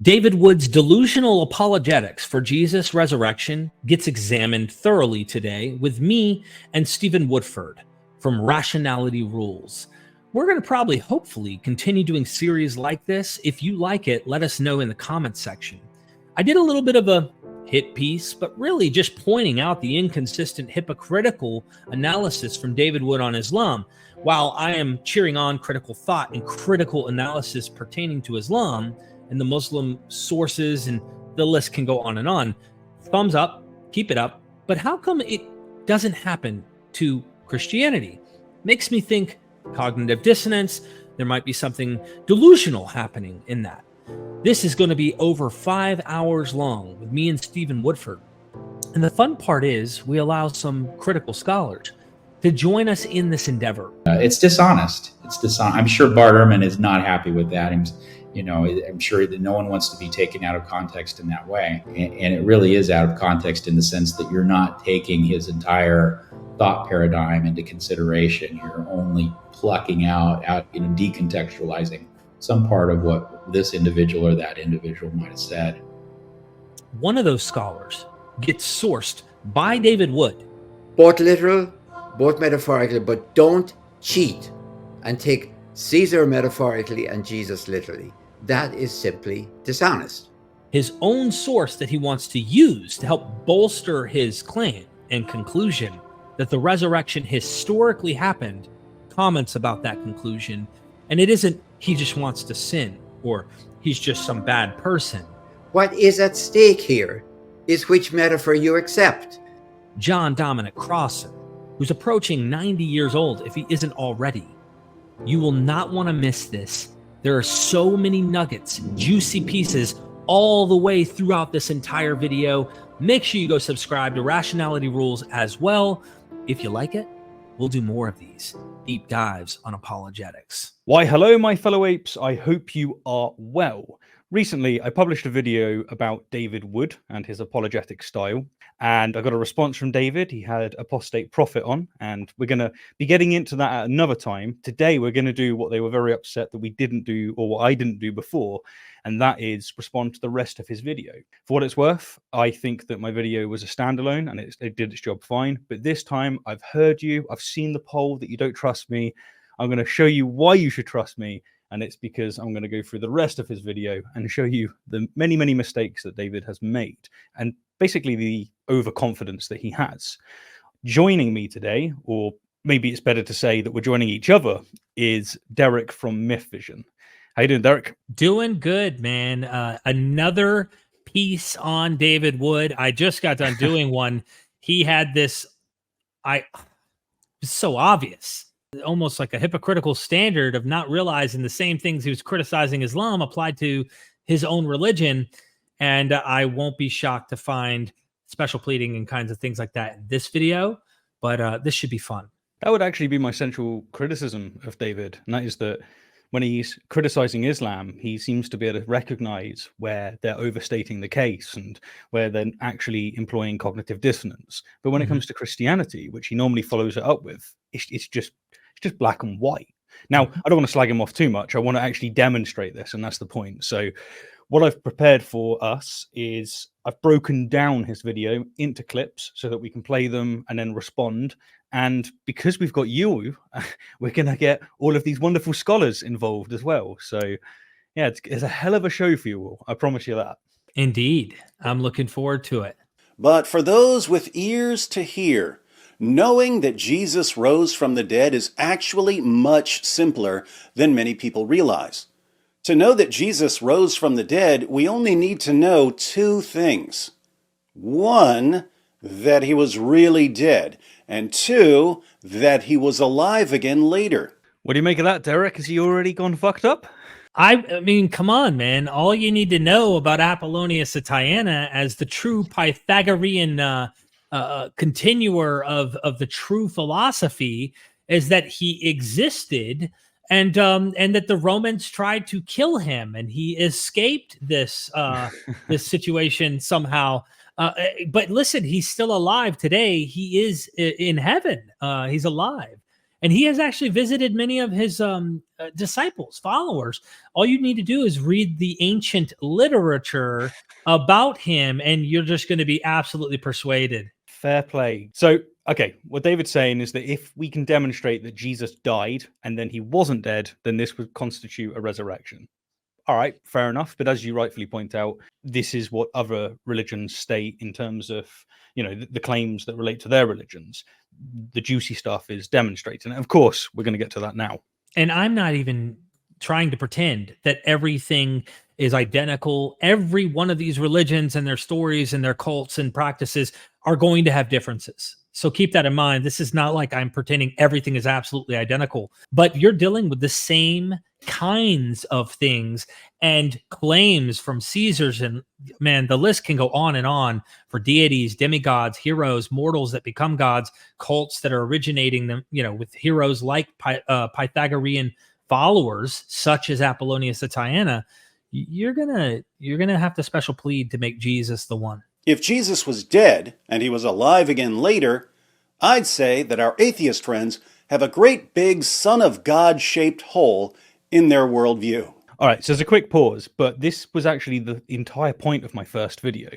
David Wood's delusional apologetics for Jesus' resurrection gets examined thoroughly today with me and Stephen Woodford from Rationality Rules. We're going to probably, hopefully, continue doing series like this. If you like it, let us know in the comments section. I did a little bit of a hit piece, but really just pointing out the inconsistent, hypocritical analysis from David Wood on Islam. While I am cheering on critical thought and critical analysis pertaining to Islam and the Muslim sources, and the list can go on and on. Thumbs up, keep it up. But how come it doesn't happen to Christianity? Makes me think cognitive dissonance. There might be something delusional happening in that. This is going to be over 5 hours long with me and Stephen Woodford. And the fun part is we allow some critical scholars to join us in this endeavor. It's dishonest. I'm sure Bart Ehrman is not happy with that. I'm sure that no one wants to be taken out of context in that way. And it really is out of context in the sense that you're not taking his entire thought paradigm into consideration. You're only plucking out decontextualizing some part of what this individual or that individual might have said. One of those scholars gets sourced by David Wood. Both literal, both metaphorical, but don't cheat and take Caesar metaphorically and Jesus literally. That is simply dishonest. His own source that he wants to use to help bolster his claim and conclusion that the resurrection historically happened comments about that conclusion. And it isn't he just wants to sin or he's just some bad person. What is at stake here is which metaphor you accept. John Domonic Crossan, who's approaching 90 years old if he isn't already. You will not want to miss this. There are so many nuggets, juicy pieces all the way throughout this entire video. Make sure you go subscribe to Rationality Rules as well. If you like it, we'll do more of these deep dives on apologetics. Why, hello, my fellow apes. I hope you are well. Recently, I published a video about David Wood and his apologetic style, and I got a response from David. He had Apostate Prophet on, and we're going to be getting into that at another time. Today, we're going to do what they were very upset that we didn't do, or what I didn't do before, and that is respond to the rest of his video. For what it's worth, I think that my video was a standalone, and it did its job fine, but this time, I've heard you, I've seen the poll that you don't trust me. I'm going to show you why you should trust me. And it's because I'm going to go through the rest of his video and show you the many, many mistakes that David has made and basically the overconfidence that he has. Joining me today, or maybe it's better to say that we're joining each other, is Derek from MythVision. How you doing, Derek? Doing good, man. Another piece on David Wood. I just got done doing one. He had this, it's so obvious. Almost like a hypocritical standard of not realizing the same things he was criticizing Islam applied to his own religion. And I won't be shocked to find special pleading and kinds of things like that in this video, but this should be fun. That would actually be my central criticism of David, and that is that when he's criticizing Islam, he seems to be able to recognize where they're overstating the case and where they're actually employing cognitive dissonance. But when it comes to Christianity, which he normally follows it up with, it's just black and white. Now, I don't want to slag him off too much. I want to actually demonstrate this, and that's the point. So what I've prepared for us is I've broken down his video into clips so that we can play them and then respond. And because we've got you, we're going to get all of these wonderful scholars involved as well. So yeah, it's a hell of a show for you all. I promise you that. Indeed. I'm looking forward to it. But for those with ears to hear, knowing that Jesus rose from the dead is actually much simpler than many people realize. To know that Jesus rose from the dead, we only need to know two things. One, that he was really dead, and two, that he was alive again later. What do you make of that, Derek? Has he already gone fucked up? I mean, come on, man. All you need to know about Apollonius of Tyana as the true Pythagorean continuer of the true philosophy is that he existed and that the Romans tried to kill him and he escaped this this situation somehow. But listen, he's still alive today. He is in heaven. He's alive. And he has actually visited many of his disciples, followers. All you need to do is read the ancient literature about him, and you're just going to be absolutely persuaded. Fair play. So, okay, what David's saying is that if we can demonstrate that Jesus died and then he wasn't dead, then this would constitute a resurrection. All right, fair enough. But as you rightfully point out, this is what other religions state in terms of, the claims that relate to their religions. The juicy stuff is demonstrating. And of course, we're going to get to that now. And I'm not even trying to pretend that everything is identical. Every one of these religions and their stories and their cults and practices are going to have differences. So keep that in mind. This is not like I'm pretending everything is absolutely identical, but you're dealing with the same kinds of things and claims from Caesars. And man, the list can go on and on for deities, demigods, heroes, mortals that become gods, cults that are originating them, with heroes like Pythagorean followers, such as Apollonius of Tyana. You're gonna have to special plead to make Jesus the one. If Jesus was dead and he was alive again later, I'd say that our atheist friends have a great big Son of God-shaped hole in their worldview. All right, so there's a quick pause, but this was actually the entire point of my first video,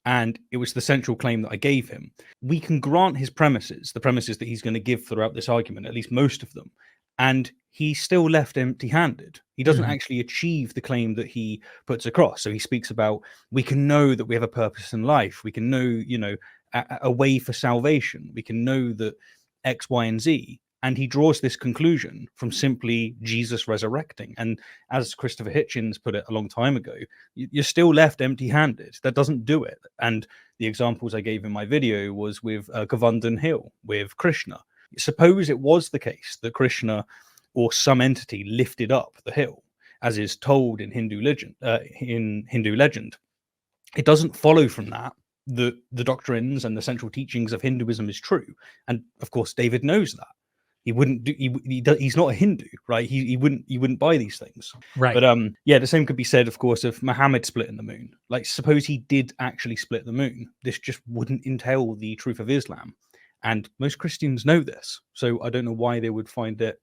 and it was the central claim that I gave him. We can grant his premises, the premises that he's going to give throughout this argument, at least most of them, and he's still left empty-handed. He doesn't actually achieve the claim that he puts across. So he speaks about, we can know that we have a purpose in life. We can know, a way for salvation. We can know that X, Y, and Z. And he draws this conclusion from simply Jesus resurrecting. And as Christopher Hitchens put it a long time ago, you're still left empty-handed. That doesn't do it. And the examples I gave in my video was with Govardhan Hill, with Krishna. Suppose it was the case that Krishna or some entity lifted up the hill, as is told in Hindu legend. It doesn't follow from that the doctrines and the central teachings of Hinduism is true. And of course, David knows that. He wouldn't do. He's not a Hindu, right? He wouldn't buy these things, right? But the same could be said, of course, of Muhammad splitting the moon. Like, suppose he did actually split the moon, this just wouldn't entail the truth of Islam, and most Christians know this. So I don't know why they would find that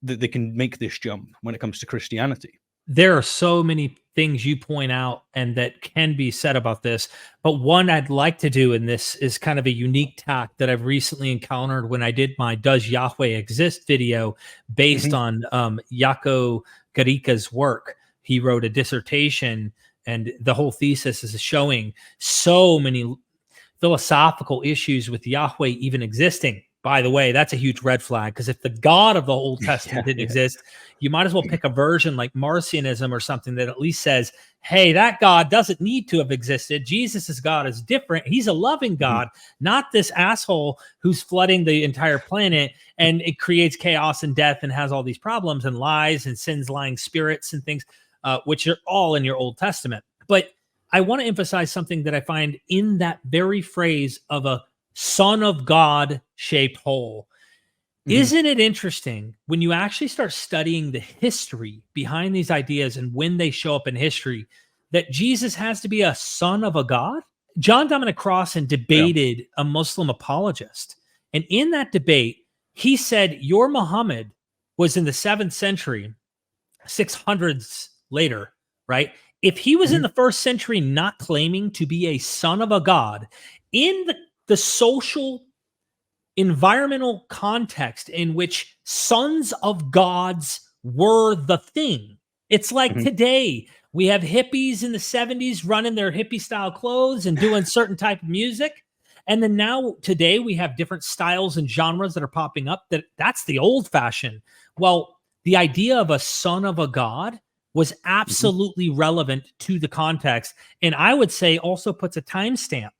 they can make this jump when it comes to Christianity. There are so many things you point out and that can be said about this, but one I'd like to do in this is kind of a unique tack that I've recently encountered when I did my Does Yahweh Exist video based on Jaco Garika's work. He wrote a dissertation, and the whole thesis is showing so many philosophical issues with Yahweh even existing. By the way, that's a huge red flag, because if the God of the Old Testament didn't exist, you might as well pick a version like Marcionism or something that at least says, hey, that God doesn't need to have existed. Jesus's God is different. He's a loving God, not this asshole who's flooding the entire planet, and it creates chaos and death and has all these problems and lies and sins, lying spirits and things, which are all in your Old Testament. But I want to emphasize something that I find in that very phrase of a Son of God shaped hole. Isn't it interesting when you actually start studying the history behind these ideas and when they show up in history, that Jesus has to be a son of a God? John Domonic Crossan debated a Muslim apologist. And in that debate, he said, your Muhammad was in the 7th century, 600s later, right? If he was in the 1st century not claiming to be a son of a God, in the social environmental context in which sons of gods were the thing. It's like today we have hippies in the 70s running their hippie style clothes and doing certain type of music. And then now today we have different styles and genres that are popping up. That's the old fashioned. Well, the idea of a son of a God was absolutely relevant to the context. And I would say also puts a timestamp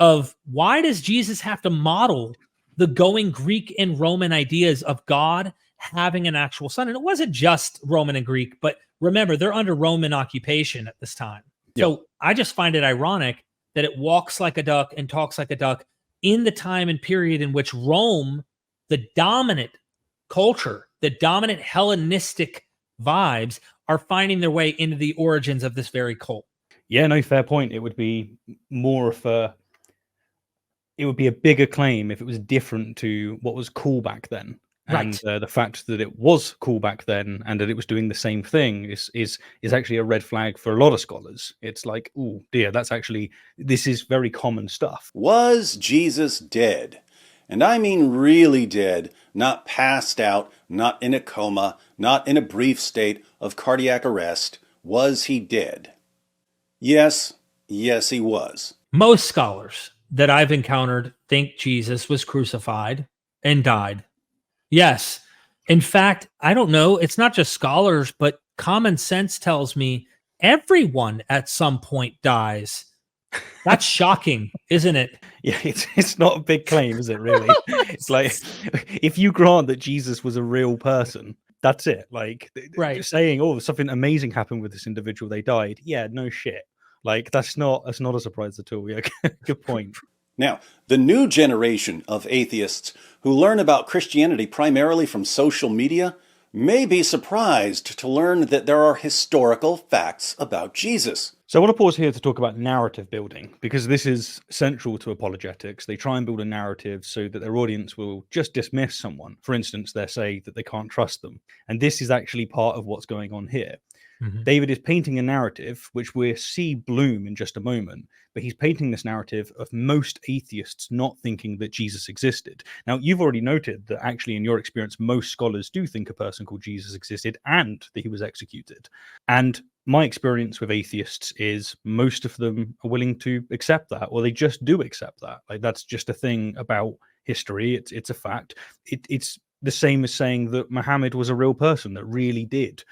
of why does Jesus have to model the going Greek and Roman ideas of God having an actual son? And it wasn't just Roman and Greek, but remember, they're under Roman occupation at this time. So I just find it ironic that it walks like a duck and talks like a duck in the time and period in which Rome, the dominant culture, the dominant Hellenistic vibes, are finding their way into the origins of this very cult. Yeah, no, fair point. It would be more of it would be a bigger claim if it was different to what was cool back then. And the fact that it was cool back then and that it was doing the same thing is actually a red flag for a lot of scholars. It's like, oh dear, this is very common stuff. Was Jesus dead? And I mean really dead, not passed out, not in a coma, not in a brief state of cardiac arrest. Was he dead? Yes, he was. Most scholars that I've encountered think Jesus was crucified and died. Yes. In fact, I don't know. It's not just scholars, but common sense tells me everyone at some point dies. That's shocking, isn't it? Yeah, it's not a big claim, is it, really? It's like, if you grant that Jesus was a real person, that's it. Like, just saying, oh, something amazing happened with this individual, they died. Yeah, no shit. Like, that's not a surprise at all. Yeah, good point. Now, the new generation of atheists who learn about Christianity primarily from social media may be surprised to learn that there are historical facts about Jesus. So I want to pause here to talk about narrative building, because this is central to apologetics. They try and build a narrative so that their audience will just dismiss someone. For instance, they say that they can't trust them. And this is actually part of what's going on here. Mm-hmm. David is painting a narrative, which we'll see bloom in just a moment, but he's painting this narrative of most atheists not thinking that Jesus existed. Now, you've already noted that actually, in your experience, most scholars do think a person called Jesus existed and that he was executed. And my experience with atheists is most of them are willing to accept that, or they just do accept that. Like, that's just a thing about history. It's a fact. It's the same as saying that Muhammad was a real person that really did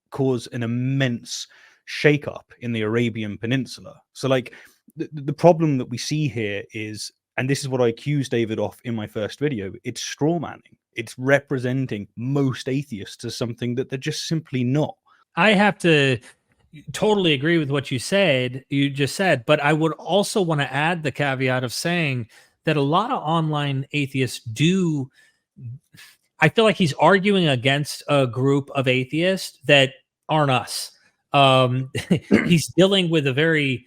cause an immense shakeup in the Arabian Peninsula. So, like, the problem that we see here is, and this is what I accused David of in my first video, it's straw manning. It's representing most atheists as something that they're just simply not. I have to totally agree with what you just said, but I would also want to add the caveat of saying that a lot of online atheists do. I feel like he's arguing against a group of atheists that aren't us. He's dealing with a very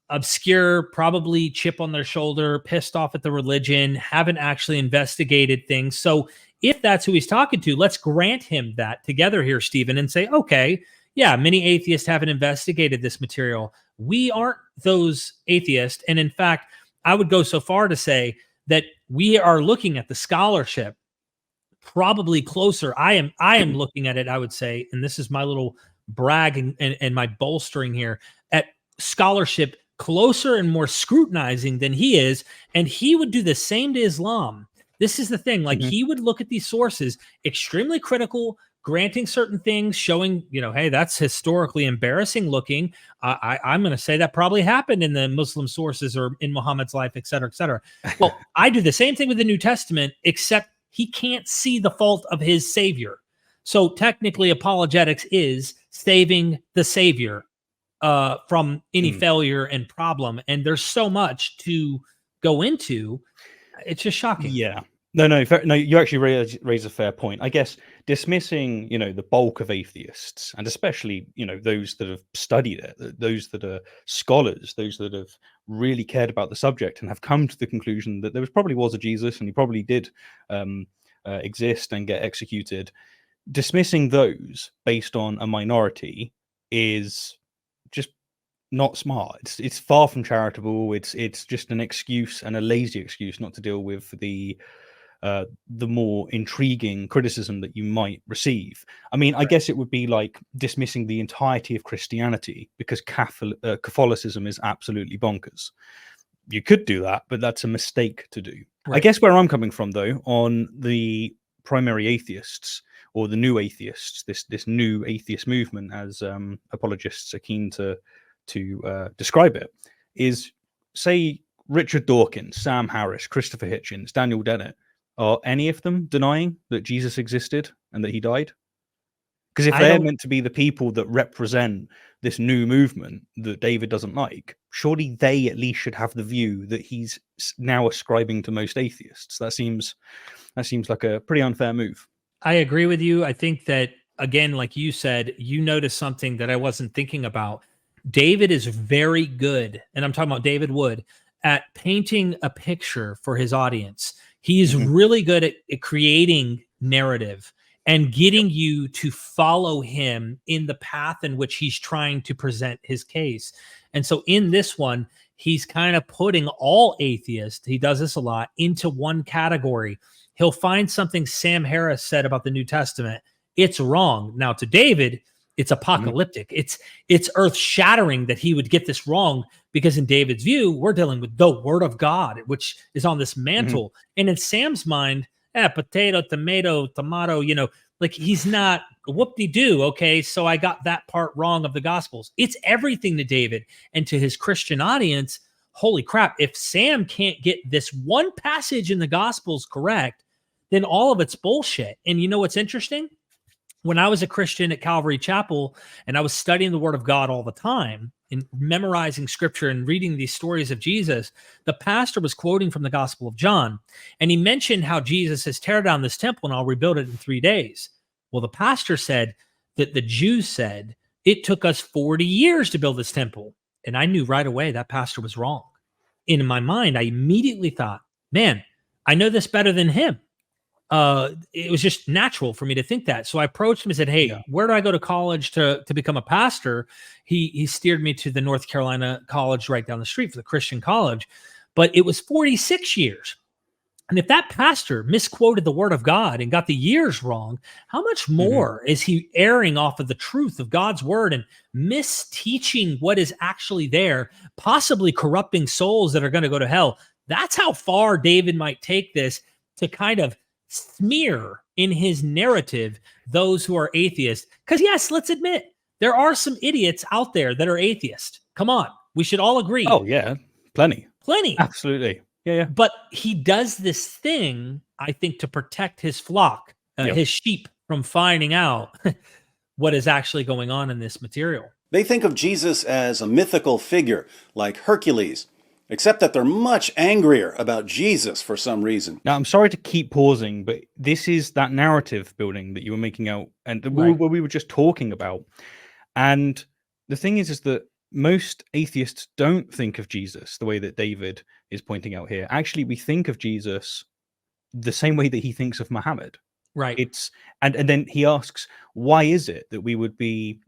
obscure, probably chip on their shoulder, pissed off at the religion, haven't actually investigated things. So if that's who he's talking to, let's grant him that together here, Stephen, and say, okay, yeah, many atheists haven't investigated this material. We aren't those atheists. And in fact, I would go so far to say that we are looking at the scholarship probably closer. I am looking at it, I would say, and this is my little brag and my bolstering here, at scholarship closer and more scrutinizing than he is. And he would do the same to Islam. This is the thing. Like, he would look at these sources, extremely critical, granting certain things, showing, hey, that's historically embarrassing looking. I'm going to say that probably happened in the Muslim sources or in Muhammad's life, et cetera, et cetera. Well, I do the same thing with the New Testament, except he can't see the fault of his savior. So technically, apologetics is saving the savior from any failure and problem. And there's so much to go into. It's just shocking. Yeah. No, you actually raise a fair point. I guess dismissing, the bulk of atheists, and especially, those that have studied it, those that are scholars, those that have really cared about the subject and have come to the conclusion that there probably was a Jesus and he probably did exist and get executed. Dismissing those based on a minority is just not smart. It's far from charitable. It's just an excuse, and a lazy excuse, not to deal with the more intriguing criticism that you might receive. I mean, I guess it would be like dismissing the entirety of Christianity because Catholicism is absolutely bonkers. You could do that, but that's a mistake to do. Right. I guess where I'm coming from, though, on the primary atheists or the new atheists, this new atheist movement, as apologists are keen to describe it, is, say, Richard Dawkins, Sam Harris, Christopher Hitchens, Daniel Dennett. Are any of them denying that Jesus existed and that he died? Because if they're meant to be the people that represent this new movement that David doesn't like, surely they at least should have the view that he's now ascribing to most atheists. That seems like a pretty unfair move. I agree with you. I think that, again, like you said, you noticed something that I wasn't thinking about. David is very good, and I'm talking about David Wood, at painting a picture for his audience. He is really good at creating narrative and getting you to follow him in the path in which he's trying to present his case. And so in this one, he's kind of putting all atheists, he does this a lot, into one category. He'll find something Sam Harris said about the New Testament. It's wrong. Now to David, it's apocalyptic. It's earth-shattering that he would get this wrong, because in David's view, we're dealing with the word of God, which is on this mantle. And in Sam's mind, potato, tomato, you know, like he's not whoop-de-doo. Okay, so I got that part wrong of the Gospels. It's everything to David. And to his Christian audience, holy crap, if Sam can't get this one passage in the Gospels correct, then all of it's bullshit. And you know what's interesting? When I was a Christian at Calvary Chapel and I was studying the Word of God all the time and memorizing scripture and reading these stories of Jesus, the pastor was quoting from the Gospel of John. And he mentioned how Jesus says, tear down this temple and I'll rebuild it in 3 days. Well, the pastor said that the Jews said, it took us 40 years to build this temple. And I knew right away that pastor was wrong. In my mind, I immediately thought, man, I know this better than him. It was just natural for me to think that. So I approached him and said, hey, where do I go to college to become a pastor? He steered me to the North Carolina college right down the street for the Christian college, but it was 46 years. And if that pastor misquoted the word of God and got the years wrong, how much more is he erring off of the truth of God's word and misteaching what is actually there, possibly corrupting souls that are going to go to hell? That's how far David might take this, to kind of smear in his narrative those who are atheists. Because yes, let's admit, there are some idiots out there that are atheist. Come on, we should all agree. Oh yeah, plenty. Absolutely. Yeah. But he does this thing, I think, to protect his flock, his sheep, from finding out what is actually going on in this material. They think of Jesus as a mythical figure like Hercules, except that they're much angrier about Jesus for some reason. Now, I'm sorry to keep pausing, but this is that narrative building that you were making out and what we were just talking about. And the thing is that most atheists don't think of Jesus the way that David is pointing out here. Actually, we think of Jesus the same way that he thinks of Muhammad. Right. And then he asks, why is it that we would be,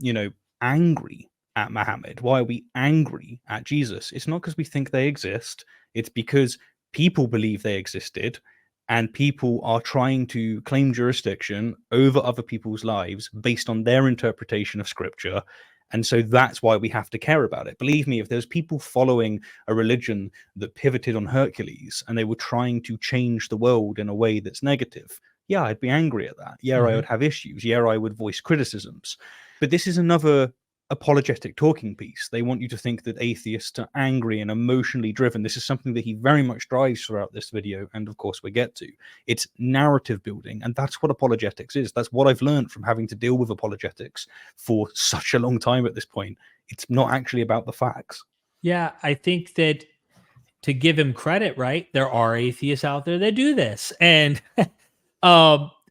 angry at Muhammad? Why are we angry at Jesus? It's not because we think they exist. It's because people believe they existed, and people are trying to claim jurisdiction over other people's lives based on their interpretation of scripture. And so that's why we have to care about it. Believe me, if there's people following a religion that pivoted on Hercules and they were trying to change the world in a way that's negative, yeah, I'd be angry at that. Yeah, I would have issues. Yeah, I would voice criticisms. But this is another apologetic talking piece. They want you to think that atheists are angry and emotionally driven. This is something that he very much drives throughout this video, and of course we get to. It's narrative building, and that's what apologetics is. That's what I've learned from having to deal with apologetics for such a long time at this point. It's not actually about the facts. Yeah, I think that, to give him credit, right, there are atheists out there that do this, and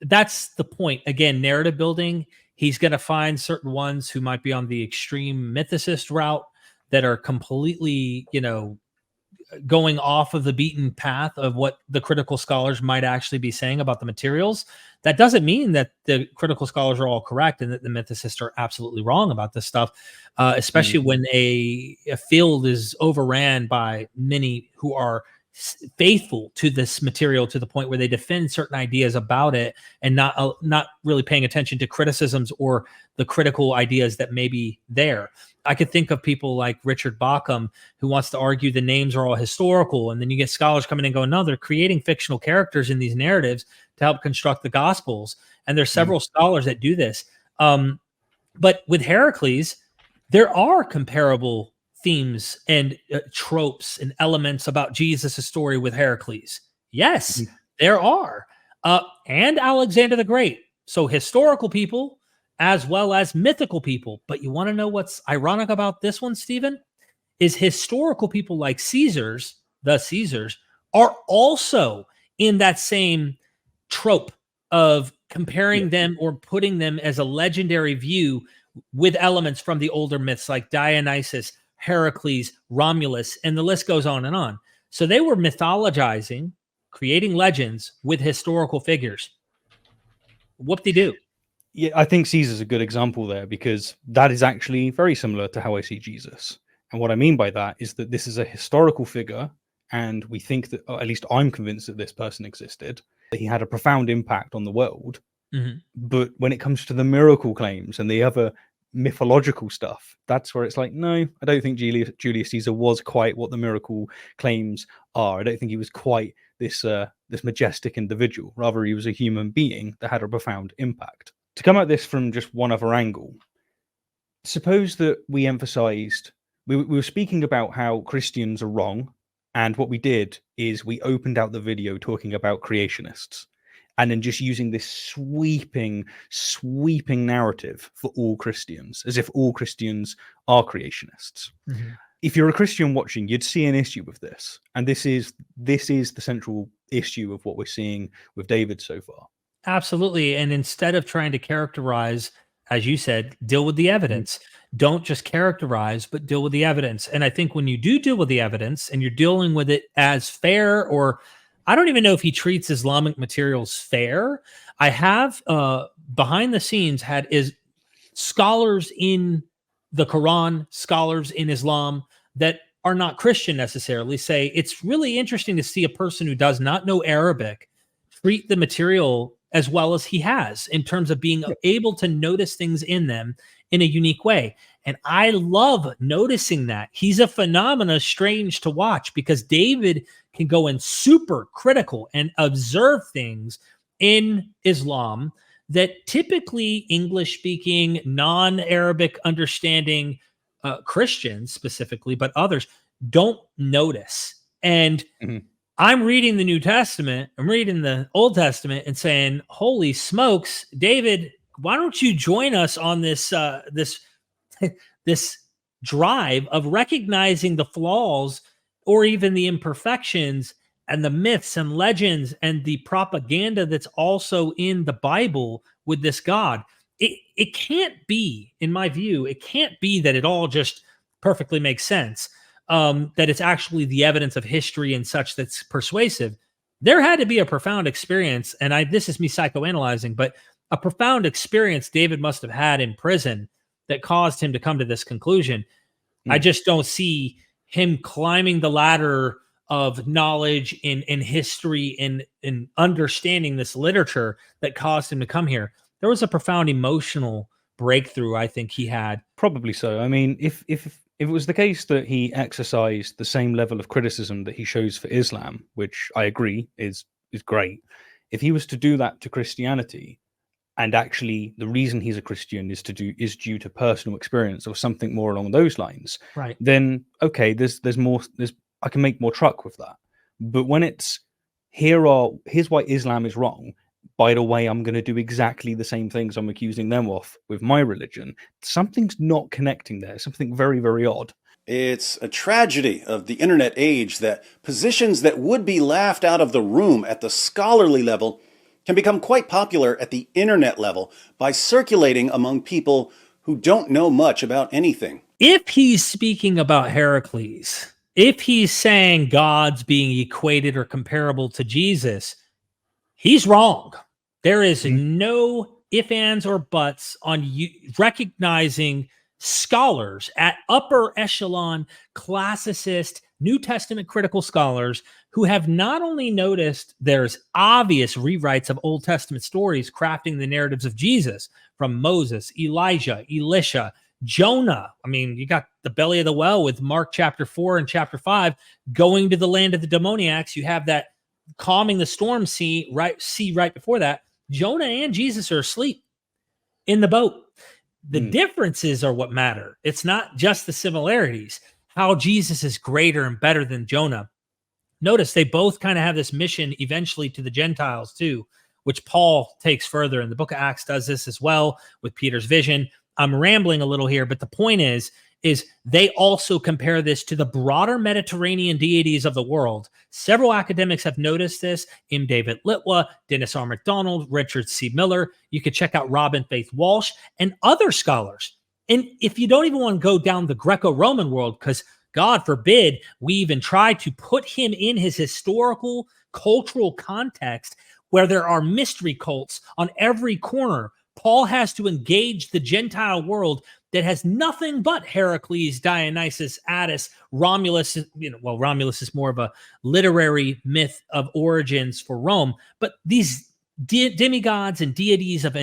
that's the point. Again, narrative building. He's going to find certain ones who might be on the extreme mythicist route that are completely, going off of the beaten path of what the critical scholars might actually be saying about the materials. That doesn't mean that the critical scholars are all correct and that the mythicists are absolutely wrong about this stuff, especially when a field is overran by many who are faithful to this material to the point where they defend certain ideas about it and not really paying attention to criticisms or the critical ideas that may be there. I could think of people like Richard Bauckham, who wants to argue the names are all historical, and then you get scholars coming in and going, no, they're creating fictional characters in these narratives to help construct the Gospels. And there's several scholars that do this. But with Heracles, there are comparable themes and tropes and elements about Jesus' story with Heracles. Yes, there are. And Alexander the Great. So historical people as well as mythical people. But you want to know what's ironic about this one, Stephen? Is historical people like the Caesars, are also in that same trope of comparing them or putting them as a legendary view with elements from the older myths like Dionysus, Heracles, Romulus, and the list goes on and on. So they were mythologizing creating legends with historical figures. Whoop-de-doo. Yeah, I think Caesar's a good example there, because that is actually very similar to how I see Jesus. And what I mean by that is that this is a historical figure, and we think that, or at least I'm convinced that this person existed, that he had a profound impact on the world. Mhm. But when it comes to the miracle claims and the other mythological stuff, that's where it's like, no, I don't think Julius Caesar was quite what the miracle claims are. I don't think he was quite this majestic individual. Rather, he was a human being that had a profound impact. To come at this from just one other angle, suppose that we emphasized, we were speaking about how Christians are wrong, and what we did is we opened out the video talking about creationists, and then just using this sweeping narrative for all Christians, as if all Christians are creationists. Mm-hmm. If you're a Christian watching, you'd see an issue with this, and this is the central issue of what we're seeing with David so far. Absolutely. And instead of trying to characterize, as you said, deal with the evidence. Don't just characterize, but deal with the evidence. And I think when you do deal with the evidence and you're dealing with it as fair, or I don't even know if he treats Islamic materials fair. I have behind the scenes had scholars in the Quran, scholars in Islam that are not Christian necessarily say it's really interesting to see a person who does not know Arabic treat the material as well as he has, in terms of being able to notice things in them in a unique way. And I love noticing that. He's a phenomena strange to watch, because David can go in super critical and observe things in Islam that typically English-speaking, non-Arabic understanding Christians specifically, but others don't notice. And I'm reading the New Testament, I'm reading the Old Testament and saying, holy smokes, David, why don't you join us on this this drive of recognizing the flaws or even the imperfections and the myths and legends and the propaganda that's also in the Bible with this God. It can't be, in my view, it can't be that it all just perfectly makes sense. That it's actually the evidence of history and such that's persuasive. There had to be a profound experience, and this is me psychoanalyzing, but a profound experience David must have had in prison that caused him to come to this conclusion. I just don't see him climbing the ladder of knowledge in history in understanding this literature that caused him to come here. There was a profound emotional breakthrough I think he had. Probably so. I mean, if it was the case that he exercised the same level of criticism that he shows for Islam, which I agree is great, if he was to do that to Christianity, and actually the reason he's a Christian is due to personal experience or something more along those lines, right? Then okay, there's more. I can make more truck with that. But when it's here's why Islam is wrong. By the way, I'm going to do exactly the same things I'm accusing them of with my religion. Something's not connecting there. Something very, very odd. It's a tragedy of the internet age that positions that would be laughed out of the room at the scholarly level can become quite popular at the internet level by circulating among people who don't know much about anything. If he's speaking about Heracles, if he's saying God's being equated or comparable to Jesus, he's wrong. There is no ifs, ands, or buts on you recognizing scholars at upper echelon, classicist, New Testament critical scholars who have not only noticed there's obvious rewrites of Old Testament stories crafting the narratives of Jesus, from Moses, Elijah, Elisha, Jonah. I mean, you got the belly of the well with Mark chapter 4 and chapter 5 going to the land of the demoniacs. You have that calming the storm sea right before that. Jonah and Jesus are asleep in the boat. The differences are what matter. It's not just the similarities, how Jesus is greater and better than Jonah. Notice they both kind of have this mission eventually to the Gentiles too, which Paul takes further. And the book of Acts does this as well with Peter's vision. I'm rambling a little here, but the point is they also compare this to the broader Mediterranean deities of the world. Several academics have noticed this. M. David Litwa, Dennis R. MacDonald, Richard C. Miller. You could check out Robyn Faith Walsh and other scholars. And if you don't even want to go down the Greco-Roman world, because God forbid we even try to put him in his historical, cultural context where there are mystery cults on every corner. Paul has to engage the Gentile world that has nothing but Heracles, Dionysus, Attis, Romulus. Romulus is more of a literary myth of origins for Rome, but these demigods and deities of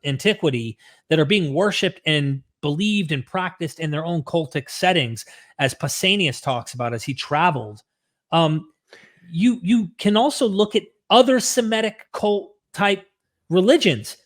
antiquity that are being worshipped and believed and practiced in their own cultic settings, as Pausanias talks about as he traveled. You can also look at other Semitic cult type religions.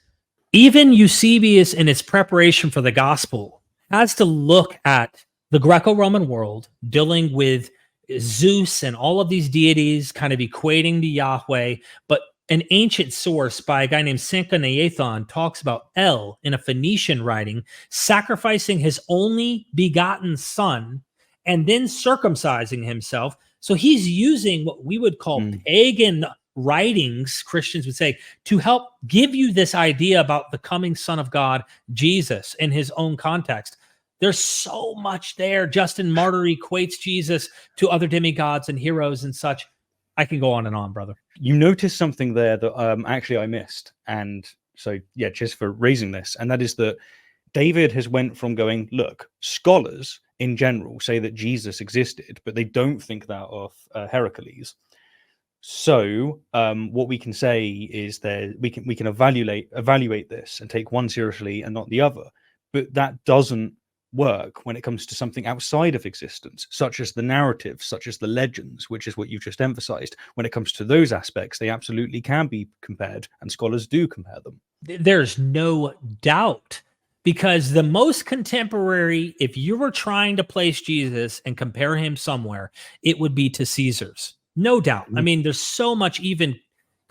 Even Eusebius, in its preparation for the gospel, has to look at the Greco-Roman world dealing with Zeus and all of these deities kind of equating to Yahweh. But an ancient source by a guy named Senka talks about El in a Phoenician writing sacrificing his only begotten son and then circumcising himself. So he's using what we would call pagan writings, Christians would say, to help give you this idea about the coming Son of God, Jesus, in his own context. There's so much there. Justin Martyr equates Jesus to other demigods and heroes and such. I can go on and on, brother. You noticed something there that actually I missed. And so, yeah, just for raising this. And that is that David has went from going, look, scholars in general say that Jesus existed, but they don't think that of Heracles. So what we can say is that we can evaluate this and take one seriously and not the other. But that doesn't work when it comes to something outside of existence, such as the narrative, such as the legends, which is what you've just emphasized. When it comes to those aspects, they absolutely can be compared, and scholars do compare them. There's no doubt, because the most contemporary, if you were trying to place Jesus and compare him somewhere, it would be to Caesar's. No doubt. I mean, there's so much even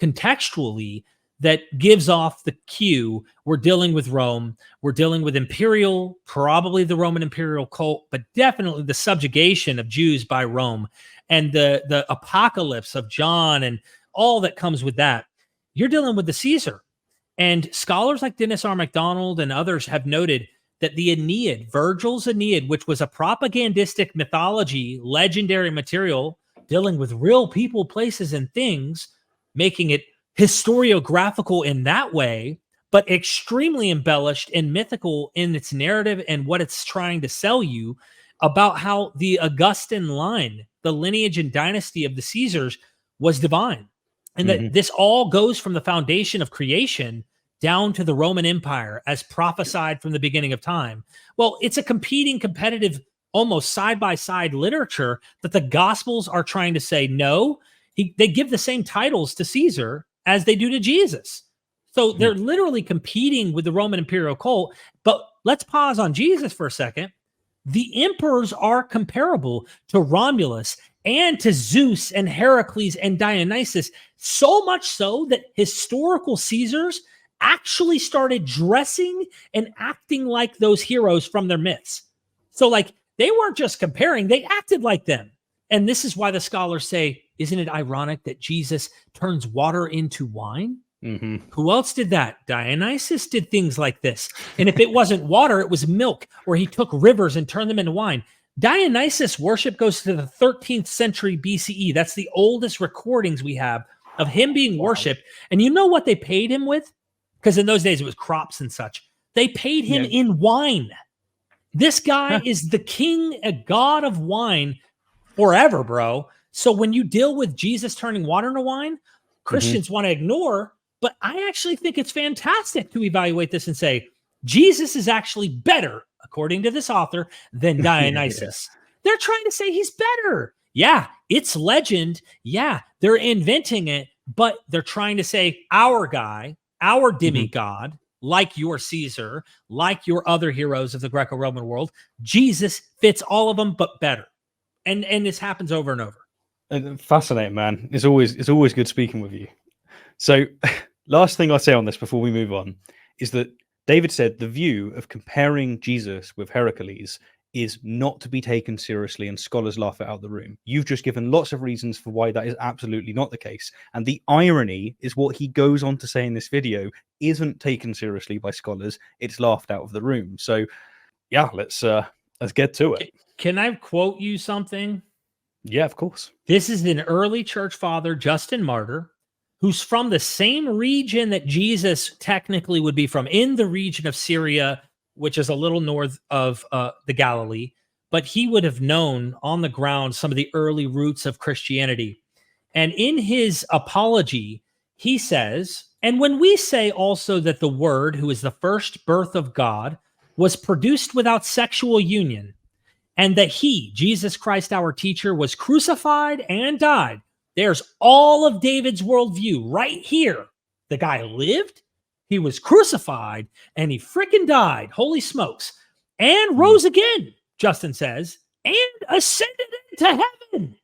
contextually that gives off the cue. We're dealing with Rome. We're dealing with imperial, probably the Roman imperial cult, but definitely the subjugation of Jews by Rome and the apocalypse of John and all that comes with that. You're dealing with the Caesar. And scholars like Dennis R. MacDonald and others have noted that the Aeneid, Virgil's Aeneid, which was a propagandistic mythology, legendary material, dealing with real people, places, and things, making it historiographical in that way, but extremely embellished and mythical in its narrative and what it's trying to sell you about how the Augustan line, the lineage and dynasty of the Caesars, was divine. And that this all goes from the foundation of creation down to the Roman Empire as prophesied from the beginning of time. Well, it's a competing, competitive, almost side-by-side literature that the Gospels are trying to say, no, they give the same titles to Caesar as they do to Jesus. So they're literally competing with the Roman imperial cult. But let's pause on Jesus for a second. The emperors are comparable to Romulus and to Zeus and Heracles and Dionysus, so much so that historical Caesars actually started dressing and acting like those heroes from their myths. So like, they weren't just comparing, they acted like them. And this is why the scholars say, isn't it ironic that Jesus turns water into wine? Who else did that? Dionysus did things like this. And if it wasn't water, it was milk, where he took rivers and turned them into wine. Dionysus worship goes to the 13th century BCE. That's the oldest recordings we have of him being worshipped. And you know what they paid him with? Because in those days it was crops and such. They paid him in wine. This guy is the king, a god of wine forever, bro. So when you deal with Jesus turning water into wine, Christians want to ignore, but I actually think it's fantastic to evaluate this and say, Jesus is actually better, according to this author, than Dionysus. They're trying to say he's better. Yeah, it's legend. Yeah, they're inventing it, but they're trying to say our guy, our demigod, like your Caesar, like your other heroes of the Greco-Roman world, Jesus fits all of them, but better. And this happens over and over. Fascinating, man. It's always good speaking with you. So last thing I'll say on this before we move on is that David said the view of comparing Jesus with Heracles is not to be taken seriously and scholars laugh it out the room. You've just given lots of reasons for why that is absolutely not the case. And the irony is what he goes on to say in this video isn't taken seriously by scholars. It's laughed out of the room. So yeah, let's Let's get to it. Can I quote you something? Yeah, of course. This is an early church father, Justin Martyr, who's from the same region that Jesus technically would be from, in the region of Syria, which is a little north of the Galilee. But he would have known on the ground some of the early roots of Christianity. And in his apology, he says, and when we say also that the Word, who is the first birth of God, was produced without sexual union, and that he, Jesus Christ, our teacher, was crucified and died, there's all of David's worldview right here. The guy lived, he was crucified, and he freaking died, holy smokes, and rose again, Justin says, and ascended into heaven.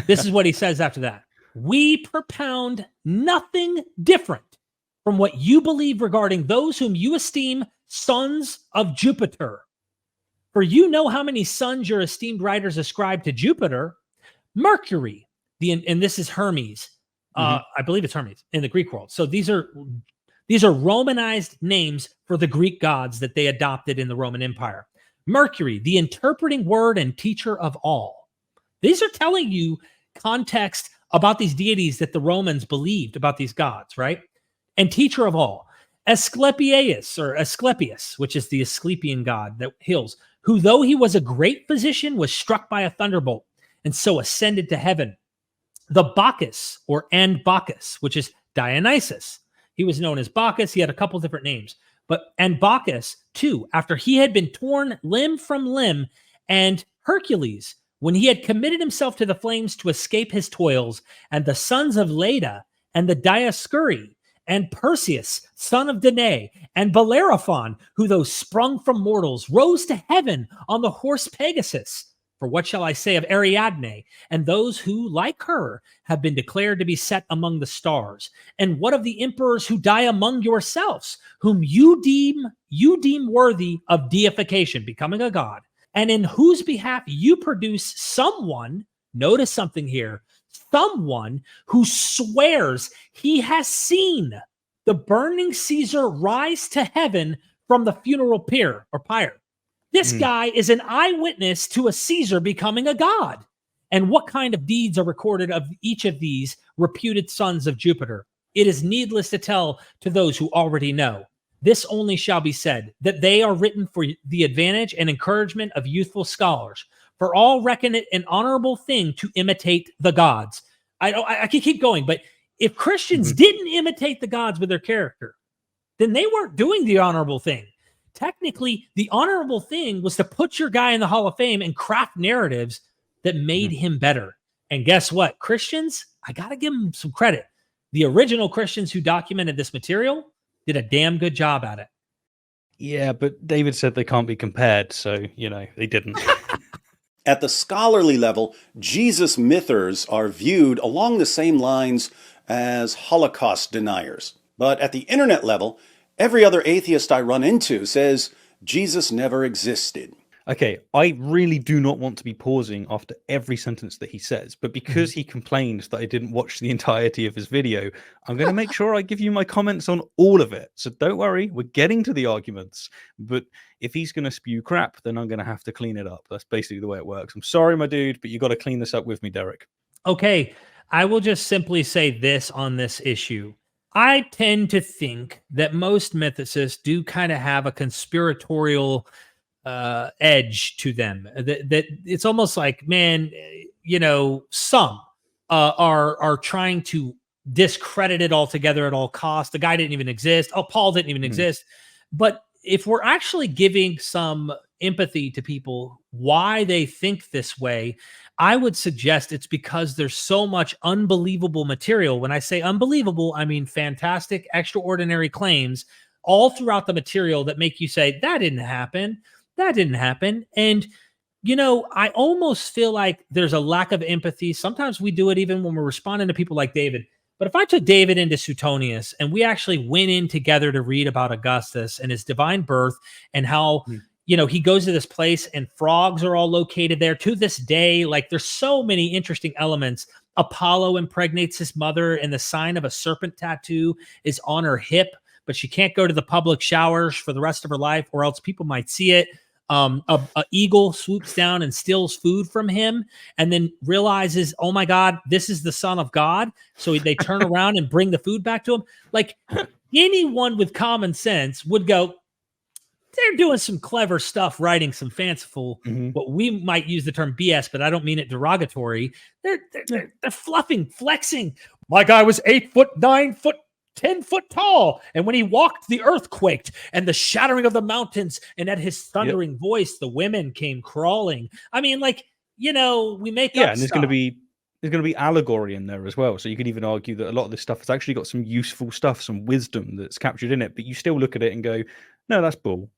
This is what he says after that. We propound nothing different from what you believe regarding those whom you esteem sons of Jupiter. For you know how many sons your esteemed writers ascribe to Jupiter. Mercury, and this is Hermes. I believe it's Hermes in the Greek world. So these are Romanized names for the Greek gods that they adopted in the Roman Empire. Mercury, the interpreting word and teacher of all. These are telling you context about these deities that the Romans believed about these gods, right? And teacher of all. Asclepius, which is the Asclepian god that heals, who though he was a great physician, was struck by a thunderbolt and so ascended to heaven. The Bacchus, or Bacchus, which is Dionysus. He was known as Bacchus. He had a couple different names. And Bacchus, too, after he had been torn limb from limb, and Hercules, when he had committed himself to the flames to escape his toils, and the sons of Leda, and the Dioscuri, and Perseus, son of Danae, and Bellerophon, who though sprung from mortals, rose to heaven on the horse Pegasus. For what shall I say of Ariadne, and those who, like her, have been declared to be set among the stars? And what of the emperors who die among yourselves, whom you deem worthy of deification, becoming a god, and in whose behalf you produce someone, notice something here, someone who swears he has seen the burning Caesar rise to heaven from the funeral pyre. This guy is an eyewitness to a Caesar becoming a god. And what kind of deeds are recorded of each of these reputed sons of Jupiter? It is needless to tell to those who already know. This only shall be said, that they are written for the advantage and encouragement of youthful scholars. For all reckon it an honorable thing to imitate the gods. I can keep going, but if Christians didn't imitate the gods with their character, then they weren't doing the honorable thing. Technically, the honorable thing was to put your guy in the Hall of Fame and craft narratives that made him better. And guess what? Christians, I got to give them some credit. The original Christians who documented this material did a damn good job at it. Yeah, but David said they can't be compared, so, they didn't. At the scholarly level, Jesus mythers are viewed along the same lines as Holocaust deniers. But at the internet level, every other atheist I run into says Jesus never existed. Okay, I really do not want to be pausing after every sentence that he says, but because he complained that I didn't watch the entirety of his video, I'm going to make sure I give you my comments on all of it. So don't worry, we're getting to the arguments, but if he's going to spew crap, then I'm going to have to clean it up. That's basically the way it works. I'm sorry, my dude, but you got to clean this up with me, Derek. Okay, I will just simply say this on this issue. I tend to think that most mythicists do kind of have a conspiratorial edge to them. That it's almost like, man, some are trying to discredit it altogether at all costs. The guy didn't even exist. Oh, Paul didn't even exist. But if we're actually giving some empathy to people why they think this way, I would suggest it's because there's so much unbelievable material. When I say unbelievable, I mean fantastic, extraordinary claims all throughout the material that make you say, that didn't happen. That didn't happen. And, I almost feel like there's a lack of empathy. Sometimes we do it even when we're responding to people like David. But if I took David into Suetonius and we actually went in together to read about Augustus and his divine birth and how, he goes to this place and frogs are all located there to this day. Like there's so many interesting elements. Apollo impregnates his mother and the sign of a serpent tattoo is on her hip, but she can't go to the public showers for the rest of her life or else people might see it. a eagle swoops down and steals food from him, and then realizes, oh my God, this is the Son of God. So they turn around and bring the food back to him. Like anyone with common sense would go, they're doing some clever stuff, writing some fanciful, what we might use the term BS, but I don't mean it derogatory. They're fluffing, flexing. My guy was 8 foot, 9 foot, 10 foot tall. And when he walked, the earth quaked and the shattering of the mountains. And at his thundering voice, the women came crawling. I mean, like, you know, we make up and there's going to be allegory in there as well. So you could even argue that a lot of this stuff has actually got some useful stuff, some wisdom that's captured in it. But you still look at it and go, no, that's bull.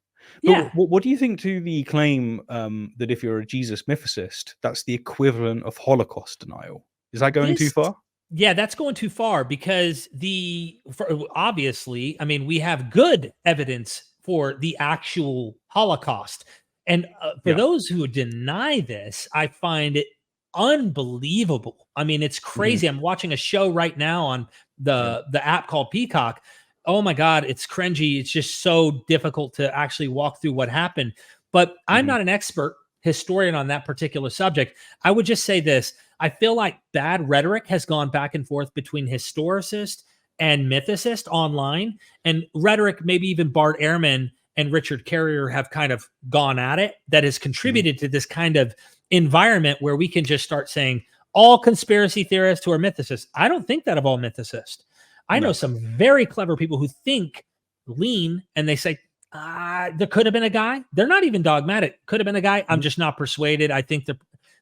But what do you think to the claim that if you're a Jesus mythicist, that's the equivalent of Holocaust denial? Is that going too far? Yeah, that's going too far because obviously, I mean, we have good evidence for the actual Holocaust. And for those who deny this, I find it unbelievable. I mean, it's crazy. I'm watching a show right now on the app called Peacock. Oh my God, it's cringy. It's just so difficult to actually walk through what happened. But I'm not an expert historian on that particular subject. I would just say this. I feel like bad rhetoric has gone back and forth between historicist and mythicist online. And rhetoric, maybe even Bart Ehrman and Richard Carrier have kind of gone at it. That has contributed to this kind of environment where we can just start saying all conspiracy theorists who are mythicists. I don't think that of all mythicists. I know some very clever people who lean and they say, there could have been a guy. They're not even dogmatic. Could have been a guy. I'm just not persuaded. I think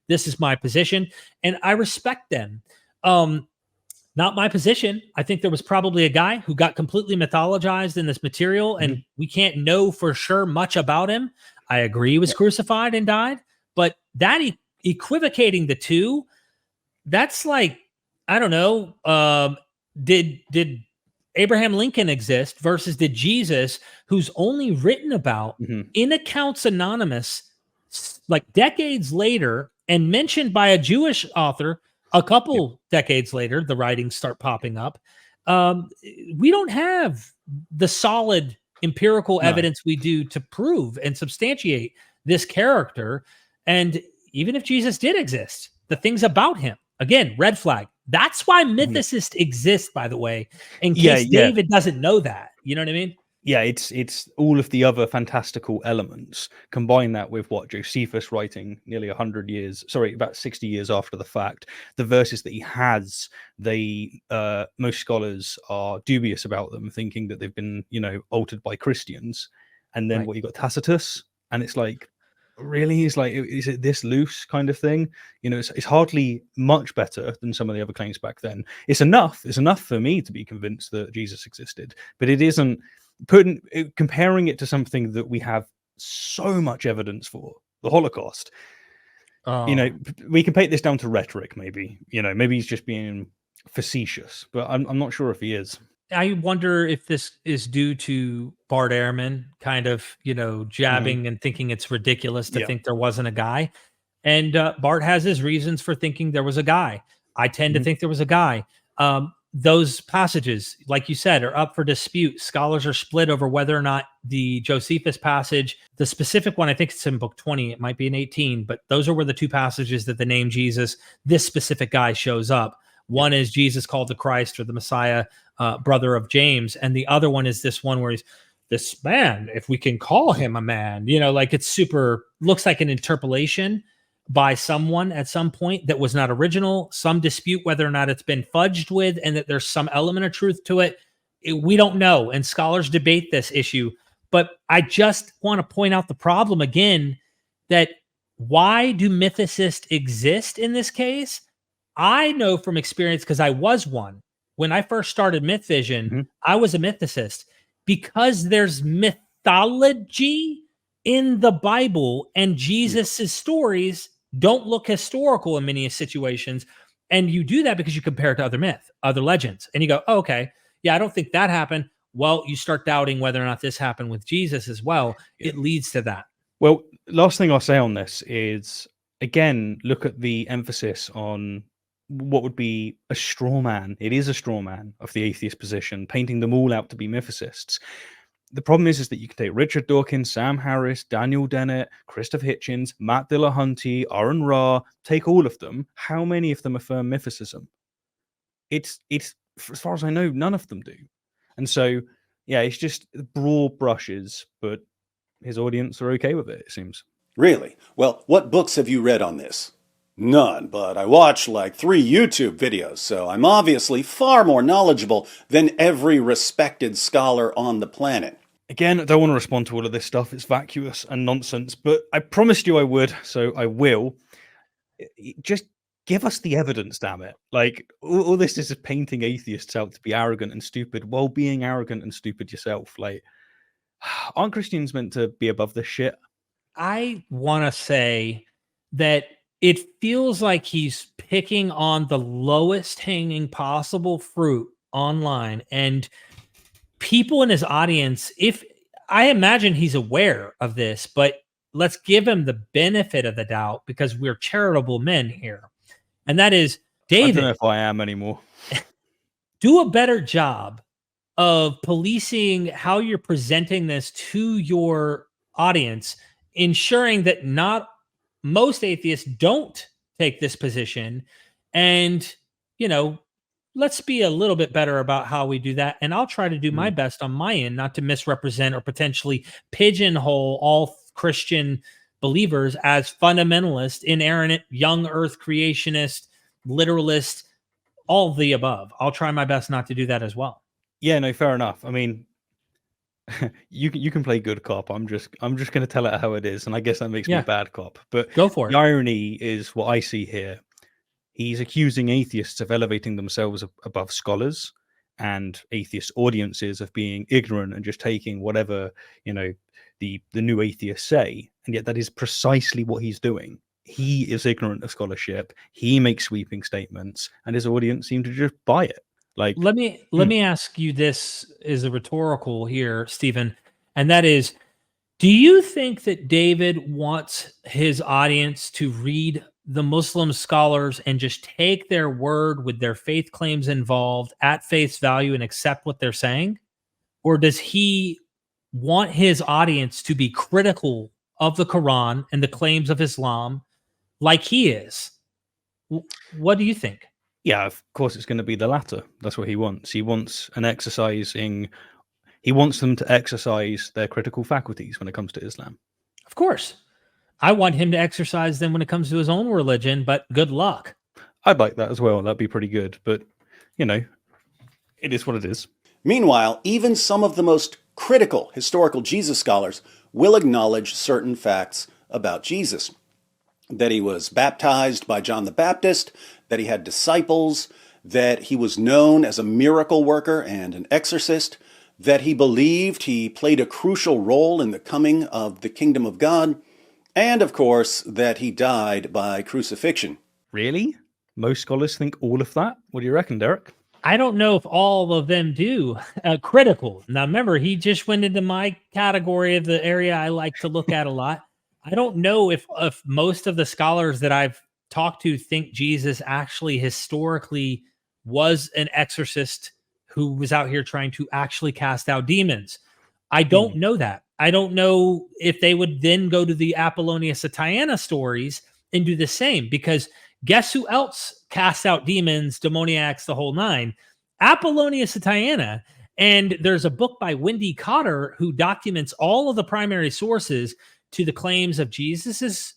this is my position. And I respect them. Not my position. I think there was probably a guy who got completely mythologized in this material and we can't know for sure much about him. I agree he was crucified and died, but that equivocating the two, that's like, I don't know, did Abraham Lincoln exist versus did Jesus, who's only written about in accounts anonymous, like decades later and mentioned by a Jewish author a couple decades later, the writings start popping up. We don't have the solid empirical evidence we do to prove and substantiate this character. And even if Jesus did exist, the things about him, again, red flag. That's why mythicists exist, by the way, in case David doesn't know that. You know what I mean? Yeah, it's all of the other fantastical elements. Combine that with what Josephus writing nearly 100 years, about 60 years after the fact. The verses that he has, most scholars are dubious about them, thinking that they've been, altered by Christians. And then what you got Tacitus, and it's like, really, is it this loose kind of thing? It's hardly much better than some of the other claims back then. It's enough for me to be convinced that Jesus existed, but it isn't comparing it to something that we have so much evidence for, the Holocaust. We can paint this down to rhetoric, maybe he's just being facetious, but I'm not sure if he is. I wonder if this is due to Bart Ehrman kind of, jabbing and thinking it's ridiculous to think there wasn't a guy. And Bart has his reasons for thinking there was a guy. I tend to think there was a guy. Those passages, like you said, are up for dispute. Scholars are split over whether or not the Josephus passage, the specific one, I think it's in book 20, it might be in 18, but those are where the two passages that the name Jesus, this specific guy, shows up. One is Jesus called the Christ or the Messiah, brother of James. And the other one is this one where he's this man, if we can call him a man, like it's looks like an interpolation by someone at some point that was not original. Some dispute whether or not it's been fudged with and that there's some element of truth to it. We don't know. And scholars debate this issue. But I just want to point out the problem again, that why do mythicists exist in this case? I know from experience, because I was one. When I first started MythVision, I was a mythicist because there's mythology in the Bible and Jesus's stories don't look historical in many situations. And you do that because you compare it to other legends. And you go, oh, okay, yeah, I don't think that happened. Well, you start doubting whether or not this happened with Jesus as well. Yeah. It leads to that. Well, last thing I'll say on this is, again, look at the emphasis on what would be a straw man. It is a straw man of the atheist position, painting them all out to be mythicists. the problem is that you can take Richard Dawkins, Sam Harris, Daniel Dennett, Christopher Hitchens, Matt Dillahunty, Aaron Ra, take all of them. How many of them affirm mythicism? It's as far as I know, none of them do. And so, yeah, it's just broad brushes, but his audience are okay with it, it seems. Really? Well, what books have you read on this? None, but I watched like 3 YouTube videos, so I'm obviously far more knowledgeable than every respected scholar on the planet. Again, I don't want to respond to all of this stuff. It's vacuous and nonsense, but I promised you I would, so I will. Just give us the evidence, damn it. Like, all this is painting atheists out to be arrogant and stupid while being arrogant and stupid yourself. Like, aren't Christians meant to be above this shit? I want to say that it feels like he's picking on the lowest hanging possible fruit online, and people in his audience, if I imagine he's aware of this, but let's give him the benefit of the doubt because we're charitable men here. And that is, David, I don't know if I am anymore. do a better job of policing how you're presenting this to your audience, ensuring that not most atheists don't take this position. And, you know, let's be a little bit better about how we do that. And I'll try to do my best on my end, not to misrepresent or potentially pigeonhole all Christian believers as fundamentalist, inerrant, young earth creationist, literalist, all of the above. I'll try my best not to do that as well. Yeah, no, fair enough. I mean, you can play good cop. I'm just going to tell it how it is, and I guess that makes me bad cop. But go for it. The irony is what I see here. He's accusing atheists of elevating themselves above scholars and atheist audiences of being ignorant and just taking whatever, you know, the new atheists say. And yet that is precisely what he's doing. He is ignorant of scholarship. He makes sweeping statements, and his audience seem to just buy it. Like, let me ask you, this is a rhetorical here, Stephen, and that is, do you think that David wants his audience to read the Muslim scholars and just take their word with their faith claims involved at face value and accept what they're saying? Or does he want his audience to be critical of the Quran and the claims of Islam like he is? What do you think? Yeah, of course it's going to be the latter. That's what he wants. He wants he wants them to exercise their critical faculties when it comes to Islam. Of course. I want him to exercise them when it comes to his own religion, but good luck. I'd like that as well. That'd be pretty good. But, you know, it is what it is. Meanwhile, even some of the most critical historical Jesus scholars will acknowledge certain facts about Jesus. That he was baptized by John the Baptist, that he had disciples, that he was known as a miracle worker and an exorcist, that he believed he played a crucial role in the coming of the kingdom of God, and of course, that he died by crucifixion. Really? Most scholars think all of that? What do you reckon, Derek? I don't know if all of them do. Critical. Now, remember, he just went into my category of the area I like to look at a lot. I don't know if most of the scholars that I've talked to think Jesus actually historically was an exorcist who was out here trying to actually cast out demons. I don't know that. I don't know if they would then go to the Apollonia Satiana stories and do the same, because guess who else casts out demons, demoniacs, the whole nine? Apollonia Satiana. And there's a book by Wendy Cotter who documents all of the primary sources to the claims of Jesus's,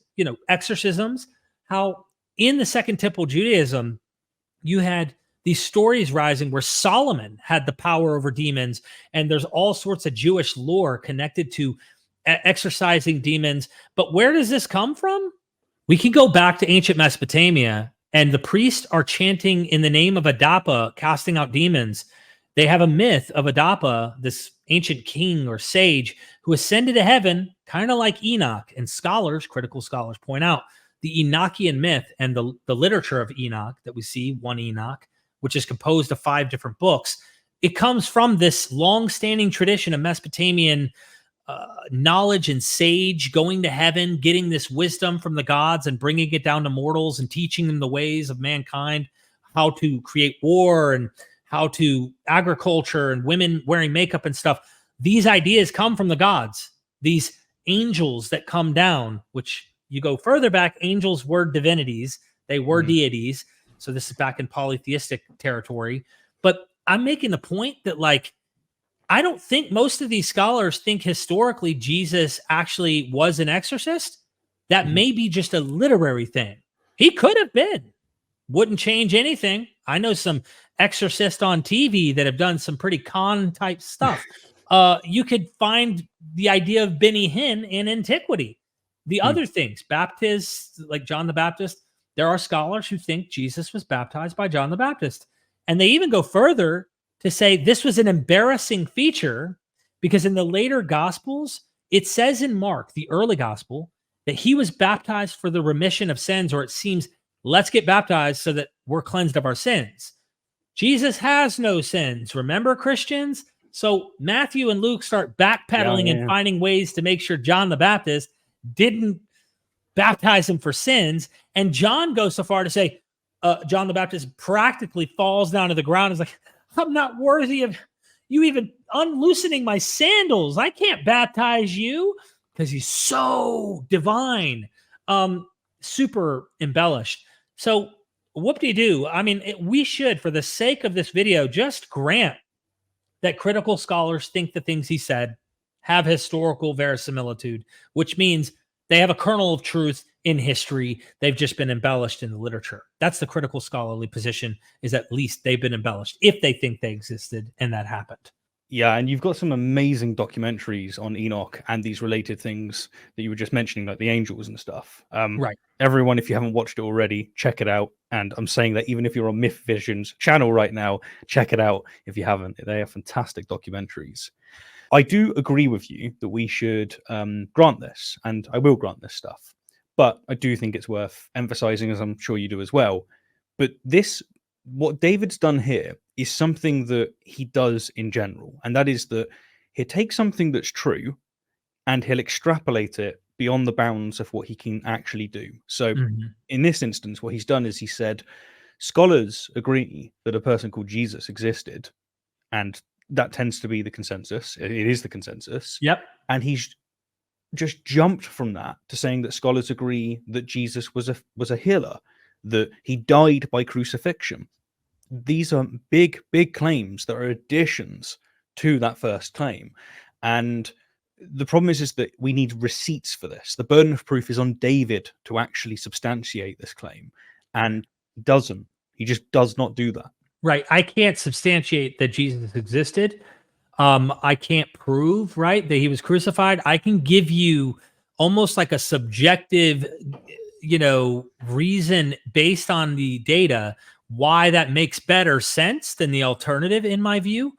exorcisms, how in the Second Temple Judaism, you had these stories rising where Solomon had the power over demons, and there's all sorts of Jewish lore connected to exorcising demons. But where does this come from? We can go back to ancient Mesopotamia, and the priests are chanting in the name of Adapa, casting out demons. They have a myth of Adapa, this ancient king or sage who ascended to heaven, kind of like Enoch. And critical scholars point out the Enochian myth and the literature of Enoch that we see, one Enoch, which is composed of 5 different books. It comes from this long-standing tradition of Mesopotamian knowledge and sage going to heaven, getting this wisdom from the gods and bringing it down to mortals and teaching them the ways of mankind, how to create war and how to agriculture and women wearing makeup and stuff. these ideas come from the gods, these angels that come down, which you go further back, angels were divinities, they were deities. So this is back in polytheistic territory. But I'm making the point that, like, I don't think most of these scholars think historically Jesus actually was an exorcist. That may be just a literary thing. He could have been. Wouldn't change anything. I know some exorcists on TV that have done some pretty con type stuff. You could find the idea of Benny Hinn in antiquity. The other things, Baptists like John the Baptist, there are scholars who think Jesus was baptized by John the Baptist. And they even go further to say this was an embarrassing feature because in the later Gospels, it says in Mark, the early Gospel, that he was baptized for the remission of sins, or it seems, let's get baptized so that we're cleansed of our sins. Jesus has no sins. Remember, Christians? So Matthew and Luke start backpedaling and finding ways to make sure John the Baptist didn't baptize him for sins. And John goes so far to say, John the Baptist practically falls down to the ground. Is like, I'm not worthy of you even unloosening my sandals. I can't baptize you, because he's so divine, super embellished. So what do you do? I mean, we should, for the sake of this video, just grant that critical scholars think the things he said have historical verisimilitude, which means they have a kernel of truth in history. They've just been embellished in the literature. That's the critical scholarly position, is at least they've been embellished if they think they existed and that happened. Yeah, and you've got some amazing documentaries on Enoch and these related things that you were just mentioning, like the angels and stuff. Right. Everyone, if you haven't watched it already, check it out. And I'm saying that even if you're on MythVision's channel right now, check it out if you haven't. They are fantastic documentaries. I do agree with you that we should grant this, and I will grant this stuff. But I do think it's worth emphasizing, as I'm sure you do as well. But this, what David's done here, is something that he does in general. And that is that he'll take something that's true and he'll extrapolate it beyond the bounds of what he can actually do. So in this instance, what he's done is he said, scholars agree that a person called Jesus existed. And that tends to be the consensus. It is the consensus. Yep. And he's just jumped from that to saying that scholars agree that Jesus was a healer, that he died by crucifixion. These are big, big claims that are additions to that first claim. And the problem is that we need receipts for this. The burden of proof is on David to actually substantiate this claim, and doesn't. He just does not do that. Right. I can't substantiate that Jesus existed. I can't prove, right, that he was crucified. I can give you almost like a subjective, reason based on the data why that makes better sense than the alternative, in my view.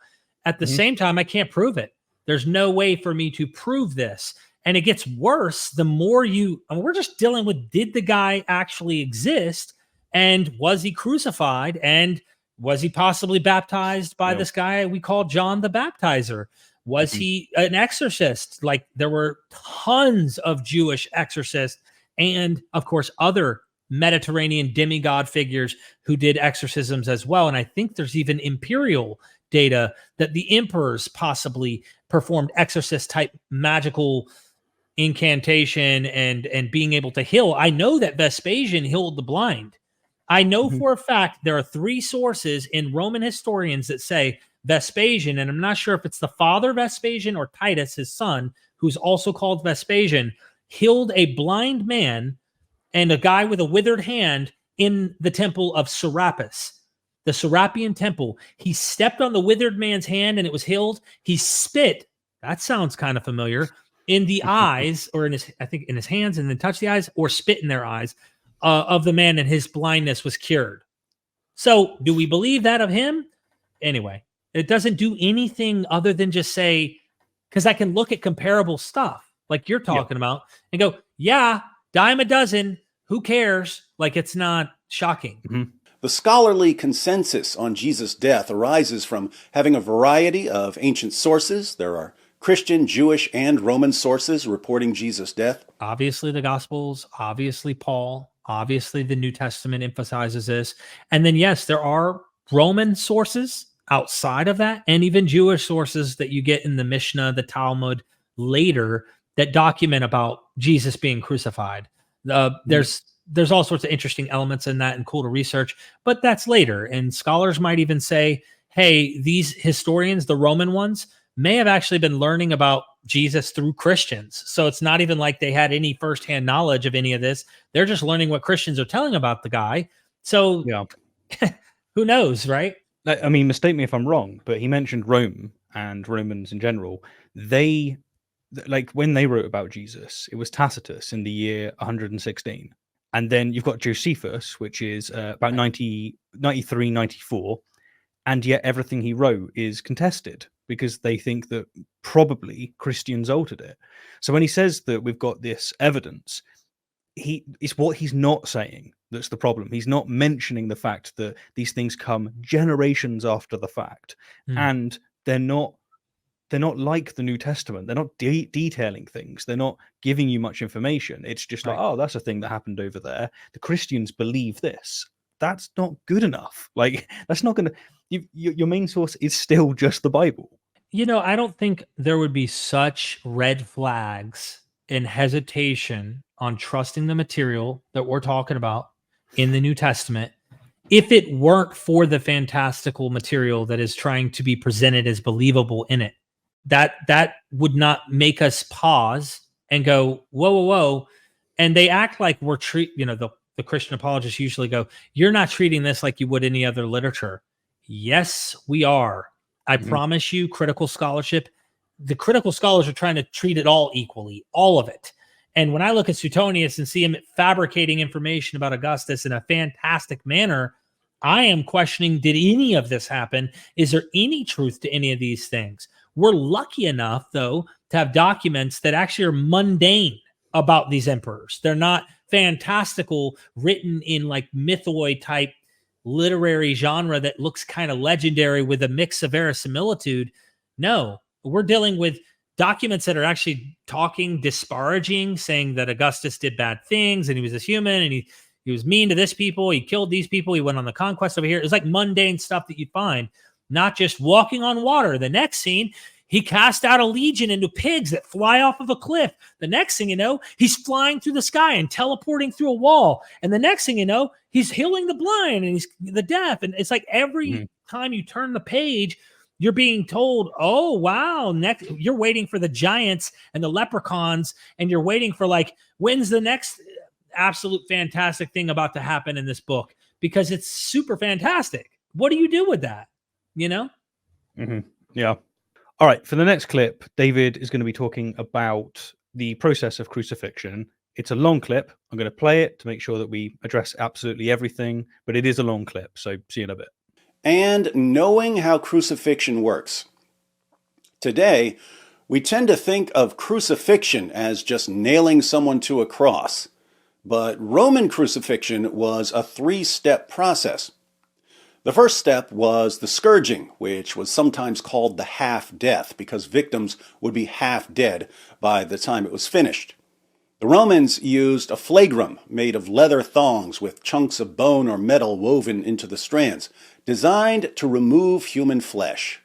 At the same time, I can't prove it. There's no way for me to prove this. And it gets worse the more we're just dealing with, did the guy actually exist? And was he crucified? And was he possibly baptized by this guy we call John the Baptizer? Was he an exorcist? Like, there were tons of Jewish exorcists and, of course, other Mediterranean demigod figures who did exorcisms as well. And I think there's even imperial data that the emperors possibly performed exorcist type magical incantation and being able to heal. I know that Vespasian healed the blind. I know for a fact there are 3 sources in Roman historians that say Vespasian, and I'm not sure if it's the father Vespasian or Titus, his son, who's also called Vespasian, healed a blind man and a guy with a withered hand in the temple of Serapis, the Serapian temple. He stepped on the withered man's hand and it was healed. He spit, that sounds kind of familiar, in the eyes, or in his hands, and then touched the eyes, or spit in their eyes of the man, and his blindness was cured. So do we believe that of him? Anyway, it doesn't do anything other than just say, because I can look at comparable stuff like you're talking about and go, yeah, dime a dozen. Who cares? Like, it's not shocking. The scholarly consensus on Jesus' death arises from having a variety of ancient sources. There are Christian, Jewish, and Roman sources reporting Jesus' death. Obviously, the Gospels, obviously, Paul, obviously, the New Testament emphasizes this. And then, yes, there are Roman sources outside of that, and even Jewish sources that you get in the Mishnah, the Talmud later that document about Jesus being crucified. There's all sorts of interesting elements in that and cool to research, but that's later. And scholars might even say, hey, these historians, the Roman ones, may have actually been learning about Jesus through Christians. So it's not even like they had any firsthand knowledge of any of this. They're just learning what Christians are telling about the guy. So who knows, right? I mean, mistake me if I'm wrong, but he mentioned Rome and Romans in general. They, like when they wrote about Jesus, it was Tacitus in the year 116. And then you've got Josephus, which is about 93, 94. And yet everything he wrote is contested because they think that probably Christians altered it. So when he says that we've got this evidence, it's what he's not saying that's the problem. He's not mentioning the fact that these things come generations after the fact, and they're not like the New Testament. They're not detailing things. They're not giving you much information. It's just like, oh, that's a thing that happened over there. The Christians believe this. That's not good enough. Like, that's not going to... Your main source is still just the Bible. I don't think there would be such red flags and hesitation on trusting the material that we're talking about in the New Testament if it weren't for the fantastical material that is trying to be presented as believable in it. That would not make us pause and go, whoa. And they act like we're the Christian apologists usually go, you're not treating this like you would any other literature. Yes, we are. I promise you, critical scholarship, the critical scholars are trying to treat it all equally, all of it. And when I look at Suetonius and see him fabricating information about Augustus in a fantastic manner, I am questioning, did any of this happen? Is there any truth to any of these things? We're lucky enough, though, to have documents that actually are mundane about these emperors. They're not fantastical, written in like mythoid type literary genre that looks kind of legendary with a mix of verisimilitude. No, we're dealing with documents that are actually talking, disparaging, saying that Augustus did bad things and he was a human and he was mean to this people. He killed these people. He went on the conquest over here. It's like mundane stuff that you find, not just walking on water. The next scene, he cast out a legion into pigs that fly off of a cliff. The next thing you know, he's flying through the sky and teleporting through a wall. And the next thing you know, he's healing the blind and he's the deaf. And it's like every time you turn the page, you're being told, oh, wow, next you're waiting for the giants and the leprechauns. And you're waiting for like, when's the next absolute fantastic thing about to happen in this book? Because it's super fantastic. What do you do with that? Yeah. All right, for the next clip, David is going to be talking about the process of crucifixion. It's a long clip. I'm going to play it to make sure that we address absolutely everything, but it is a long clip, so see you in a bit. And knowing how crucifixion works. Today, we tend to think of crucifixion as just nailing someone to a cross, but Roman crucifixion was a 3-step process. The first step was the scourging, which was sometimes called the half-death because victims would be half dead by the time it was finished. The Romans used a flagrum made of leather thongs with chunks of bone or metal woven into the strands, designed to remove human flesh.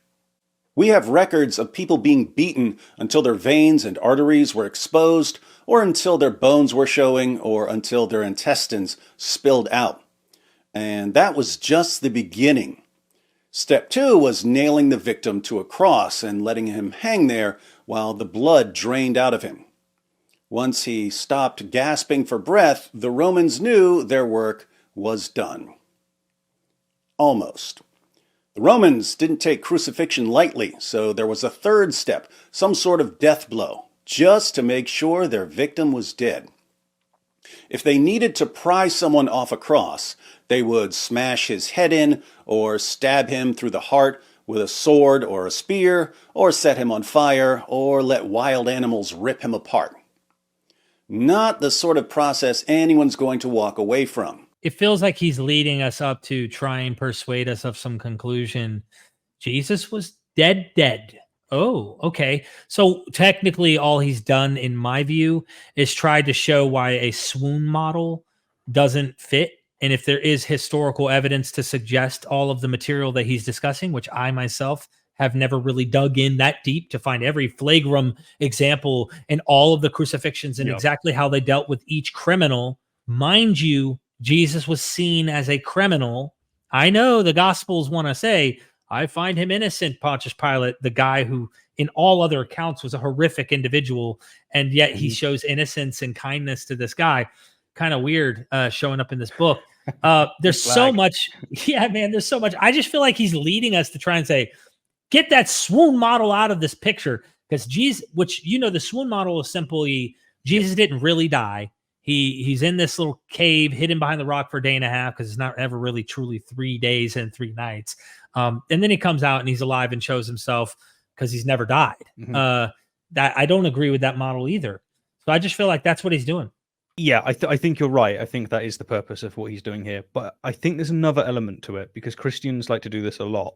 We have records of people being beaten until their veins and arteries were exposed, or until their bones were showing, or until their intestines spilled out. And that was just the beginning. Step 2 was nailing the victim to a cross and letting him hang there while the blood drained out of him. Once he stopped gasping for breath, the Romans knew their work was done. Almost. The Romans didn't take crucifixion lightly, so there was a third step, some sort of death blow, just to make sure their victim was dead. If they needed to pry someone off a cross, they would smash his head in, or stab him through the heart with a sword or a spear, or set him on fire, or let wild animals rip him apart. Not the sort of process anyone's going to walk away from. It feels like he's leading us up to try and persuade us of some conclusion. Jesus was dead. Oh, okay. So technically all he's done, in my view, is tried to show why a swoon model doesn't fit And if there is historical evidence to suggest all of the material that he's discussing, which I myself have never really dug in that deep to find every flagram example and all of the crucifixions and exactly how they dealt with each criminal. Mind you, Jesus was seen as a criminal. I know the Gospels want to say, I find him innocent, Pontius Pilate, the guy who in all other accounts was a horrific individual, and yet he shows innocence and kindness to this guy. Kind of weird showing up in this book. There's so much. Yeah, man, there's so much. I just feel like he's leading us to try and say, get that swoon model out of this picture, because Jesus, which, you know, the swoon model is simply Jesus didn't really die. He's in this little cave hidden behind the rock for a day and a half, because it's not ever really truly 3 days and 3 nights. And then he comes out and he's alive and shows himself because he's never died. That I don't agree with that model either. So I just feel like that's what he's doing. Yeah, I think you're right. I think that is the purpose of what he's doing here. But I think there's another element to it, because Christians like to do this a lot.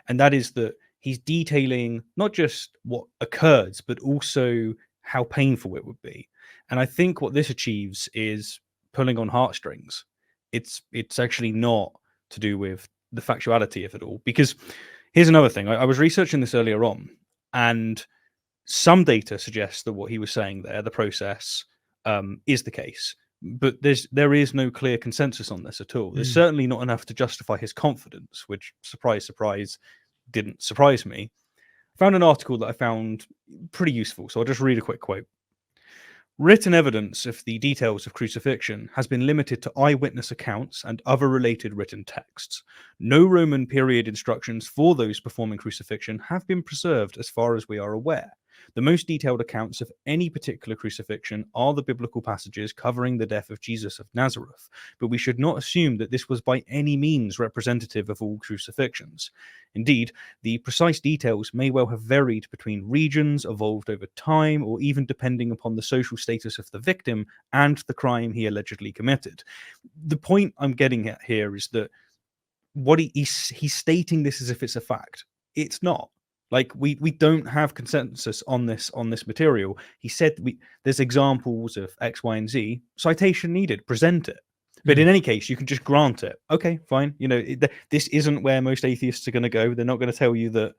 And that is that he's detailing not just what occurred, but also how painful it would be. And I think what this achieves is pulling on heartstrings. It's actually not to do with the factuality of it all. Because here's another thing. I was researching this earlier on, and some data suggests that what he was saying there, the process, is the case. But there is no clear consensus on this at all. There's certainly not enough to justify his confidence, which, surprise, surprise, didn't surprise me. I found an article that I found pretty useful, so I'll just read a quick quote. Written evidence of the details of crucifixion has been limited to eyewitness accounts and other related written texts. No Roman period instructions for those performing crucifixion have been preserved as far as we are aware. The most detailed accounts of any particular crucifixion are the biblical passages covering the death of Jesus of Nazareth, but we should not assume that this was by any means representative of all crucifixions. Indeed, the precise details may well have varied between regions, evolved over time, or even depending upon the social status of the victim and the crime he allegedly committed. The point I'm getting at here is that what he's stating this as if it's a fact. It's not. Like, we don't have consensus on this material. He said there's examples of X, Y, and Z. Citation needed. Present it. But in any case, you can just grant it. Okay, fine. You know, this isn't where most atheists are going to go. They're not going to tell you that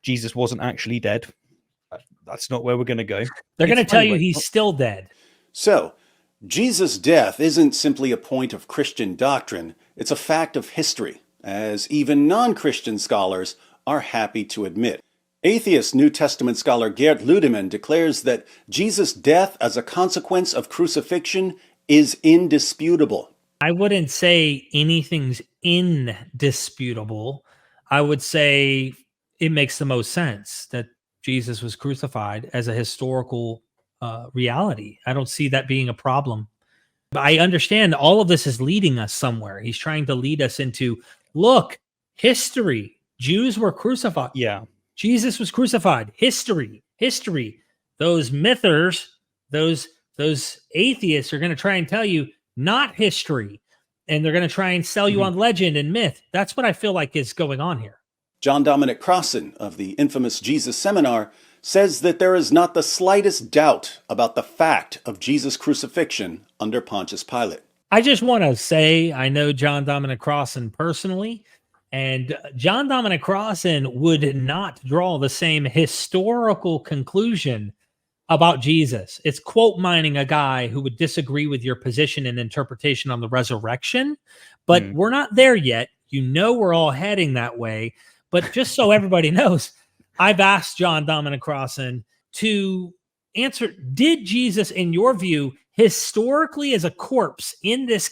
Jesus wasn't actually dead. That's not where we're going to go. They're going to tell you he's still dead. So, Jesus' death isn't simply a point of Christian doctrine. It's a fact of history, as even non-Christian scholars are happy to admit. Atheist New Testament scholar Gerd Ludemann declares that Jesus' death as a consequence of crucifixion is indisputable. I wouldn't say anything's indisputable. I would say it makes the most sense that Jesus was crucified as a historical reality. I don't see that being a problem. But I understand all of this is leading us somewhere. He's trying to lead us into, look, history. Jews were crucified. Yeah. Jesus was crucified. History. Those mythers, those atheists are going to try and tell you not history. And they're going to try and sell you on legend and myth. That's what I feel like is going on here. John Domonic Crossan of the infamous Jesus Seminar says that there is not the slightest doubt about the fact of Jesus' crucifixion under Pontius Pilate. I just want to say I know John Domonic Crossan personally. And John Domonic Crossan would not draw the same historical conclusion about Jesus. It's quote mining a guy who would disagree with your position and interpretation on the resurrection, but we're not there yet. You know, we're all heading that way. But just so everybody knows, I've asked John Domonic Crossan to answer, did Jesus, in your view, historically as a corpse in this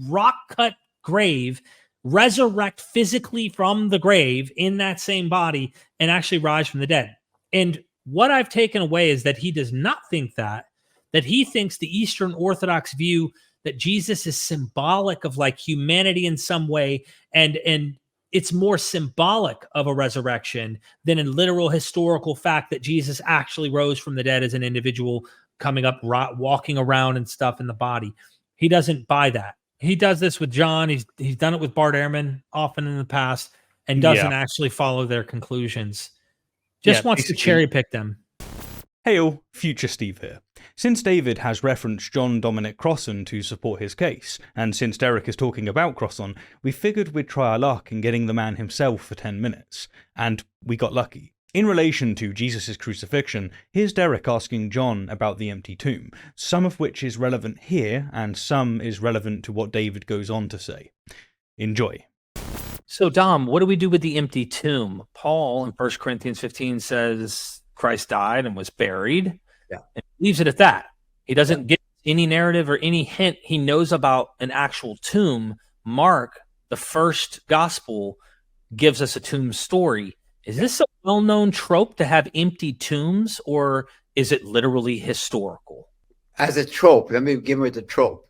rock-cut grave, resurrect physically from the grave in that same body and actually rise from the dead? And what I've taken away is that he does not think that he thinks the Eastern Orthodox view that Jesus is symbolic of like humanity in some way, and it's more symbolic of a resurrection than a literal historical fact that Jesus actually rose from the dead as an individual coming up, walking around and stuff in the body. He doesn't buy that. He does this with John. He's done it with Bart Ehrman often in the past and doesn't actually follow their conclusions. Just wants to cherry pick them. Hey all, Future Steve here. Since David has referenced John Domonic Crossan to support his case, and since Derek is talking about Crossan, we figured we'd try our luck in getting the man himself for 10 minutes. And we got lucky. In relation to Jesus' crucifixion, here's Derek asking John about the empty tomb, some of which is relevant here, and some is relevant to what David goes on to say. Enjoy. So, Dom, what do we do with the empty tomb? Paul in 1 Corinthians 15 says Christ died and was buried. Yeah. And leaves it at that. He doesn't give any narrative or any hint. He knows about an actual tomb. Mark, the first gospel, gives us a tomb story. Is this a well-known trope to have empty tombs, or is it literally historical? As a trope, let me give it the trope.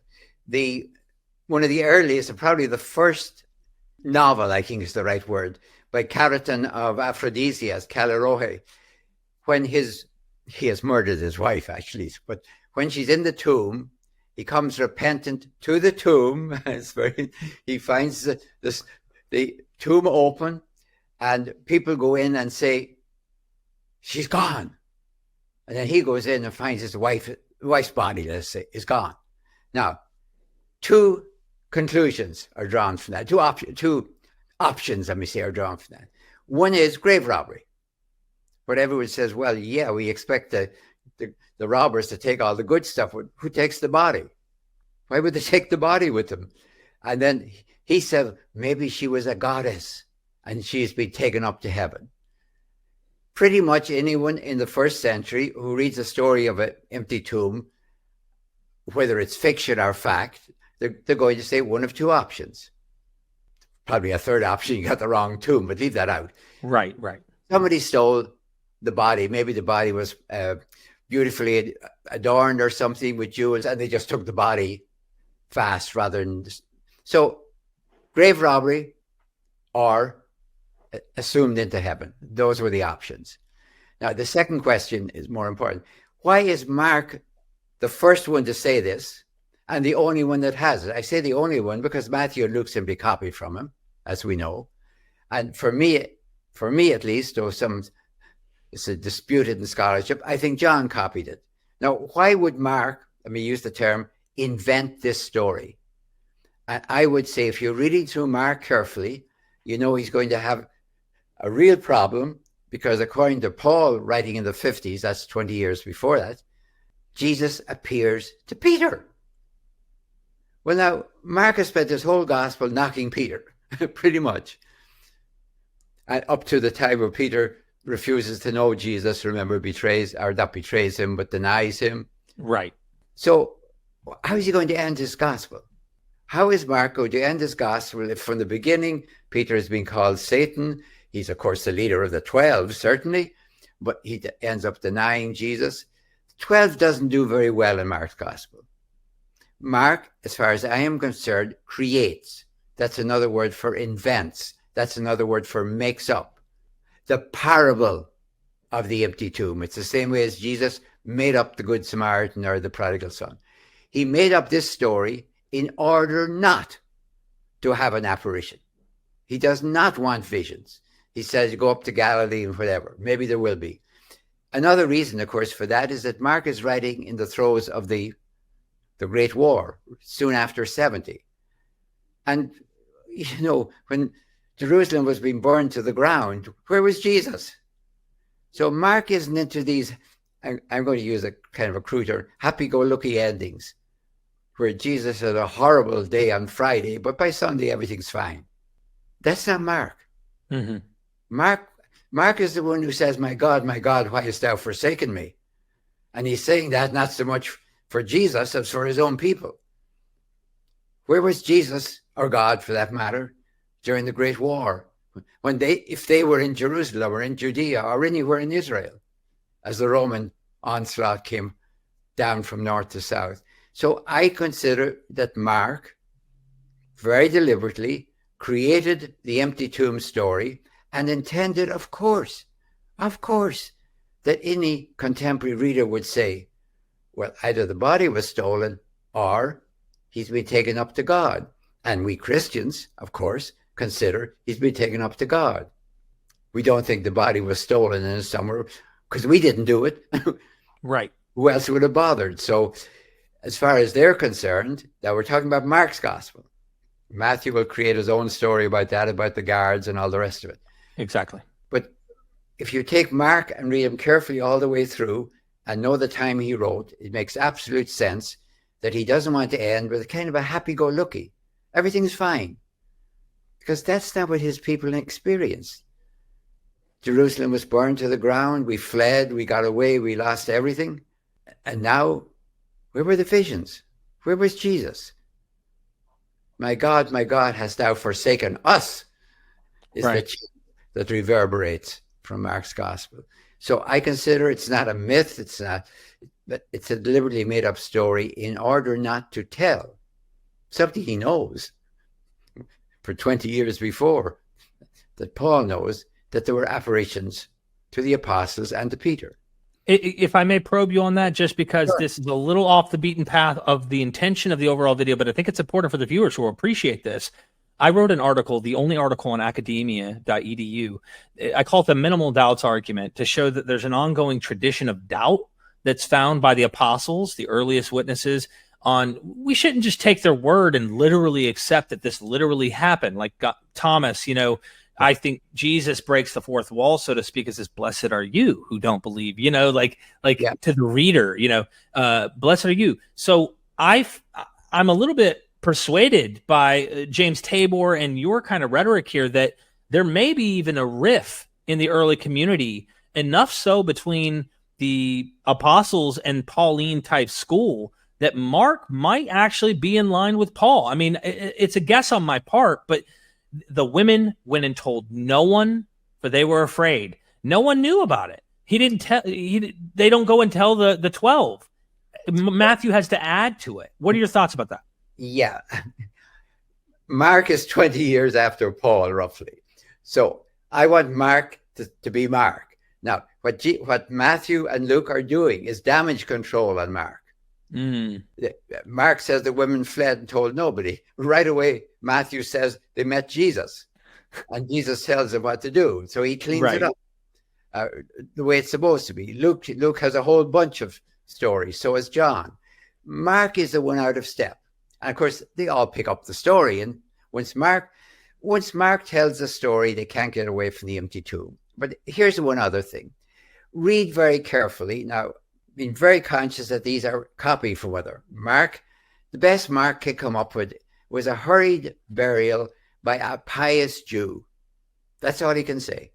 One of the earliest, and probably the first novel, I think is the right word, by Cariton of Aphrodisias, Calirohe, when he has murdered his wife, actually, but when she's in the tomb, he comes repentant to the tomb. He finds the tomb open, and people go in and say, she's gone. And then he goes in and finds his wife's body, let's say, is gone. Now, two conclusions are drawn from that. Two options, let me say, are drawn from that. One is grave robbery, where everyone says, well, yeah, we expect the robbers to take all the good stuff. Who takes the body? Why would they take the body with them? And then he said, maybe she was a goddess and she's been taken up to heaven. Pretty much anyone in the first century who reads a story of an empty tomb, whether it's fiction or fact, they're going to say one of two options. Probably a third option, you got the wrong tomb, but leave that out. Right. Somebody stole the body. Maybe the body was beautifully adorned or something with jewels, and they just took the body fast rather than... So, grave robbery or assumed into heaven. Those were the options. Now, the second question is more important. Why is Mark the first one to say this and the only one that has it? I say the only one because Matthew and Luke simply copied from him, as we know. And for me at least, though it's a disputed in scholarship, I think John copied it. Now, why would Mark, let me use the term, invent this story? And I would say if you're reading through Mark carefully, you know he's going to have a real problem, because according to Paul, writing in the 50s, that's 20 years before that, Jesus appears to Peter. Well, now, Mark has spent his whole gospel knocking Peter, pretty much. And up to the time where Peter refuses to know Jesus, remember, not betrays him, but denies him. Right. So how is he going to end his gospel? How is Mark going to end his gospel if from the beginning Peter has been called Satan? He's, of course, the leader of the 12, certainly, but he ends up denying Jesus. 12 doesn't do very well in Mark's gospel. Mark, as far as I am concerned, creates. That's another word for invents. That's another word for makes up. The parable of the empty tomb. It's the same way as Jesus made up the Good Samaritan or the prodigal son. He made up this story in order not to have an apparition. He does not want visions. He says, you go up to Galilee and whatever. Maybe there will be. Another reason, of course, for that is that Mark is writing in the throes of the Great War, soon after 70. And, you know, when Jerusalem was being burned to the ground, where was Jesus? So Mark isn't into these, I'm going to use a kind of a cruder, happy-go-lucky endings, where Jesus had a horrible day on Friday, but by Sunday everything's fine. That's not Mark. Mm-hmm. Mark is the one who says, my God, why hast thou forsaken me? And he's saying that not so much for Jesus as for his own people. Where was Jesus, or God for that matter, during the Great War? If they were in Jerusalem or in Judea or anywhere in Israel, as the Roman onslaught came down from north to south. So I consider that Mark very deliberately created the empty tomb story and intended, of course, that any contemporary reader would say, well, either the body was stolen or he's been taken up to God. And we Christians, of course, consider he's been taken up to God. We don't think the body was stolen in somewhere because we didn't do it. Right. Who else would have bothered? So as far as they're concerned, now we're talking about Mark's gospel. Matthew will create his own story about that, about the guards and all the rest of it. Exactly. But if you take Mark and read him carefully all the way through and know the time he wrote, it makes absolute sense that he doesn't want to end with a kind of a happy-go-lucky. Everything's fine. Because that's not what his people experienced. Jerusalem was burned to the ground. We fled. We got away. We lost everything. And now, where were the visions? Where was Jesus? My God, hast thou forsaken us? Is right. the chant that reverberates from Mark's gospel. So I consider it's not a myth. It's not, but it's a deliberately made up story in order not to tell something he knows for 20 years before, that Paul knows that there were apparitions to the apostles and to Peter. If I may probe you on that, just because Sure. this is a little off the beaten path of the intention of the overall video, but I think it's important for the viewers who will appreciate this. I wrote an article, the only article on academia.edu. I call it the minimal doubts argument, to show that there's an ongoing tradition of doubt that's found by the apostles, the earliest witnesses, on we shouldn't just take their word and literally accept that this literally happened. Like Thomas, I think Jesus breaks the fourth wall, so to speak, and says, "Blessed are you who don't believe." To the reader, blessed are you. So I'm a little bit persuaded by James Tabor and your kind of rhetoric here that there may be even a rift in the early community, enough so between the apostles and Pauline type school that Mark might actually be in line with Paul. I mean, it's a guess on my part, but the women went and told no one, for they were afraid. No one knew about it. He didn't tell. They don't go and tell the 12. Matthew has to add to it. What are your thoughts about that? Yeah. Mark is 20 years after Paul, roughly. So I want Mark to be Mark. Now, what Matthew and Luke are doing is damage control on Mark. Mark says the women fled and told nobody. Right away, Matthew says they met Jesus, and Jesus tells them what to do. So he cleans it up the way it's supposed to be. Luke has a whole bunch of stories. So has John. Mark is the one out of step. And of course, they all pick up the story. And once Mark tells the story, they can't get away from the empty tomb. But here's one other thing. Read very carefully. Now, being very conscious that these are copied from other. Mark, the best Mark could come up with was a hurried burial by a pious Jew. That's all he can say.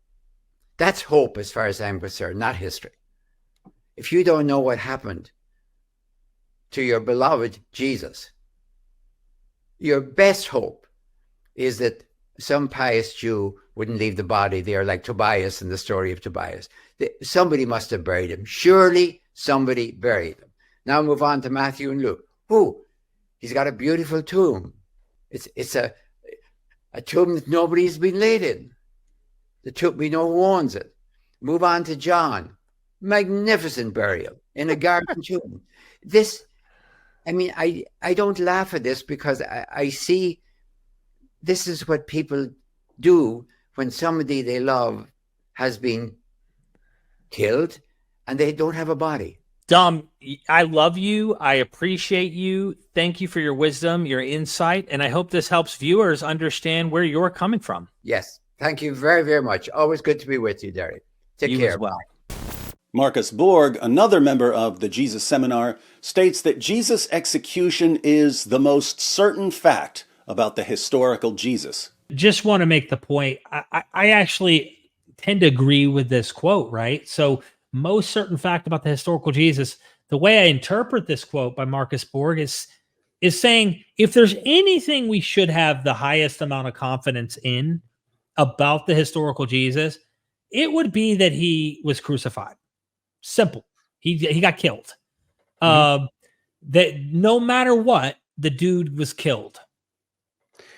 That's hope as far as I'm concerned, not history. If you don't know what happened to your beloved Jesus, your best hope is that some pious Jew wouldn't leave the body there like Tobias in the story of Tobias. Somebody must have buried him. Surely somebody buried him. Now move on to Matthew and Luke. He's got a beautiful tomb. It's a tomb that nobody's been laid in. The tomb, we know who owns it. Move on to John. Magnificent burial in a garden tomb. I don't laugh at this because I see this is what people do when somebody they love has been killed and they don't have a body. Dom, I love you. I appreciate you. Thank you for your wisdom, your insight, and I hope this helps viewers understand where you're coming from. Yes. Thank you very, very much. Always good to be with you, Derek. Take care. As well. Marcus Borg, another member of the Jesus Seminar, states that Jesus' execution is the most certain fact about the historical Jesus. Just want to make the point. I actually tend to agree with this quote, right? So most certain fact about the historical Jesus, the way I interpret this quote by Marcus Borg is saying, if there's anything we should have the highest amount of confidence in about the historical Jesus, it would be that he was crucified. Simple. He got killed. That no matter what, the dude was killed.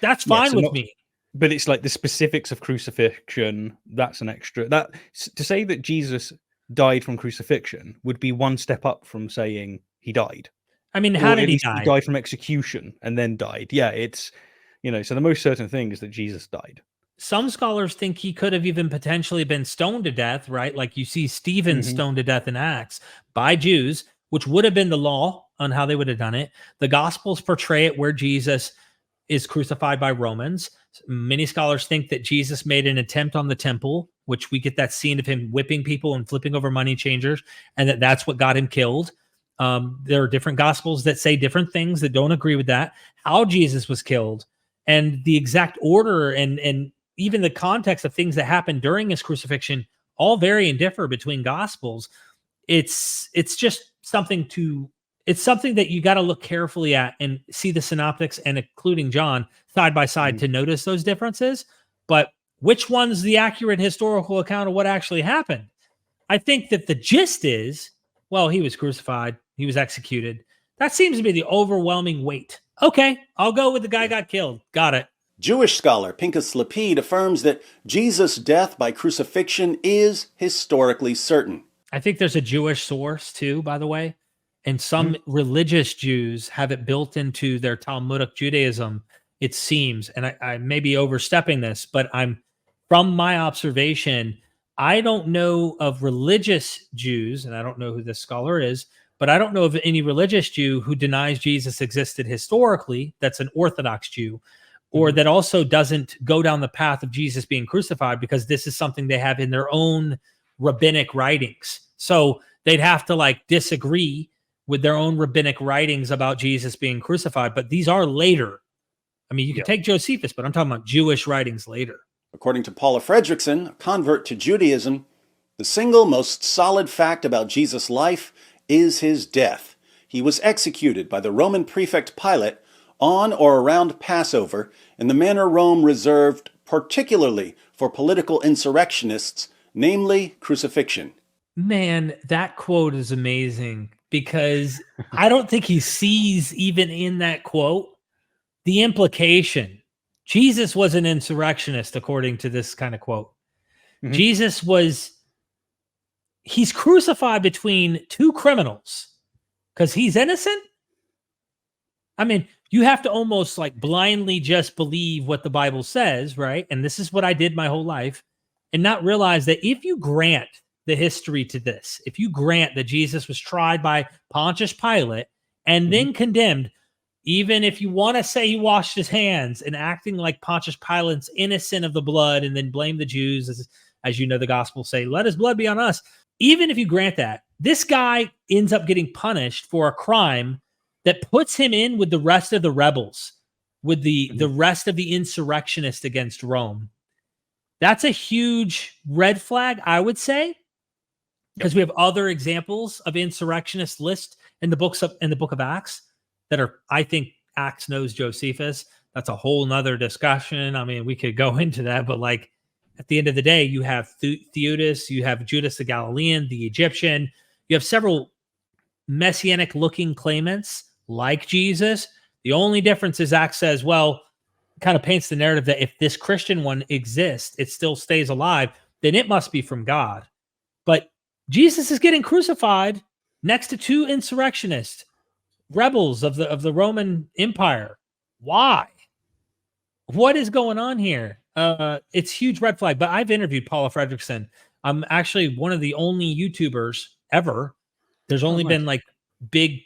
That's fine with me. But it's like the specifics of crucifixion. That's an extra. That to say that Jesus died from crucifixion would be one step up from saying he died. I mean, how did he die? He died from execution and then died. Yeah, it's so the most certain thing is that Jesus died. some scholars think he could have even potentially been stoned to death, right? Like you see Stephen stoned to death in Acts by Jews, which would have been the law on how they would have done it. The Gospels portray it where Jesus is crucified by Romans. Many scholars think that Jesus made an attempt on the temple, which we get that scene of him whipping people and flipping over money changers, and that's what got him killed. There are different Gospels that say different things that don't agree with that. How Jesus was killed and the exact order and even the context of things that happened during his crucifixion all vary and differ between Gospels. It's just something that you got to look carefully at and see the synoptics and including John side by side to notice those differences. But which one's the accurate historical account of what actually happened? I think that the gist is, well, he was crucified, he was executed. That seems to be the overwhelming weight. Okay, I'll go with the guy got killed. Got it. Jewish scholar Pinchas Lapid affirms that Jesus' death by crucifixion is historically certain. I think there's a Jewish source too, by the way. And some religious Jews have it built into their Talmudic Judaism, it seems. And I may be overstepping this, but from my observation, I don't know of religious Jews, and I don't know who this scholar is, but I don't know of any religious Jew who denies Jesus existed historically, that's an Orthodox Jew, or that also doesn't go down the path of Jesus being crucified, because this is something they have in their own rabbinic writings. So they'd have to disagree with their own rabbinic writings about Jesus being crucified. But these are later. I mean, you can take Josephus, but I'm talking about Jewish writings later. According to Paula Fredrickson, a convert to Judaism, the single most solid fact about Jesus' life is his death. He was executed by the Roman prefect Pilate on or around Passover in the manner Rome reserved particularly for political insurrectionists, namely crucifixion. Man, that quote is amazing, because I don't think he sees, even in that quote, the implication. Jesus was an insurrectionist, according to this kind of quote. Jesus he's crucified between two criminals because he's innocent. I mean, you have to almost blindly just believe what the Bible says, right? And this is what I did my whole life, and not realize that if you grant the history to this, if you grant that Jesus was tried by Pontius Pilate and then condemned, even if you want to say he washed his hands and acting like Pontius Pilate's innocent of the blood and then blame the Jews, as you know, the Gospels say, let his blood be on us. Even if you grant that, this guy ends up getting punished for a crime that puts him in with the rest of the rebels, with the rest of the insurrectionists against Rome. That's a huge red flag, I would say, because we have other examples of insurrectionists list in the book of Acts that are, I think, Acts knows Josephus. That's a whole nother discussion. I mean, we could go into that, but at the end of the day, you have Theudas, you have Judas the Galilean, the Egyptian, you have several messianic looking claimants like Jesus. The only difference is Acts says, well, kind of paints the narrative that if this Christian one exists, it still stays alive, then it must be from God. But Jesus is getting crucified next to two insurrectionists, rebels of the Roman Empire. Why? What is going on here? It's huge red flag. But I've interviewed Paula Fredrickson. I'm actually one of the only YouTubers ever. There's only been big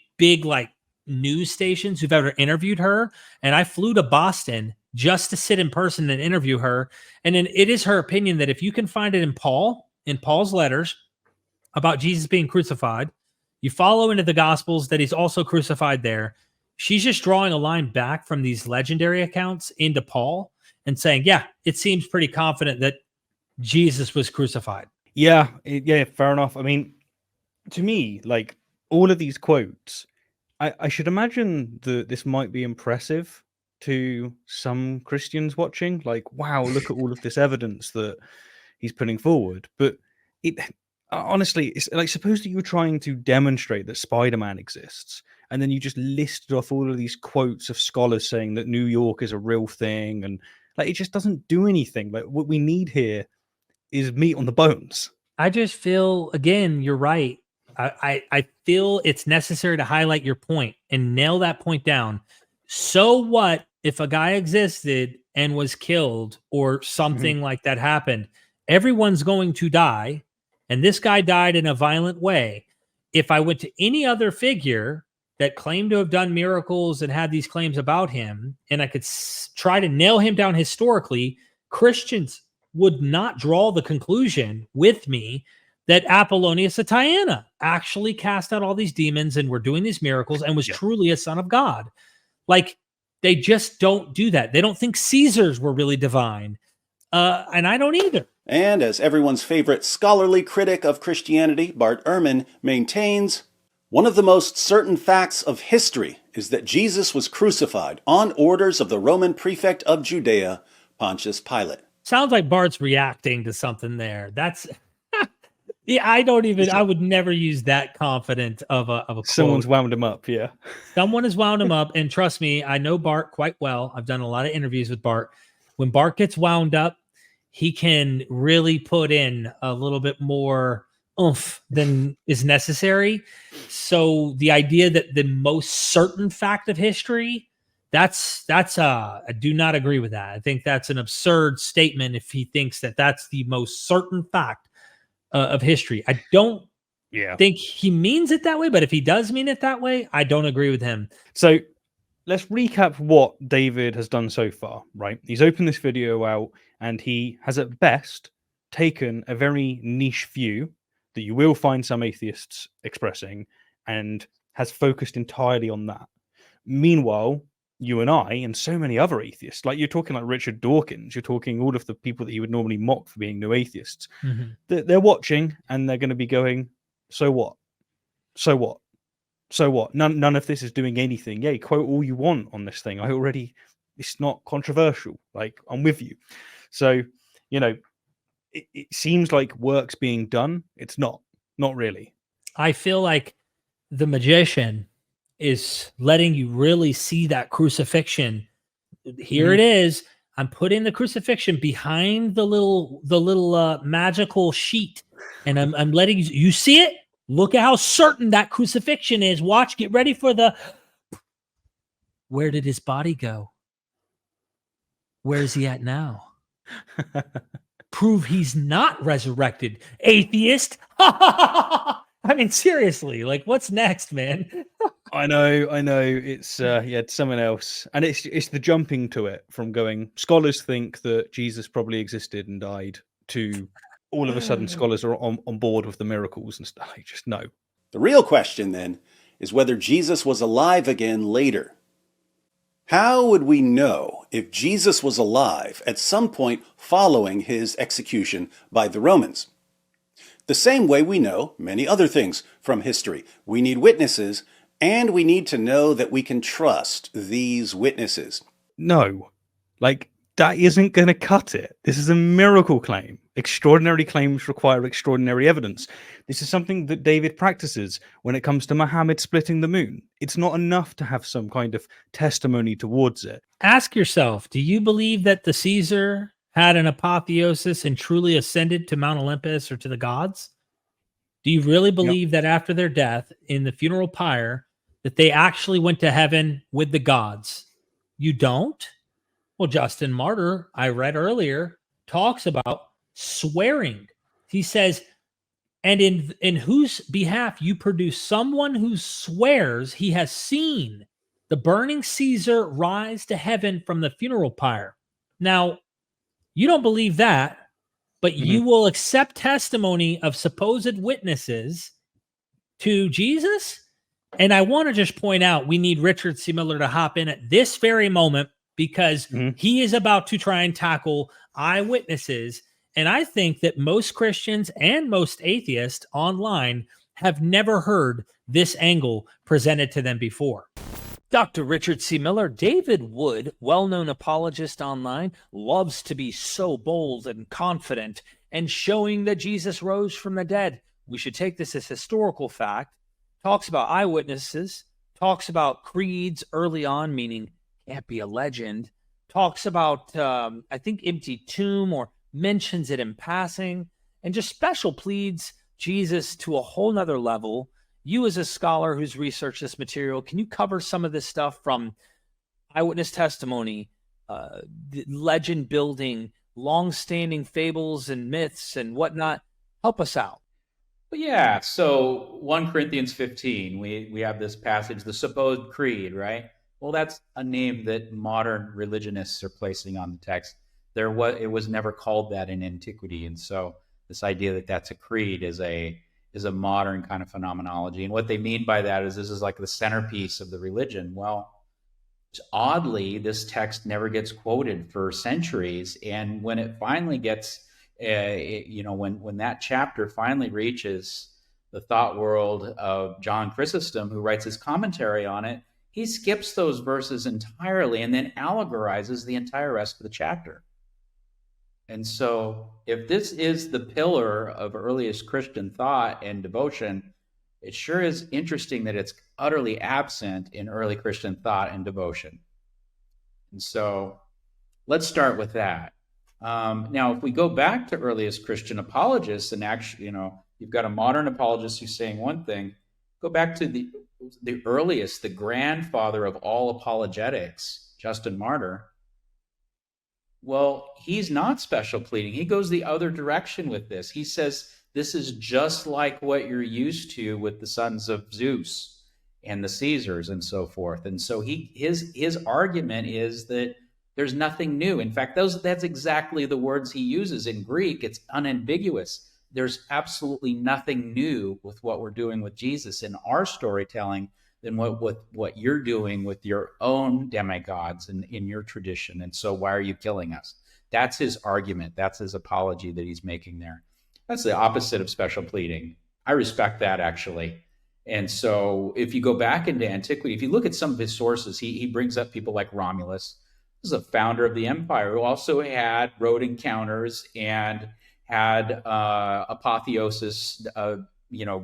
news stations who've ever interviewed her. And I flew to Boston just to sit in person and interview her. And then it is her opinion that if you can find it in Paul's letters about Jesus being crucified, you follow into the Gospels that he's also crucified there. She's just drawing a line back from these legendary accounts into Paul and saying, yeah, it seems pretty confident that Jesus was crucified. Yeah, fair enough. I mean, to me, all of these quotes, I should imagine that this might be impressive to some Christians watching. Wow, look at all of this evidence that he's putting forward. But it honestly, it's suppose that you were trying to demonstrate that Spider-Man exists, and then you just listed off all of these quotes of scholars saying that New York is a real thing, and it just doesn't do anything. What we need here is meat on the bones. I just feel, again, you're right. I feel it's necessary to highlight your point and nail that point down. So what if a guy existed and was killed or something like that happened, everyone's going to die. And this guy died in a violent way. If I went to any other figure that claimed to have done miracles and had these claims about him, and I could try to nail him down historically, Christians would not draw the conclusion with me that Apollonius of Tyana actually cast out all these demons and were doing these miracles and was truly a son of God. Like, they just don't do that. They don't think Caesars were really divine. And I don't either. And as everyone's favorite scholarly critic of Christianity, Bart Ehrman, maintains, one of the most certain facts of history is that Jesus was crucified on orders of the Roman prefect of Judea, Pontius Pilate. Sounds like Bart's reacting to something there. That's... Yeah, I would never use that confident of a quote. Someone's wound him up, yeah. Someone has wound him up, and trust me, I know Bart quite well. I've done a lot of interviews with Bart. When Bart gets wound up, he can really put in a little bit more oomph than is necessary. So the idea that the most certain fact of history, I do not agree with that. I think that's an absurd statement if he thinks that that's the most certain fact of history. I don't think he means it that way, but if he does mean it that way, I don't agree with him. So let's recap what David has done so far, right? He's opened this video out and he has at best taken a very niche view that you will find some atheists expressing and has focused entirely on that. Meanwhile, you and I and so many other atheists, like you're talking like Richard Dawkins, you're talking all of the people that you would normally mock for being no atheists. They're watching and they're going to be going, so what? So what? So what? None of this is doing anything. Yeah, quote all you want on this thing. It's not controversial. Like, I'm with you. So, it seems like work's being done. It's not really. I feel like the magician is letting you really see that crucifixion. Here it is. I'm putting the crucifixion behind the little magical sheet, and I'm letting you see it. Look at how certain that crucifixion is. Watch. Get ready for the. Where did his body go? Where is he at now? Prove he's not resurrected, atheist. I mean, seriously, like, what's next, man? I know. It's someone else, and it's the jumping to it from going. Scholars think that Jesus probably existed and died. To all of a sudden, scholars are on board with the miracles and stuff. I just know. The real question then is whether Jesus was alive again later. How would we know if Jesus was alive at some point following his execution by the Romans? The same way we know many other things from history. We need witnesses, and we need to know that we can trust these witnesses. No, like, that isn't going to cut it. This is a miracle claim. Extraordinary claims require extraordinary evidence. This is something that David practices when it comes to Muhammad splitting the moon. It's not enough to have some kind of testimony towards it. Ask yourself, do you believe that the Caesar had an apotheosis and truly ascended to Mount Olympus or to the gods? Do you really believe that after their death in the funeral pyre, that they actually went to heaven with the gods? You don't? Well, Justin Martyr, I read earlier, talks about swearing. He says, and in whose behalf you produce someone who swears he has seen the burning Caesar rise to heaven from the funeral pyre. Now, you don't believe that, but you will accept testimony of supposed witnesses to Jesus? And I want to just point out, we need Richard C. Miller to hop in at this very moment because he is about to try and tackle eyewitnesses. And I think that most Christians and most atheists online have never heard this angle presented to them before. Dr. Richard C. Miller, David Wood, well-known apologist online, loves to be so bold and confident and showing that Jesus rose from the dead. We should take this as historical fact. Talks about eyewitnesses, talks about creeds early on, meaning can't be a legend. Talks about, I think, empty tomb, or mentions it in passing, and just special pleads Jesus to a whole nother level. You, as a scholar who's researched this material, can you cover some of this stuff from eyewitness testimony legend building, long-standing fables and myths and whatnot. Help us out. But yeah, so 1 Corinthians 15, we have this passage, the supposed creed, right? Well, that's a name that modern religionists are placing on the text. It was never called that in antiquity, and so this idea that that's a creed is a modern kind of phenomenology. And what they mean by that is this is like the centerpiece of the religion. Well, oddly, this text never gets quoted for centuries, and when it finally gets when that chapter finally reaches the thought world of John Chrysostom, who writes his commentary on it, he skips those verses entirely and then allegorizes the entire rest of the chapter. And so if this is the pillar of earliest Christian thought and devotion, it sure is interesting that it's utterly absent in early Christian thought and devotion. And so let's start with that. Now, if we go back to earliest Christian apologists, and actually, you've got a modern apologist who's saying one thing, go back to the earliest, the grandfather of all apologetics, Justin Martyr. Well, he's not special pleading. He goes the other direction with this. He says, this is just like what you're used to with the sons of Zeus and the Caesars and so forth. And so his argument is that there's nothing new. In fact, that's exactly the words he uses in Greek. It's unambiguous. There's absolutely nothing new with what we're doing with Jesus in our storytelling than what you're doing with your own demigods and in your tradition. And so why are you killing us? That's his argument. That's his apology that he's making there. That's the opposite of special pleading. I respect that, actually. And so if you go back into antiquity, if you look at some of his sources, he brings up people like Romulus. This is a founder of the empire who also had road encounters and had apotheosis,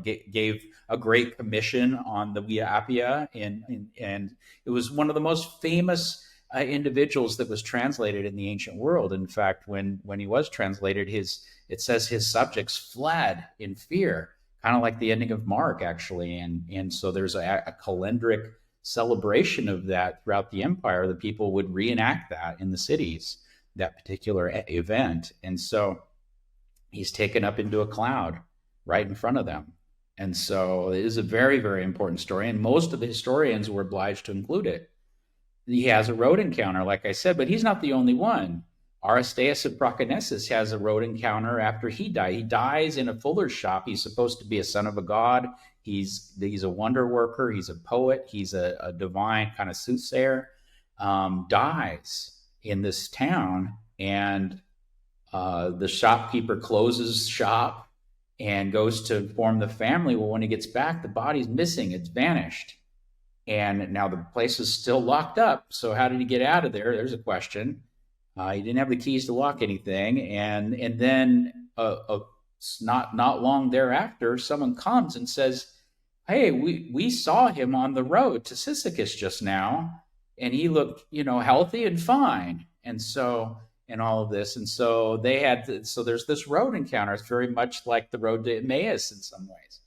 gave a great commission on the Via Appia, and it was one of the most famous individuals that was translated in the ancient world. In fact, when he was translated, it says his subjects fled in fear, kind of like the ending of Mark, actually, and so there's a calendric celebration of that throughout the empire. The people would reenact that in the cities, that particular event. And so he's taken up into a cloud right in front of them. And so it is a very, very important story. And most of the historians were obliged to include it. He has a road encounter, like I said, but he's not the only one. Aristeas of Proconnesus has a road encounter after he died. He dies in a fuller's shop. He's supposed to be a son of a god. He's a wonder worker. He's a poet. He's a divine kind of soothsayer. Dies in this town, and the shopkeeper closes shop and goes to inform the family. Well, when he gets back, the body's missing. It's vanished. And now the place is still locked up. So how did he get out of there? There's a question. He didn't have the keys to lock anything. And then not long thereafter, someone comes and says, hey, we saw him on the road to Cyzicus just now, and he looked, healthy and fine. And all of this. And so there's this road encounter. It's very much like the road to Emmaus in some ways.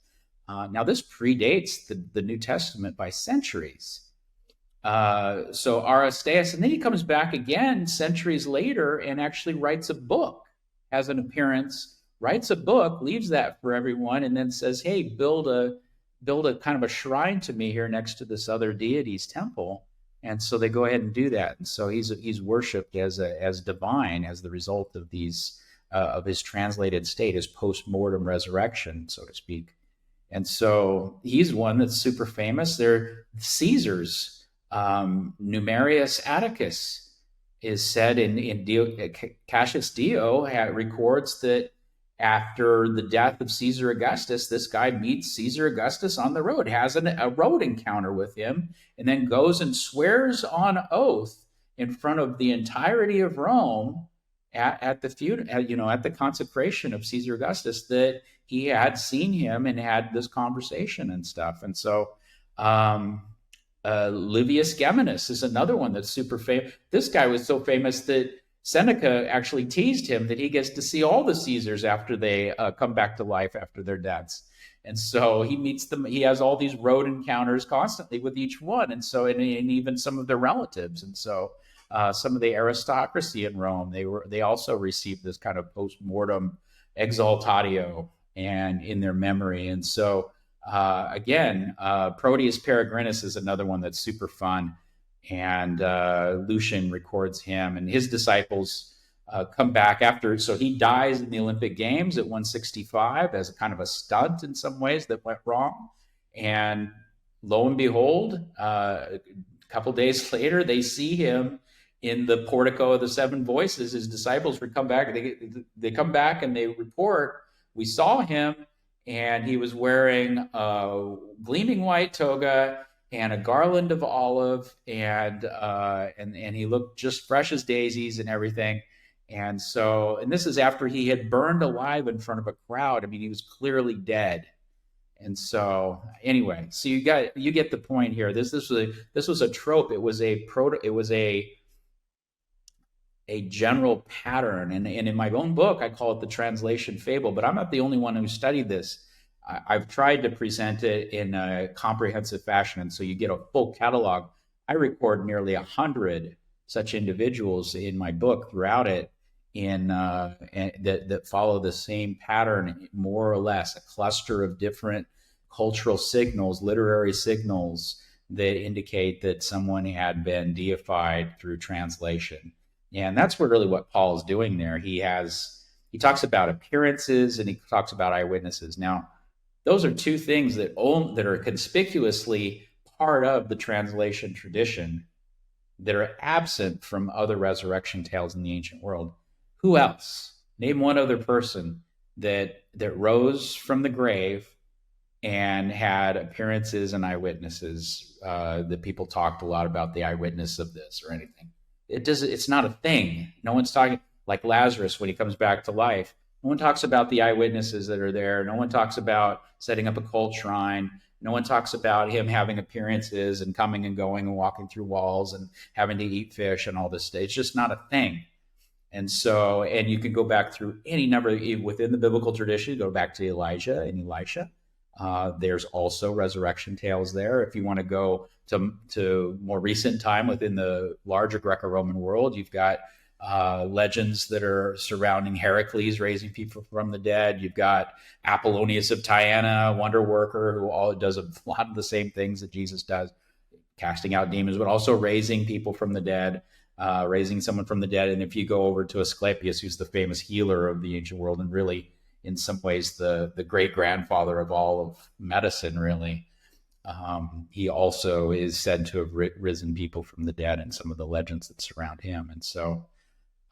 Now this predates the New Testament by centuries. So Aristeas, and then he comes back again centuries later and actually writes a book, has an appearance, writes a book, leaves that for everyone, and then says, hey, build a kind of a shrine to me here next to this other deity's temple. And so they go ahead and do that. And so he's worshipped as divine as the result of these of his translated state, his post-mortem resurrection, so to speak. And so he's one that's super famous. They're Caesars. Numerius Atticus is said in Cassius Dio records that after the death of Caesar Augustus, this guy meets Caesar Augustus on the road, has a road encounter with him, and then goes and swears on oath in front of the entirety of Rome at the consecration of Caesar Augustus that he had seen him and had this conversation and stuff. And so Livius Geminus is another one that's super famous. This guy was so famous that Seneca actually teased him that he gets to see all the Caesars after they come back to life after their deaths. And so he meets them. He has all these road encounters constantly with each one. And so, and even some of their relatives. And so some of the aristocracy in Rome. They also received this kind of post-mortem exaltatio and in their memory. And so again, Proteus Peregrinus is another one that's super fun. And Lucian records him, and his disciples come back after. So he dies in the Olympic Games at 165 as a kind of a stunt in some ways that went wrong. And lo and behold, a couple days later, they see him in the portico of the Seven Voices. His disciples would come back. They come back and they report, we saw him, and he was wearing a gleaming white toga and a garland of olive, and he looked just fresh as daisies and everything. And this is after he had burned alive in front of a crowd. I mean, he was clearly dead. And so anyway, so you get the point here. This was a trope. It was a general pattern. And in my own book, I call it the translation fable, but I'm not the only one who studied this. I've tried to present it in a comprehensive fashion. And so you get a full catalog. I record nearly 100 such individuals in my book throughout it that follow the same pattern, more or less, a cluster of different cultural signals, literary signals that indicate that someone had been deified through translation. And that's really what Paul is doing there. He talks about appearances and he talks about eyewitnesses. Now, those are two things that are conspicuously part of the translation tradition that are absent from other resurrection tales in the ancient world. Who else? Name one other person that rose from the grave and had appearances and eyewitnesses, that people talked a lot about the eyewitness of this or anything. It's not a thing. No one's talking, like Lazarus when he comes back to life. No one talks about the eyewitnesses that are there. No one talks about setting up a cult shrine. No one talks about him having appearances and coming and going and walking through walls and having to eat fish and all this stuff. It's just not a thing. And you can go back through any number within the biblical tradition, go back to Elijah and Elisha. There's also resurrection tales there. If you want to go to more recent time within the larger Greco-Roman world, you've got legends that are surrounding Heracles raising people from the dead. You've got Apollonius of Tyana, wonder worker, who does a lot of the same things that Jesus does, casting out demons, but also raising people from the dead, raising someone from the dead. And if you go over to Asclepius, who's the famous healer of the ancient world and really, in some ways, the great-grandfather of all of medicine, really. He also is said to have risen people from the dead in some of the legends that surround him. And so,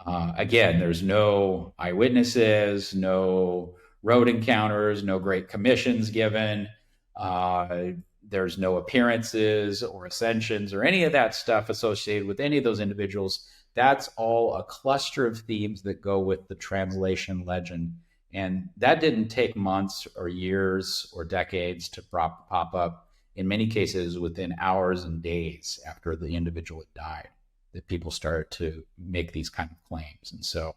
again, there's no eyewitnesses, no road encounters, no great commissions given. There's no appearances or ascensions or any of that stuff associated with any of those individuals. That's all a cluster of themes that go with the translation legend. And that didn't take months or years or decades to pop up. In many cases, within hours and days after the individual had died, that people started to make these kind of claims. And so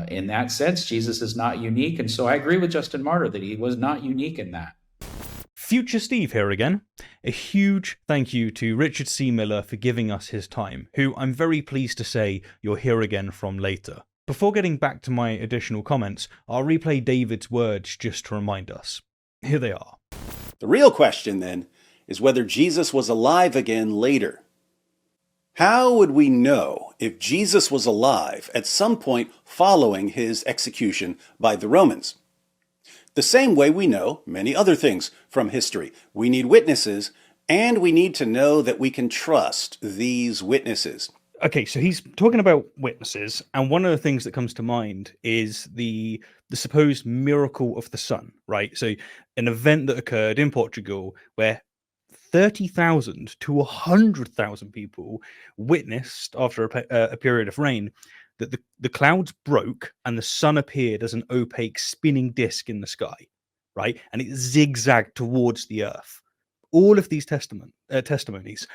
in that sense, Jesus is not unique. And so I agree with Justin Martyr that he was not unique in that. Future Steve here again. A huge thank you to Richard C. Miller for giving us his time, who I'm very pleased to say you'll hear again from later. Before getting back to my additional comments, I'll replay David's words just to remind us. Here they are. The real question, then, is whether Jesus was alive again later. How would we know if Jesus was alive at some point following his execution by the Romans? The same way we know many other things from history. We need witnesses, and we need to know that we can trust these witnesses. Okay, so he's talking about witnesses, and one of the things that comes to mind is the supposed miracle of the sun, right? So an event that occurred in Portugal where 30,000 to 100,000 people witnessed, after a period of rain, that the clouds broke and the sun appeared as an opaque spinning disc in the sky, right? And it zigzagged towards the earth. All of these testimonies.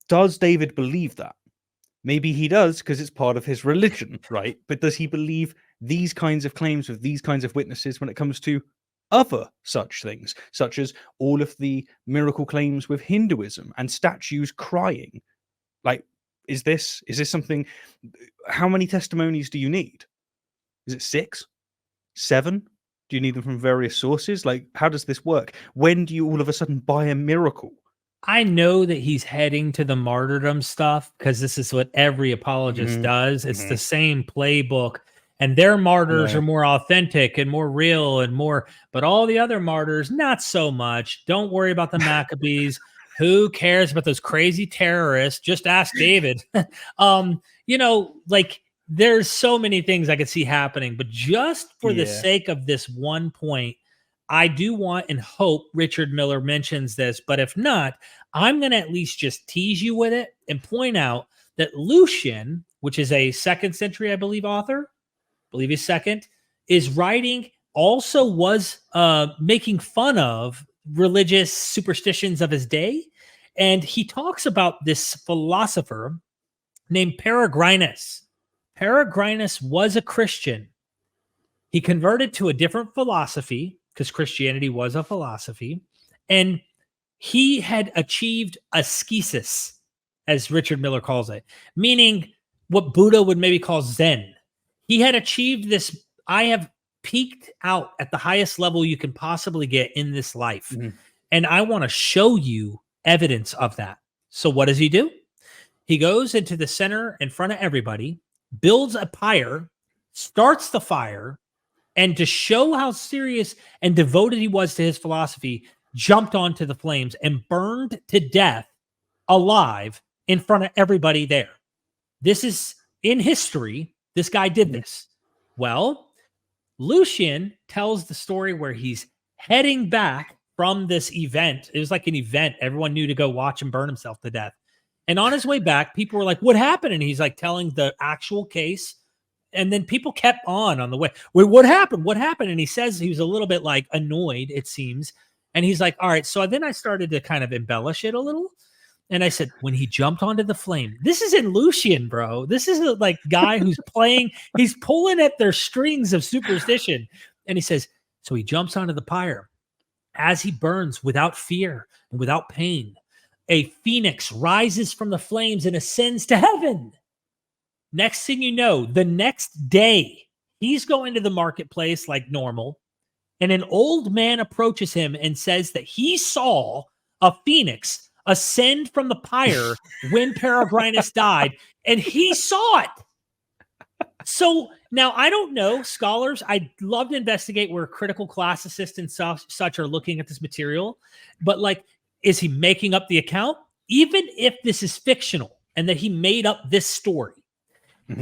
Does David believe that? Maybe he does because it's part of his religion, right? But does he believe these kinds of claims with these kinds of witnesses when it comes to other such things, such as all of the miracle claims with Hinduism and statues crying? Like, Is this something? How many testimonies do you need? Is it 6, 7? Do you need them from various sources? Like, how does this work? When do you all of a sudden buy a miracle? I know that he's heading to the martyrdom stuff because this is what every apologist does. It's the same playbook, and their martyrs are more authentic and more real and more, but all the other martyrs, not so much. Don't worry about the Maccabees. Who cares about those crazy terrorists? Just ask David. Like, there's so many things I could see happening, but just for the sake of this one point, I do want and hope Richard Miller mentions this, but if not, I'm going to at least just tease you with it and point out that Lucian, which is a 2nd century, I believe, author, he's second, is writing, also was making fun of religious superstitions of his day. And he talks about this philosopher named Peregrinus. Peregrinus was a Christian. He converted to a different philosophy because Christianity was a philosophy, and he had achieved ascesis, as Richard Miller calls it, meaning what Buddha would maybe call Zen. He had achieved this. I have peaked out at the highest level you can possibly get in this life, and I want to show you evidence of that. So what does he do? He goes into the center in front of everybody, builds a pyre, starts the fire, and to show how serious and devoted he was to his philosophy, jumped onto the flames and burned to death alive in front of everybody there. This is in history. This guy did this. Well, Lucian tells the story where he's heading back from this event. It was like an event. Everyone knew to go watch him burn himself to death. And on his way back, people were like, what happened? And he's like telling the actual case. And then people kept on the way. Wait, what happened? What happened? And he says he was a little bit like annoyed, it seems. And he's like, all right. So then I started to kind of embellish it a little. And I said, when he jumped onto the flame, this is in Lucian, bro. This is a like guy who's playing, he's pulling at their strings of superstition. And he says, so he jumps onto the pyre. As he burns without fear and without pain, a phoenix rises from the flames and ascends to heaven. Next thing you know, the next day, he's going to the marketplace like normal, and an old man approaches him and says that he saw a phoenix ascend from the pyre when Peregrinus died, and he saw it. So now I don't know, scholars, I'd love to investigate where critical classicists and such are looking at this material, but like, is he making up the account? Even if this is fictional and that he made up this story,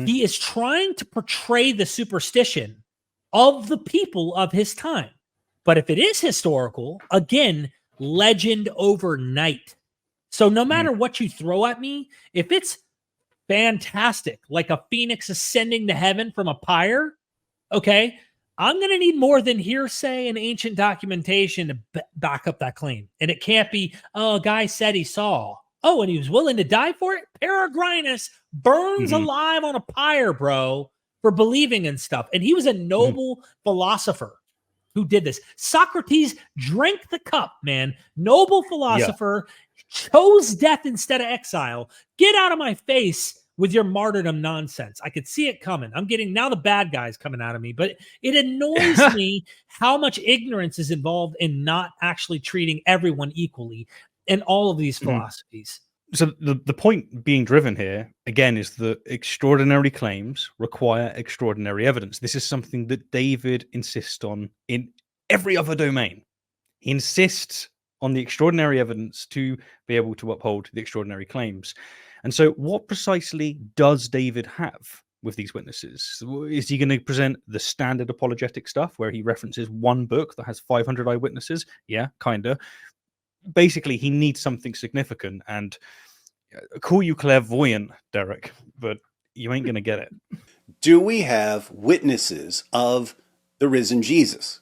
he is trying to portray the superstition of the people of his time. But if it is historical, again, legend overnight. So no matter what you throw at me, if it's fantastic, like a phoenix ascending to heaven from a pyre, okay, I'm going to need more than hearsay and ancient documentation to back up that claim. And it can't be, oh, a guy said he saw. Oh, and he was willing to die for it? Peregrinus burns alive on a pyre, bro, for believing in stuff. And he was a noble philosopher who did this. Socrates drank the cup, man. Noble philosopher, chose death instead of exile. Get out of my face with your martyrdom nonsense. I could see it coming. I'm getting now the bad guys coming out of me, but it annoys me how much ignorance is involved in not actually treating everyone equally in all of these philosophies. So the point being driven here, again, is that extraordinary claims require extraordinary evidence. This is something that David insists on in every other domain. He insists on the extraordinary evidence to be able to uphold the extraordinary claims. And so what precisely does David have with these witnesses? Is he going to present the standard apologetic stuff where he references one book that has 500 eyewitnesses? Yeah, kind of. Basically, he needs something significant, and I call you clairvoyant, Derek, but you ain't going to get it. Do we have witnesses of the risen Jesus?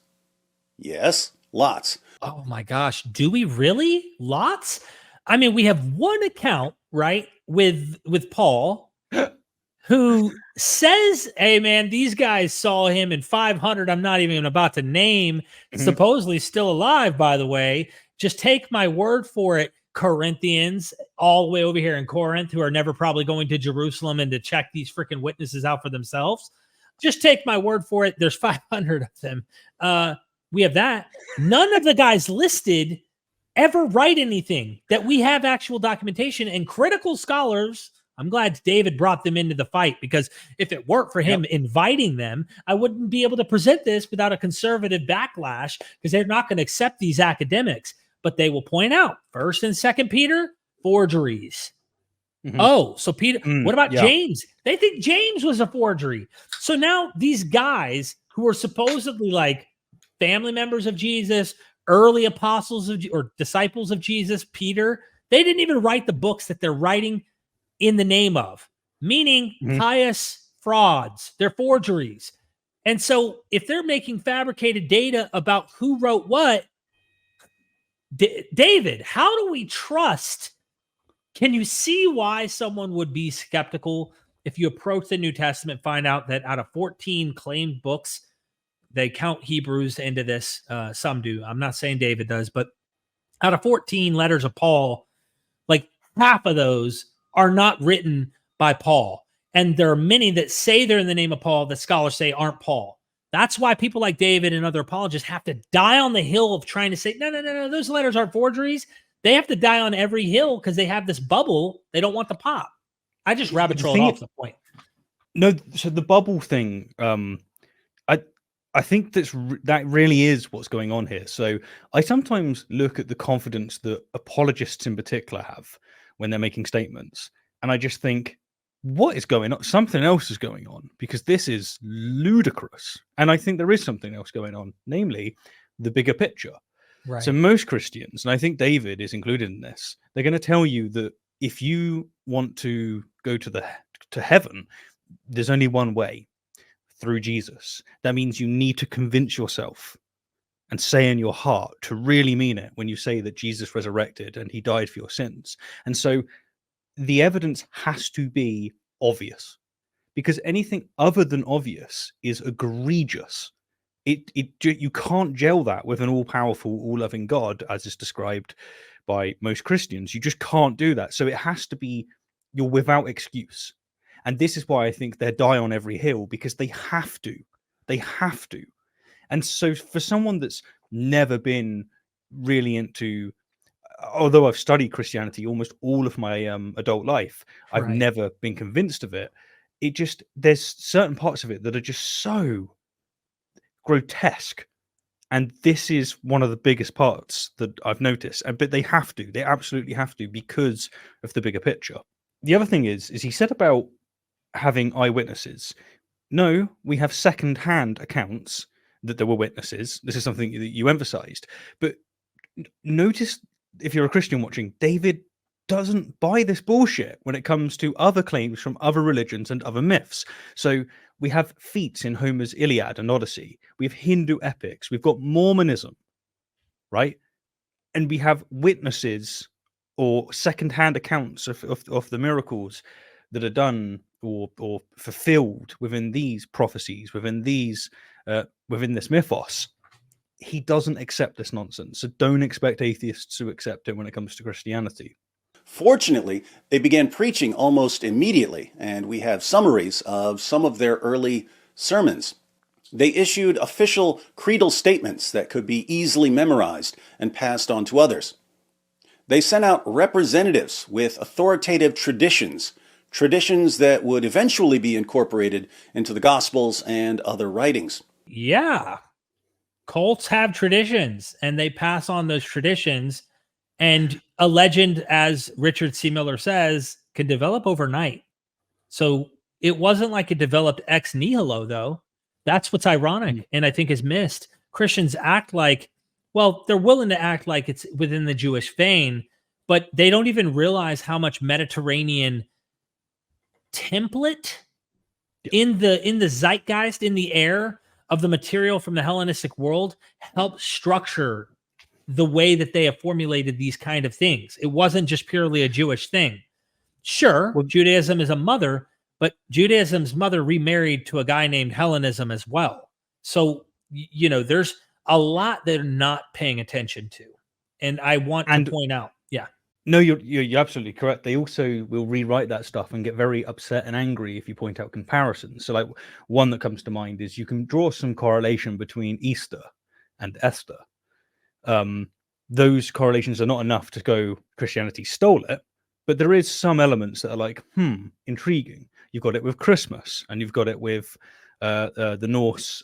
Yes, lots. Oh my gosh. Do we really? Lots? I mean, we have one account, right, with Paul, who says, hey, man, these guys saw him in 500. I'm not even about to name, supposedly still alive, by the way. Just take my word for it. Corinthians all the way over here in Corinth who are never probably going to Jerusalem and to check these freaking witnesses out for themselves. Just take my word for it. There's 500 of them. We have that. None of the guys listed ever write anything that we have actual documentation, and critical scholars, I'm glad David brought them into the fight, because if it weren't for him inviting them, I wouldn't be able to present this without a conservative backlash, because they're not going to accept these academics, but they will point out 1st and 2nd Peter, forgeries. Oh, so Peter, what about James? They think James was a forgery. So now these guys who are supposedly like family members of Jesus, early apostles of or disciples of Jesus, Peter, they didn't even write the books that they're writing in the name of, meaning pious frauds. They're forgeries. And so if they're making fabricated data about who wrote what, David, how do we trust? Can you see why someone would be skeptical if you approach the New Testament, find out that out of 14 claimed books, they count Hebrews into this? Some do. I'm not saying David does, but out of 14 letters of Paul, like half of those are not written by Paul. And there are many that say they're in the name of Paul that scholars say aren't Paul. That's why people like David and other apologists have to die on the hill of trying to say, no, those letters aren't forgeries. They have to die on every hill because they have this bubble they don't want to pop. I just rabbit trailed off the point. No, so the bubble thing, I think that really is what's going on here. So I sometimes look at the confidence that apologists in particular have when they're making statements, and I just think, what is going on? Something else is going on, because this is ludicrous. And I think there is something else going on, namely the bigger picture. Right. So most Christians, and I think David is included in this, they're going to tell you that if you want to go to heaven, there's only one way, through Jesus. That means you need to convince yourself and say in your heart to really mean it when you say that Jesus resurrected and he died for your sins. And so the evidence has to be obvious, because anything other than obvious is egregious. You can't gel that with an all-powerful, all-loving God, as is described by most Christians. You just can't do that. So it has to be, you're without excuse. And this is why I think they die on every hill, because they have to. They have to. And so for someone that's never been really into, although I've studied Christianity almost all of my adult life, I've never been convinced of it. There's certain parts of it that are just so grotesque. And this is one of the biggest parts that I've noticed. But they absolutely have to, because of the bigger picture. The other thing is he said about having eyewitnesses. No, we have second-hand accounts that there were witnesses. This is something that you emphasized. But notice, if you're a Christian watching, David doesn't buy this bullshit when it comes to other claims from other religions and other myths. So we have feats in Homer's Iliad and Odyssey. We have Hindu epics. We've got Mormonism, right? And we have witnesses or second-hand accounts of the miracles that are done or fulfilled within these prophecies, within this mythos. He doesn't accept this nonsense. So don't expect atheists to accept it when it comes to Christianity. Fortunately, they began preaching almost immediately, and we have summaries of some of their early sermons. They issued official creedal statements that could be easily memorized and passed on to others. They sent out representatives with authoritative traditions that would eventually be incorporated into the Gospels and other writings. Yeah. Cults have traditions, and they pass on those traditions. And a legend, as Richard C. Miller says, can develop overnight. So it wasn't like it developed ex nihilo, though. That's what's ironic, and I think is missed. Christians act like, well, they're willing to act like it's within the Jewish vein, but they don't even realize how much Mediterranean template in the zeitgeist, in the air of the material from the Hellenistic world helped structure the way that they have formulated these kind of things. It wasn't just purely a Jewish thing. Sure, Judaism is a mother, but Judaism's mother remarried to a guy named Hellenism as well. So, there's a lot they're not paying attention to. And I want to point out, No, you're absolutely correct. They also will rewrite that stuff and get very upset and angry if you point out comparisons. So, like, one that comes to mind is you can draw some correlation between Easter and Esther. Those correlations are not enough to go Christianity stole it, but there is some elements that are like, intriguing. You've got it with Christmas, and you've got it with the Norse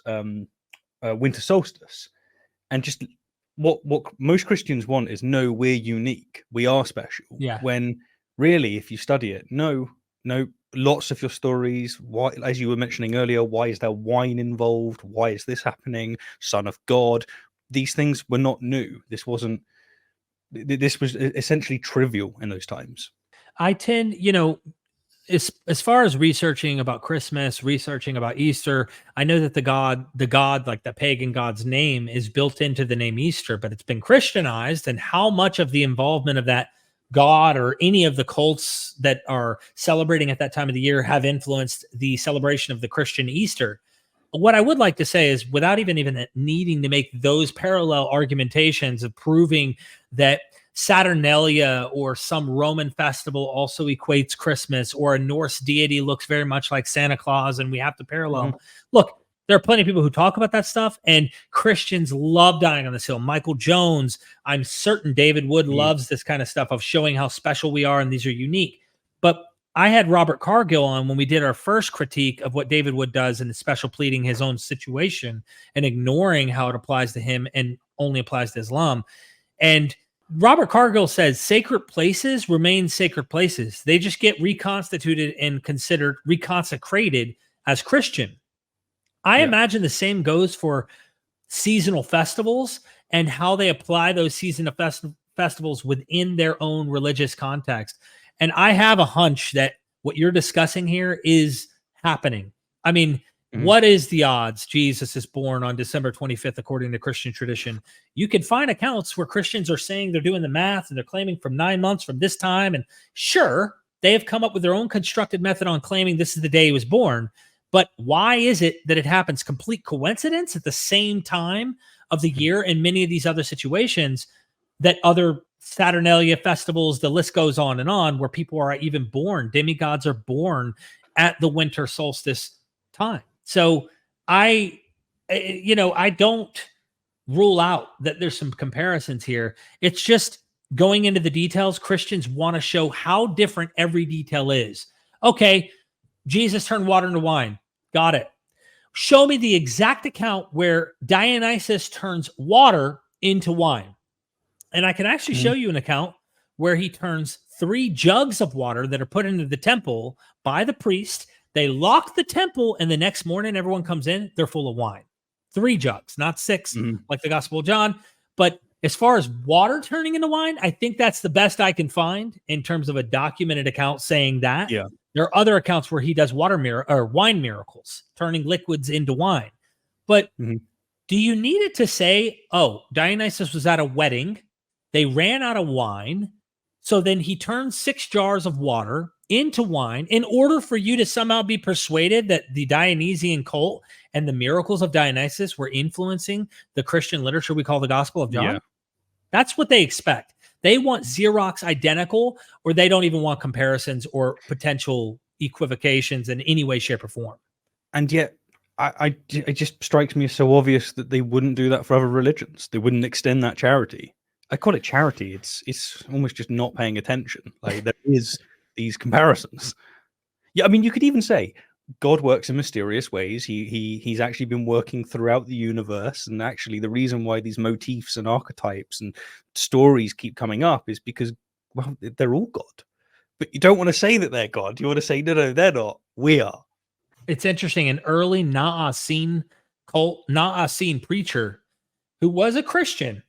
winter solstice, and just what most Christians want is, no, we're unique, we are special. Yeah. When really, if you study it, no, lots of your stories, why, as you were mentioning earlier, why is there wine involved? Why is this happening? Son of God. These things were not new. This was essentially trivial in those times. I tend, as far as researching about Christmas, researching about Easter, I know that the god, like the pagan god's name is built into the name Easter, but it's been Christianized, and how much of the involvement of that god or any of the cults that are celebrating at that time of the year have influenced the celebration of the Christian Easter. What I would like to say is, without even needing to make those parallel argumentations of proving that Saturnalia or some Roman festival also equates Christmas, or a Norse deity looks very much like Santa Claus, and we have to parallel. Mm-hmm. Look, there are plenty of people who talk about that stuff, and Christians love dying on this hill. Michael Jones, I'm certain David Wood loves this kind of stuff of showing how special we are, and these are unique. But I had Robert Cargill on when we did our first critique of what David Wood does in the special pleading his own situation and ignoring how it applies to him and only applies to Islam. And Robert Cargill says sacred places remain sacred places. They just get reconstituted and considered reconsecrated as Christian. I imagine the same goes for seasonal festivals and how they apply those seasonal festivals within their own religious context. And I have a hunch that what you're discussing here is happening. I mean, what is the odds Jesus is born on December 25th, according to Christian tradition? You can find accounts where Christians are saying they're doing the math and they're claiming from 9 months from this time. And sure, they have come up with their own constructed method on claiming this is the day he was born. But why is it that it happens complete coincidence at the same time of the year in many of these other situations, that other Saturnalia festivals, the list goes on and on, where people are even born, demigods are born at the winter solstice time. So I don't rule out that there's some comparisons here. It's just going into the details. Christians want to show how different every detail is. Okay, Jesus turned water into wine. Got it. Show me the exact account where Dionysus turns water into wine. And I can actually show you an account where he turns 3 jugs of water that are put into the temple by the priest. They lock the temple, and the next morning everyone comes in, they're full of wine. 3 jugs, not 6, like the Gospel of John. But as far as water turning into wine, I think that's the best I can find in terms of a documented account saying that. Yeah. There are other accounts where he does wine miracles, turning liquids into wine. But do you need it to say, oh, Dionysus was at a wedding, they ran out of wine, so then he turned 6 jars of water into wine, in order for you to somehow be persuaded that the Dionysian cult and the miracles of Dionysus were influencing the Christian literature we call the Gospel of John? Yeah. That's what they expect. They want Xerox identical, or they don't even want comparisons or potential equivocations in any way, shape, or form. And yet, it just strikes me as so obvious that they wouldn't do that for other religions. They wouldn't extend that charity. I call it charity. It's almost just not paying attention. Like, there is these comparisons. Yeah, I mean, you could even say God works in mysterious ways. He's actually been working throughout the universe, and actually the reason why these motifs and archetypes and stories keep coming up is because, well, they're all God. But you don't want to say that they're God. You want to say, no, they're not. We are. It's interesting. An early Na'aseen preacher who was a Christian,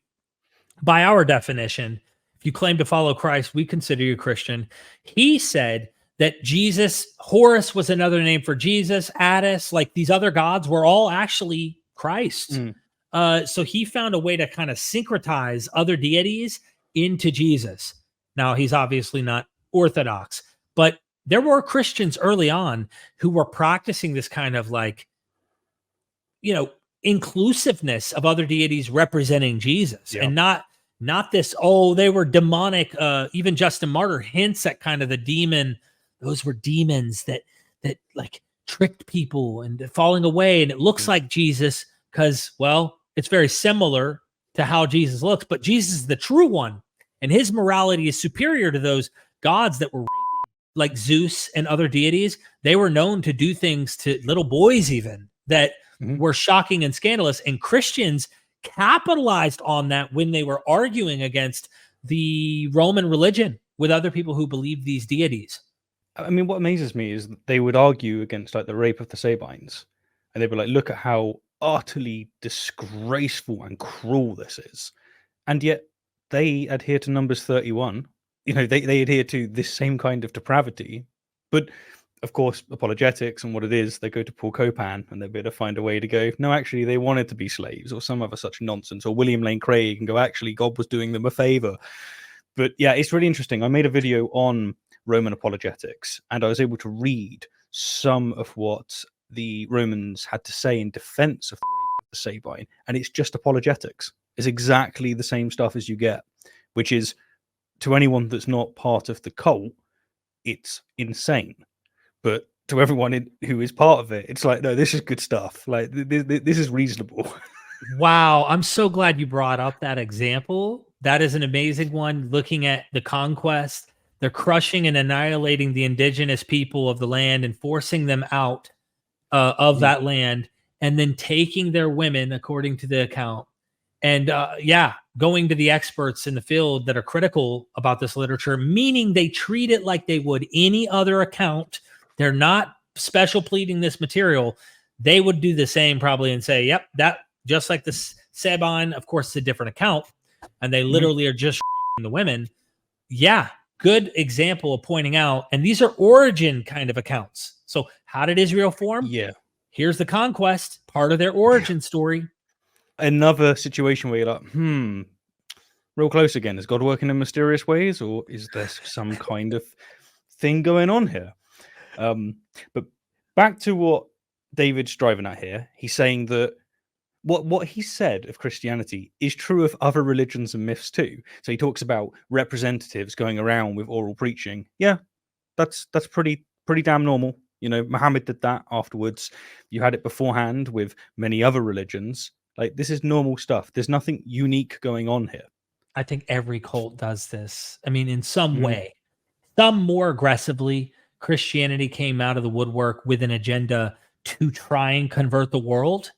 by our definition, if you claim to follow Christ, we consider you Christian. He said that Jesus, Horus was another name for Jesus, Attis, like these other gods were all actually Christ. So he found a way to kind of syncretize other deities into Jesus. Now, he's obviously not Orthodox, but there were Christians early on who were practicing this kind of like, inclusiveness of other deities representing Jesus, and not not this, oh, they were demonic. Even Justin Martyr hints at kind of the demon. Those were demons that like tricked people and falling away. And it looks like Jesus because, well, it's very similar to how Jesus looks, but Jesus is the true one. And his morality is superior to those gods that were like Zeus and other deities. They were known to do things to little boys even that were shocking and scandalous. And Christians capitalized on that when they were arguing against the Roman religion with other people who believed these deities. I mean, what amazes me is that they would argue against like the rape of the Sabines, and they'd be like, look at how utterly disgraceful and cruel this is. And yet they adhere to Numbers 31. You know, they adhere to this same kind of depravity. But of course, apologetics and what it is, they go to Paul Copan and they'll be able to find a way to go, no, actually, they wanted to be slaves, or some other such nonsense, or William Lane Craig and go, actually, God was doing them a favor. But yeah, it's really interesting. I made a video on Roman apologetics, and I was able to read some of what the Romans had to say in defense of the Sabine, and it's just apologetics. It's exactly the same stuff as you get, which is, to anyone that's not part of the cult, it's insane. But to everyone who is part of it, it's like, no, this is good stuff. Like, this is reasonable. Wow. I'm so glad you brought up that example. That is an amazing one. Looking at the conquest, they're crushing and annihilating the indigenous people of the land and forcing them out of that land, and then taking their women, according to the account. And going to the experts in the field that are critical about this literature, meaning they treat it like they would any other account. They're not special pleading this material. They would do the same probably and say, yep, that just like the Sabine, of course, it's a different account. And they literally are just raping the women. Yeah, good example of pointing out. And these are origin kind of accounts. So how did Israel form? Yeah. Here's the conquest, part of their origin story. Another situation where you're like, real close again. Is God working in mysterious ways, or is there some kind of thing going on here? But back to what David's driving at here. He's saying that what he said of Christianity is true of other religions and myths too. So he talks about representatives going around with oral preaching. Yeah, that's pretty damn normal. You know, Muhammad did that afterwards. You had it beforehand with many other religions. Like, this is normal stuff. There's nothing unique going on here. I think every cult does this. I mean, in some way, some more aggressively. Christianity came out of the woodwork with an agenda to try and convert the world.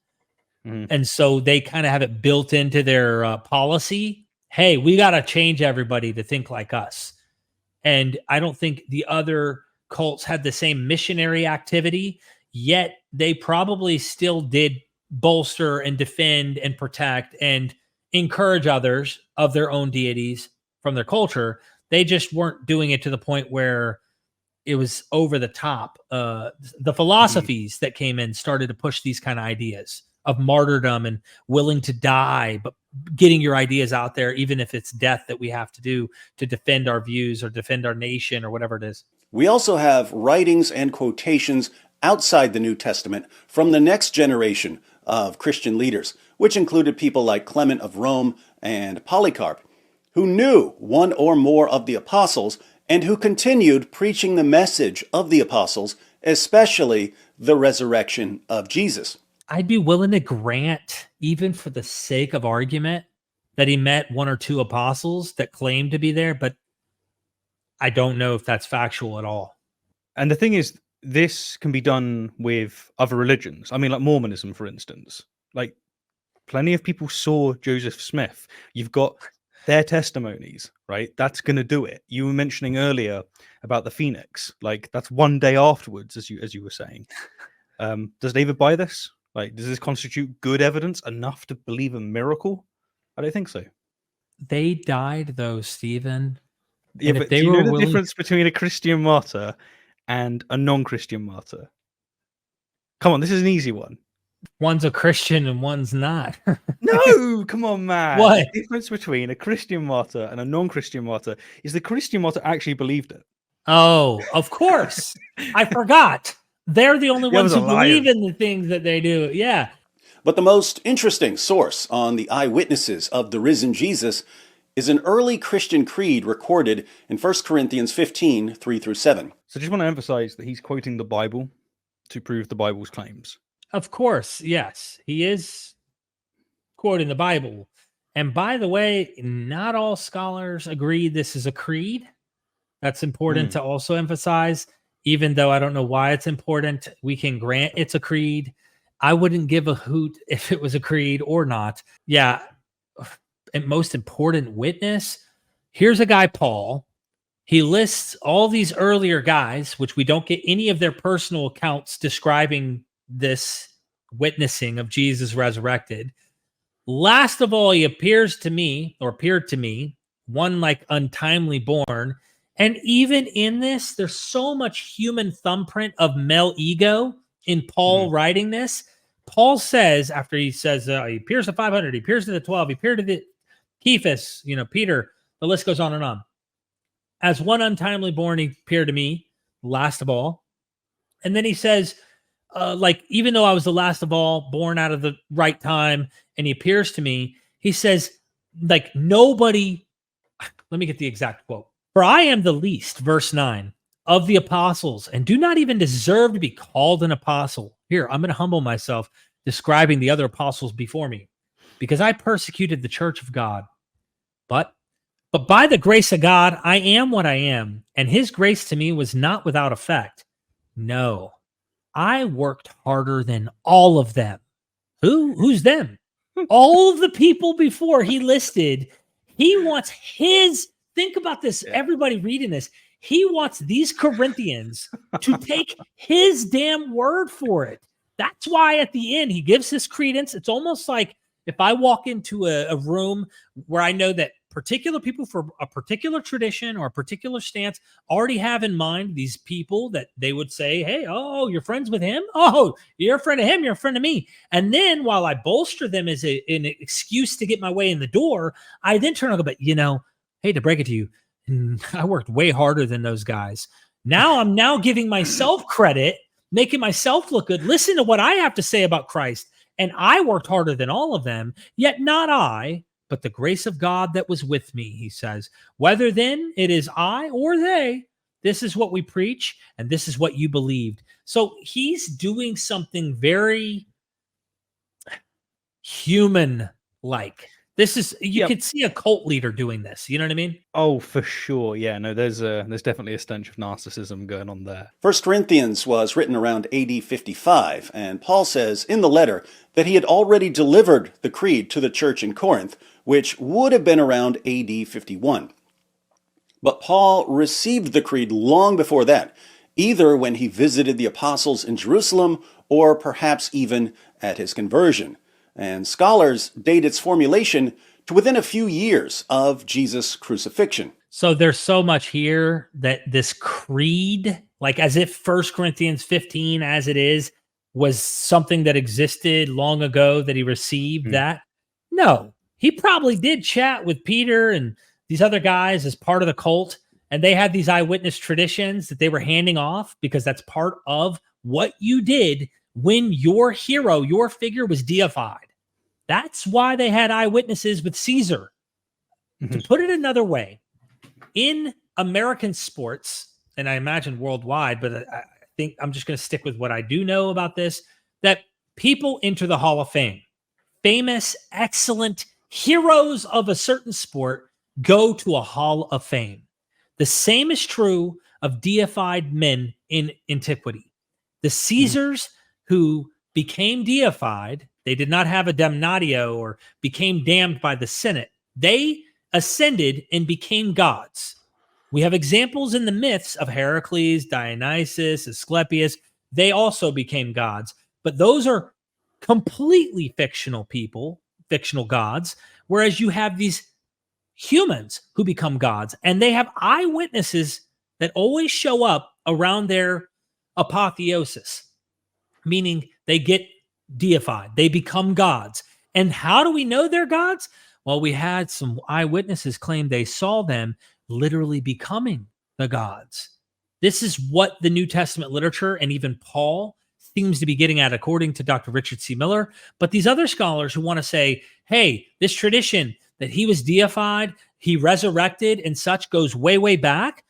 And so they kind of have it built into their policy. Hey, we got to change everybody to think like us. And I don't think the other cults had the same missionary activity, yet they probably still did bolster and defend and protect and encourage others of their own deities from their culture. They just weren't doing it to the point where it was over the top. The philosophies that came in started to push these kind of ideas of martyrdom and willing to die, but getting your ideas out there, even if it's death that we have to do to defend our views or defend our nation or whatever it is. We also have writings and quotations outside the New Testament from the next generation of Christian leaders, which included people like Clement of Rome and Polycarp, who knew one or more of the apostles and who continued preaching the message of the apostles, especially the resurrection of Jesus. I'd be willing to grant, even for the sake of argument, that he met one or two apostles that claimed to be there, but I don't know if that's factual at all. And the thing is, this can be done with other religions. I mean, like Mormonism, for instance. Like, plenty of people saw Joseph Smith. You've got their testimonies, right? That's going to do it. You were mentioning earlier about the Phoenix. Like, that's one day afterwards, as you were saying. Does David buy this? Like, does this constitute good evidence enough to believe a miracle? I don't think so. They died, though, Stephen. Yeah, but do you know the difference between a Christian martyr and a non-Christian martyr? Come on, this is an easy one. One's a Christian and one's not. No, come on, man. What? The difference between a Christian martyr and a non-Christian martyr is the Christian martyr actually believed it. Oh, of course. I forgot. They're the only ones who believe in the things that they do. Yeah. But the most interesting source on the eyewitnesses of the risen Jesus is an early Christian creed recorded in 1 Corinthians 15, 3-7. So just want to emphasize that he's quoting the Bible to prove the Bible's claims. Of course, yes. He is quoting the Bible. And by the way, not all scholars agree this is a creed. That's important to also emphasize. Even though I don't know why it's important, we can grant it's a creed. I wouldn't give a hoot if it was a creed or not. Yeah. And most important witness. Here's a guy, Paul. He lists all these earlier guys, which we don't get any of their personal accounts describing this witnessing of Jesus resurrected. Last of all, he appeared to me, one like untimely born. And even in this, there's so much human thumbprint of male ego in Paul writing this. Paul says, after he says, he appears to 500, he appears to the 12, he appeared to the Cephas, Peter, the list goes on and on. As one untimely born, he appeared to me, last of all. And then he says, even though I was the last of all, born out of the right time, and he appears to me, he says, nobody, let me get the exact quote. For I am the least, verse 9, of the apostles, and do not even deserve to be called an apostle. Here, I'm going to humble myself, describing the other apostles before me, because I persecuted the church of God. But by the grace of God, I am what I am, and his grace to me was not without effect. No, I worked harder than all of them. Who's them? All of the people before he listed. He wants think about this, everybody reading this. He wants these Corinthians to take his damn word for it. That's why at the end he gives his credence. It's almost like if I walk into a room where I know that particular people for a particular tradition or a particular stance already have in mind these people that they would say, hey, oh, you're friends with him? Oh, you're a friend of him, you're a friend of me. And then while I bolster them as an excuse to get my way in the door, I then turn on, but hate to break it to you, I worked way harder than those guys. Now I'm giving myself credit, making myself look good. Listen to what I have to say about Christ. And I worked harder than all of them, yet not I, but the grace of God that was with me, he says. Whether then it is I or they, this is what we preach, and this is what you believed. So he's doing something very human-like. This is, you could see a cult leader doing this. You know what I mean? Oh, for sure. Yeah, no, there's definitely a stench of narcissism going on there. 1 Corinthians was written around AD 55, and Paul says in the letter that he had already delivered the creed to the church in Corinth, which would have been around AD 51. But Paul received the creed long before that, either when he visited the apostles in Jerusalem or perhaps even at his conversion. And scholars date its formulation to within a few years of Jesus' crucifixion. So there's so much here that this creed, like as if 1 Corinthians 15 as it is, was something that existed long ago that he received that. No, he probably did chat with Peter and these other guys as part of the cult, and they had these eyewitness traditions that they were handing off because that's part of what you did when your hero, your figure was deified. That's why they had eyewitnesses with Caesar. To put it another way, in American sports, and I imagine worldwide, but I think I'm just going to stick with what I do know about this, that people enter the Hall of Fame. Famous, excellent heroes of a certain sport go to a Hall of Fame. The same is true of deified men in antiquity. The Caesars who became deified, they did not have a damnatio or became damned by the Senate. They ascended and became gods. We have examples in the myths of Heracles, Dionysus, Asclepius. They also became gods, but those are completely fictional people, fictional gods, whereas you have these humans who become gods, and they have eyewitnesses that always show up around their apotheosis, meaning they get deified, they become gods. And how do we know they're gods? Well, we had some eyewitnesses claim they saw them literally becoming the gods. This is what the New Testament literature and even Paul seems to be getting at, according to Dr. Richard C. Miller. But these other scholars who want to say, hey, this tradition, that he was deified, he resurrected, and such goes way, way back.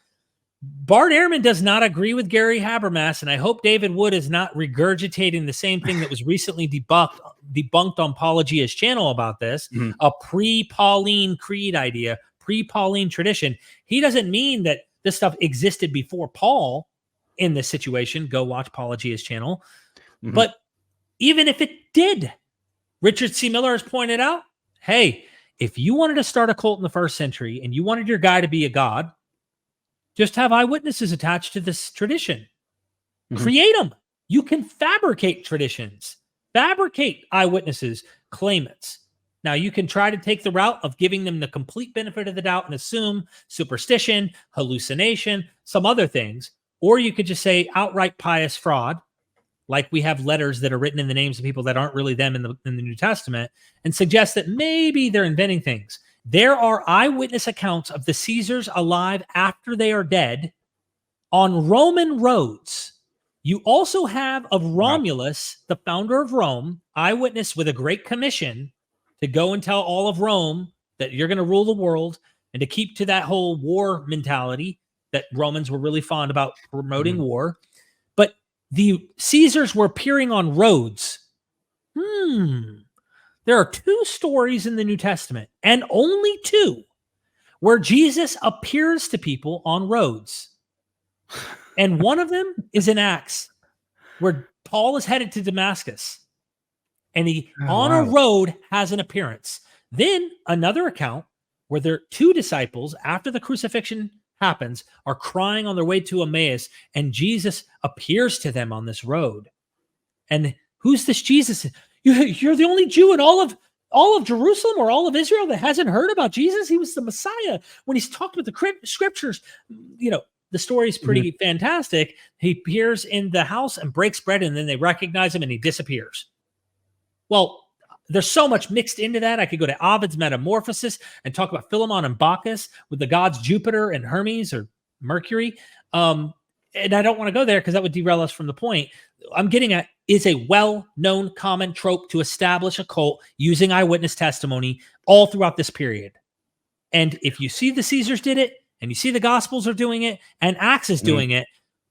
Bart Ehrman does not agree with Gary Habermas, and I hope David Wood is not regurgitating the same thing that was recently debunked on Apologia's channel about this, a pre-Pauline creed idea, pre-Pauline tradition. He doesn't mean that this stuff existed before Paul in this situation. Go watch Apologia's channel. But even if it did, Richard C. Miller has pointed out, hey, if you wanted to start a cult in the first century and you wanted your guy to be a god, just have eyewitnesses attached to this tradition. Create them. You can fabricate traditions, fabricate eyewitnesses, claimants. Now, you can try to take the route of giving them the complete benefit of the doubt and assume superstition, hallucination, some other things. Or you could just say outright pious fraud, like we have letters that are written in the names of people that aren't really them in the New Testament, and suggest that maybe they're inventing things. There are eyewitness accounts of the Caesars alive after they are dead on Roman roads. You also have of Romulus, the founder of Rome, eyewitness with a great commission to go and tell all of Rome that you're going to rule the world and to keep to that whole war mentality that Romans were really fond about promoting war. But the Caesars were appearing on roads. There are 2 stories in the New Testament, and only 2, where Jesus appears to people on roads. And one of them is in Acts, where Paul is headed to Damascus, and he a road has an appearance. Then another account where there are 2 disciples after the crucifixion happens are crying on their way to Emmaus, and Jesus appears to them on this road. And who's this Jesus? You're the only Jew in all of Jerusalem or all of Israel that hasn't heard about Jesus. He was the Messiah. When he's talked with the scriptures, the story is pretty fantastic. He appears in the house and breaks bread, and then they recognize him and he disappears. Well, there's so much mixed into that. I could go to Ovid's Metamorphosis and talk about Philemon and Bacchus with the gods Jupiter and Hermes or Mercury. And I don't want to go there because that would derail us from the point. I'm getting at is a well-known common trope to establish a cult using eyewitness testimony all throughout this period. And if you see the Caesars did it, and you see the Gospels are doing it, and Acts is doing it,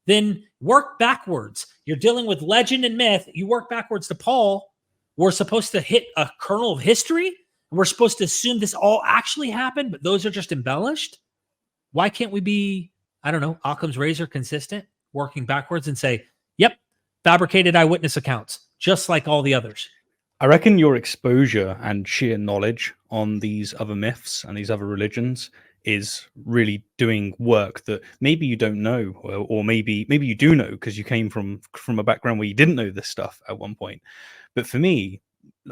then work backwards. You're dealing with legend and myth. You work backwards to Paul. We're supposed to hit a kernel of history, and we're supposed to assume this all actually happened, but those are just embellished. Why can't we be, I don't know, Occam's razor consistent, working backwards and say, yep, fabricated eyewitness accounts, just like all the others? I reckon your exposure and sheer knowledge on these other myths and these other religions is really doing work that maybe you don't know, or maybe you do know because you came from a background where you didn't know this stuff at one point. But for me,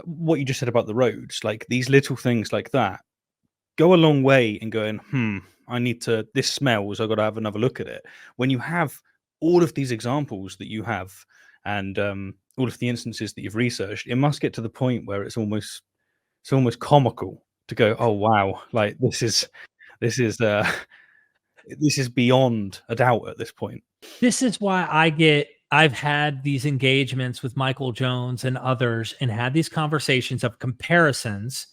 what you just said about the roads, like these little things like that, go a long way in going, I need to, this smells, I've got to have another look at it. When you have all of these examples that you have and all of the instances that you've researched, it must get to the point where it's almost comical to go, oh wow, like this is beyond a doubt at this point. This is why I've had these engagements with Michael Jones and others and had these conversations of comparisons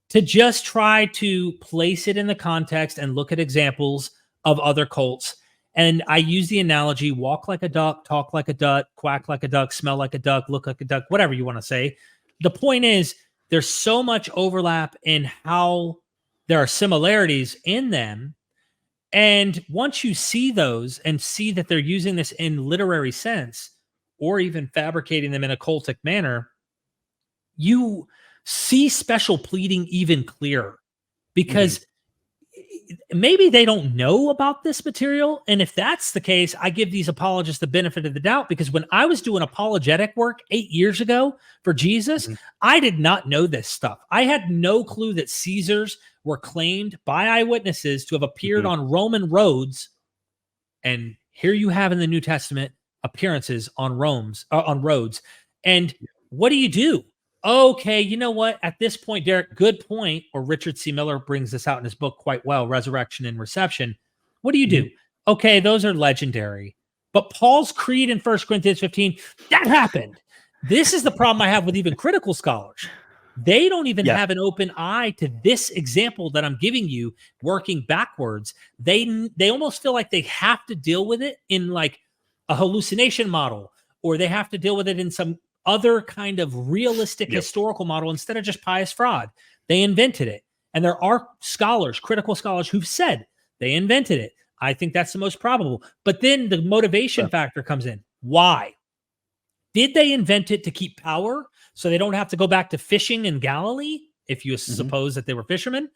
to just try to place it in the context and look at examples of other cults. And I use the analogy, walk like a duck, talk like a duck, quack like a duck, smell like a duck, look like a duck, whatever you want to say. The point is there's so much overlap in how there are similarities in them. And once you see those and see that they're using this in literary sense, or even fabricating them in a cultic manner, you see special pleading even clearer, because maybe they don't know about this material. And if that's the case, I give these apologists the benefit of the doubt, because when I was doing apologetic work 8 years ago for Jesus, I did not know this stuff. I had no clue that Caesars were claimed by eyewitnesses to have appeared on Roman roads. And here you have in the New Testament appearances on roads. And what do? Okay, you know what? At this point, Derek, good point, or Richard C. Miller brings this out in his book quite well, Resurrection and Reception. What do? Okay, those are legendary. But Paul's creed in 1 Corinthians 15, that happened. This is the problem I have with even critical scholars. They don't even Yeah. have an open eye to this example that I'm giving you, working backwards. They almost feel like they have to deal with it in like a hallucination model, or they have to deal with it in some other kind of realistic historical model instead of just pious fraud. They invented it. And there are scholars, critical scholars, who've said they invented it. I think that's the most probable. But then the motivation factor comes in. Why? Did they invent it to keep power so they don't have to go back to fishing in Galilee, if you suppose that they were fishermen?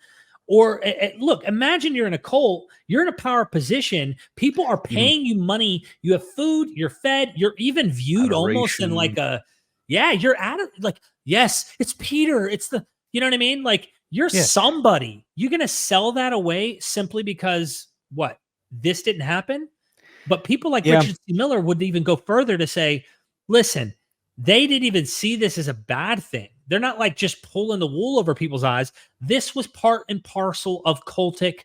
Or look, imagine you're in a cult, you're in a power position, people are paying you money, you have food, you're fed, you're even viewed almost in like a, you're at it like, yes, it's Peter, it's the, you know what I mean? Like you're somebody. You're going to sell that away simply because what? This didn't happen? But people like Richard C. Miller would even go further to say, listen, they didn't even see this as a bad thing. They're not like just pulling the wool over people's eyes. This was part and parcel of cultic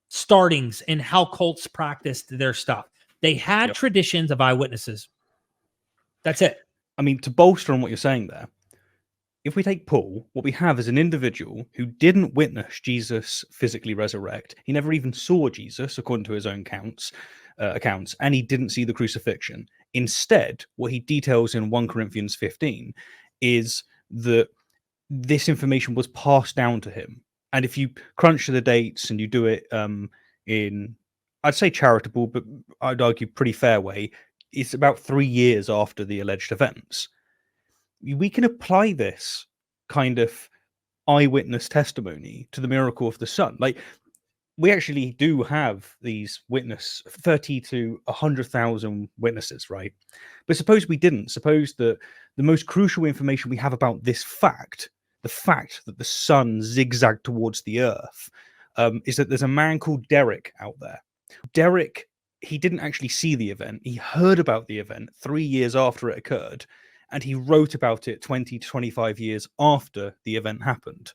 startings and how cults practiced their stuff. They had traditions of eyewitnesses. That's it. I mean, to bolster on what you're saying there, if we take Paul, what we have is an individual who didn't witness Jesus physically resurrect. He never even saw Jesus, according to his own accounts, and he didn't see the crucifixion. Instead, what he details in 1 Corinthians 15 is that this information was passed down to him. And if you crunch the dates and you do it in, I'd say charitable, but I'd argue pretty fair way, it's about 3 years after the alleged events. We can apply this kind of eyewitness testimony to the miracle of the sun. Like, we actually do have these 30 to 100,000 witnesses, right? But suppose we didn't. Suppose that the most crucial information we have about this fact, the fact that the sun zigzagged towards the earth, is that there's a man called Derek out there. Derek, he didn't actually see the event. He heard about the event 3 years after it occurred, and he wrote about it 20 to 25 years after the event happened.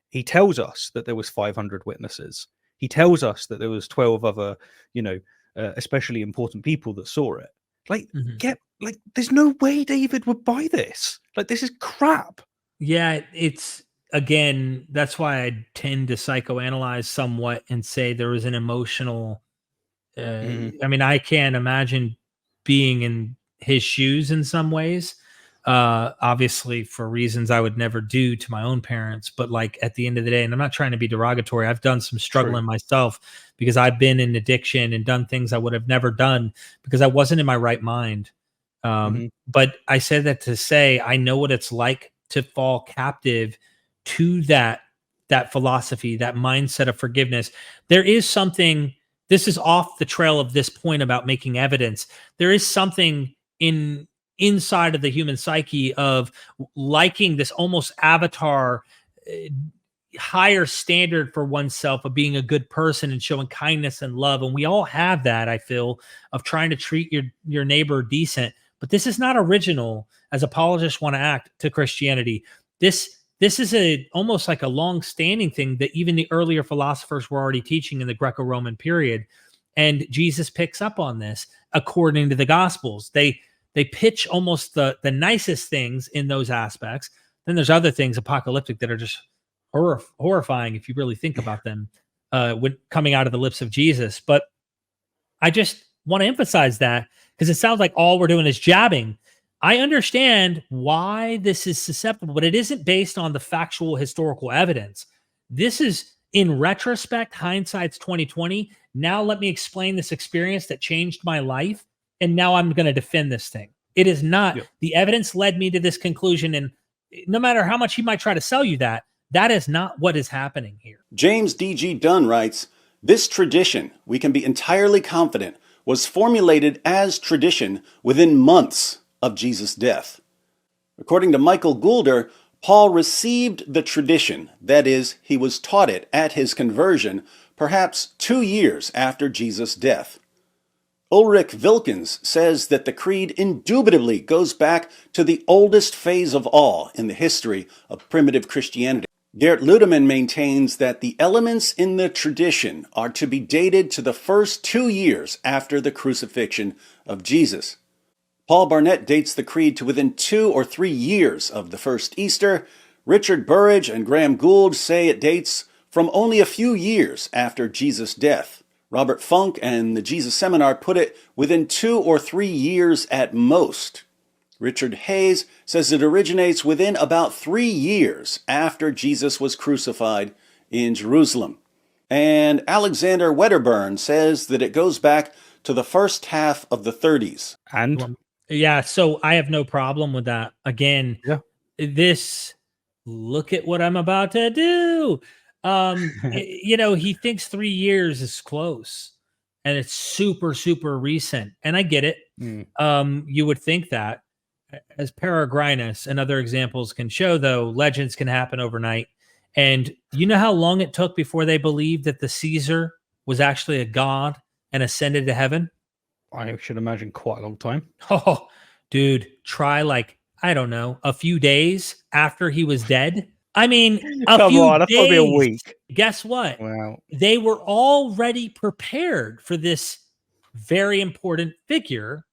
He tells us that there was 500 witnesses. He tells us that there was 12 other, especially important people that saw it. Like, there's no way David would buy this. Like, this is crap. Yeah, it's, again, that's why I tend to psychoanalyze somewhat and say there was an emotional, I mean, I can't imagine being in his shoes in some ways. Obviously for reasons I would never do to my own parents, but like at the end of the day, and I'm not trying to be derogatory, I've done some struggling myself because I've been in addiction and done things I would have never done because I wasn't in my right mind. But I said that to say, I know what it's like to fall captive to that philosophy, that mindset of forgiveness. There is something, this is off the trail of this point about making evidence. There is something inside of the human psyche of liking this almost avatar, higher standard for oneself of being a good person and showing kindness and love. And we all have that, I feel, of trying to treat your neighbor decent. But this is not original as apologists want to act to Christianity. This is almost like a long-standing thing that even the earlier philosophers were already teaching in the Greco-Roman period. And Jesus picks up on this according to the Gospels. They pitch almost the nicest things in those aspects. Then there's other things apocalyptic that are just horrifying if you really think about them when coming out of the lips of Jesus. But I just want to emphasize that because it sounds like all we're doing is jabbing. I understand why this is susceptible, but it isn't based on the factual historical evidence. This is, in retrospect, hindsight's 2020. Now let me explain this experience that changed my life. And now I'm going to defend this thing. It is not. The evidence led me to this conclusion. And no matter how much he might try to sell you that is not what is happening here. James D.G. Dunn writes, "This tradition, we can be entirely confident, was formulated as tradition within months of Jesus' death. According to Michael Goulder, Paul received the tradition, that is, he was taught it at his conversion, perhaps 2 years after Jesus' death. Ulrich Wilkins says that the creed indubitably goes back to the oldest phase of all in the history of primitive Christianity. Gert Ludemann maintains that the elements in the tradition are to be dated to the first 2 years after the crucifixion of Jesus. Paul Barnett dates the creed to within 2 or 3 years of the first Easter. Richard Burridge and Graham Gould say it dates from only a few years after Jesus' death. Robert Funk and the Jesus Seminar put it within 2 or 3 years at most. Richard Hayes says it originates within about 3 years after Jesus was crucified in Jerusalem. And Alexander Wedderburn says that it goes back to the first half of the 30s. And yeah, so I have no problem with that. Again, look at what I'm about to do. He thinks 3 years is close and it's super, super recent. And I get it. You would think that, as Peregrinus and other examples can show, though, legends can happen overnight. And you know how long it took before they believed that the Caesar was actually a god and ascended to heaven? I should imagine quite a long time. Oh, dude, try I don't know, a few days after he was dead. I mean, a few days. That's probably a week. Guess what? Wow. They were already prepared for this very important figure.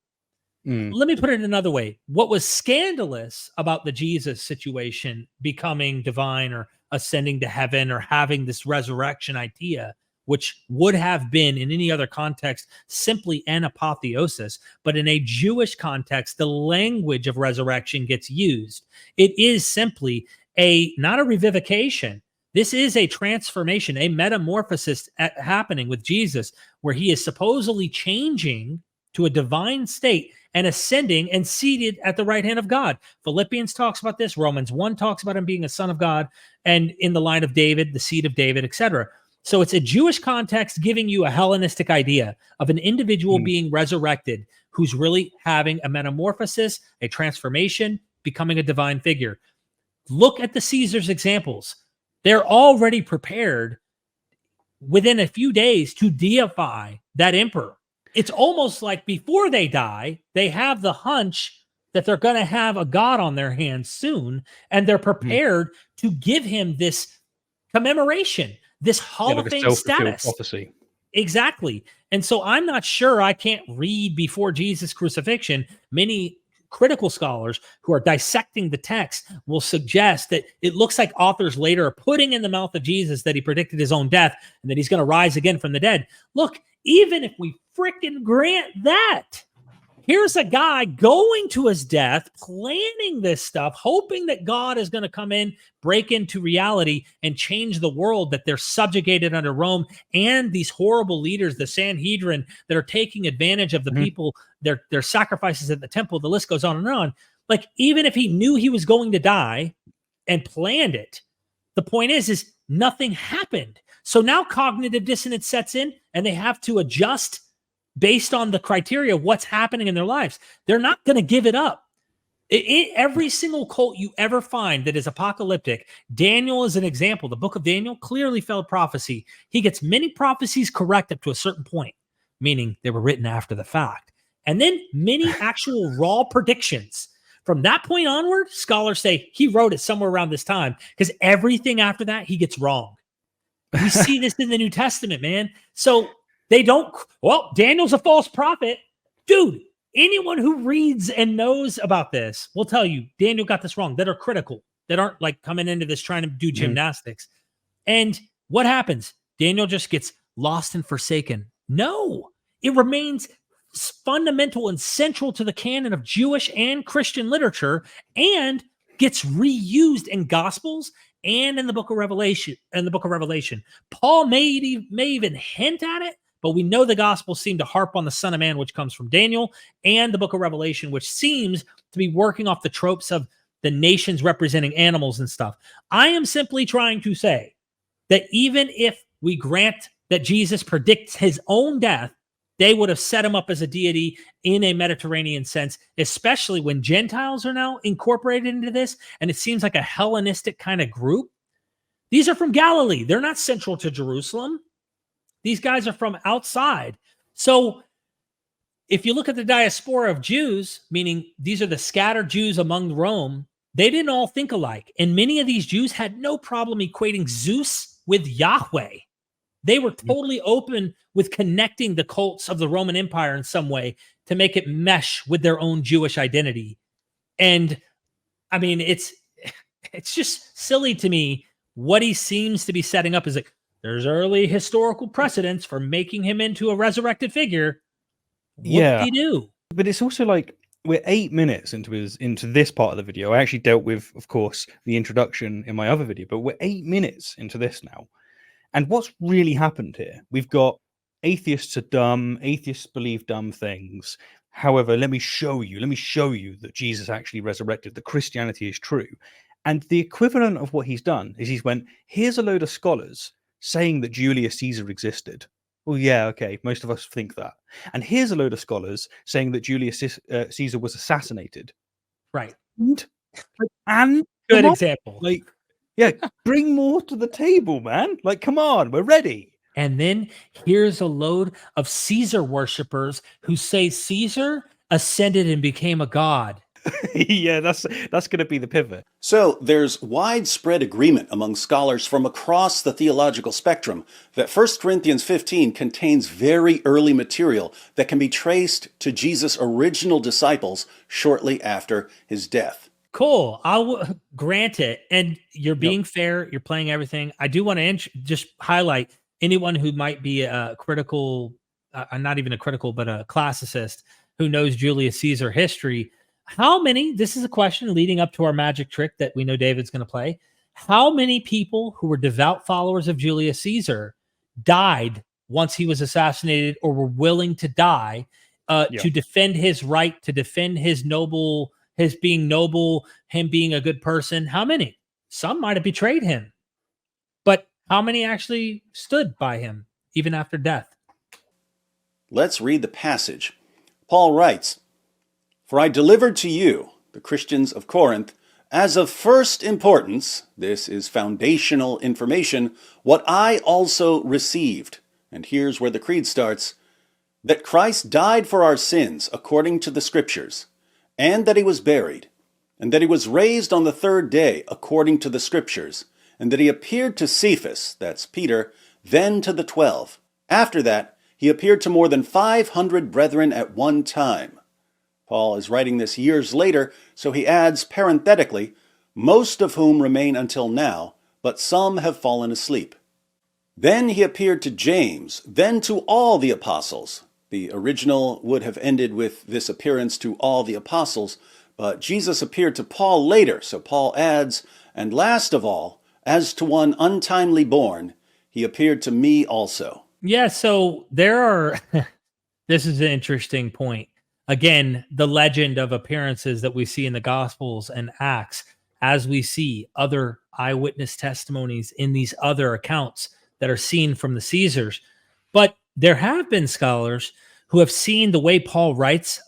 Let me put it another way. What was scandalous about the Jesus situation becoming divine or ascending to heaven or having this resurrection idea, which would have been in any other context simply an apotheosis, but in a Jewish context, the language of resurrection gets used. It is simply not a revivification. This is a transformation, a metamorphosis happening with Jesus, where he is supposedly changing to a divine state and ascending and seated at the right hand of God. Philippians talks about this. Romans 1 talks about him being a son of God and in the line of David, the seed of David, etc. So it's a Jewish context giving you a Hellenistic idea of an individual being resurrected who's really having a metamorphosis, a transformation, becoming a divine figure. Look at the Caesar's examples. They're already prepared within a few days to deify that emperor. It's almost like before they die, they have the hunch that they're going to have a god on their hands soon, and they're prepared to give him this commemoration, this Hall of Fame status. Prophecy. Exactly. And so I'm not sure, I can't read before Jesus' crucifixion. Many critical scholars who are dissecting the text will suggest that it looks like authors later are putting in the mouth of Jesus that he predicted his own death and that he's going to rise again from the dead. Look, even if we freaking grant that, here's a guy going to his death, planning this stuff, hoping that God is going to come in, break into reality, and change the world, that they're subjugated under Rome and these horrible leaders, the Sanhedrin, that are taking advantage of the people, their sacrifices at the temple. The list goes on and on. Like, even if he knew he was going to die and planned it, the point is nothing happened. So now cognitive dissonance sets in and they have to adjust based on the criteria of what's happening in their lives. They're not going to give it up. Every single cult you ever find that is apocalyptic, Daniel is an example. The book of Daniel clearly fell prophecy. He gets many prophecies correct up to a certain point, meaning they were written after the fact. And then many actual raw predictions. From that point onward, scholars say he wrote it somewhere around this time, because everything after that, he gets wrong. We see this in the New Testament, man. So they don't, Daniel's a false prophet. Dude, anyone who reads and knows about this will tell you Daniel got this wrong, that are critical, that aren't like coming into this trying to do gymnastics. And what happens? Daniel just gets lost and forsaken. No, it remains fundamental and central to the canon of Jewish and Christian literature, and gets reused in Gospels and in the book of Revelation. Paul may even hint at it, but we know the Gospels seem to harp on the Son of Man, which comes from Daniel, and the book of Revelation, which seems to be working off the tropes of the nations representing animals and stuff. I am simply trying to say that even if we grant that Jesus predicts his own death, they would have set him up as a deity in a Mediterranean sense, especially when Gentiles are now incorporated into this, and it seems like a Hellenistic kind of group. These are from Galilee. They're not central to Jerusalem. These guys are from outside. So if you look at the diaspora of Jews, meaning these are the scattered Jews among Rome, they didn't all think alike. And many of these Jews had no problem equating Zeus with Yahweh. They were totally open with connecting the cults of the Roman Empire in some way to make it mesh with their own Jewish identity. And I mean, it's it's just silly to me. What he seems to be setting up is like, there's early historical precedents for making him into a resurrected figure. Yeah. Whoop-de-doo. But it's also like we're 8 minutes into this part of the video. I actually dealt with, of course, the introduction in my other video, but we're 8 minutes into this now. And what's really happened here? We've got atheists are dumb. Atheists believe dumb things. However, let me show you that Jesus actually resurrected, that Christianity is true. And the equivalent of what he's done is he's went, here's a load of scholars saying that Julius Caesar existed. Well, yeah, okay, most of us think that. And here's a load of scholars saying that Julius Caesar was assassinated. Right. And good example. Like, yeah, bring more to the table, man. Like, come on, we're ready. And then here's a load of Caesar worshippers who say Caesar ascended and became a god. Yeah, that's going to be the pivot. So there's widespread agreement among scholars from across the theological spectrum that 1 Corinthians 15 contains very early material that can be traced to Jesus' original disciples shortly after his death. Cool. I'll grant it. And you're being fair. You're playing everything. I do want to just highlight anyone who might be a critical, not even a critical, but a classicist who knows Julius Caesar history. How many, this is a question leading up to our magic trick that we know David's going to play. How many people who were devout followers of Julius Caesar died once he was assassinated or were willing to die to defend his right, to defend his being noble, him being a good person? How many? Some might have betrayed him. But how many actually stood by him even after death? Let's read the passage. Paul writes, "For I delivered to you, the Christians of Corinth, as of first importance," this is foundational information, "what I also received," and here's where the creed starts, "that Christ died for our sins according to the Scriptures, and that he was buried, and that he was raised on the third day according to the Scriptures, and that he appeared to Cephas," that's Peter, "then to the 12. After that, he appeared to more than 500 brethren at one time." Paul is writing this years later, so he adds parenthetically, "most of whom remain until now, but some have fallen asleep. Then he appeared to James, then to all the apostles." The original would have ended with this appearance to all the apostles, but Jesus appeared to Paul later, so Paul adds, "and last of all, as to one untimely born, he appeared to me also." Yeah, so there are, this is an interesting point. Again, the legend of appearances that we see in the Gospels and Acts, as we see other eyewitness testimonies in these other accounts that are seen from the Caesars. But there have been scholars who have seen the way Paul writes,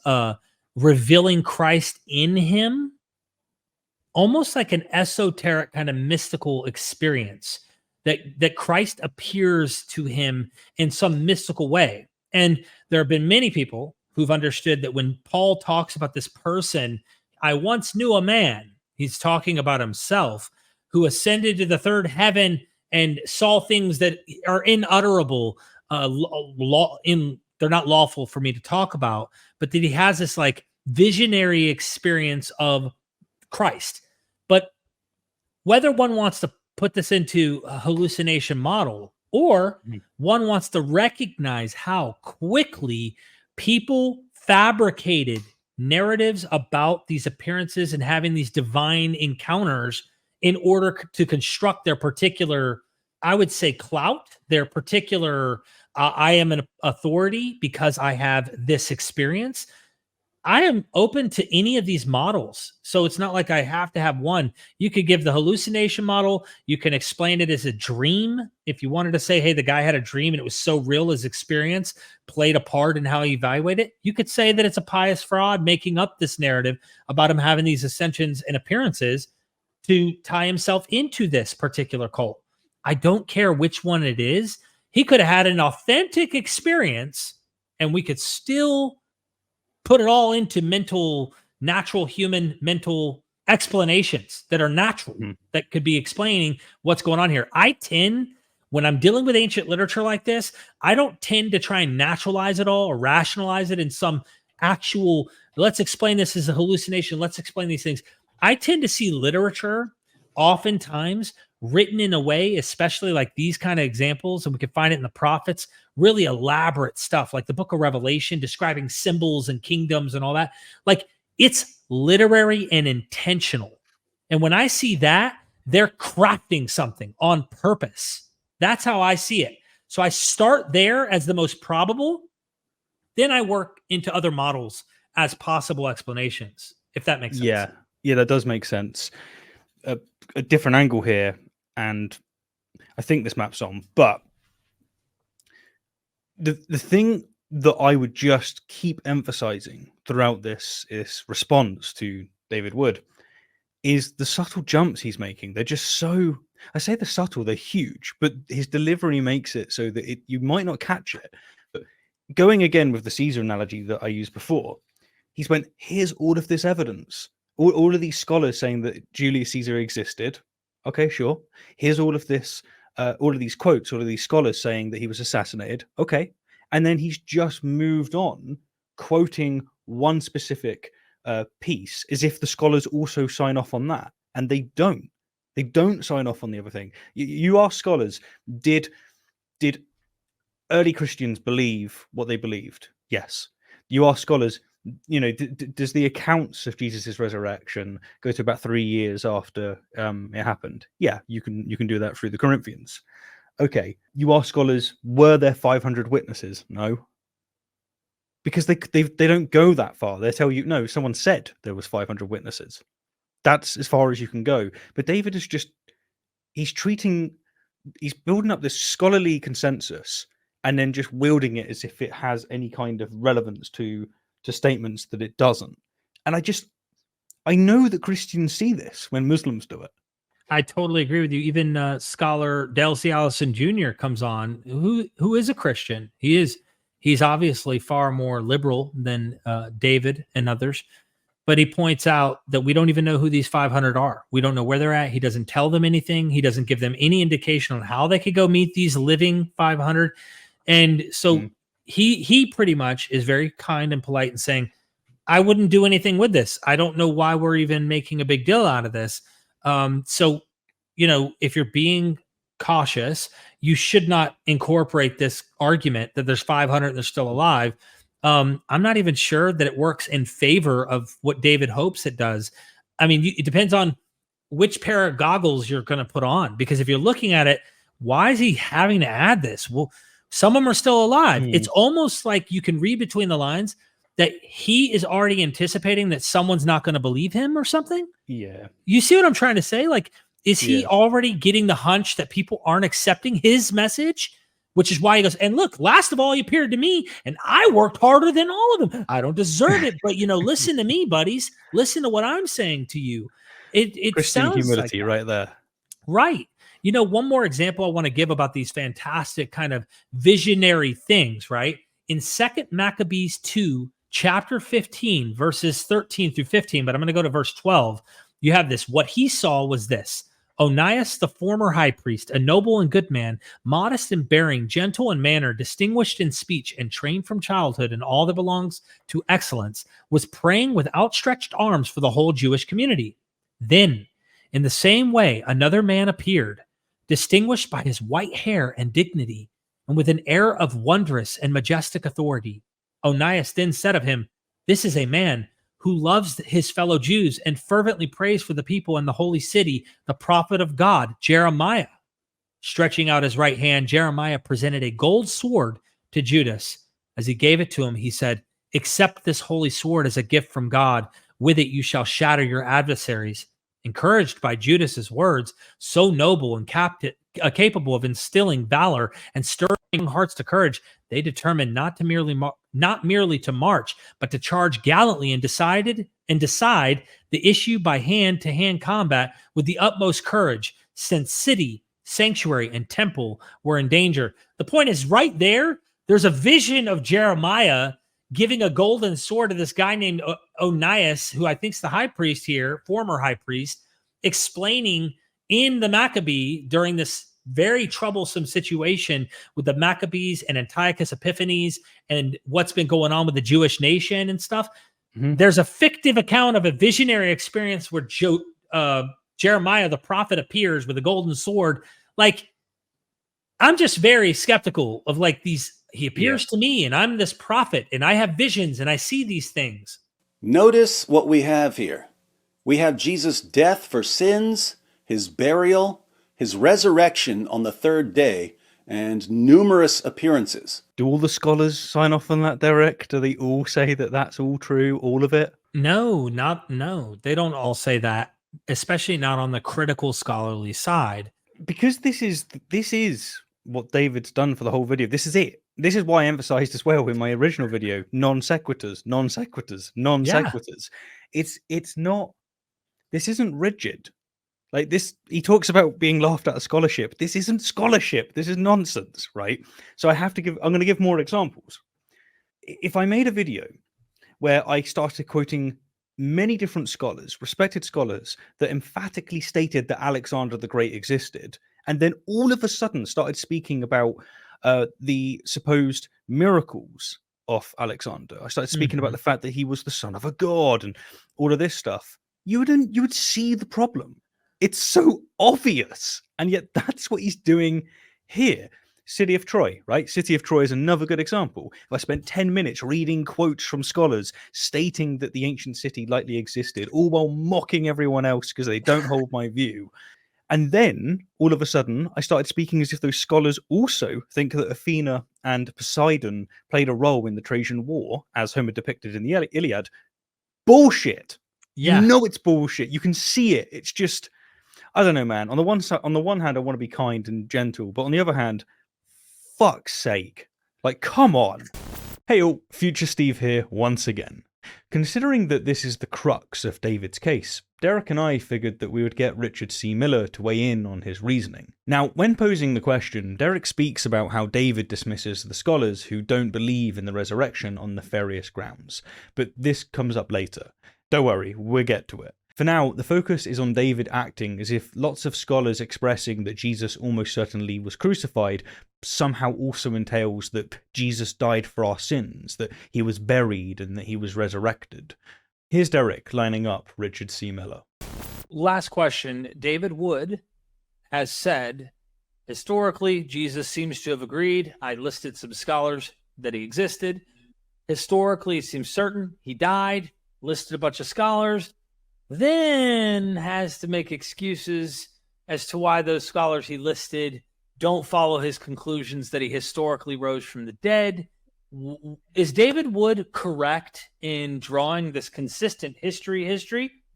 revealing Christ in him, almost like an esoteric kind of mystical experience, that Christ appears to him in some mystical way. And there have been many people who've understood that when Paul talks about this person, "I once knew a man," he's talking about himself, who ascended to the third heaven and saw things that are inutterable, they're not lawful for me to talk about, but that he has this like visionary experience of Christ. But whether one wants to put this into a hallucination model or one wants to recognize how quickly people fabricated narratives about these appearances and having these divine encounters in order to construct their particular, I would say, clout, their particular, I am an authority because I have this experience. I am open to any of these models. So it's not like I have to have one. You could give the hallucination model. You can explain it as a dream. If you wanted to say, hey, the guy had a dream and it was so real, his experience played a part in how he evaluated it. You could say that it's a pious fraud making up this narrative about him having these ascensions and appearances to tie himself into this particular cult. I don't care which one it is. He could have had an authentic experience and we could still put it all into natural human mental explanations that are natural, that could be explaining what's going on here. I tend, when I'm dealing with ancient literature like this, I don't tend to try and naturalize it all or rationalize it in some actual, let's explain this as a hallucination. Let's explain these things. I tend to see literature oftentimes written in a way, especially like these kind of examples, and we can find it in the prophets, really elaborate stuff like the book of Revelation describing symbols and kingdoms and all that. Like, it's literary and intentional. And when I see that, they're crafting something on purpose. That's how I see it. So I start there as the most probable. Then I work into other models as possible explanations, if that makes sense. Yeah, that does make sense. A different angle here, and I think this maps on, but the thing that I would just keep emphasizing throughout this response to David Wood is the subtle jumps he's making. They're just so, I say they're subtle, they're huge, but his delivery makes it so that you might not catch it. But going again with the Caesar analogy that I used before, he's went, here's all of this evidence. All of these scholars saying that Julius Caesar existed. Okay, sure. Here's all of this, all of these quotes, all of these scholars saying that he was assassinated. Okay. And then he's just moved on, quoting one specific piece as if the scholars also sign off on that. And they don't. They don't sign off on the other thing. You ask scholars, did early Christians believe what they believed? Yes. You ask scholars, does the accounts of Jesus' resurrection go to about 3 years after it happened? Yeah, you can do that through the Corinthians. Okay, you ask scholars, were there 500 witnesses? No, because they don't go that far. They tell you, no, someone said there was 500 witnesses. That's as far as you can go. But David is he's building up this scholarly consensus and then just wielding it as if it has any kind of relevance to statements that it doesn't. And I know that Christians see this when Muslims do it. I totally agree with you. Even scholar Dale C. Allison Jr. comes on, who is a Christian. He's obviously far more liberal than David and others, but he points out that we don't even know who these 500 are. We don't know where they're at. He doesn't tell them anything. He doesn't give them any indication on how they could go meet these living 500. And so he pretty much is very kind and polite and saying, I wouldn't do anything with this. I don't know why we're even making a big deal out of this. So, if you're being cautious, you should not incorporate this argument that there's 500 and they're still alive. I'm not even sure that it works in favor of what David hopes it does. I mean, it depends on which pair of goggles you're going to put on, because if you're looking at it, why is he having to add this? Well, some of them are still alive. It's almost like you can read between the lines that he is already anticipating that someone's not going to believe him or something. Yeah. You see what I'm trying to say? Like, is he already getting the hunch that people aren't accepting his message? Which is why he goes, and look, last of all, he appeared to me, and I worked harder than all of them. I don't deserve it, but listen to me, buddies. Listen to what I'm saying to you. It Christian sounds humility like right there. Right. One more example I want to give about these fantastic kind of visionary things, right? In 2 Maccabees 2, chapter 15, verses 13 through 15, but I'm going to go to verse 12. You have this. What he saw was this. Onias, the former high priest, a noble and good man, modest in bearing, gentle in manner, distinguished in speech, and trained from childhood in all that belongs to excellence, was praying with outstretched arms for the whole Jewish community. Then, in the same way, another man appeared, distinguished by his white hair and dignity, and with an air of wondrous and majestic authority. Onias then said of him, "This is a man who loves his fellow Jews and fervently prays for the people in the holy city, the prophet of God, Jeremiah." Stretching out his right hand, Jeremiah presented a gold sword to Judas. As he gave it to him, he said, "Accept this holy sword as a gift from God. With it you shall shatter your adversaries." Encouraged by Judas's words, so noble and capable of instilling valor and stirring hearts to courage, they determined not merely to march, but to charge gallantly and decide the issue by hand-to-hand combat with the utmost courage, since city, sanctuary, and temple were in danger. The point is right there. There's a vision of Jeremiah giving a golden sword to this guy named Onias, who I think is the high priest here, former high priest, explaining in the Maccabee during this very troublesome situation with the Maccabees and Antiochus Epiphanes and what's been going on with the Jewish nation and stuff. There's a fictive account of a visionary experience where Jeremiah the prophet appears with a golden sword. Like, I'm just very skeptical of like these. He appears to me and I'm this prophet and I have visions and I see these things. Notice what we have here. We have Jesus' death for sins, his burial, his resurrection on the third day, and numerous appearances. Do all the scholars sign off on that, Derek? Do they all say that that's all true, all of it? No, they don't all say that, especially not on the critical scholarly side. Because this is what David's done for the whole video. This is it. This is why I emphasized as well in my original video, non sequiturs, non sequiturs, non sequiturs. It's not, this isn't rigid. Like this, he talks about being laughed at scholarship. This isn't scholarship. This is nonsense, right? So I'm going to give more examples. If I made a video where I started quoting many different scholars, respected scholars, that emphatically stated that Alexander the Great existed, and then all of a sudden started speaking about the supposed miracles of Alexander, I started speaking about the fact that he was the son of a god and all of this stuff, you would see the problem. It's so obvious, and yet that's what he's doing here. City of Troy, right? City of Troy is another good example. If I spent 10 minutes reading quotes from scholars stating that the ancient city likely existed, all while mocking everyone else because they don't hold my view. And then, all of a sudden, I started speaking as if those scholars also think that Athena and Poseidon played a role in the Trojan War, as Homer depicted in the Iliad. Bullshit. Yeah. You know it's bullshit. You can see it. It's just, I don't know, man. On the one hand, I want to be kind and gentle, but on the other hand, fuck's sake. Like, come on. Hey all, Future Steve here once again. Considering that this is the crux of David's case, Derek and I figured that we would get Richard C. Miller to weigh in on his reasoning. Now, when posing the question, Derek speaks about how David dismisses the scholars who don't believe in the resurrection on nefarious grounds, but this comes up later. Don't worry, we'll get to it. For now, the focus is on David acting as if lots of scholars expressing that Jesus almost certainly was crucified somehow also entails that Jesus died for our sins, that he was buried and that he was resurrected. Here's Derek lining up Richard C. Miller. Last question. David Wood has said, historically, Jesus seems to have agreed. I listed some scholars that he existed. Historically, it seems certain he died, listed a bunch of scholars, then has to make excuses as to why those scholars he listed don't follow his conclusions that he historically rose from the dead. Is David Wood correct in drawing this consistent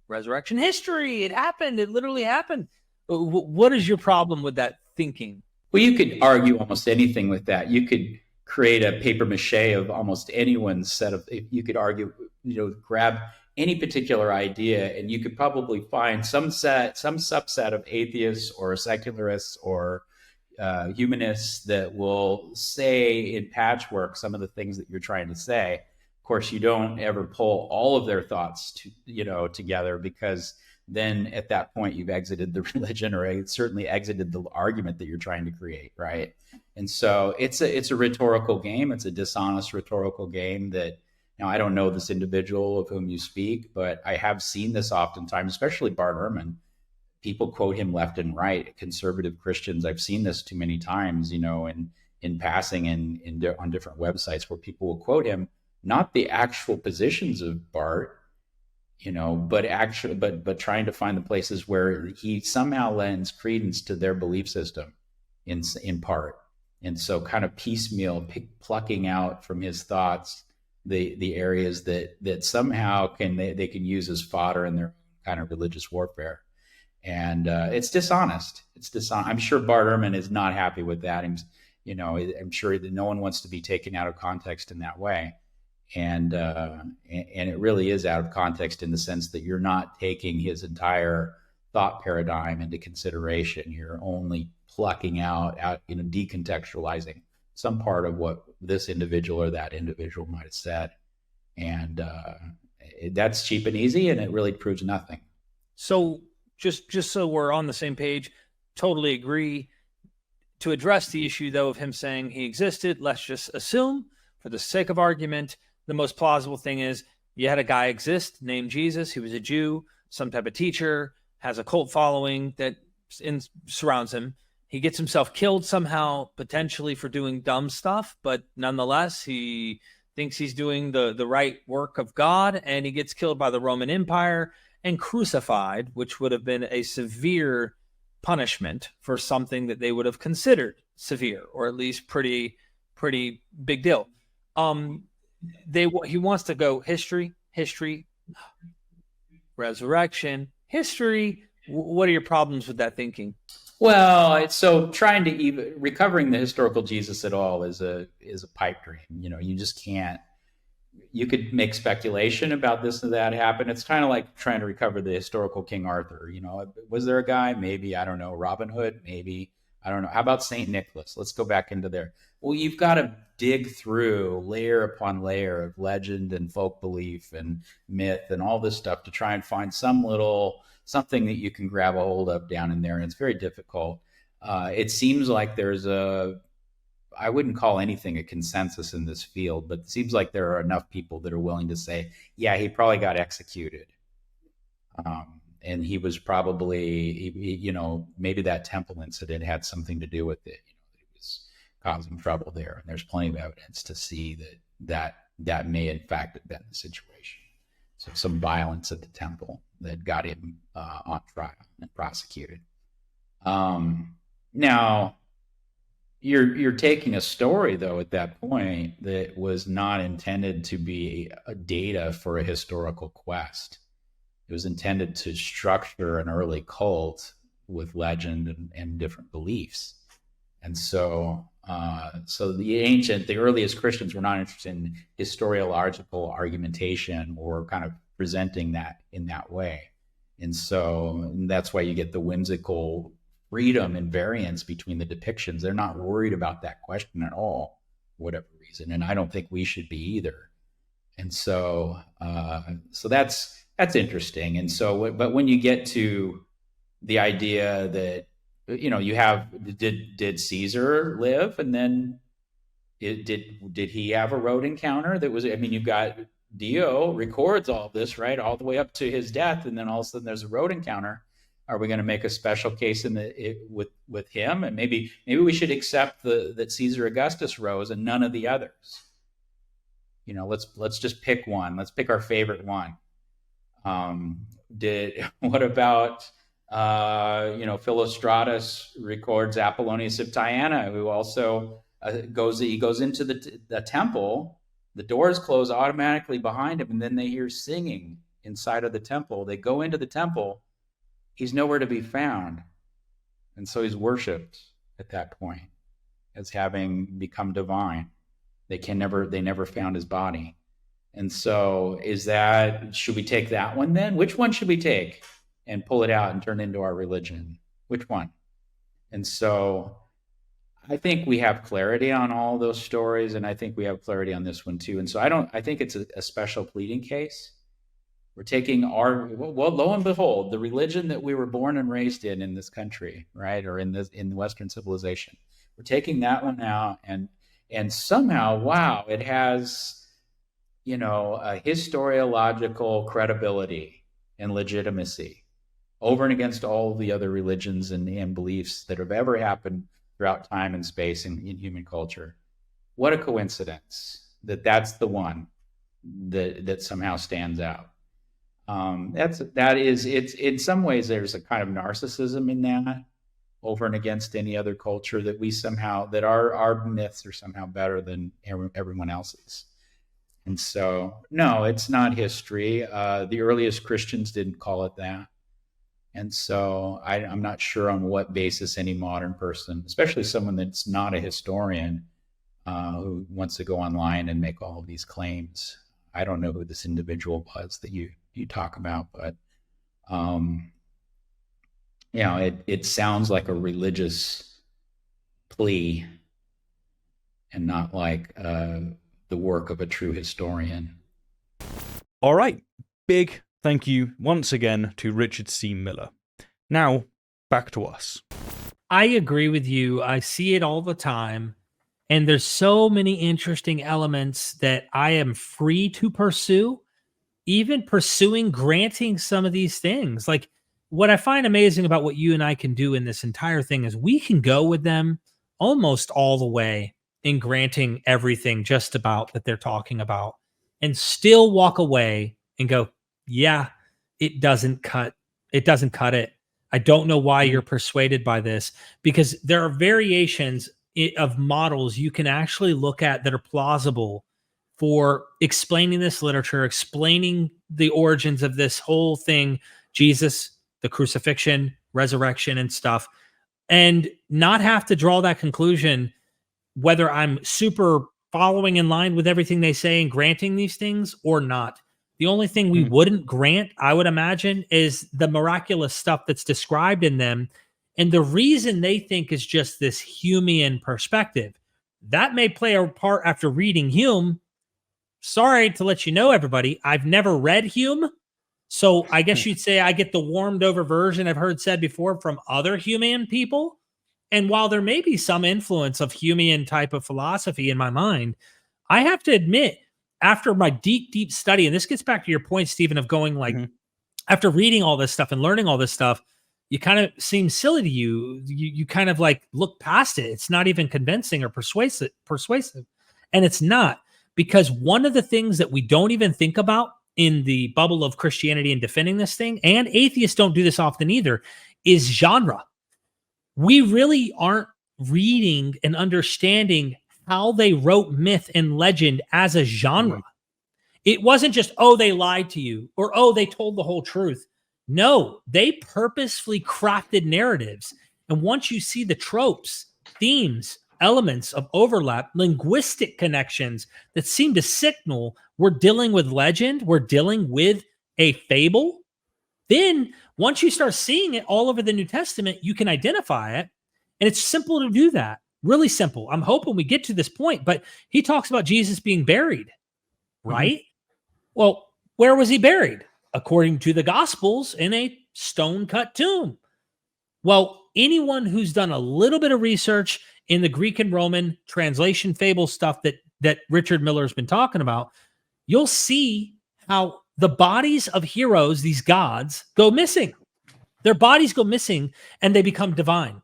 resurrection history? It happened. It literally happened. What is your problem with that thinking? Well, you could argue almost anything with that. You could create a paper mache of almost anyone's set of, you could argue, grab any particular idea and you could probably find some subset of atheists or secularists or humanists that will say in patchwork some of the things that you're trying to say. Of course, you don't ever pull all of their thoughts together, because then at that point you've exited the religion, or certainly exited the argument that you're trying to create, right? And so it's a rhetorical game. It's a dishonest rhetorical game that, now I don't know this individual of whom you speak, but I have seen this oftentimes, especially Bart Ehrman. People quote him left and right, conservative Christians. I've seen this too many times, in passing and on different websites where people will quote him, not the actual positions of Bart, but trying to find the places where he somehow lends credence to their belief system in part. And so kind of piecemeal plucking out from his thoughts the areas that somehow they can use as fodder in their kind of religious warfare. And it's dishonest. I'm sure Bart Ehrman is not happy with that. I'm sure that no one wants to be taken out of context in that way. And it really is out of context in the sense that you're not taking his entire thought paradigm into consideration. You're only plucking out, decontextualizing some part of what this individual or that individual might have said. And that's cheap and easy, and it really proves nothing. So just so we're on the same page, totally agree. To address the issue, though, of him saying he existed, let's just assume, for the sake of argument, the most plausible thing is you had a guy exist named Jesus. He was a Jew, some type of teacher. has a cult following that surrounds him. He gets himself killed somehow, potentially for doing dumb stuff, but nonetheless, he thinks he's doing the right work of God, and he gets killed by the Roman Empire and crucified, which would have been a severe punishment for something that they would have considered severe, or at least pretty big deal. He wants to go history, resurrection, history. What are your problems with that thinking? Well, so trying to even recovering the historical Jesus at all is a pipe dream. You just can't. You could make speculation about this or that happened. It's kind of like trying to recover the historical King Arthur. Was there a guy? Maybe, I don't know. Robin Hood? Maybe, I don't know. How about Saint Nicholas? Let's go back into there. Well, you've got to dig through layer upon layer of legend and folk belief and myth and all this stuff to try and find something that you can grab a hold of down in there. And it's very difficult. It seems like there's I wouldn't call anything a consensus in this field, but it seems like there are enough people that are willing to say, yeah, he probably got executed. And he was probably, maybe that temple incident had something to do with it. It was causing trouble there. And there's plenty of evidence to see that may in fact have been the situation. So some violence at the temple that got him on trial and prosecuted. Now, you're taking a story, though, at that point that was not intended to be a data for a historical quest. It was intended to structure an early cult with legend and different beliefs. And so the earliest Christians were not interested in historiological argumentation or kind of presenting that in that way. And so that's why you get the whimsical freedom and variance between the depictions. They're not worried about that question at all, for whatever reason. And I don't think we should be either. And so that's interesting. And so, but when you get to the idea that, you have, did Caesar live? And then did he have a road encounter that was, you've got Dio records all of this, right? All the way up to his death. And then all of a sudden there's a road encounter. Are we going to make a special case with him? And maybe we should accept that Caesar Augustus rose and none of the others. Let's just pick one. Let's pick our favorite one. What about Philostratus records Apollonius of Tyana, who also goes into the temple. The doors close automatically behind him, and then they hear singing inside of the temple. They go into the temple. He's nowhere to be found. And so he's worshipped at that point as having become divine. They never found his body. And so should we take that one then? Which one should we take and pull it out and turn it into our religion? Which one? And so I think we have clarity on all those stories, and I think we have clarity on this one too. And so I think it's a special pleading case. We're taking lo and behold, the religion that we were born and raised in this country, right? Or in Western civilization. We're taking that one out and somehow, wow, it has, a historiological credibility and legitimacy over and against all the other religions and beliefs that have ever happened throughout time and space in human culture. What a coincidence that's the one that somehow stands out. It's in some ways there's a kind of narcissism in that over and against any other culture that our myths are somehow better than everyone else's. And so, no, it's not history. The earliest Christians didn't call it that. And so I'm not sure on what basis any modern person, especially someone that's not a historian, who wants to go online and make all of these claims. I don't know who this individual was that you talk about, but it sounds like a religious plea and not like the work of a true historian. All right. Big thank you once again to Richard C. Miller. Now, back to us. I agree with you. I see it all the time. And there's so many interesting elements that I am free to pursue, even granting some of these things. Like what I find amazing about what you and I can do in this entire thing is we can go with them almost all the way in granting everything just about that they're talking about and still walk away and go, yeah, it doesn't cut. It doesn't cut it. I don't know why you're persuaded by this, because there are variations of models you can actually look at that are plausible for explaining this literature, explaining the origins of this whole thing, Jesus, the crucifixion, resurrection, and stuff, and not have to draw that conclusion whether I'm super following in line with everything they say and granting these things or not. The only thing we wouldn't grant, I would imagine, is the miraculous stuff that's described in them. And the reason they think is just this Humean perspective. That may play a part after reading Hume. Sorry to let you know, everybody, I've never read Hume. So I guess you'd say I get the warmed over version I've heard said before from other Humean people. And while there may be some influence of Humean type of philosophy in my mind, I have to admit, after my deep, deep study, and this gets back to your point, Stephen, of going like, after reading all this stuff and learning all this stuff, you kind of seem silly to you. You kind of like look past it. It's not even convincing or persuasive. And it's not, because one of the things that we don't even think about in the bubble of Christianity and defending this thing, and atheists don't do this often either, is genre. We really aren't reading and understanding how they wrote myth and legend as a genre. It wasn't just, oh, they lied to you, or, oh, they told the whole truth. No, they purposefully crafted narratives. And once you see the tropes, themes, elements of overlap, linguistic connections that seem to signal we're dealing with legend, we're dealing with a fable, then once you start seeing it all over the New Testament, you can identify it. And it's simple to do that. Really simple. I'm hoping we get to this point, but he talks about Jesus being buried, right? Well, where was he buried? According to the Gospels, in a stone-cut tomb. Well, anyone who's done a little bit of research in the Greek and Roman translation fable stuff that Richard Miller's been talking about, you'll see how the bodies of heroes, these gods, go missing. Their bodies go missing and they become divine.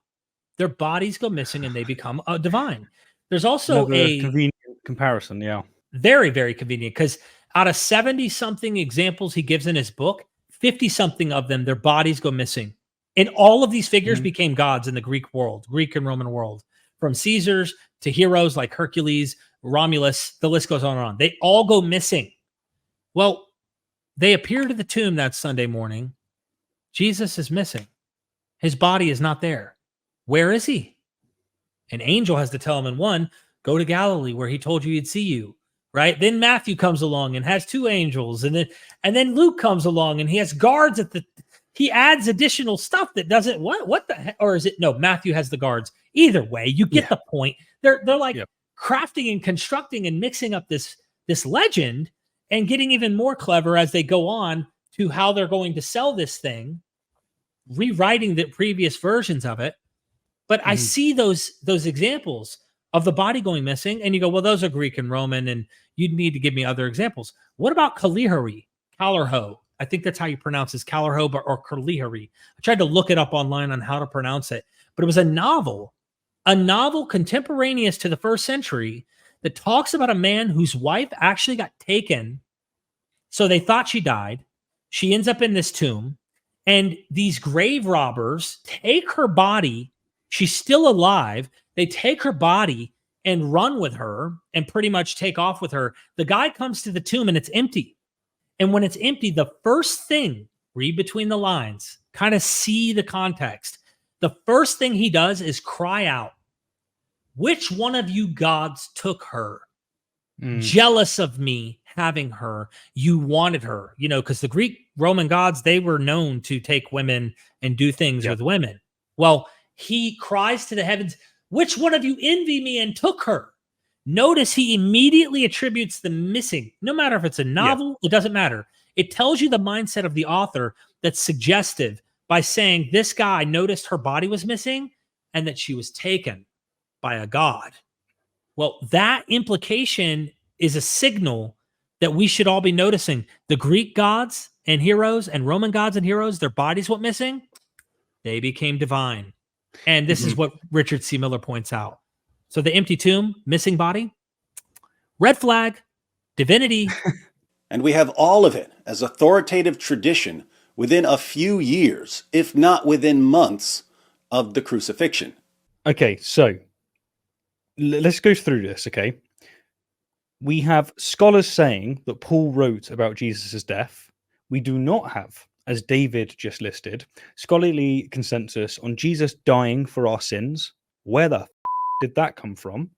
Their bodies go missing and they become divine. There's also a convenient comparison, yeah. Very, very convenient, because out of 70-something examples he gives in his book, 50-something of them, their bodies go missing. And all of these figures became gods in the Greek world, Greek and Roman world. From Caesars to heroes like Hercules, Romulus, the list goes on and on. They all go missing. Well, they appear to the tomb that Sunday morning. Jesus is missing. His body is not there. Where is he? An angel has to tell him in one, go to Galilee where he told you he'd see you, right? Then Matthew comes along and has two angels. And then Luke comes along and he has guards he adds additional stuff that doesn't, what the heck? Or is it, no, Matthew has the guards. Either way, you get the point. They're like crafting and constructing and mixing up this legend and getting even more clever as they go on to how they're going to sell this thing, rewriting the previous versions of it. But I see those examples of the body going missing, and you go, well, those are Greek and Roman, and you'd need to give me other examples. What about Kalihari? I think that's how you pronounce this, Kalihari or Kalihari. I tried to look it up online on how to pronounce it, but it was a novel contemporaneous to the first century that talks about a man whose wife actually got taken. So they thought she died. She ends up in this tomb, and these grave robbers take her body. She's still alive. They take her body and run with her and pretty much take off with her. The guy comes to the tomb and it's empty. And when it's empty, the first thing, read between the lines, kind of see the context. The first thing he does is cry out, which one of you gods took her? Jealous of me having her. You wanted her, because the Greek Roman gods, they were known to take women and do things with women. Well, he cries to the heavens, which one of you envy me and took her? Notice he immediately attributes the missing. No matter if it's a novel, it doesn't matter. It tells you the mindset of the author that's suggestive by saying this guy noticed her body was missing and that she was taken by a god. Well, that implication is a signal that we should all be noticing. The Greek gods, and heroes and Roman gods and heroes, their bodies went missing. They became divine. And this is what Richard C. Miller points out. So the empty tomb, missing body, red flag, divinity. And we have all of it as authoritative tradition within a few years, if not within months, of the crucifixion. Okay, so let's go through this, okay? We have scholars saying that Paul wrote about Jesus' death. We do not have, as David just listed, scholarly consensus on Jesus dying for our sins. Where the did that come from?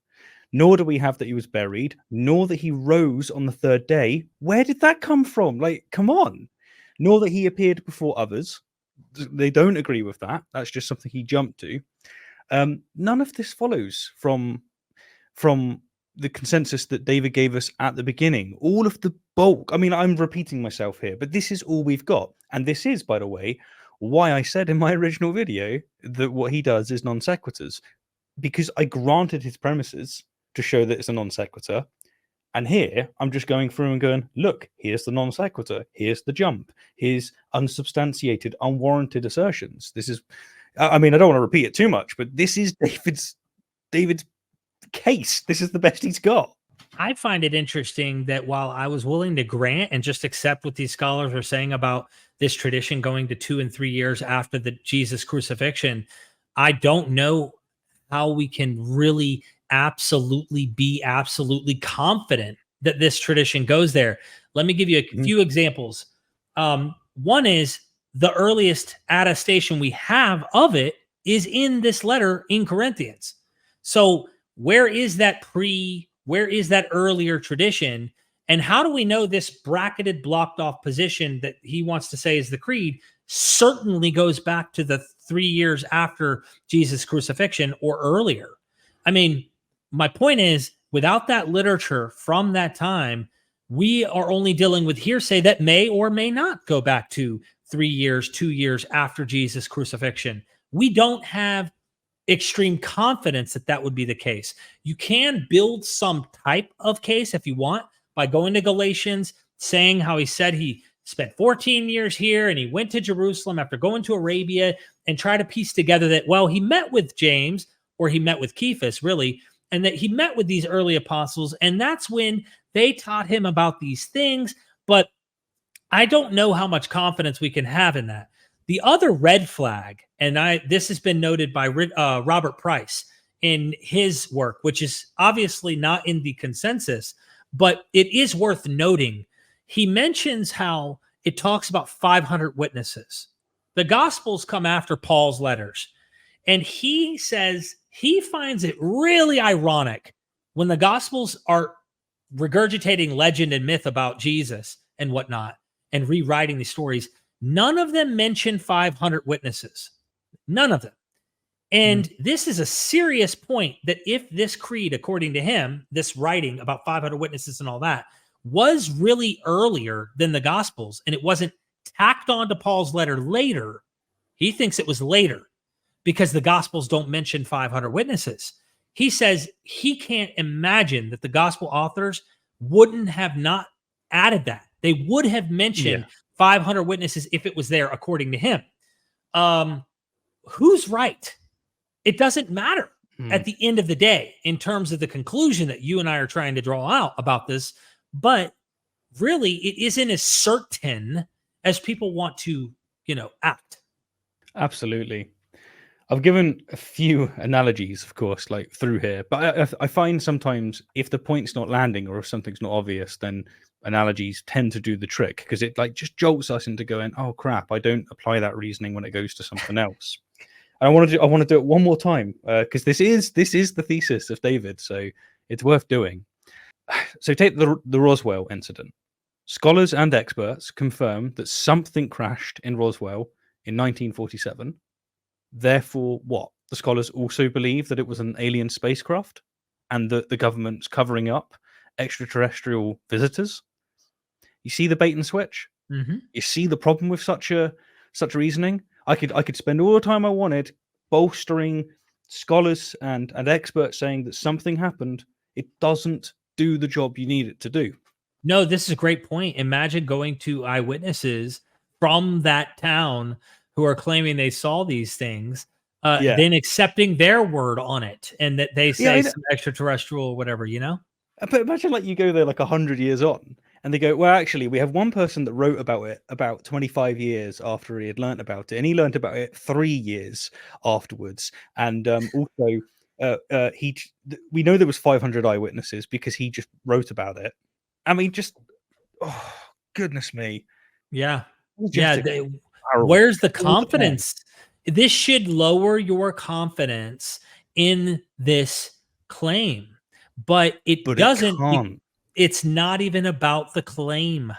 Nor do we have that he was buried, nor that he rose on the third day. Where did that come from? Like, come on. Nor that he appeared before others. They don't agree with that. That's just something he jumped to. None of this follows from the consensus that David gave us at the beginning. All of the bulk, I mean, I'm repeating myself here, but this is all we've got. And this is, by the way, why I said in my original video that what he does is non sequiturs, because I granted his premises to show that it's a non sequitur. And here I'm just going through and going, look, here's the non sequitur, here's the jump, here's unsubstantiated, unwarranted assertions. This is, I mean, I don't want to repeat it too much, but this is David's case. This is the best he's got. I find it interesting that while I was willing to grant and just accept what these scholars are saying about this tradition going to 2 and 3 years after the Jesus crucifixion, I don't know how we can really be absolutely confident that this tradition goes there. Let me give you a few examples. One is the earliest attestation we have of it is in this letter in Corinthians. So where is that earlier tradition? And how do we know this bracketed, blocked off position that he wants to say is the creed certainly goes back to the 3 years after Jesus' crucifixion or earlier? I mean, my point is, without that literature from that time, we are only dealing with hearsay that may or may not go back to 3 years, 2 years after Jesus' crucifixion. We don't have extreme confidence that that would be the case. You can build some type of case if you want by going to Galatians, saying how he said he spent 14 years here and he went to Jerusalem after going to Arabia, and try to piece together that, well, he met with James, or he met with Cephas, really, and that he met with these early apostles, and that's when they taught him about these things. But I don't know how much confidence we can have in that. The other red flag, and this has been noted by Robert Price in his work, which is obviously not in the consensus, but it is worth noting. He mentions how it talks about 500 witnesses. The Gospels come after Paul's letters, and he says he finds it really ironic when the Gospels are regurgitating legend and myth about Jesus and whatnot and rewriting these stories. None of them mention 500 witnesses. None of them. And this is a serious point, that if this creed, according to him, this writing about 500 witnesses and all that, was really earlier than the Gospels, and it wasn't tacked on to Paul's letter later, he thinks it was later because the Gospels don't mention 500 witnesses. He says he can't imagine that the Gospel authors wouldn't have not added that. They would have mentioned 500 witnesses if it was there, according to him. Who's right? It doesn't matter at the end of the day in terms of the conclusion that you and I are trying to draw out about this. But really, it isn't as certain as people want to, act. Absolutely. I've given a few analogies, of course, like through here, but I find sometimes if the point's not landing or if something's not obvious, then analogies tend to do the trick, because it just jolts us into going, oh crap, I don't apply that reasoning when it goes to something else. And I want to do it one more time, because this is the thesis of David, so it's worth doing. So take the Roswell incident. Scholars and experts confirm that something crashed in Roswell in 1947. Therefore, what? The scholars also believe that it was an alien spacecraft and that the government's covering up extraterrestrial visitors. You see the bait and switch? Mm-hmm. You see the problem with such reasoning? I could spend all the time I wanted bolstering scholars and experts saying that something happened. It doesn't do the job you need it to do. No, this is a great point. Imagine going to eyewitnesses from that town who are claiming they saw these things, Yeah. then accepting their word on it, and that they Yeah, say some extraterrestrial or whatever, you know? But imagine like you go there like 100 years on and they go, well, actually, we have one person that wrote about it about 25 years after he had learnt about it. And he learnt about it 3 years afterwards. And also, we know there was 500 eyewitnesses because he just wrote about it. I mean, just, oh, goodness me. Yeah. Just Yeah. Where's the confidence? This should lower your confidence in this claim. But it doesn't. It's not even about the claim.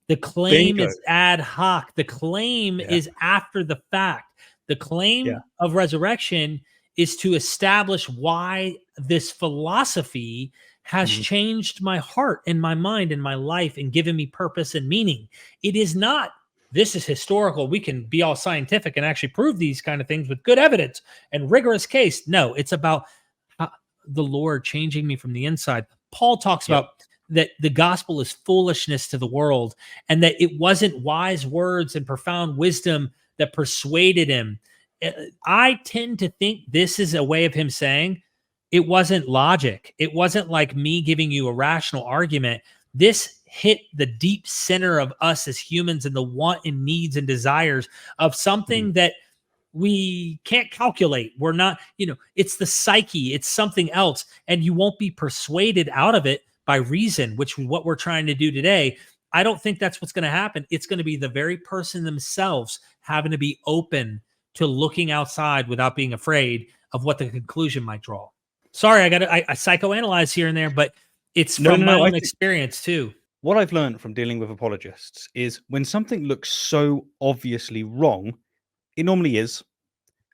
The claim is ad hoc. The claim is after the fact. The claim of resurrection is to establish why this philosophy has changed my heart and my mind and my life and given me purpose and meaning. It is not, this is historical. We can be all scientific and actually prove these kind of things with good evidence and rigorous case. No, it's about the Lord changing me from the inside. Paul talks about that the gospel is foolishness to the world, and that it wasn't wise words and profound wisdom that persuaded him. I tend to think this is a way of him saying it wasn't logic. It wasn't like me giving you a rational argument. This hit the deep center of us as humans and the want and needs and desires of something that we can't calculate. We're not, it's the psyche, it's something else. And you won't be persuaded out of it by reason, which is what we're trying to do today. I don't think that's what's going to happen. It's going to be the very person themselves having to be open to looking outside without being afraid of what the conclusion might draw. Sorry, I psychoanalyze here and there, but it's from my own experience too. What I've learned from dealing with apologists is when something looks so obviously wrong, it normally is.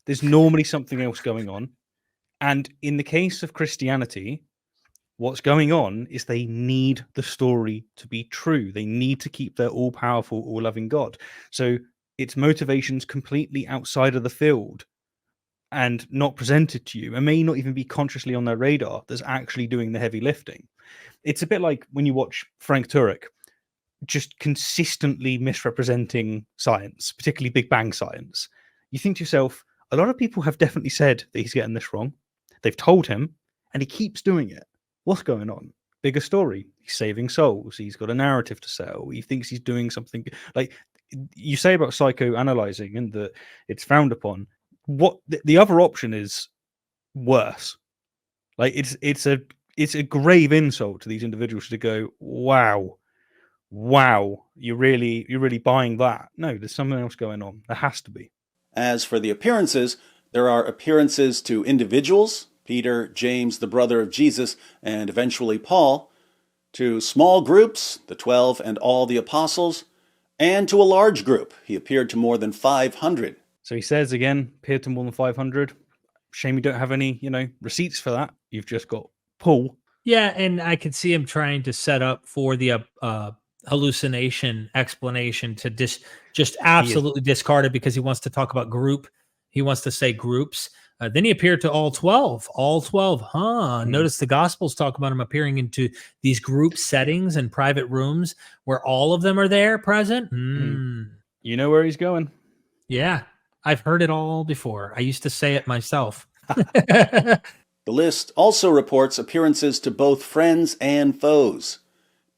There's normally something else going on. And in the case of Christianity, what's going on is they need the story to be true. They need to keep their all-powerful, all-loving God. So its motivations completely outside of the field and not presented to you, and may not even be consciously on their radar, that's actually doing the heavy lifting. It's a bit like when you watch Frank Turek just consistently misrepresenting science, particularly Big Bang science. You think to yourself, a lot of people have definitely said that he's getting this wrong. They've told him, and he keeps doing it. What's going on? Bigger story. He's saving souls. He's got a narrative to sell. He thinks he's doing something. Like you say about psychoanalyzing and that it's frowned upon. What the other option is worse. Like it's a grave insult to these individuals to go, wow, you're really buying that. No, there's something else going on. There has to be. As for the appearances, there are appearances to individuals, Peter, James, the brother of Jesus, and eventually Paul, to small groups, the 12 and all the apostles, and to a large group. He appeared to more than 500. So he says again, appeared to more than 500. Shame you don't have any, receipts for that. You've just got Paul. Yeah, and I could see him trying to set up for the hallucination explanation to just absolutely discard it because he wants to talk about group. He wants to say groups. Then he appeared to all 12. All 12, Notice the Gospels talk about him appearing into these group settings and private rooms where all of them are there present. You know where he's going. Yeah, I've heard it all before. I used to say it myself. The list also reports appearances to both friends and foes.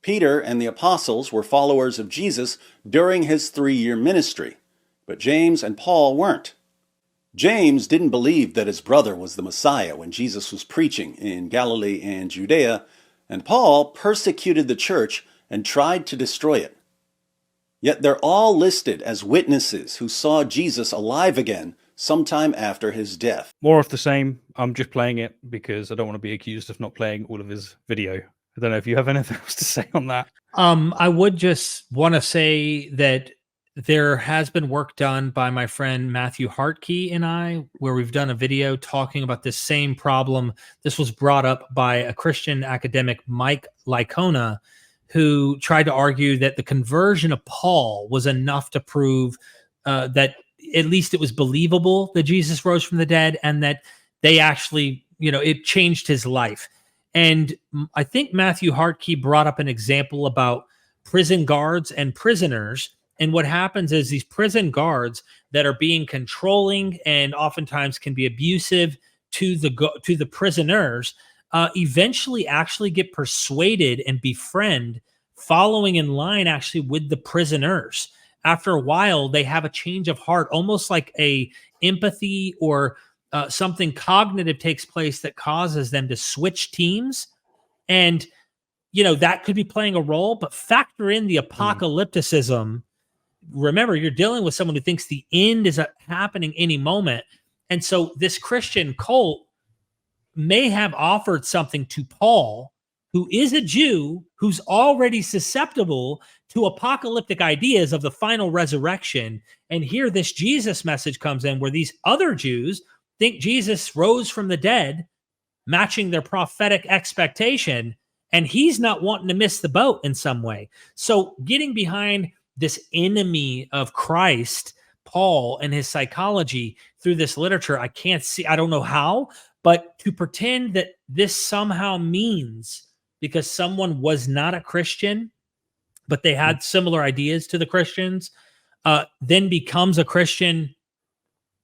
Peter and the apostles were followers of Jesus during his 3-year ministry, but James and Paul weren't. James didn't believe that his brother was the Messiah when Jesus was preaching in Galilee and Judea, and Paul persecuted the church and tried to destroy it. Yet they're all listed as witnesses who saw Jesus alive again sometime after his death. More of the same. I'm just playing it because I don't want to be accused of not playing all of his video. I don't know if you have anything else to say on that. I would just want to say that there has been work done by my friend Matthew Hartke and I, where we've done a video talking about this same problem. This was brought up by a Christian academic, Mike Licona, who tried to argue that the conversion of Paul was enough to prove that at least it was believable that Jesus rose from the dead and that they actually, it changed his life. And I think Matthew Hartke brought up an example about prison guards and prisoners. And what happens is these prison guards that are being controlling and oftentimes can be abusive to the prisoners eventually actually get persuaded and befriend, following in line actually with the prisoners. After a while, they have a change of heart, almost like a empathy or something cognitive takes place that causes them to switch teams. And, that could be playing a role, but factor in the apocalypticism. Remember, you're dealing with someone who thinks the end is happening any moment. And so this Christian cult may have offered something to Paul, who is a Jew, who's already susceptible to apocalyptic ideas of the final resurrection. And here this Jesus message comes in where these other Jews think Jesus rose from the dead, matching their prophetic expectation, and he's not wanting to miss the boat in some way. So getting behind this enemy of Christ, Paul, and his psychology through this literature, I don't know how, but to pretend that this somehow means because someone was not a Christian, but they had similar ideas to the Christians, then becomes a Christian,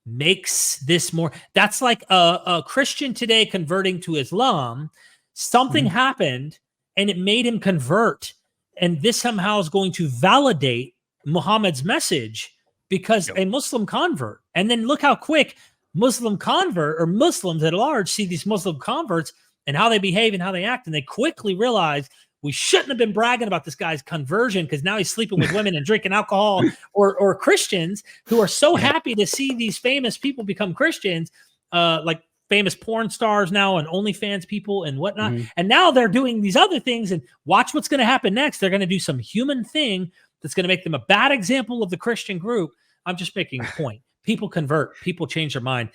makes this more. That's like a Christian today converting to Islam. Something happened and it made him convert. And this somehow is going to validate Muhammad's message because a Muslim convert. And then look how quick Muslim convert or Muslims at large see these Muslim converts and how they behave and how they act. And they quickly realize we shouldn't have been bragging about this guy's conversion because now he's sleeping with women and drinking alcohol, or Christians who are so happy to see these famous people become Christians, like famous porn stars now and OnlyFans people and whatnot. And now they're doing these other things, and watch what's going to happen next. They're going to do some human thing that's going to make them a bad example of the Christian group. I'm just making a point. People convert, people change their mind,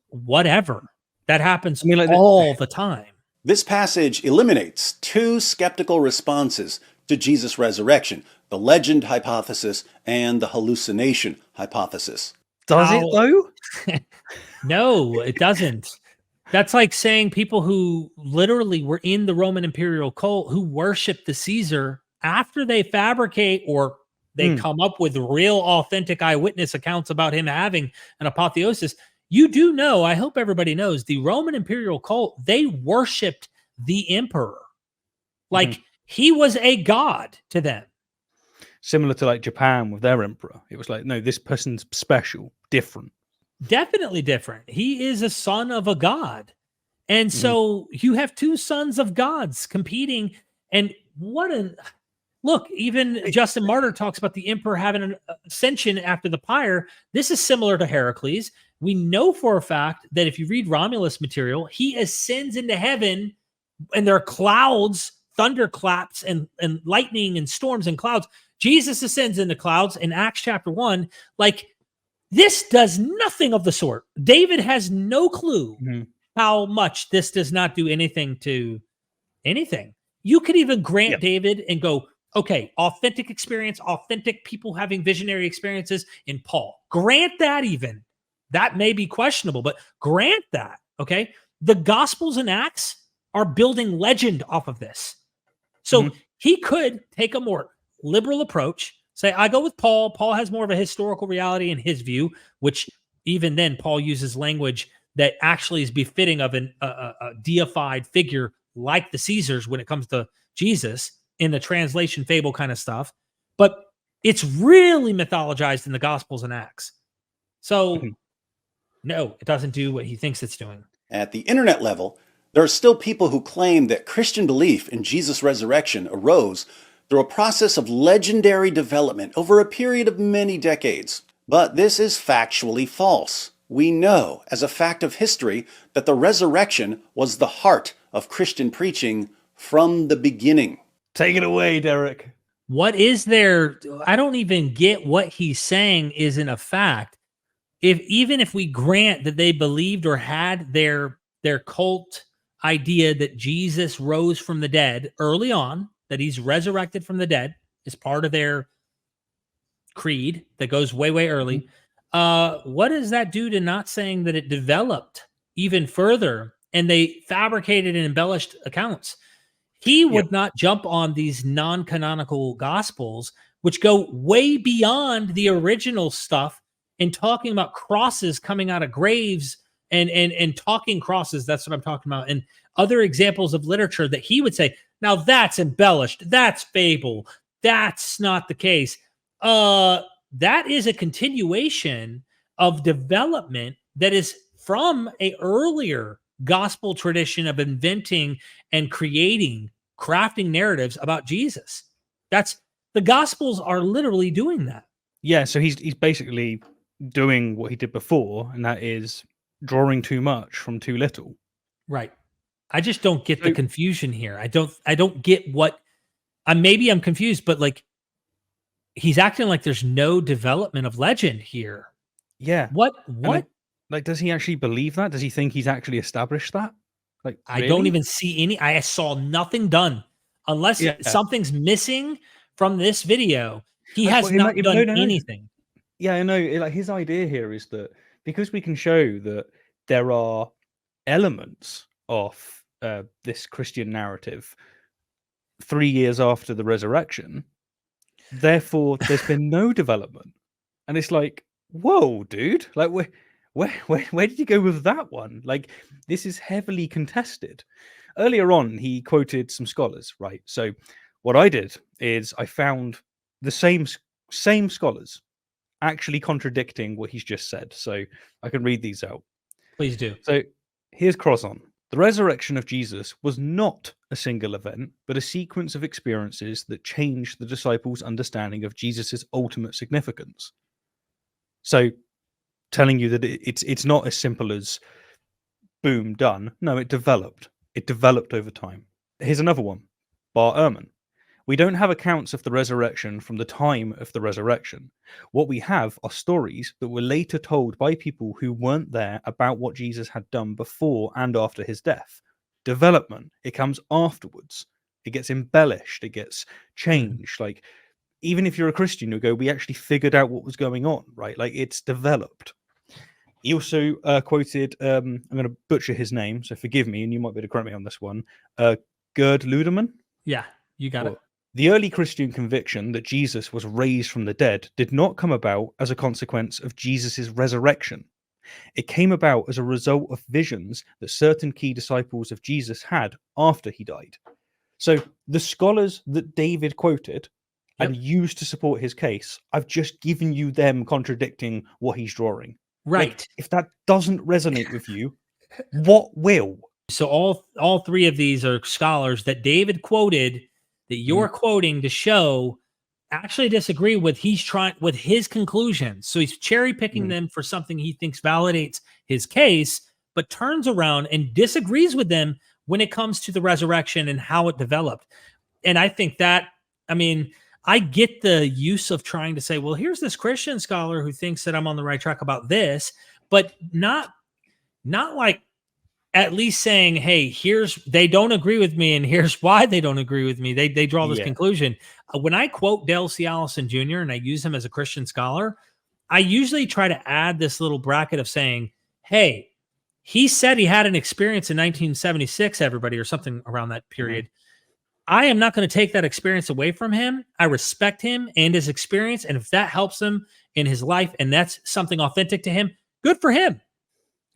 whatever. That happens all the time. This passage eliminates two skeptical responses to Jesus' resurrection, the legend hypothesis and the hallucination hypothesis. Does it though? No, it doesn't. That's like saying people who literally were in the Roman imperial cult who worship the Caesar after they fabricate or they come up with real authentic eyewitness accounts about him having an apotheosis. You do know, I hope everybody knows, the Roman imperial cult, they worshiped the emperor. Like he was a god to them. Similar to like Japan with their emperor. It was like, no, this person's special, different. Definitely different. He is a son of a god. And so you have two sons of gods competing. And look, even Justin Martyr talks about the emperor having an ascension after the pyre. This is similar to Heracles. We know for a fact that if you read Romulus material, he ascends into heaven and there are clouds, thunderclaps and lightning and storms and clouds. Jesus ascends into clouds in Acts chapter 1. Like, this does nothing of the sort. David has no clue how much this does not do anything to anything. You could even grant David and go, okay, authentic experience, authentic people having visionary experiences in Paul. Grant that even. That may be questionable, but grant that, okay? The Gospels and Acts are building legend off of this. So he could take a more liberal approach, say, I go with Paul. Paul has more of a historical reality in his view, which even then Paul uses language that actually is befitting of a deified figure like the Caesars when it comes to Jesus in the translation fable kind of stuff. But it's really mythologized in the Gospels and Acts. So no, it doesn't do what he thinks it's doing. At the internet level, there are still people who claim that Christian belief in Jesus' resurrection arose through a process of legendary development over a period of many decades. But this is factually false. We know, as a fact of history, that the resurrection was the heart of Christian preaching from the beginning. Take it away, Derek. What is there? I don't even get what he's saying isn't a fact. Even if we grant that they believed or had their cult idea that Jesus rose from the dead early on, that he's resurrected from the dead is part of their creed that goes way, way early. What does that do to not saying that it developed even further and they fabricated and embellished accounts. He would not jump on these non-canonical gospels, which go way beyond the original stuff, and talking about crosses coming out of graves and talking crosses. That's what I'm talking about. And other examples of literature that he would say, now that's embellished, that's fable, that's not the case. That is a continuation of development that is from a earlier gospel tradition of inventing and crafting narratives about Jesus. That's the gospels are literally doing that. Yeah, so he's basically doing what he did before, and that is drawing too much from too little. Right. I just don't get the confusion here. I don't get what maybe I'm confused, but like he's acting like there's no development of legend here. Yeah. What? Like, does he actually believe that? Does he think he's actually established that? Like, I don't even see any. I saw nothing done, unless something's missing from this video. He has not done anything. Yeah, I know. Like, his idea here is that because we can show that there are elements of this Christian narrative 3 years after the resurrection, therefore there's been no development. And it's like, whoa, dude! Like, where did you go with that one? Like, this is heavily contested. Earlier on, he quoted some scholars, right? So what I did is I found the same scholars actually contradicting what he's just said. So I can read these out. Please do. So here's Crossan. The resurrection of Jesus was not a single event, but a sequence of experiences that changed the disciples' understanding of Jesus's ultimate significance. So telling you that it's not as simple as boom, done. No, it developed. It developed over time. Here's another one. Bar Ehrman. We don't have accounts of the resurrection from the time of the resurrection. What we have are stories that were later told by people who weren't there about what Jesus had done before and after his death. Development. It comes afterwards. It gets embellished. It gets changed. Like, even if you're a Christian, you go, we actually figured out what was going on, right? Like, it's developed. He also quoted, I'm going to butcher his name, so forgive me, and you might be able to correct me on this one, Gerd Ludemann. Yeah, you got it. The early Christian conviction that Jesus was raised from the dead did not come about as a consequence of Jesus's resurrection. It came about as a result of visions that certain key disciples of Jesus had after he died. So the scholars that David quoted and used to support his case, I've just given you them contradicting what he's drawing. Right. Like, if that doesn't resonate with you, what will? So all three of these are scholars that David quoted that you're quoting to show actually disagree with his conclusions. So he's cherry picking them for something he thinks validates his case, but turns around and disagrees with them when it comes to the resurrection and how it developed. And I think that, I get the use of trying to say, well, here's this Christian scholar who thinks that I'm on the right track about this, but not like at least saying, hey, they don't agree with me, and here's why they don't agree with me. They draw this conclusion. When I quote Dale C. Allison Jr. and I use him as a Christian scholar, I usually try to add this little bracket of saying, hey, he said he had an experience in 1976, everybody, or something around that period. I am not going to take that experience away from him. I respect him and his experience. And if that helps him in his life and that's something authentic to him, good for him.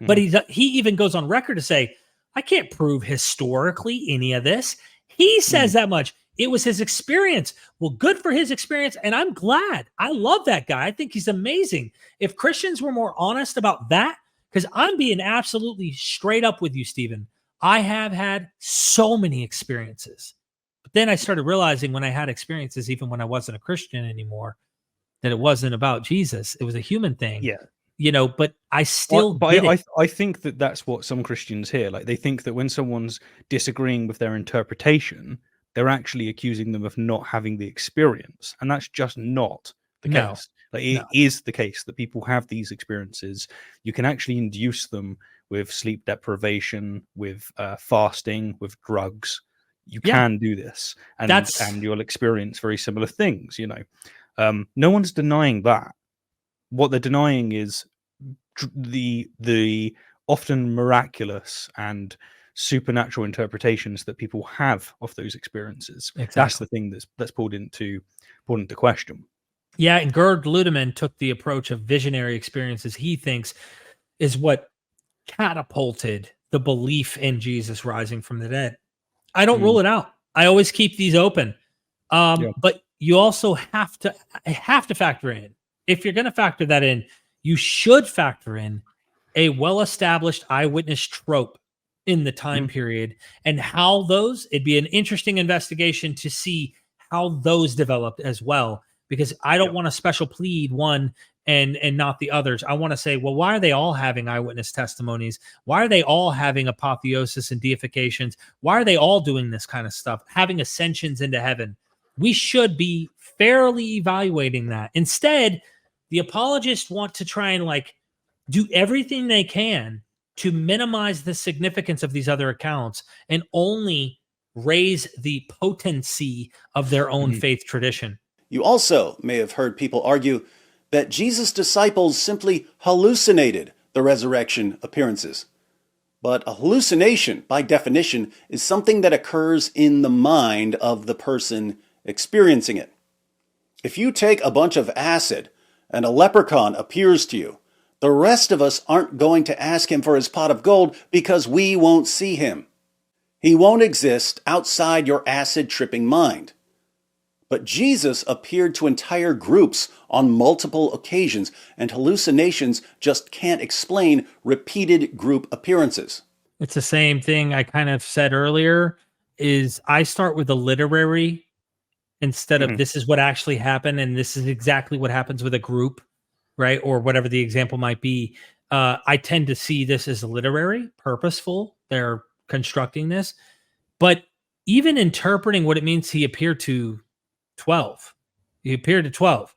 But he even goes on record to say, I can't prove historically any of this. He says that much. It was his experience. Well, good for his experience. And I'm glad. I love that guy. I think he's amazing. If Christians were more honest about that, because I'm being absolutely straight up with you, Stephen. I have had so many experiences. But then I started realizing when I had experiences, even when I wasn't a Christian anymore, that it wasn't about Jesus. It was a human thing. Yeah. But I still I think that that's what some Christians hear. Like, they think that when someone's disagreeing with their interpretation, they're actually accusing them of not having the experience. And that's just not the case. Like, it is the case that people have these experiences. You can actually induce them with sleep deprivation, with fasting, with drugs. You can do this. And you'll experience very similar things, No one's denying that. What they're denying is the often miraculous and supernatural interpretations that people have of those experiences. Exactly. That's the thing that's pulled into question. Yeah, and Gerd Ludemann took the approach of visionary experiences he thinks is what catapulted the belief in Jesus rising from the dead. I don't rule it out. I always keep these open. But you also have to factor in, if you're going to factor that in, you should factor in a well-established eyewitness trope in the time period, and how it'd be an interesting investigation to see how those developed as well, because I don't want to special plead one and not the others. I want to say, well, why are they all having eyewitness testimonies? Why are they all having apotheosis and deifications? Why are they all doing this kind of stuff, having ascensions into heaven? We should be fairly evaluating that. Instead, the apologists want to try and do everything they can to minimize the significance of these other accounts and only raise the potency of their own faith tradition. You also may have heard people argue that Jesus' disciples simply hallucinated the resurrection appearances. But a hallucination, by definition, is something that occurs in the mind of the person experiencing it. If you take a bunch of acid and a leprechaun appears to you, the rest of us aren't going to ask him for his pot of gold because we won't see him. He won't exist outside your acid-tripping mind. But Jesus appeared to entire groups on multiple occasions, and hallucinations just can't explain repeated group appearances. It's the same thing I kind of said earlier, is I start with a literary instead of this is what actually happened and this is exactly what happens with a group, right? Or whatever the example might be. I tend to see this as literary, purposeful. They're constructing this. But even interpreting what it means he appeared to 12. He appeared to 12.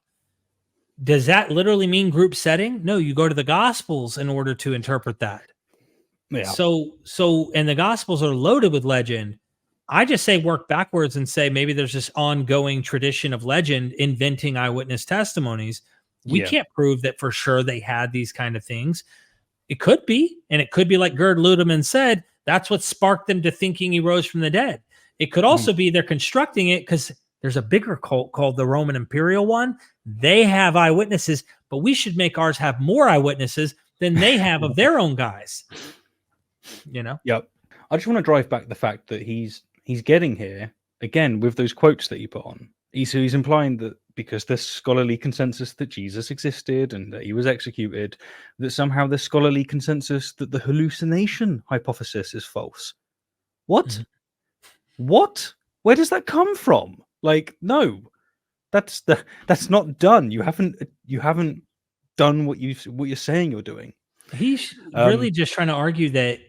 Does that literally mean group setting? No, you go to the Gospels in order to interpret that. Yeah. So, and the Gospels are loaded with legend. I just say work backwards and say maybe there's this ongoing tradition of legend inventing eyewitness testimonies. We can't prove that for sure they had these kind of things. It could be, and it could be like Gerd Ludemann said, that's what sparked them to thinking he rose from the dead. It could also be they're constructing it because there's a bigger cult called the Roman Imperial one. They have eyewitnesses, but we should make ours have more eyewitnesses than they have of their own guys. You know? Yep. I just want to drive back the fact that he's getting here, again, with those quotes that you put on. He's implying that because there's scholarly consensus that Jesus existed and that he was executed, that somehow there's scholarly consensus that the hallucination hypothesis is false. What? What? Where does that come from? No, that's not done. You haven't done what you're saying you're doing. He's really just trying to argue that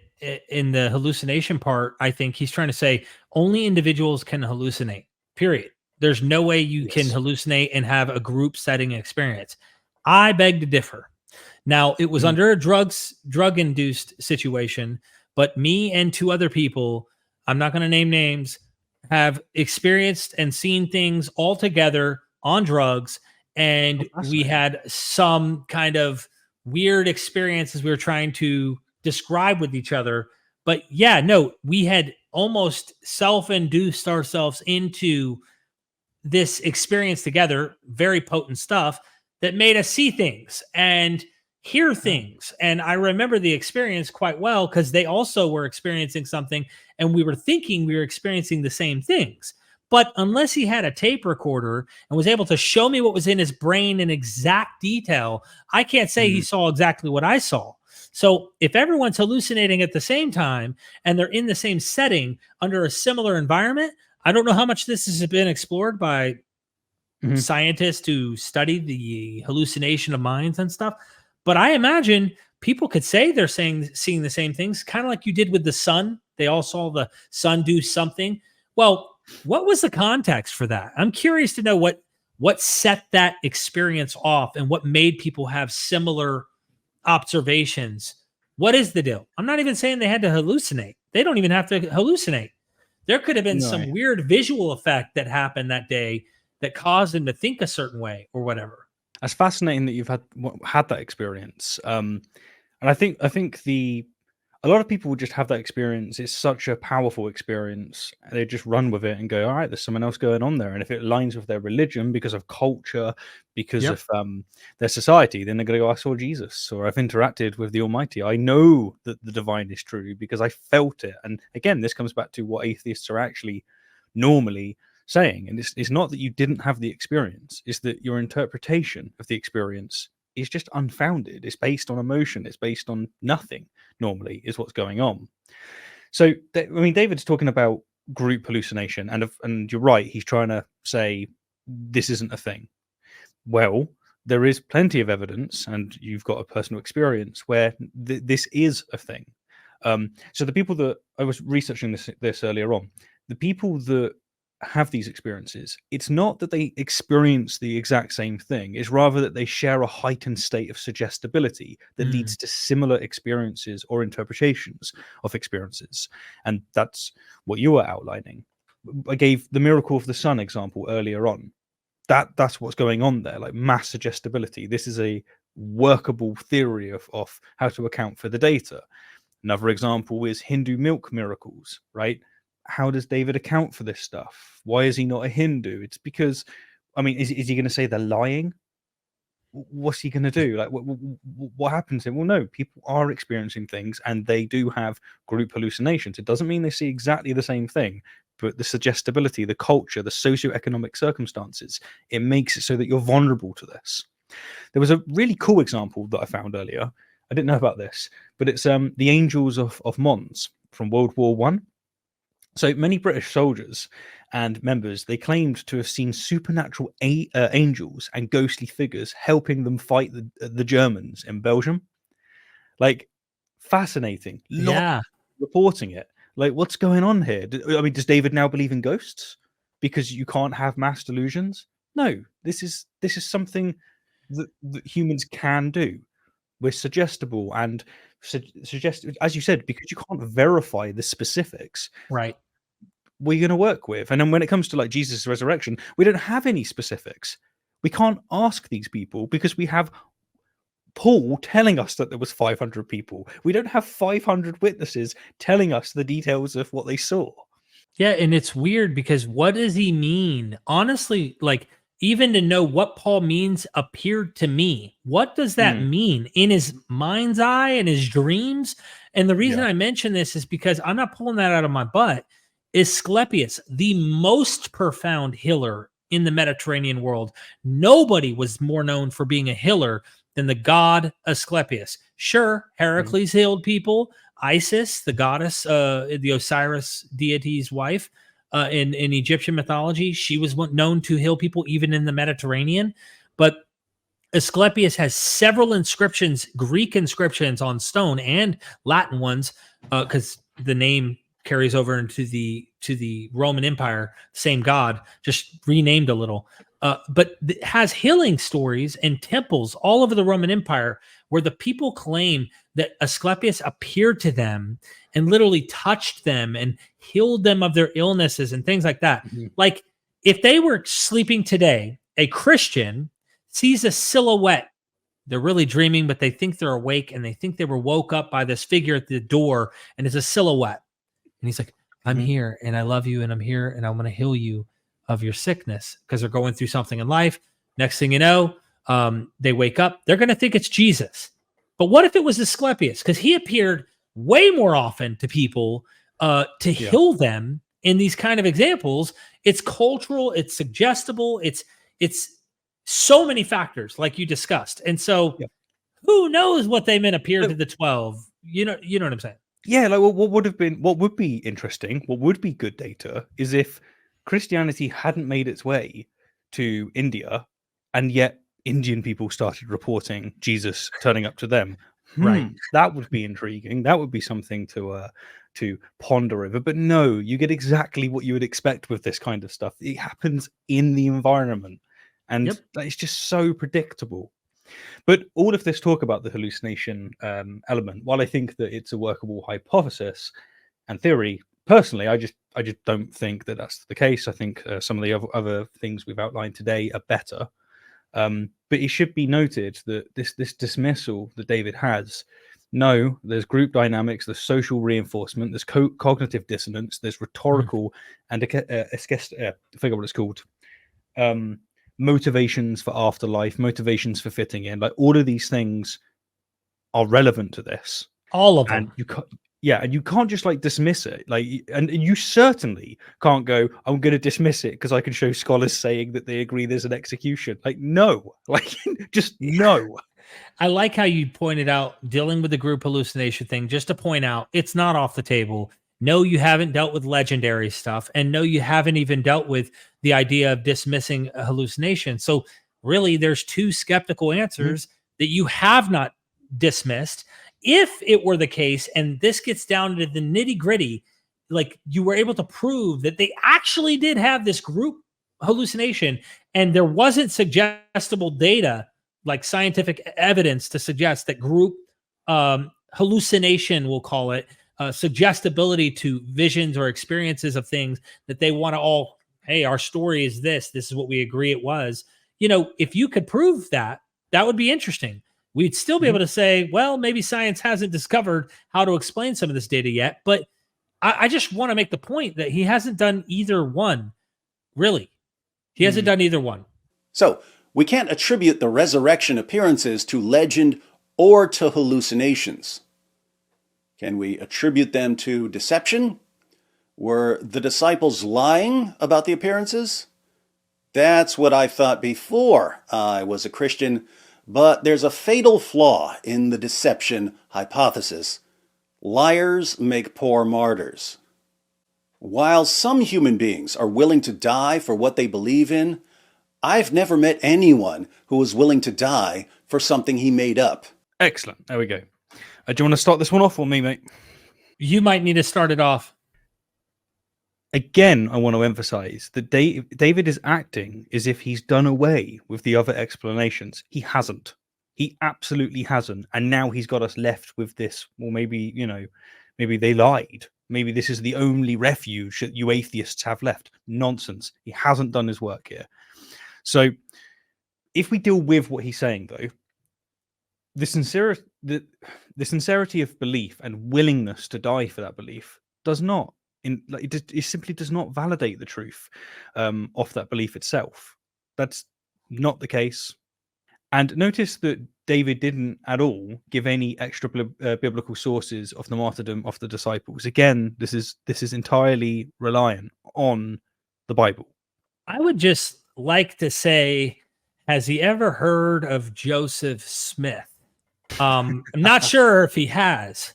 in the hallucination part, I think he's trying to say only individuals can hallucinate, period. There's no way you can hallucinate and have a group setting experience. I beg to differ. Now, it was under a drug-induced situation, but me and two other people, I'm not going to name names, have experienced and seen things all together on drugs, and we had some kind of weird experiences we were trying to describe with each other. But yeah, no, we had almost self-induced ourselves into this experience together, very potent stuff that made us see things and hear things. And I remember the experience quite well because they also were experiencing something and we were thinking we were experiencing the same things. But unless he had a tape recorder and was able to show me what was in his brain in exact detail, I can't say he saw exactly what I saw. So if everyone's hallucinating at the same time and they're in the same setting under a similar environment, I don't know how much this has been explored by scientists who study the hallucination of minds and stuff. But I imagine people could say they're seeing the same things, kind of like you did with the sun. They all saw the sun do something. Well, what was the context for that? I'm curious to know what set that experience off and what made people have similar observations. What is the deal? I'm not even saying they had to hallucinate. They don't even have to hallucinate. There could have been some weird visual effect that happened that day that caused them to think a certain way or whatever. That's fascinating that you've had that experience. And I think the a lot of people will just have that experience. It's such a powerful experience. They just run with it and go, all right, there's someone else going on there. And if it aligns with their religion because of culture, because of their society, then they're going to go, I saw Jesus, or I've interacted with the Almighty. I know that the divine is true because I felt it. And again, this comes back to what atheists are actually normally saying. And it's not that you didn't have the experience. It's that your interpretation of the experience is just unfounded. It's based on emotion. It's based on nothing, normally, is what's going on. So, I mean, David's talking about group hallucination, and you're right, he's trying to say this isn't a thing. Well, there is plenty of evidence, and you've got a personal experience where this is a thing. So the people that I was researching this earlier on, the people that have these experiences, it's not that they experience the exact same thing, it's rather that they share a heightened state of suggestibility that leads to similar experiences or interpretations of experiences. And that's what you were outlining. I gave the miracle of the sun example earlier on. That's what's going on there, like mass suggestibility. This is a workable theory of how to account for the data. Another example is Hindu milk miracles, right? How does David account for this stuff? Why is he not a Hindu? It's because, I mean, is he going to say they're lying? What's he going to do? Like, what happens to him? Well, no, people are experiencing things and they do have group hallucinations. It doesn't mean they see exactly the same thing, but the suggestibility, the culture, the socioeconomic circumstances, it makes it so that you're vulnerable to this. There was a really cool example that I found earlier. I didn't know about this, but it's the Angels of Mons from World War I. So many British soldiers and members, they claimed to have seen supernatural angels and ghostly figures helping them fight the Germans in Belgium. Like, fascinating. Yeah. Reporting it. Like, what's going on here? I mean, does David now believe in ghosts because you can't have mass delusions? No, this is something that humans can do. We're suggestible and suggest, as you said, because you can't verify the specifics. Right. We're going to work with. And then when it comes to like Jesus' resurrection, we don't have any specifics. We can't ask these people because we have Paul telling us that there was 500 people. We don't have 500 witnesses telling us the details of what they saw. Yeah, and it's weird because what does he mean? Honestly, like, even to know what Paul means appeared to me. What does that mean in his mind's eye and his dreams? And the reason I mention this is because I'm not pulling that out of my butt. Asclepius, the most profound healer in the Mediterranean world. Nobody was more known for being a healer than the god Asclepius. Sure, Heracles healed people. Isis, the goddess, the Osiris deity's wife, in Egyptian mythology, she was known to heal people even in the Mediterranean. But Asclepius has several inscriptions, Greek inscriptions on stone and Latin ones, because the name carries over into the Roman Empire, same god, just renamed a little. But it has healing stories and temples all over the Roman Empire where the people claim that Asclepius appeared to them and literally touched them and healed them of their illnesses and things like that. Like, if they were sleeping today, a Christian sees a silhouette. They're really dreaming, but they think they're awake, and they think they were woke up by this figure at the door, and it's a silhouette. And he's like, I'm here, and I love you, and I'm here, and I'm going to heal you of your sickness, because they're going through something in life. Next thing you know, they wake up. They're going to think it's Jesus. But what if it was Asclepius? Because he appeared way more often to people to heal them in these kind of examples. It's cultural, it's suggestible, it's so many factors, like you discussed. And so who knows what they meant appeared to the 12? You know what I'm saying? Yeah, like what would be interesting, what would be good data is if Christianity hadn't made its way to India, and yet Indian people started reporting Jesus turning up to them. Right. That would be intriguing. That would be something to ponder over. But no, you get exactly what you would expect with this kind of stuff. It happens in the environment, and it's just so predictable. But all of this talk about the hallucination element, while I think that it's a workable hypothesis and theory, personally, I just don't think that that's the case. I think some of the other things we've outlined today are better. But it should be noted that this dismissal that David has No, there's group dynamics, there's social reinforcement, there's cognitive dissonance, there's rhetorical and I forget what it's called. Motivations for afterlife, motivations for fitting in. Like all of these things are relevant to this. All of them. And you can't just like dismiss it. Like, and you certainly can't go, I'm going to dismiss it because I can show scholars saying that they agree there's an execution. Like, no, like just no. I like how you pointed out dealing with the group hallucination thing, just to point out it's not off the table. No, you haven't dealt with legendary stuff. And no, you haven't even dealt with the idea of dismissing a hallucination. So really, there's two skeptical answers that you have not dismissed. If it were the case, and this gets down to the nitty gritty, like you were able to prove that they actually did have this group hallucination and there wasn't suggestible data, like scientific evidence to suggest that group hallucination, we'll call it, suggestibility to visions or experiences of things that they want to all, hey, our story is this is what we agree it was. You know, if you could prove that, that would be interesting. We'd still be able to say, well, maybe science hasn't discovered how to explain some of this data yet. But I just want to make the point that he hasn't done either one, really. He hasn't done either one. So we can't attribute the resurrection appearances to legend or to hallucinations. Can we attribute them to deception? Were the disciples lying about the appearances? That's what I thought before I was a Christian, but there's a fatal flaw in the deception hypothesis. Liars make poor martyrs. While some human beings are willing to die for what they believe in, I've never met anyone who was willing to die for something he made up. Excellent. There we go. Do you want to start this one off or me, mate? You might need to start it off. Again, I want to emphasize that David is acting as if he's done away with the other explanations. He hasn't. He absolutely hasn't. And now he's got us left with this. Well, maybe, maybe they lied. Maybe this is the only refuge that you atheists have left. Nonsense. He hasn't done his work here. So if we deal with what he's saying, though, the sincerity of belief and willingness to die for that belief does not, it simply does not validate the truth of that belief itself. That's not the case. And notice that David didn't at all give any extra biblical sources of the martyrdom of the disciples. Again, this is entirely reliant on the Bible. I would just like to say, has he ever heard of Joseph Smith? I'm not sure if he has.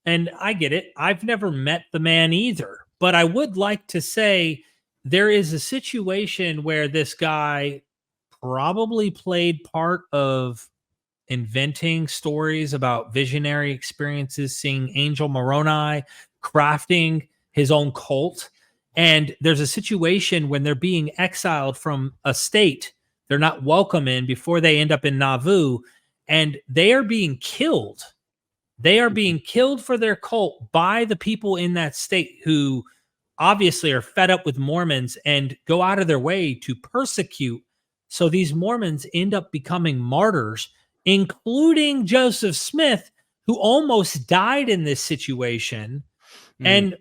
And I get it. I've never met the man either. But I would like to say there is a situation where this guy probably played part of inventing stories about visionary experiences, seeing Angel Moroni, crafting his own cult. And there's a situation when they're being exiled from a state they're not welcome in before they end up in Nauvoo, and they are being killed. They are being killed for their cult by the people in that state who obviously are fed up with Mormons and go out of their way to persecute. So these Mormons end up becoming martyrs, including Joseph Smith, who almost died in this situation and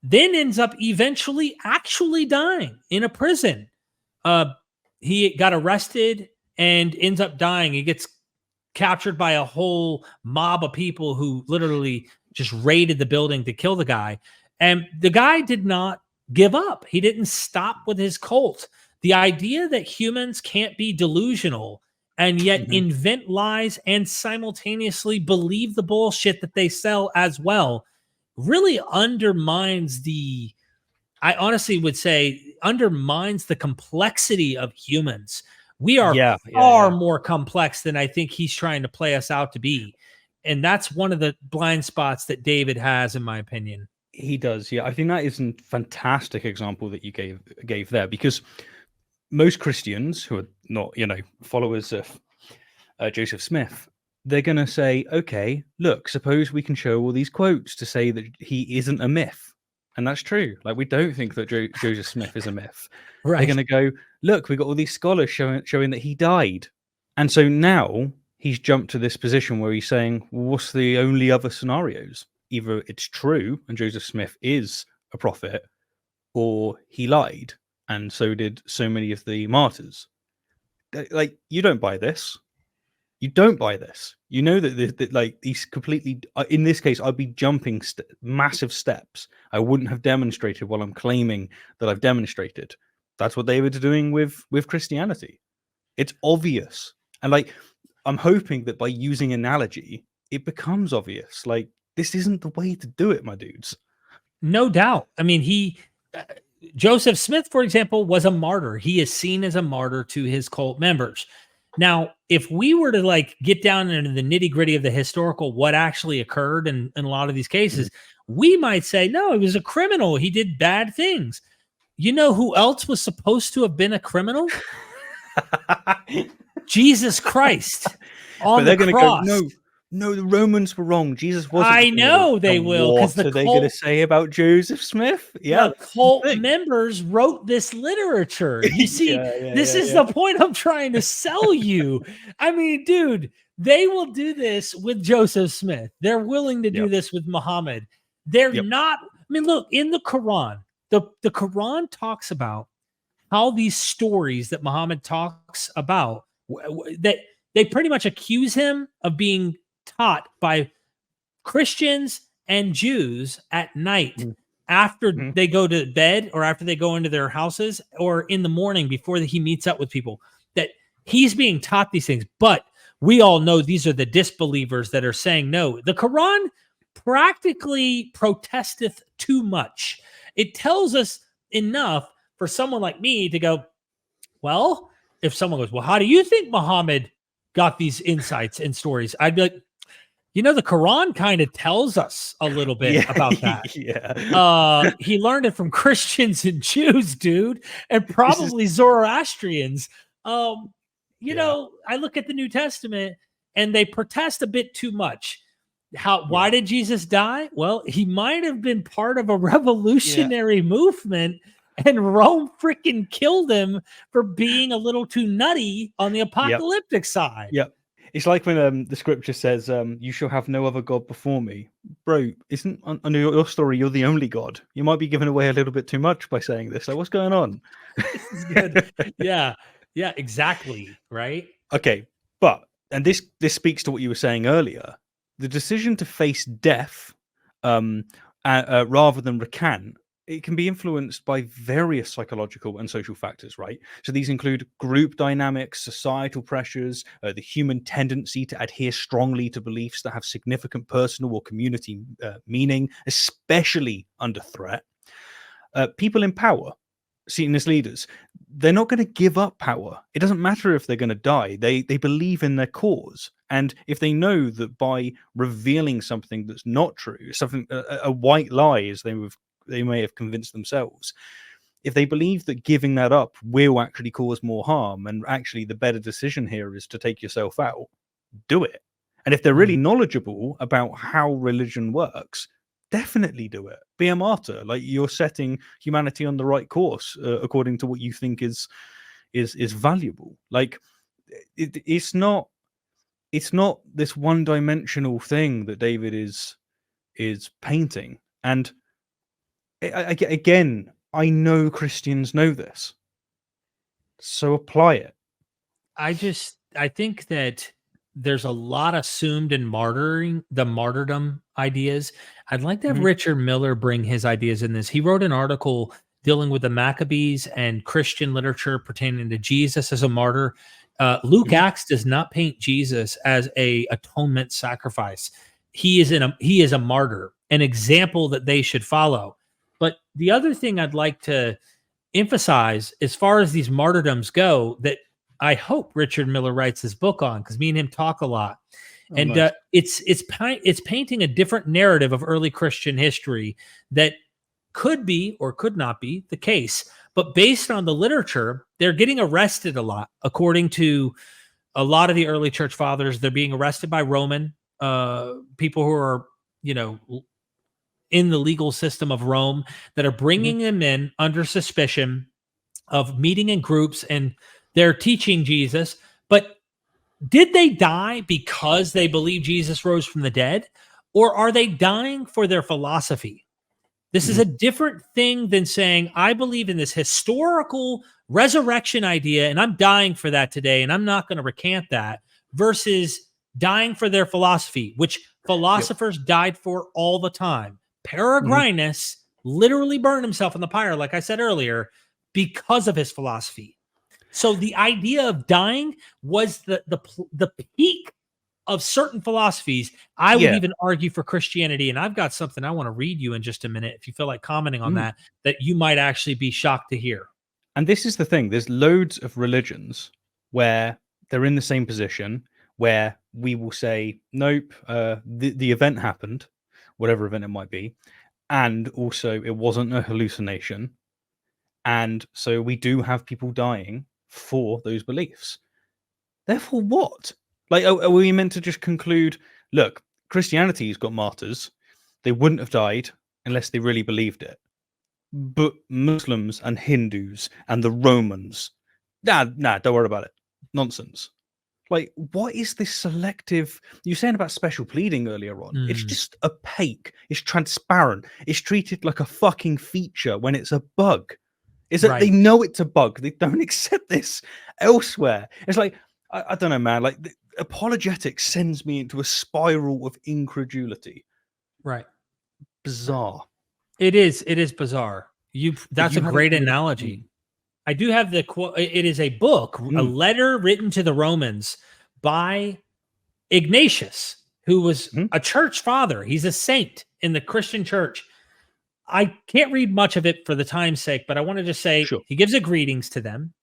then ends up eventually actually dying in a prison. He got arrested and ends up dying. He gets captured by a whole mob of people who literally just raided the building to kill the guy. And the guy did not give up. He didn't stop with his cult. The idea that humans can't be delusional and yet invent lies and simultaneously believe the bullshit that they sell as well really undermines I honestly would say undermines the complexity of humans. We are far more complex than I think he's trying to play us out to be. And that's one of the blind spots that David has, in my opinion. He does, yeah. I think that is a fantastic example that you gave there, because most Christians who are not, followers of Joseph Smith, they're going to say, okay, look, suppose we can show all these quotes to say that he isn't a myth. And that's true. Like, we don't think that Joseph Smith is a myth. Right. They're going to go, look, we got all these scholars showing that he died. And so now he's jumped to this position where he's saying, well, what's the only other scenarios? Either it's true and Joseph Smith is a prophet, or he lied, and so did so many of the martyrs. Like, you don't buy this. You don't buy this. You know that like he's completely. In this case, I'd be jumping massive steps. I wouldn't have demonstrated what I'm claiming that I've demonstrated. That's what they were doing with Christianity. It's obvious, and like I'm hoping that by using analogy, it becomes obvious. Like, this isn't the way to do it, my dudes. No doubt. I mean, Joseph Smith, for example, was a martyr. He is seen as a martyr to his cult members. Now, if we were to like get down into the nitty gritty of the historical, what actually occurred in a lot of these cases, we might say, no, he was a criminal. He did bad things. You know who else was supposed to have been a criminal? Jesus Christ on the cross. Go, no, the Romans were wrong. Jesus wasn't. I know they will. What are they going to say about Joseph Smith? Yeah, the cult members wrote this literature. You see, this is the point I'm trying to sell you. I mean, dude, they will do this with Joseph Smith. They're willing to do this with Muhammad. They're not. I mean, look, in the Quran, the Quran talks about how these stories that Muhammad talks about, that they pretty much accuse him of being taught by Christians and Jews at night after they go to bed, or after they go into their houses, or in the morning before he meets up with people, that he's being taught these things. But we all know these are the disbelievers that are saying no. The Quran practically protesteth too much. It tells us enough for someone like me to go, well, if someone goes, well, how do you think Muhammad got these insights and stories? I'd be like, you know, the Quran kind of tells us a little bit about that. He learned it from Christians and Jews, dude, and probably Zoroastrians. You know, I look at the New Testament and they protest a bit too much. Why did Jesus die? Well, he might have been part of a revolutionary movement, and Rome freaking killed him for being a little too nutty on the apocalyptic side. Yep. It's like when the scripture says, you shall have no other God before me. Bro, isn't under your story, you're the only God? You might be giving away a little bit too much by saying this. Like, what's going on? This is good. Yeah, exactly. Right. Okay. And this speaks to what you were saying earlier. The decision to face death rather than recant, it can be influenced by various psychological and social factors, right? So these include group dynamics, societal pressures, the human tendency to adhere strongly to beliefs that have significant personal or community meaning, especially under threat. People in power, seen as leaders, they're not going to give up power. It doesn't matter if they're going to die. They believe in their cause. And if they know that by revealing something that's not true, something a white lie, as they may have convinced themselves, if they believe that giving that up will actually cause more harm, and actually the better decision here is to take yourself out, do it. And if they're really knowledgeable about how religion works, definitely do it. Be a martyr. Like, you're setting humanity on the right course according to what you think is valuable. Like, it's not this one-dimensional thing that David is painting. And again, I know Christians know this, so apply it. I think that there's a lot assumed in the martyrdom ideas. I'd like to have Richard Miller bring his ideas in this. He wrote an article dealing with the Maccabees and Christian literature pertaining to Jesus as a martyr. Luke Acts does not paint Jesus as a atonement sacrifice. He is a martyr, an example that they should follow. But the other thing I'd like to emphasize, as far as these martyrdoms go, that I hope Richard Miller writes his book on, because me and him talk a lot. Nice. It's painting a different narrative of early Christian history that could be or could not be the case. But based on the literature, they're getting arrested a lot. According to a lot of the early church fathers, they're being arrested by Roman people who are, in the legal system of Rome, that are bringing them in under suspicion of meeting in groups, and they're teaching Jesus. But Did they die because they believe Jesus rose from the dead? Or are they dying for their philosophy? This is a different thing than saying, I believe in this historical resurrection idea, and I'm dying for that today, and I'm not going to recant that, versus dying for their philosophy, which philosophers died for all the time. Peregrinus literally burned himself in the pyre, like I said earlier, because of his philosophy. So the idea of dying was the peak of certain philosophies. I would even argue for Christianity, and I've got something I want to read you in just a minute, if you feel like commenting on that you might actually be shocked to hear. And this is the thing. There's loads of religions where they're in the same position, where we will say, nope, the event happened, whatever event it might be, and also it wasn't a hallucination. And so we do have people dying for those beliefs. Therefore, what? Like, are we meant to just conclude, look, Christianity's got martyrs. They wouldn't have died unless they really believed it. But Muslims and Hindus and the Romans, nah, don't worry about it. Nonsense. Like, what is this selective? You were saying about special pleading earlier on. It's just opaque. It's transparent. It's treated like a fucking feature when it's a bug. Is that they know it's a bug. They don't accept this elsewhere. It's like, I don't know, man. Like, apologetics sends me into a spiral of incredulity. Right. Bizarre. It is bizarre. That's a great analogy. I do have the quote. It is a book, a letter written to the Romans by Ignatius, who was a church father. He's a saint in the Christian church. I can't read much of it for the time's sake, but I want to just say he gives a greetings to them.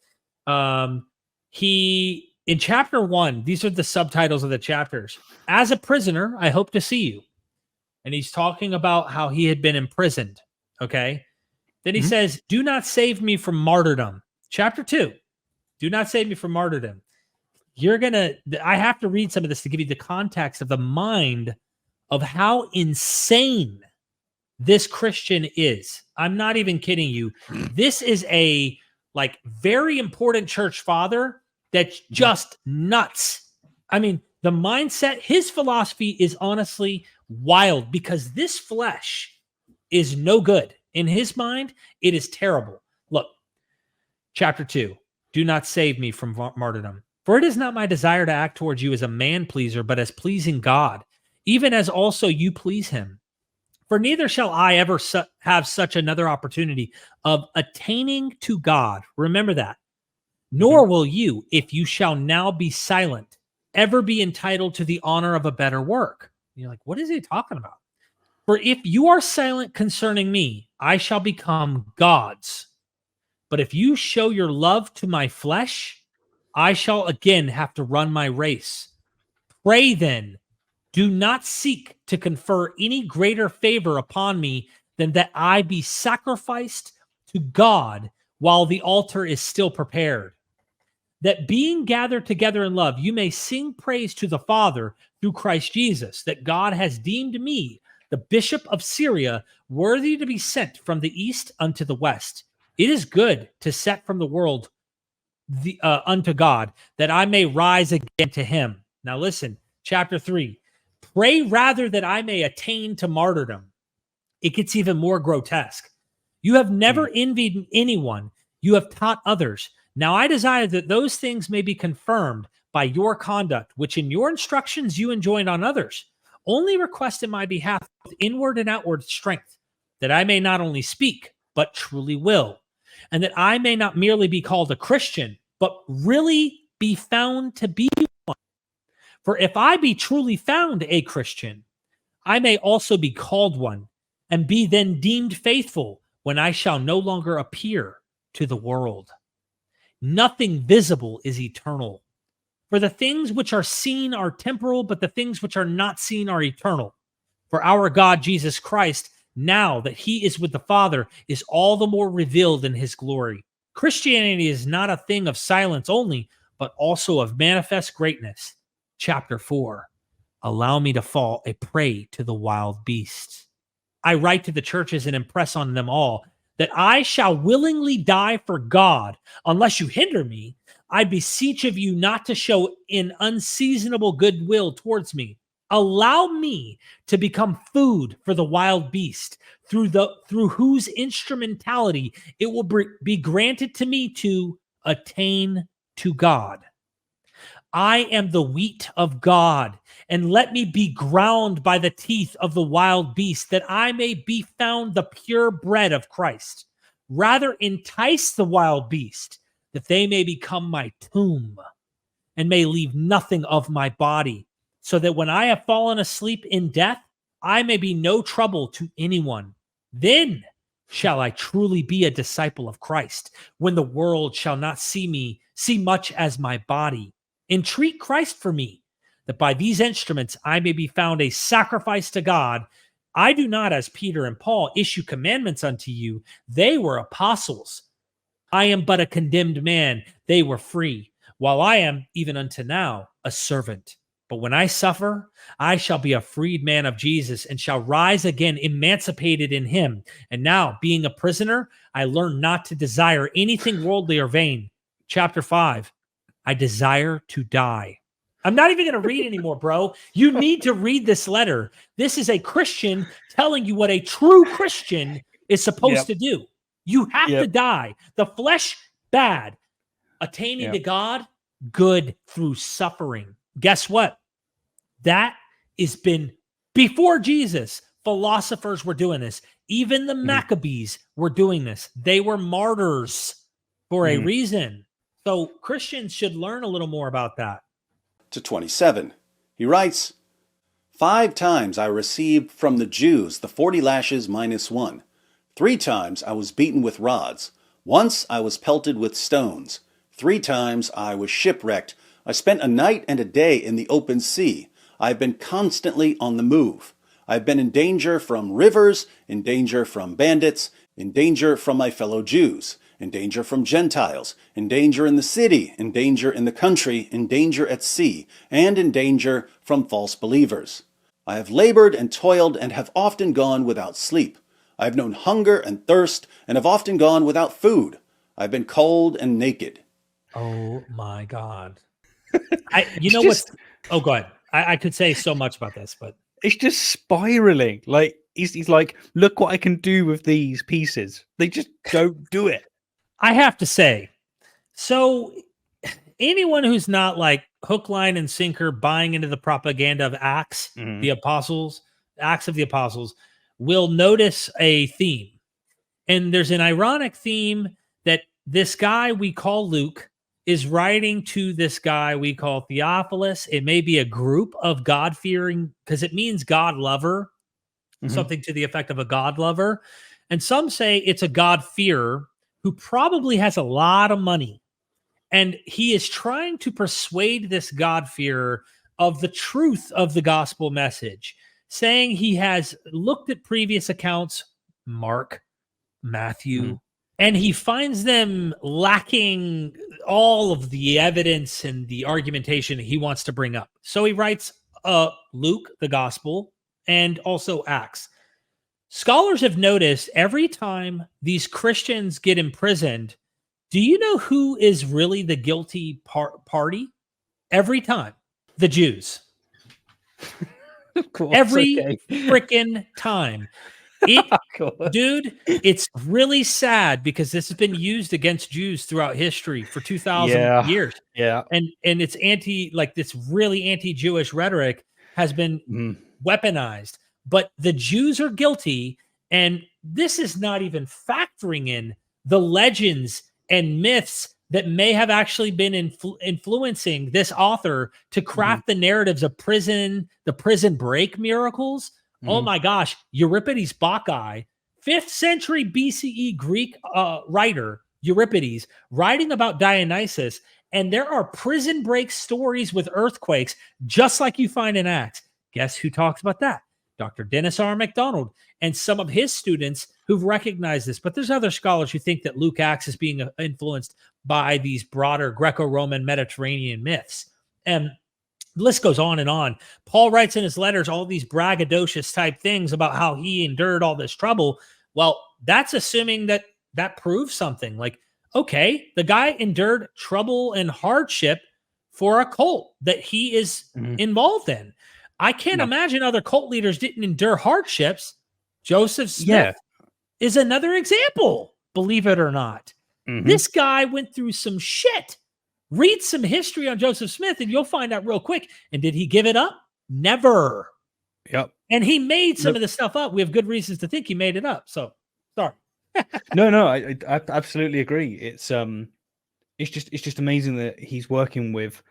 In chapter 1, these are the subtitles of the chapters. As a prisoner, I hope to see you. And he's talking about how he had been imprisoned. Okay. Then he says, do not save me from martyrdom. Chapter 2, do not save me from martyrdom. I have to read some of this to give you the context of the mind of how insane this Christian is. I'm not even kidding you. This is a very important church father that's just nuts. I mean, the mindset, his philosophy is honestly wild, because this flesh is no good. In his mind, it is terrible. Look, chapter 2, do not save me from martyrdom. For it is not my desire to act towards you as a man pleaser, but as pleasing God, even as also you please him. For neither shall I ever have such another opportunity of attaining to God. Remember that. Nor will you, if you shall now be silent, ever be entitled to the honor of a better work. And you're like, what is he talking about? For if you are silent concerning me, I shall become God's. But if you show your love to my flesh, I shall again have to run my race. Pray then, do not seek to confer any greater favor upon me than that I be sacrificed to God while the altar is still prepared. That being gathered together in love, you may sing praise to the Father through Christ Jesus, that God has deemed me, the bishop of Syria, worthy to be sent from the east unto the west. It is good to set from the world unto God, that I may rise again to him. Now listen, chapter 3. Pray rather that I may attain to martyrdom. It gets even more grotesque. You have never envied anyone. You have taught others. Now I desire that those things may be confirmed by your conduct, which in your instructions you enjoined on others. Only request in my behalf with inward and outward strength, that I may not only speak, but truly will, and that I may not merely be called a Christian, but really be found to be one. For if I be truly found a Christian, I may also be called one, and be then deemed faithful when I shall no longer appear to the world. Nothing visible is eternal. For the things which are seen are temporal, but the things which are not seen are eternal. For our God, Jesus Christ, now that he is with the Father, is all the more revealed in his glory. Christianity is not a thing of silence only, but also of manifest greatness. Chapter 4. Allow me to fall a prey to the wild beasts. I write to the churches and impress on them all that I shall willingly die for God, unless you hinder me, I beseech of you not to show an unseasonable goodwill towards me. Allow me to become food for the wild beast, through whose instrumentality it will be granted to me to attain to God. I am the wheat of God, and let me be ground by the teeth of the wild beast, that I may be found the pure bread of Christ. Rather entice the wild beast, that they may become my tomb, and may leave nothing of my body, so that when I have fallen asleep in death, I may be no trouble to anyone. Then shall I truly be a disciple of Christ, when the world shall not see much as my body. Entreat Christ for me, that by these instruments I may be found a sacrifice to God. I do not, as Peter and Paul, issue commandments unto you. They were apostles. I am but a condemned man. They were free, while I am, even unto now, a servant. But when I suffer, I shall be a freed man of Jesus, and shall rise again emancipated in him. And now, being a prisoner, I learn not to desire anything worldly or vain. Chapter 5, I desire to die. I'm not even going to read anymore, bro. You need to read this letter. This is a Christian telling you what a true Christian is supposed to do. You have to die. The flesh, bad. Attaining to God, good through suffering. Guess what? That has been before Jesus. Philosophers were doing this. Even the Maccabees were doing this. They were martyrs for a reason. So Christians should learn a little more about that. To 27, he writes, 5 times I received from the Jews the 40 lashes minus 1. 3 times I was beaten with rods. Once I was pelted with stones. 3 times I was shipwrecked. I spent a night and a day in the open sea. I have been constantly on the move. I have been in danger from rivers, in danger from bandits, in danger from my fellow Jews, in danger from Gentiles, in danger in the city, in danger in the country, in danger at sea, and in danger from false believers. I have labored and toiled and have often gone without sleep. I have known hunger and thirst and have often gone without food. I have been cold and naked. Oh my God. Oh, go ahead. I could say so much about this, but it's just spiraling. Like he's like, look what I can do with these pieces. They just don't do it. I have to say, so anyone who's not like hook, line, and sinker buying into the propaganda of Acts, the apostles, Acts of the Apostles, will notice a theme. And there's an ironic theme that this guy we call Luke is writing to this guy we call Theophilus. It may be a group of God-fearing, because it means God lover, something to the effect of a God lover. And some say it's a God-fearer who probably has a lot of money. And he is trying to persuade this God-fearer of the truth of the gospel message, saying he has looked at previous accounts, Mark, Matthew, and he finds them lacking all of the evidence and the argumentation he wants to bring up. So he writes Luke, the gospel, and also Acts. Scholars have noticed every time these Christians get imprisoned, do you know who is really the guilty party? Every time, the Jews. Of course, every freaking time. Dude, it's really sad because this has been used against Jews throughout history for 2,000 years. Yeah. And it's this really anti-Jewish rhetoric has been weaponized. But the Jews are guilty, and this is not even factoring in the legends and myths that may have actually been influencing this author to craft the narratives of the prison break miracles. Oh my gosh, Euripides Bacchae, 5th century BCE Greek writer, Euripides, writing about Dionysus, and there are prison break stories with earthquakes, just like you find in Acts. Guess who talks about that? Dr. Dennis R. MacDonald and some of his students who've recognized this. But there's other scholars who think that Luke Acts is being influenced by these broader Greco-Roman Mediterranean myths. And the list goes on and on. Paul writes in his letters all these braggadocious type things about how he endured all this trouble. Well, that's assuming that proves something. Like, okay, the guy endured trouble and hardship for a cult that he is involved in. I can't imagine other cult leaders didn't endure hardships. Joseph Smith is another example, believe it or not. This guy went through some shit. Read some history on Joseph Smith and you'll find out real quick. And did he give it up? Never. Yep. And he made some of the stuff up. We have good reasons to think he made it up. So, sorry. No, I absolutely agree. It's just amazing that he's working with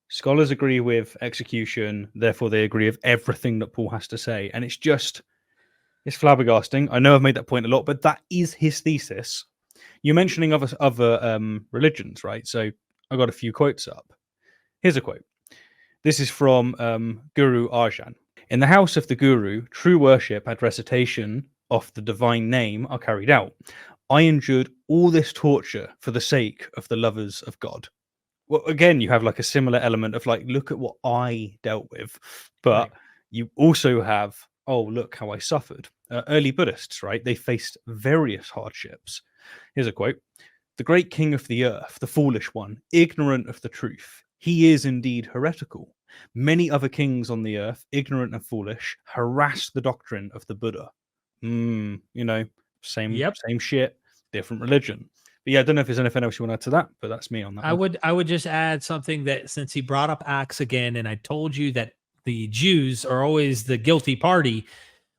scholars agree with execution, therefore they agree with everything that Paul has to say, and it's flabbergasting. I know I've made that point a lot, but that is his thesis. You're mentioning other religions, right? So I got a few quotes up. Here's a quote. This is from Guru Arjan. In the house of the Guru, true worship and recitation of the divine name are carried out. I endured all this torture for the sake of the lovers of God. Well, again, you have like a similar element of like, look at what I dealt with, but you also have, oh, look how I suffered. Early Buddhists, right? They faced various hardships. Here's a quote. The great king of the earth, the foolish one, ignorant of the truth, he is indeed heretical. Many other kings on the earth, ignorant and foolish, harassed the doctrine of the Buddha. Same shit, different religion. But yeah, I don't know if there's anything else you want to add to that, but that's me on that. I would just add something that since he brought up Acts again, and I told you that the Jews are always the guilty party.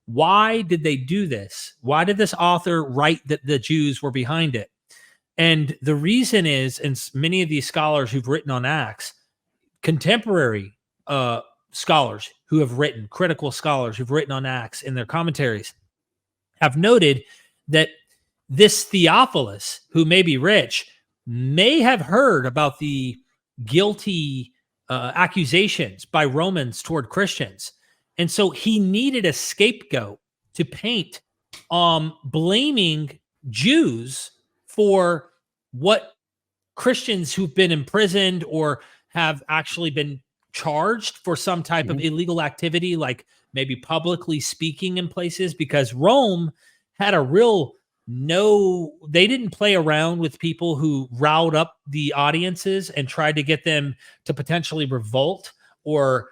Why did they do this? Why did this author write that the Jews were behind it? And the reason is, and many of these scholars who've written on Acts, contemporary scholars who have written, critical scholars who've written on Acts in their commentaries, have noted that this Theophilus, who may be rich, may have heard about the guilty accusations by Romans toward Christians. And so he needed a scapegoat to paint, blaming Jews for what Christians who've been imprisoned or have actually been charged for some type of illegal activity, like maybe publicly speaking in places, because Rome had a real they didn't play around with people who riled up the audiences and tried to get them to potentially revolt or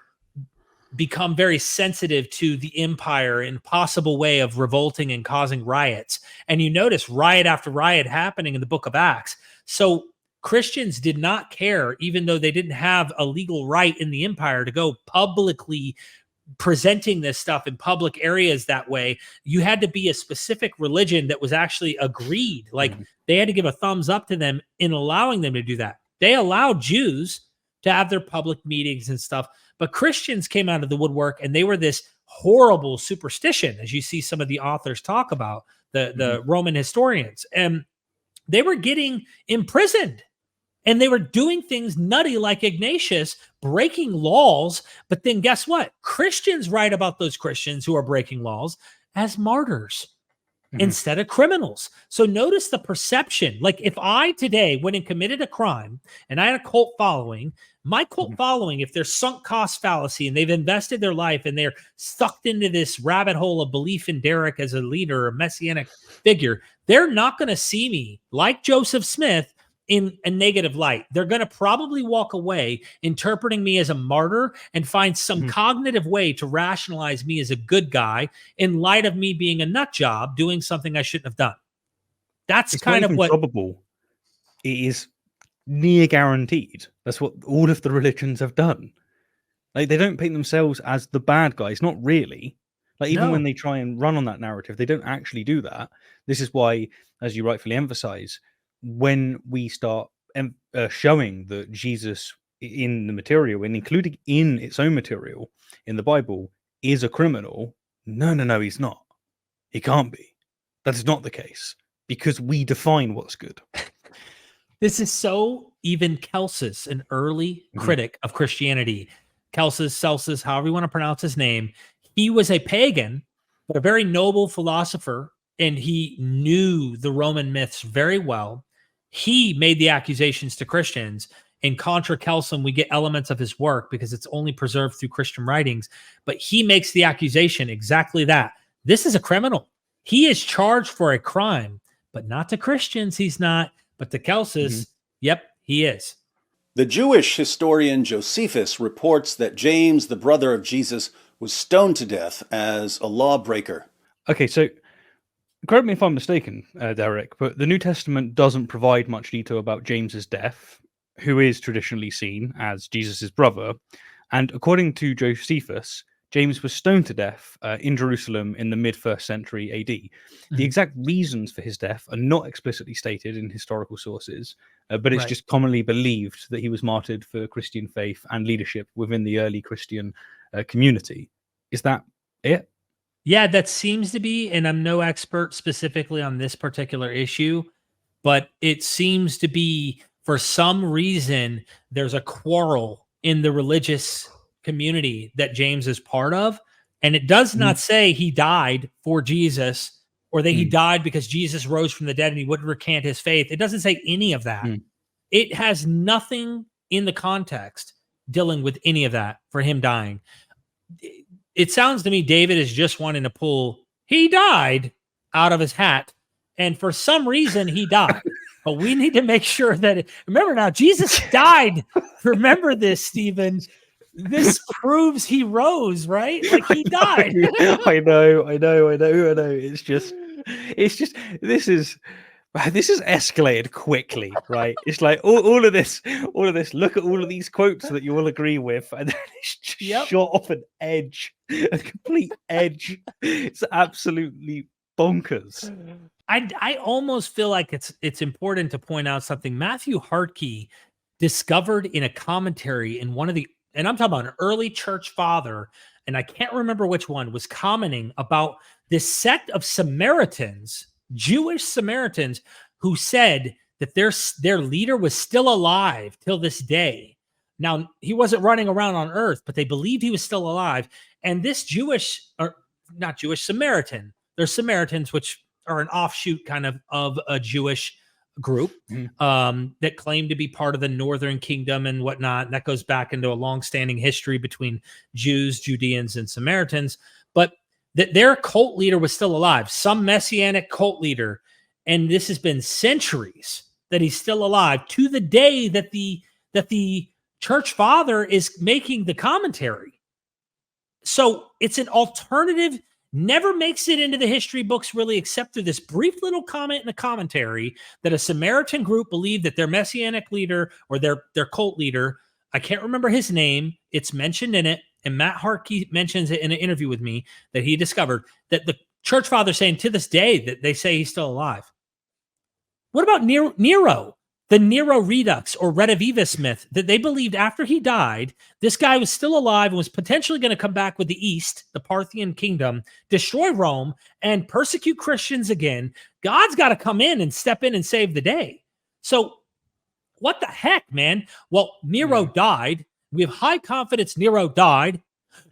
become very sensitive to the empire in possible way of revolting and causing riots. And you notice riot after riot happening in the book of Acts. So Christians did not care, even though they didn't have a legal right in the empire to go publicly presenting this stuff in public areas that way. You had to be a specific religion that was actually agreed. Like they had to give a thumbs up to them in allowing them to do that. They allowed Jews to have their public meetings and stuff, but Christians came out of the woodwork and they were this horrible superstition, as you see some of the authors talk about, the Roman historians, and they were getting imprisoned. And they were doing things nutty like Ignatius, breaking laws. But then guess what? Christians write about those Christians who are breaking laws as martyrs instead of criminals. So notice the perception. Like if I today went and committed a crime and I had a cult following, my cult following, if they're sunk cost fallacy and they've invested their life and they're sucked into this rabbit hole of belief in Derek as a leader or a messianic figure, they're not going to see me like Joseph Smith in a negative light. They're going to probably walk away interpreting me as a martyr and find some cognitive way to rationalize me as a good guy in light of me being a nut job doing something I shouldn't have done. That's it's kind not of even what probable. It is near guaranteed. That's what all of the religions have done. Like they don't paint themselves as the bad guys, not really. Like even when they try and run on that narrative, they don't actually do that. This is why, as you rightfully emphasize, when we start showing that Jesus in the material and including in its own material in the Bible is a criminal, no, he's not. He can't be. That is not the case because we define what's good. This is so even Celsus, an early critic of Christianity, Celsus, however you want to pronounce his name, he was a pagan, but a very noble philosopher, and he knew the Roman myths very well. He made the accusations to Christians. In Contra Celsum, we get elements of his work because it's only preserved through Christian writings, but he makes the accusation exactly that. This is a criminal. He is charged for a crime, but not to Christians. He's not, But to Kelce's, yep, he is. The Jewish historian Josephus reports that James, the brother of Jesus, was stoned to death as a lawbreaker. Okay, so correct me if I'm mistaken, Derek, but the New Testament doesn't provide much detail about James's death, who is traditionally seen as Jesus' brother. And according to Josephus, James was stoned to death in Jerusalem in the mid-1st century AD. The exact reasons for his death are not explicitly stated in historical sources, but it's just commonly believed that he was martyred for Christian faith and leadership within the early Christian community. Is that it? Yeah, that seems to be, and I'm no expert specifically on this particular issue, but it seems to be, for some reason, there's a quarrel in the religious community that James is part of, and it does not say he died for Jesus or that he died because Jesus rose from the dead and he wouldn't recant his faith. It doesn't say any of that. It has nothing in the context dealing with any of that for him dying. It sounds to me David is just wanting to pull "he died" out of his hat, and for some reason he died. But we need to make sure that remember now, Jesus died. Remember this, Stephen. This proves he rose, right? Like he died. I know. It's just this is escalated quickly, right? It's like all of this. Look at all of these quotes that you all agree with, and then it's just shot off an edge, a complete edge. It's absolutely bonkers. I almost feel like it's important to point out something Matthew Hartke discovered in a commentary in one of the, and I'm talking about an early church father, and I can't remember which one, was commenting about this sect of Samaritans, Jewish Samaritans, who said that their leader was still alive till this day. Now, he wasn't running around on earth, but they believed he was still alive. And this Samaritan, they're Samaritans, which are an offshoot kind of a Jewish group that claim to be part of the Northern Kingdom and whatnot. And that goes back into a long-standing history between Jews, Judeans, and Samaritans. But that their cult leader was still alive, some messianic cult leader. And this has been centuries that he's still alive to the day that the church father is making the commentary. So it's an alternative, never makes it into the history books really, except through this brief little comment in the commentary that a Samaritan group believed that their messianic leader or their cult leader, I can't remember his name, it's mentioned in it, and Matt Hartke mentions it in an interview with me, that he discovered that the church father saying to this day that they say he's still alive. What about Nero? The Nero Redux or Redivivus myth, that they believed after he died, this guy was still alive and was potentially going to come back with the East, the Parthian kingdom, destroy Rome, and persecute Christians again. God's got to come in and step in and save the day. So what the heck, man? Well, Nero died. We have high confidence Nero died.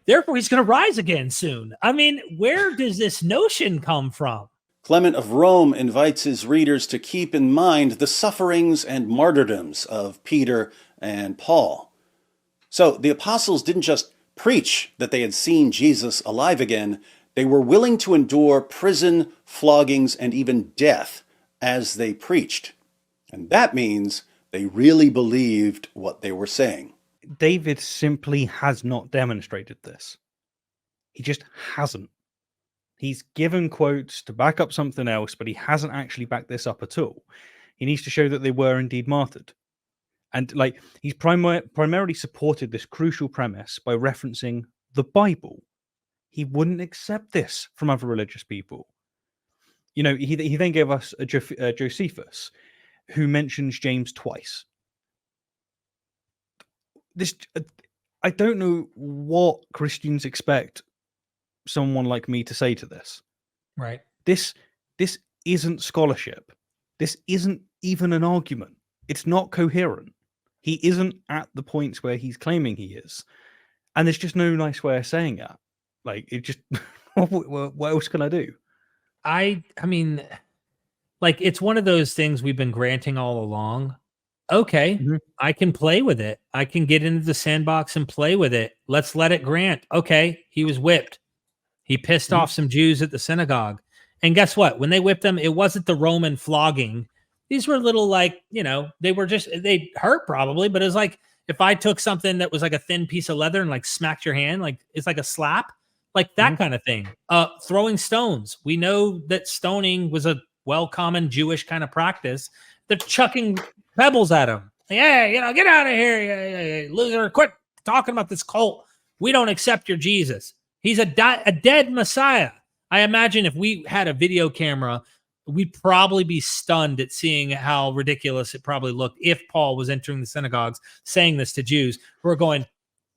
Therefore, he's going to rise again soon. I mean, where does this notion come from? Clement of Rome invites his readers to keep in mind the sufferings and martyrdoms of Peter and Paul. So the apostles didn't just preach that they had seen Jesus alive again, they were willing to endure prison, floggings, and even death as they preached. And that means they really believed what they were saying. David simply has not demonstrated this. He just hasn't. He's given quotes to back up something else, but he hasn't actually backed this up at all. He needs to show that they were indeed martyred. And like he's primarily supported this crucial premise by referencing the Bible. He wouldn't accept this from other religious people. You know, he then gave us a Josephus, who mentions James twice. This, I don't know what Christians expect someone like me to say to this. Right. This isn't scholarship. This isn't even an argument. It's not coherent. He isn't at the points where he's claiming he is. And there's just no nice way of saying that. Like, it just, what else can I do? I mean, like, it's one of those things we've been granting all along. Okay, I can play with it. I can get into the sandbox and play with it. Let's let it grant. Okay, he was whipped. He pissed off some Jews at the synagogue. And guess what? When they whipped him, it wasn't the Roman flogging These were little, like, they hurt probably, but it was like if I took something that was like a thin piece of leather and like smacked your hand, like it's like a slap, like that kind of thing. Throwing stones. We know that stoning was a common Jewish kind of practice. They're chucking pebbles at him. Yeah, get out of here, loser! Quit talking about this cult. We don't accept your Jesus. He's a dead Messiah. I imagine if we had a video camera, we'd probably be stunned at seeing how ridiculous it probably looked if Paul was entering the synagogues saying this to Jews who are going,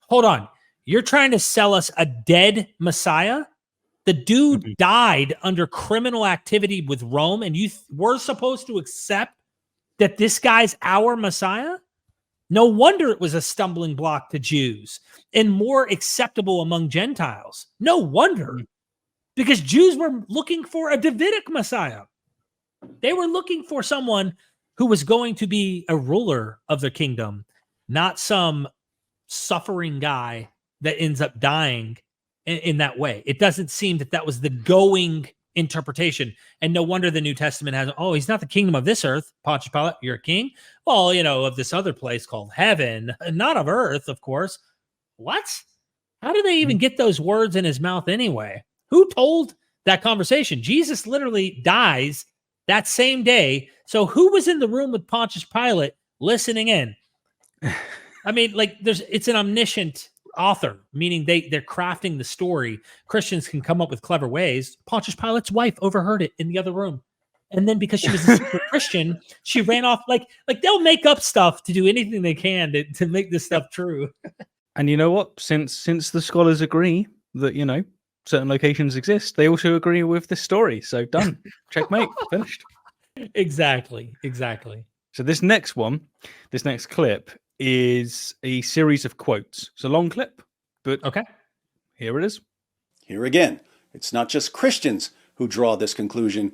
hold on, you're trying to sell us a dead Messiah? The dude died under criminal activity with Rome, and we're supposed to accept that this guy's our Messiah? No wonder it was a stumbling block to Jews and more acceptable among Gentiles. No wonder. Because Jews were looking for a Davidic Messiah. They were looking for someone who was going to be a ruler of their kingdom, not some suffering guy that ends up dying in that way. It doesn't seem that was the going interpretation. And no wonder the New Testament has, he's not the kingdom of this earth. Pontius Pilate, you're a king? Well, of this other place called heaven, not of earth, of course. What? How do they even get those words in his mouth anyway? Who told that conversation? Jesus literally dies that same day. So who was in the room with Pontius Pilate listening in? I mean, it's an omniscient author, meaning they're crafting the story. Christians can come up with clever ways. Pontius Pilate's wife overheard it in the other room. And then because she was a secret Christian, she ran off. Like they'll make up stuff to do anything they can to make this stuff true. And you know what? Since the scholars agree that, certain locations exist, they also agree with this story. So done. Checkmate. Finished. Exactly. So this next clip is a series of quotes. It's a long clip, but okay. Here it is. Here again, it's not just Christians who draw this conclusion.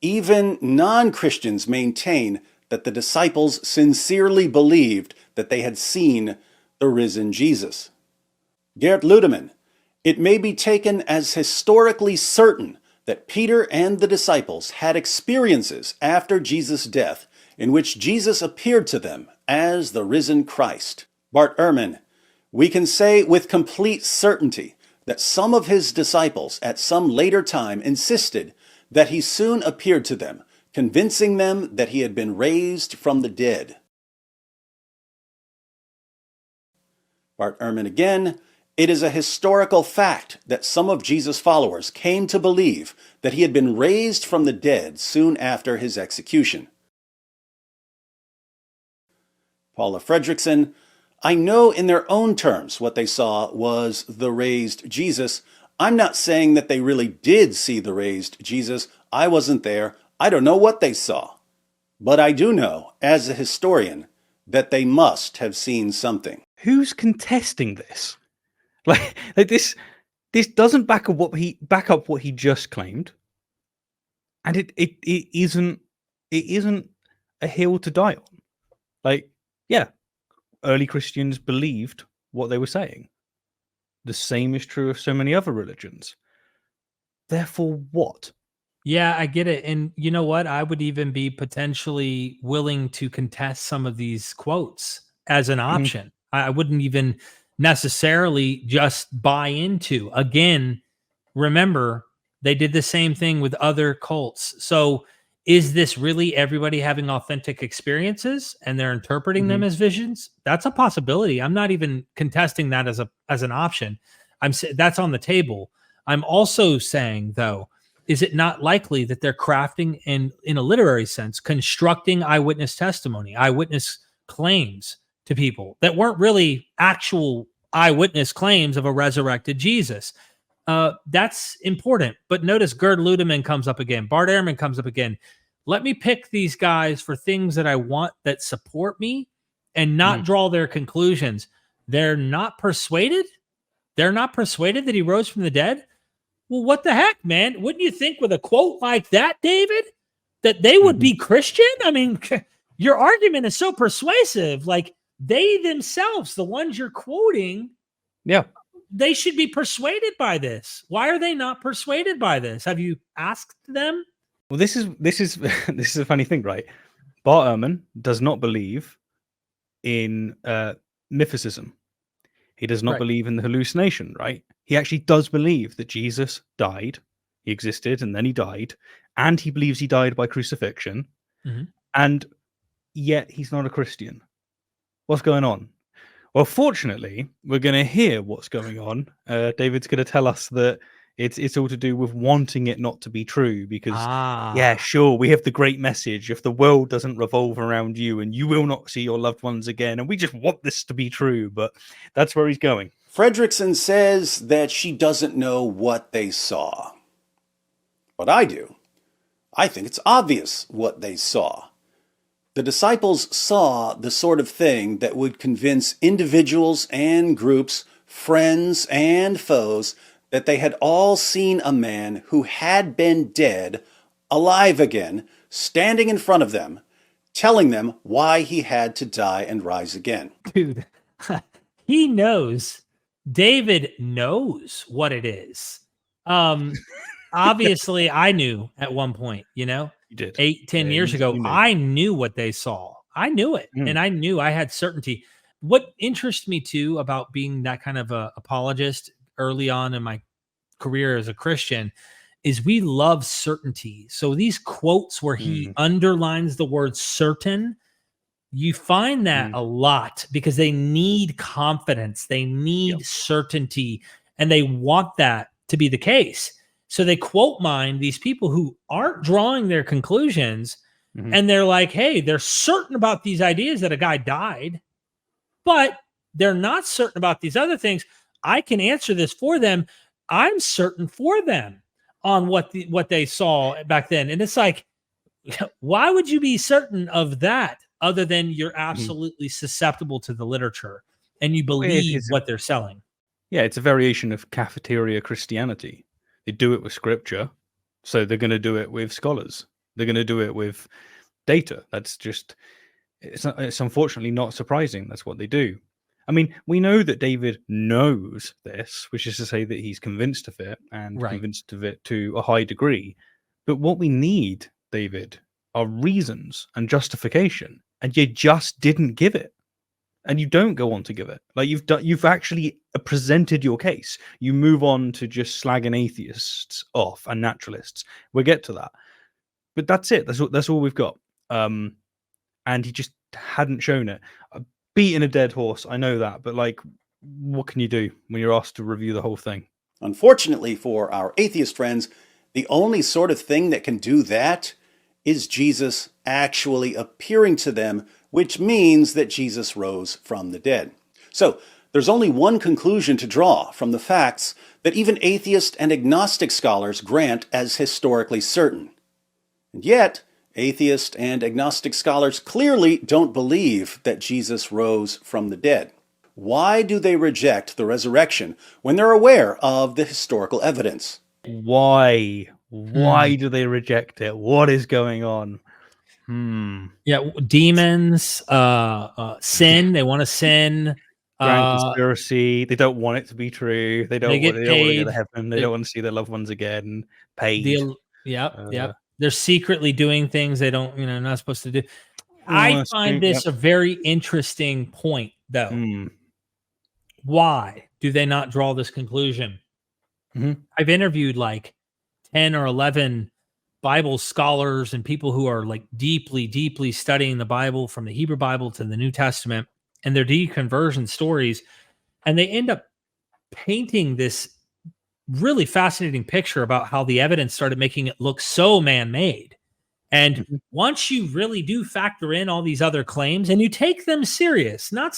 Even non-Christians maintain that the disciples sincerely believed that they had seen the risen Jesus. Gerd Ludemann, it may be taken as historically certain that Peter and the disciples had experiences after Jesus' death in which Jesus appeared to them as the risen Christ. Bart Ehrman, we can say with complete certainty that some of his disciples at some later time insisted that he soon appeared to them, convincing them that he had been raised from the dead. Bart Ehrman again, it is a historical fact that some of Jesus' followers came to believe that he had been raised from the dead soon after his execution. Paula Fredrickson, I know in their own terms what they saw was the raised Jesus. I'm not saying that they really did see the raised Jesus. I wasn't there. I don't know what they saw. But I do know, as a historian, that they must have seen something. Who's contesting this? Like this doesn't back up what he just claimed, and it isn't a hill to die on. Like, yeah, early Christians believed what they were saying. The same is true of so many other religions. Therefore, what? Yeah, I get it. And you know what? I would even be potentially willing to contest some of these quotes as an option. I wouldn't even necessarily just buy into. Again, remember, they did the same thing with other cults. So is this really everybody having authentic experiences and they're interpreting them as visions? That's a possibility. I'm not even contesting that as an option. That's on the table. I'm also saying, though, is it not likely that they're crafting in a literary sense, constructing eyewitness testimony, eyewitness claims to people that weren't really actual eyewitness claims of a resurrected Jesus? That's important. But notice Gerd Ludemann comes up again. Bart Ehrman comes up again. Let me pick these guys for things that I want that support me and not draw their conclusions. They're not persuaded? They're not persuaded that he rose from the dead? Well, what the heck, man? Wouldn't you think with a quote like that, David, that they would be Christian? I mean, your argument is so persuasive. Like, they themselves, the ones you're quoting, they should be persuaded by this. Why are they not persuaded by this? Have you asked them? Well, this is a funny thing, right? Bart Ehrman does not believe in mythicism. He does not Right. believe in the hallucination, right? He actually does believe that Jesus died, he existed, and then he died, and he believes he died by crucifixion, and yet he's not a Christian. What's going on? Well, fortunately, we're going to hear what's going on. David's going to tell us that it's all to do with wanting it not to be true, because yeah, sure, we have the great message: if the world doesn't revolve around you, and you will not see your loved ones again, and we just want this to be true. But that's where he's going. Fredrickson says that she doesn't know what they saw. But I do. I think it's obvious what they saw. The disciples saw the sort of thing that would convince individuals and groups, friends and foes, that they had all seen a man who had been dead, alive again, standing in front of them, telling them why he had to die and rise again. Dude, he knows. David knows what it is. Obviously, I knew at one point, you know, You did. 8-10 years ago, I knew what they saw. I knew it. And I knew I had certainty. What interests me too about being that kind of a apologist early on in my career as a Christian is we love certainty. So these quotes where he underlines the word certain, you find that a lot because they need confidence. They need certainty, and they want that to be the case. So they quote mine these people who aren't drawing their conclusions, and they're like, hey, they're certain about these ideas that a guy died, but they're not certain about these other things. I can answer this for them. I'm certain for them on what they saw back then. And it's like, why would you be certain of that other than you're absolutely susceptible to the literature and you believe what they're selling? Yeah, it's a variation of cafeteria Christianity. They do it with scripture, so they're going to do it with scholars. They're going to do it with data. That's just, it's unfortunately not surprising. That's what they do. I mean, we know that David knows this, which is to say that he's convinced of it and convinced of it to a high degree. But what we need, David, are reasons and justification, and you just didn't give it. And you don't go on to give it. Like you've actually presented your case. You move on to just slagging atheists off and naturalists. We'll get to that. But that's it. That's all we've got. And he just hadn't shown it. Beating a dead horse, I know that, but like, what can you do when you're asked to review the whole thing? Unfortunately for our atheist friends, the only sort of thing that can do that is Jesus actually appearing to them, which means that Jesus rose from the dead. So there's only one conclusion to draw from the facts that even atheist and agnostic scholars grant as historically certain. And yet, atheist and agnostic scholars clearly don't believe that Jesus rose from the dead. Why do they reject the resurrection when they're aware of the historical evidence? Why? Why do they reject it? What is going on? Yeah, demons, sin. They want to sin. Grand conspiracy. They don't want it to be true. They don't want to go to heaven. They don't want to see their loved ones again. Paid. Yep. They're secretly doing things they don't, not supposed to do. I find this a very interesting point, though. Why do they not draw this conclusion? I've interviewed like 10 or 11 Bible scholars and people who are like deeply, deeply studying the Bible from the Hebrew Bible to the New Testament and their deconversion stories. And they end up painting this really fascinating picture about how the evidence started making it look so man-made. And once you really do factor in all these other claims and you take them serious, not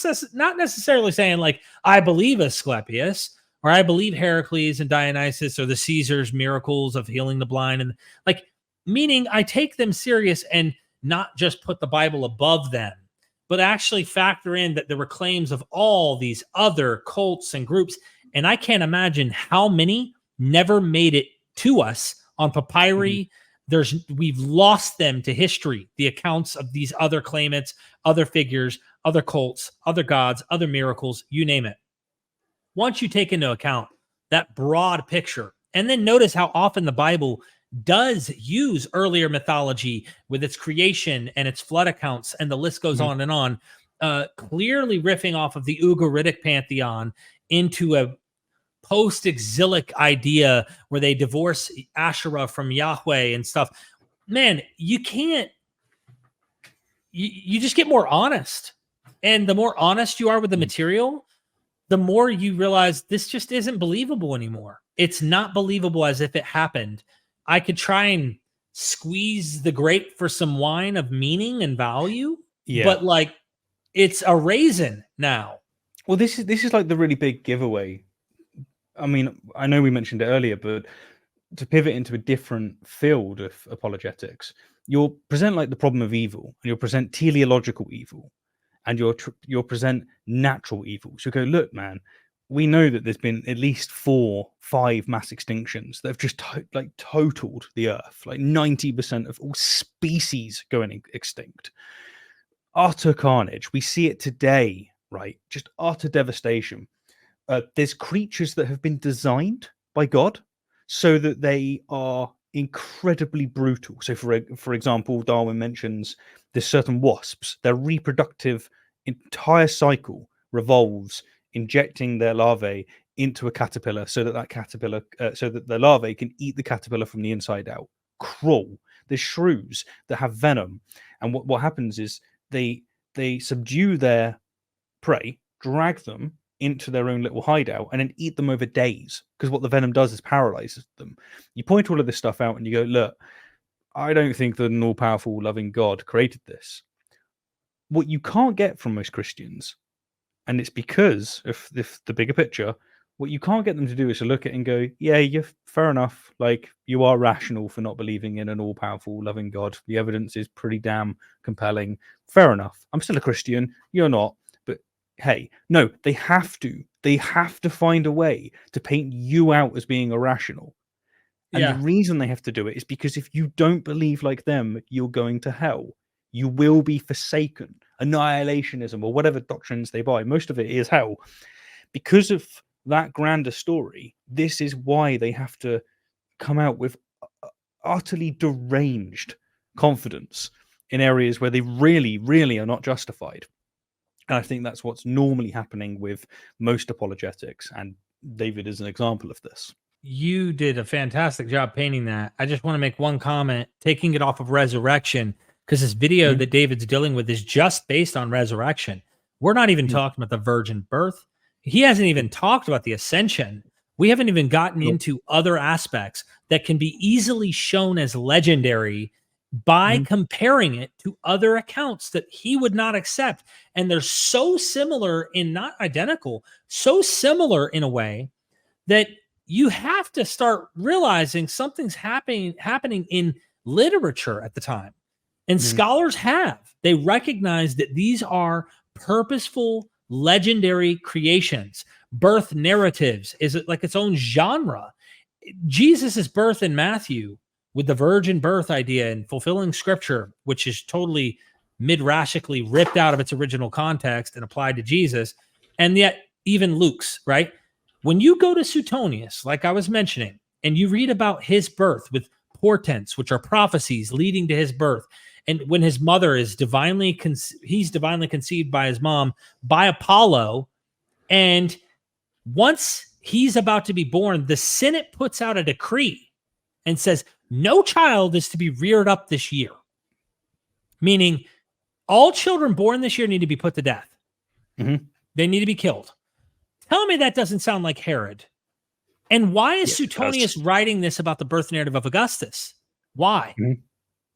necessarily saying like, I believe Asclepius or I believe Heracles and Dionysus or the Caesars' miracles of healing the blind, and like, meaning I take them serious and not just put the Bible above them, but actually factor in that there were claims of all these other cults and groups. And I can't imagine how many never made it to us on papyri. We've lost them to history, the accounts of these other claimants, other figures, other cults, other gods, other miracles, you name it. Once you take into account that broad picture, and then notice how often the Bible does use earlier mythology with its creation and its flood accounts, and the list goes on and on, clearly riffing off of the Ugaritic pantheon into a post-exilic idea where they divorce Asherah from Yahweh and stuff. Man, you can't, you just get more honest. And the more honest you are with the material, the more you realize this just isn't believable anymore. It's not believable as if it happened. I could try and squeeze the grape for some wine of meaning and value, but like it's a raisin now. Well, this is like the really big giveaway. I mean, I know we mentioned it earlier, but to pivot into a different field of apologetics, you'll present like the problem of evil, and you'll present teleological evil, and you'll present natural evil. So you go, look, man, we know that there's been at least 4, 5 mass extinctions that have just totaled the earth, like 90% of all species going extinct. Utter carnage. We see it today, right? Just utter devastation. There's creatures that have been designed by God so that they are incredibly brutal. So, for example, Darwin mentions there's certain wasps. Their reproductive entire cycle revolves injecting their larvae into a caterpillar so that the larvae can eat the caterpillar from the inside out. Cruel. There's shrews that have venom, and what happens is they subdue their prey, drag them into their own little hideout, and then eat them over days, because what the venom does is paralyzes them. You point all of this stuff out and you go, look, I don't think that an all-powerful, loving God created this. What you can't get from most Christians, and it's because of the bigger picture, what you can't get them to do is to look at it and go, yeah, you're fair enough. Like, you are rational for not believing in an all-powerful, loving God. The evidence is pretty damn compelling. Fair enough. I'm still a Christian. You're not. But hey, no, they have to. They have to find a way to paint you out as being irrational. And the reason they have to do it is because if you don't believe like them, you're going to hell. You will be forsaken. Annihilationism, or whatever doctrines they buy, most of it is hell. Because of that grander story, this is why they have to come out with utterly deranged confidence in areas where they really, really are not justified. And I think that's what's normally happening with most apologetics, and David is an example of this. You did a fantastic job painting that. I just want to make one comment, taking it off of resurrection, because this video that David's dealing with is just based on resurrection. We're not even talking about the virgin birth. He hasn't even talked about the ascension. We haven't even gotten into other aspects that can be easily shown as legendary by comparing it to other accounts that he would not accept. And they're so similar, in not identical, so similar in a way that you have to start realizing something's happening in literature at the time. And scholars they recognize that these are purposeful, legendary creations. Birth narratives is like its own genre. Jesus's birth in Matthew, with the virgin birth idea and fulfilling scripture, which is totally midrashically ripped out of its original context and applied to Jesus. And yet even Luke's, right? When you go to Suetonius, like I was mentioning, and you read about his birth with portents, which are prophecies leading to his birth, and when his mother is he's divinely conceived by his mom, by Apollo, and once he's about to be born, the Senate puts out a decree and says, no child is to be reared up this year. Meaning, all children born this year need to be put to death. They need to be killed. Tell me that doesn't sound like Herod. And why is Suetonius writing this about the birth narrative of Augustus? Why?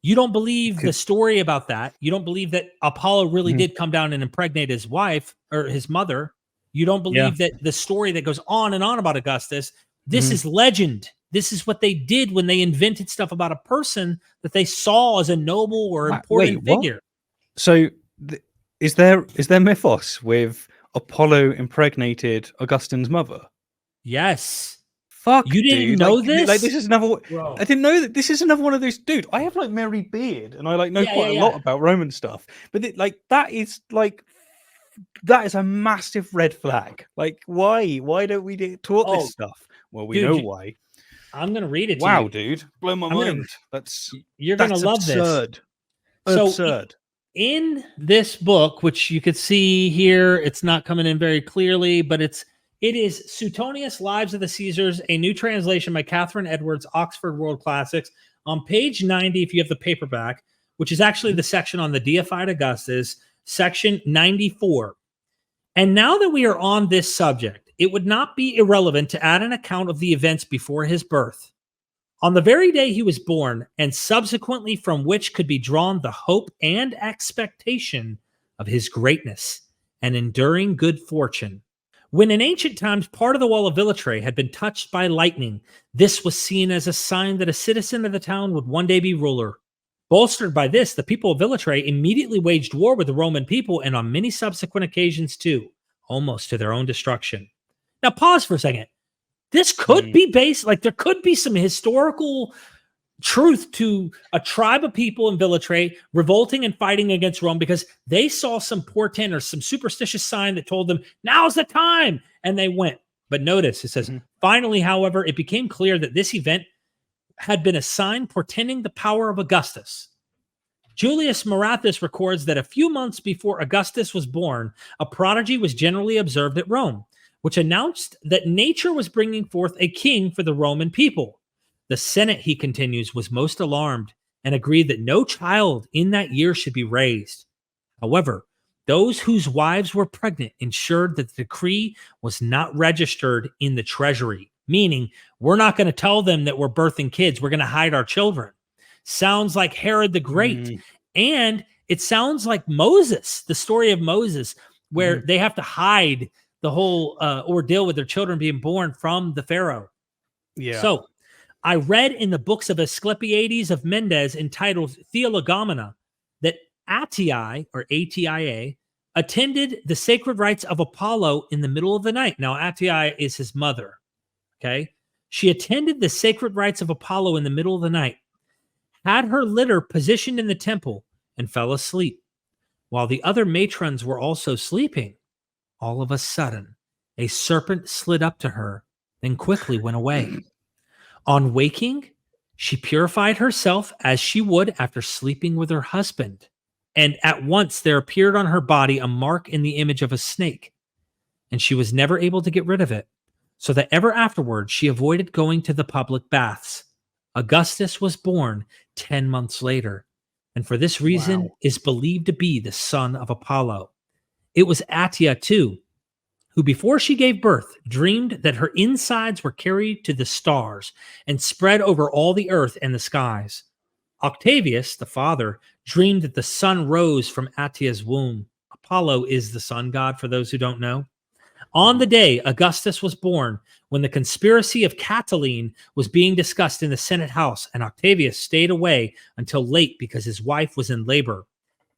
You don't believe the story about that. You don't believe that Apollo really did come down and impregnate his wife or his mother. You don't believe that the story that goes on and on about Augustus. This is legend. This is what they did when they invented stuff about a person that they saw as a noble or important figure. So is there mythos with Apollo impregnated Augustine's mother? Yes. Fuck, you didn't know this? Like, this is another. I didn't know that this is another one of those. Dude, I have like Mary Beard, and I like know quite a lot about Roman stuff. But that is a massive red flag. Like, why? Why don't we get taught this stuff? Well, we know why. I'm going to read it Wow, to you. dude. Blow my I'm gonna- mind. You're going to love absurd. this. So Absurd. in this book, which you could see here, it's not coming in very clearly, but it is Suetonius' Lives of the Caesars, a new translation by Catherine Edwards, Oxford World Classics. On page 90, if you have the paperback, which is actually the section on the deified Augustus, section 94. And now that we are on this subject, it would not be irrelevant to add an account of the events before his birth. On the very day he was born, and subsequently from which could be drawn the hope and expectation of his greatness and enduring good fortune. When in ancient times part of the wall of Villatre had been touched by lightning, this was seen as a sign that a citizen of the town would one day be ruler. Bolstered by this, the people of Villatre immediately waged war with the Roman people, and on many subsequent occasions too, almost to their own destruction. Now pause for a second. This could be based, like there could be some historical truth to a tribe of people in Villatre revolting and fighting against Rome because they saw some portent or some superstitious sign that told them, now's the time, and they went. But notice, it says, finally, however, it became clear that this event had been a sign portending the power of Augustus. Julius Marathus records that a few months before Augustus was born, a prodigy was generally observed at Rome, which announced that nature was bringing forth a king for the Roman people. The Senate, he continues, was most alarmed and agreed that no child in that year should be raised. However, those whose wives were pregnant ensured that the decree was not registered in the treasury, meaning we're not going to tell them that we're birthing kids. We're going to hide our children. Sounds like Herod the Great. And it sounds like Moses, the story of Moses, where they have to hide the whole ordeal with their children being born from the Pharaoh. Yeah. So I read in the books of Asclepiades of Mendes entitled Theologomena that Attii, or Atia, attended the sacred rites of Apollo in the middle of the night. Now, Attii is his mother. Okay. She attended the sacred rites of Apollo in the middle of the night, had her litter positioned in the temple, and fell asleep. While the other matrons were also sleeping, all of a sudden, a serpent slid up to her, then quickly went away. On waking, she purified herself as she would after sleeping with her husband, and at once there appeared on her body a mark in the image of a snake, and she was never able to get rid of it, so that ever afterward she avoided going to the public baths. Augustus was born 10 months later, and for this reason is believed to be the son of Apollo. It was Attia, too, who before she gave birth dreamed that her insides were carried to the stars and spread over all the earth and the skies. Octavius, the father, dreamed that the sun rose from Attia's womb. Apollo is the sun god, for those who don't know. On the day Augustus was born, when the conspiracy of Catiline was being discussed in the Senate House, and Octavius stayed away until late because his wife was in labor,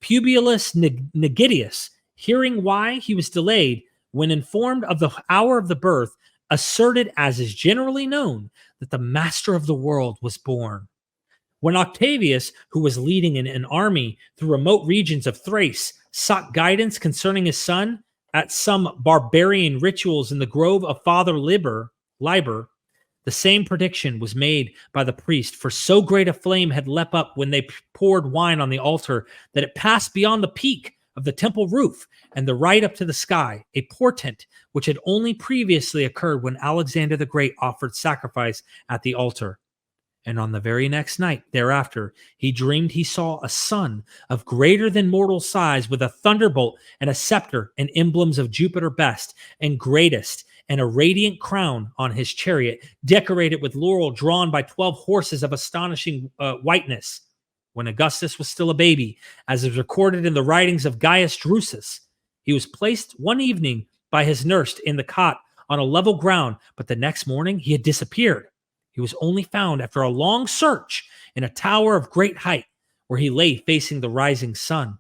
Publius Nigidius, hearing why he was delayed, when informed of the hour of the birth, asserted, as is generally known, that the master of the world was born. When Octavius, who was leading an army through remote regions of Thrace, sought guidance concerning his son at some barbarian rituals in the grove of Father Liber, the same prediction was made by the priest, for so great a flame had leapt up when they poured wine on the altar that it passed beyond the peak of the temple roof and the right up to the sky, a portent which had only previously occurred when Alexander the Great offered sacrifice at the altar. And on the very next night thereafter, he dreamed he saw a son of greater than mortal size with a thunderbolt and a scepter and emblems of Jupiter best and greatest, and a radiant crown on his chariot, decorated with laurel drawn by 12 horses of astonishing whiteness. When Augustus was still a baby, as is recorded in the writings of Gaius Drusus, he was placed one evening by his nurse in the cot on a level ground, but the next morning he had disappeared. He was only found after a long search in a tower of great height, where he lay facing the rising sun.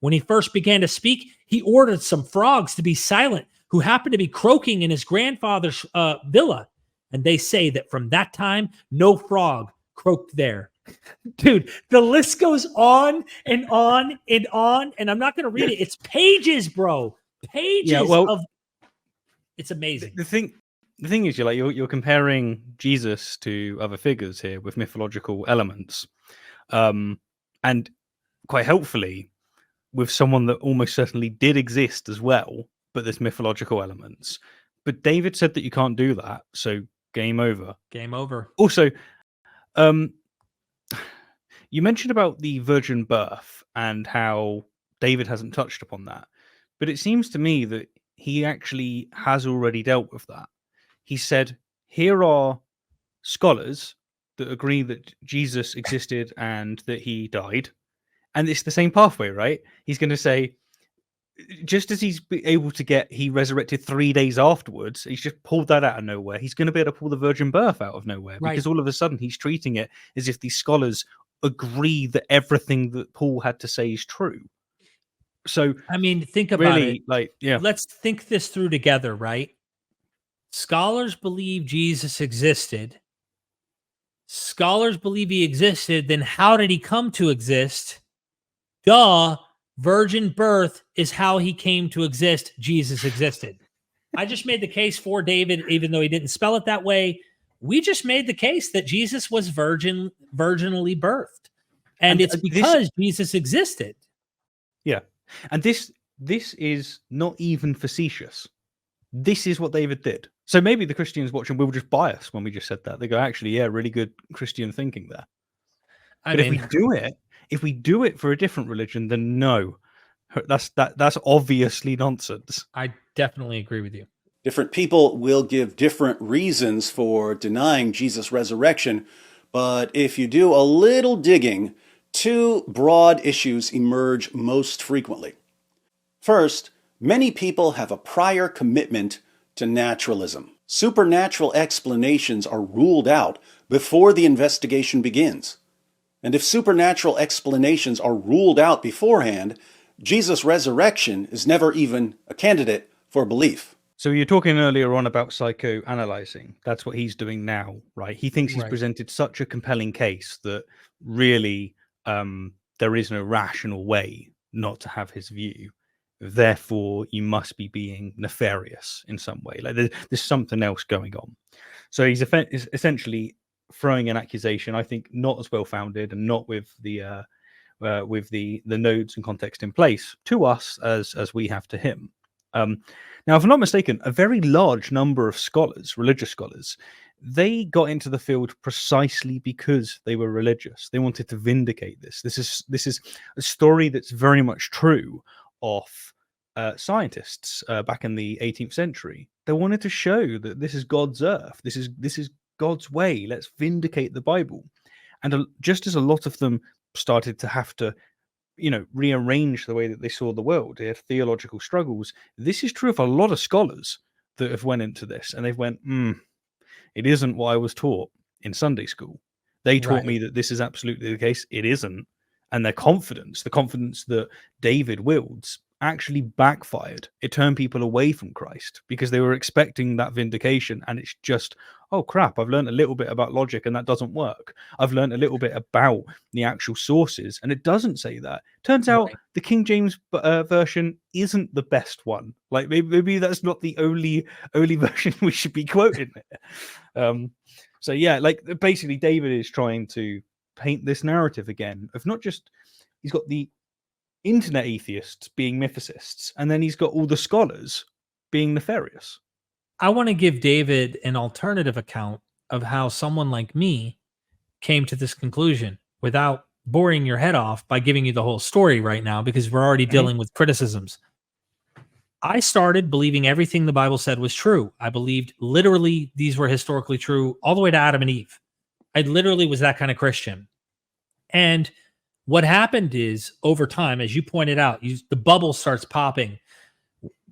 When he first began to speak, he ordered some frogs to be silent, who happened to be croaking in his grandfather's villa, and they say that from that time, no frog croaked there. Dude, the list goes on and on and on, and I'm not going to read it. It's pages, bro. Pages of... It's amazing. The thing the thing is, you're comparing Jesus to other figures here with mythological elements, and quite helpfully with someone that almost certainly did exist as well, but there's mythological elements. But David said that you can't do that, so game over. Game over. Also, you mentioned about the virgin birth and how David hasn't touched upon that, but it seems to me that he actually has already dealt with that. He said, here are scholars that agree that Jesus existed and that he died. And it's the same pathway, right? He's going to say, just as he's able to get, he resurrected 3 days afterwards, he's just pulled that out of nowhere. He's going to be able to pull the virgin birth out of nowhere, because all of a sudden he's treating it as if these scholars agree that everything that Paul had to say is true. So, I mean, think about really, it. Let's think this through together, right? Scholars believe Jesus existed. Scholars believe he existed. Then how did he come to exist? Duh. Virgin birth is how he came to exist. Jesus existed. I just made the case for David, even though he didn't spell it that way. We just made the case that Jesus was virginally birthed. And it's because Jesus existed. Yeah. And this is not even facetious. This is what David did. So maybe the Christians watching will just buy us when we just said that. They go, actually, yeah, really good Christian thinking there. But if we do it for a different religion, then no, that's obviously nonsense. I definitely agree with you. Different people will give different reasons for denying Jesus' resurrection, but if you do a little digging, two broad issues emerge most frequently. First, many people have a prior commitment to naturalism. Supernatural explanations are ruled out before the investigation begins. And if supernatural explanations are ruled out beforehand, Jesus' resurrection is never even a candidate for belief. So you're talking earlier on about psychoanalyzing. That's what he's doing now, right? He thinks he's presented such a compelling case that really there is no rational way not to have his view. Therefore, you must be being nefarious in some way. Like there's something else going on. So he's essentially throwing an accusation, I think, not as well founded and not with the nodes and context in place to us as we have to him. Now, if I'm not mistaken, a very large number of scholars, religious scholars, they got into the field precisely because they were religious. They wanted to vindicate this. This is a story that's very much true of scientists back in the 18th century. They wanted to show that this is God's earth. This is God's way. Let's vindicate the Bible. And just as a lot of them started to have to, rearrange the way that they saw the world, they had theological struggles. This is true of a lot of scholars that have went into this, and they've went, it isn't what I was taught in Sunday school. They taught me that this is absolutely the case. It isn't. And their confidence, the confidence that David wields, actually backfired. It turned people away from Christ because they were expecting that vindication, and it's just, oh crap, I've learned a little bit about logic and that doesn't work. I've learned a little bit about the actual sources and it doesn't say that. Turns out the King James version isn't the best one. Like maybe that's not the only version we should be quoting. So yeah, like basically David is trying to paint this narrative again of not just, he's got the internet atheists being mythicists, and then he's got all the scholars being nefarious. I want to give David an alternative account of how someone like me came to this conclusion without boring your head off by giving you the whole story right now, because we're already dealing with criticisms. I started believing everything the Bible said was true. I believed literally these were historically true all the way to Adam and Eve. I literally was that kind of Christian. And what happened is, over time, as you pointed out, the bubble starts popping.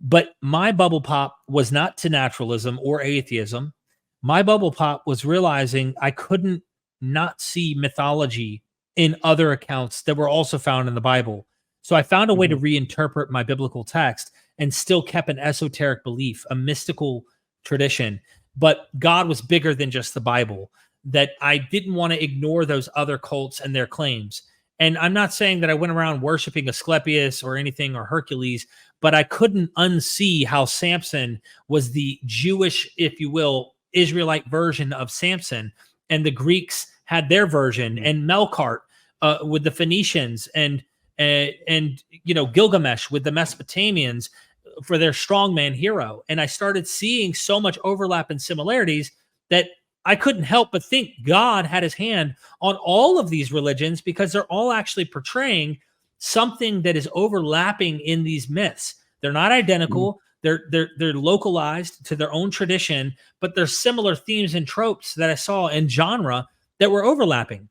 But my bubble pop was not to naturalism or atheism. My bubble pop was realizing I couldn't not see mythology in other accounts that were also found in the Bible. So I found a way to reinterpret my biblical text and still kept an esoteric belief, a mystical tradition. But God was bigger than just the Bible, that I didn't want to ignore those other cults and their claims. And I'm not saying that I went around worshiping Asclepius or anything or Hercules, but I couldn't unsee how Samson was the Jewish, if you will, Israelite version of Samson, and the Greeks had their version, and Melkart with the Phoenicians, and Gilgamesh with the Mesopotamians for their strongman hero. And I started seeing so much overlap and similarities that I couldn't help but think God had his hand on all of these religions, because they're all actually portraying something that is overlapping in these myths. They're not identical. They're localized to their own tradition, but there's similar themes and tropes that I saw in genre that were overlapping.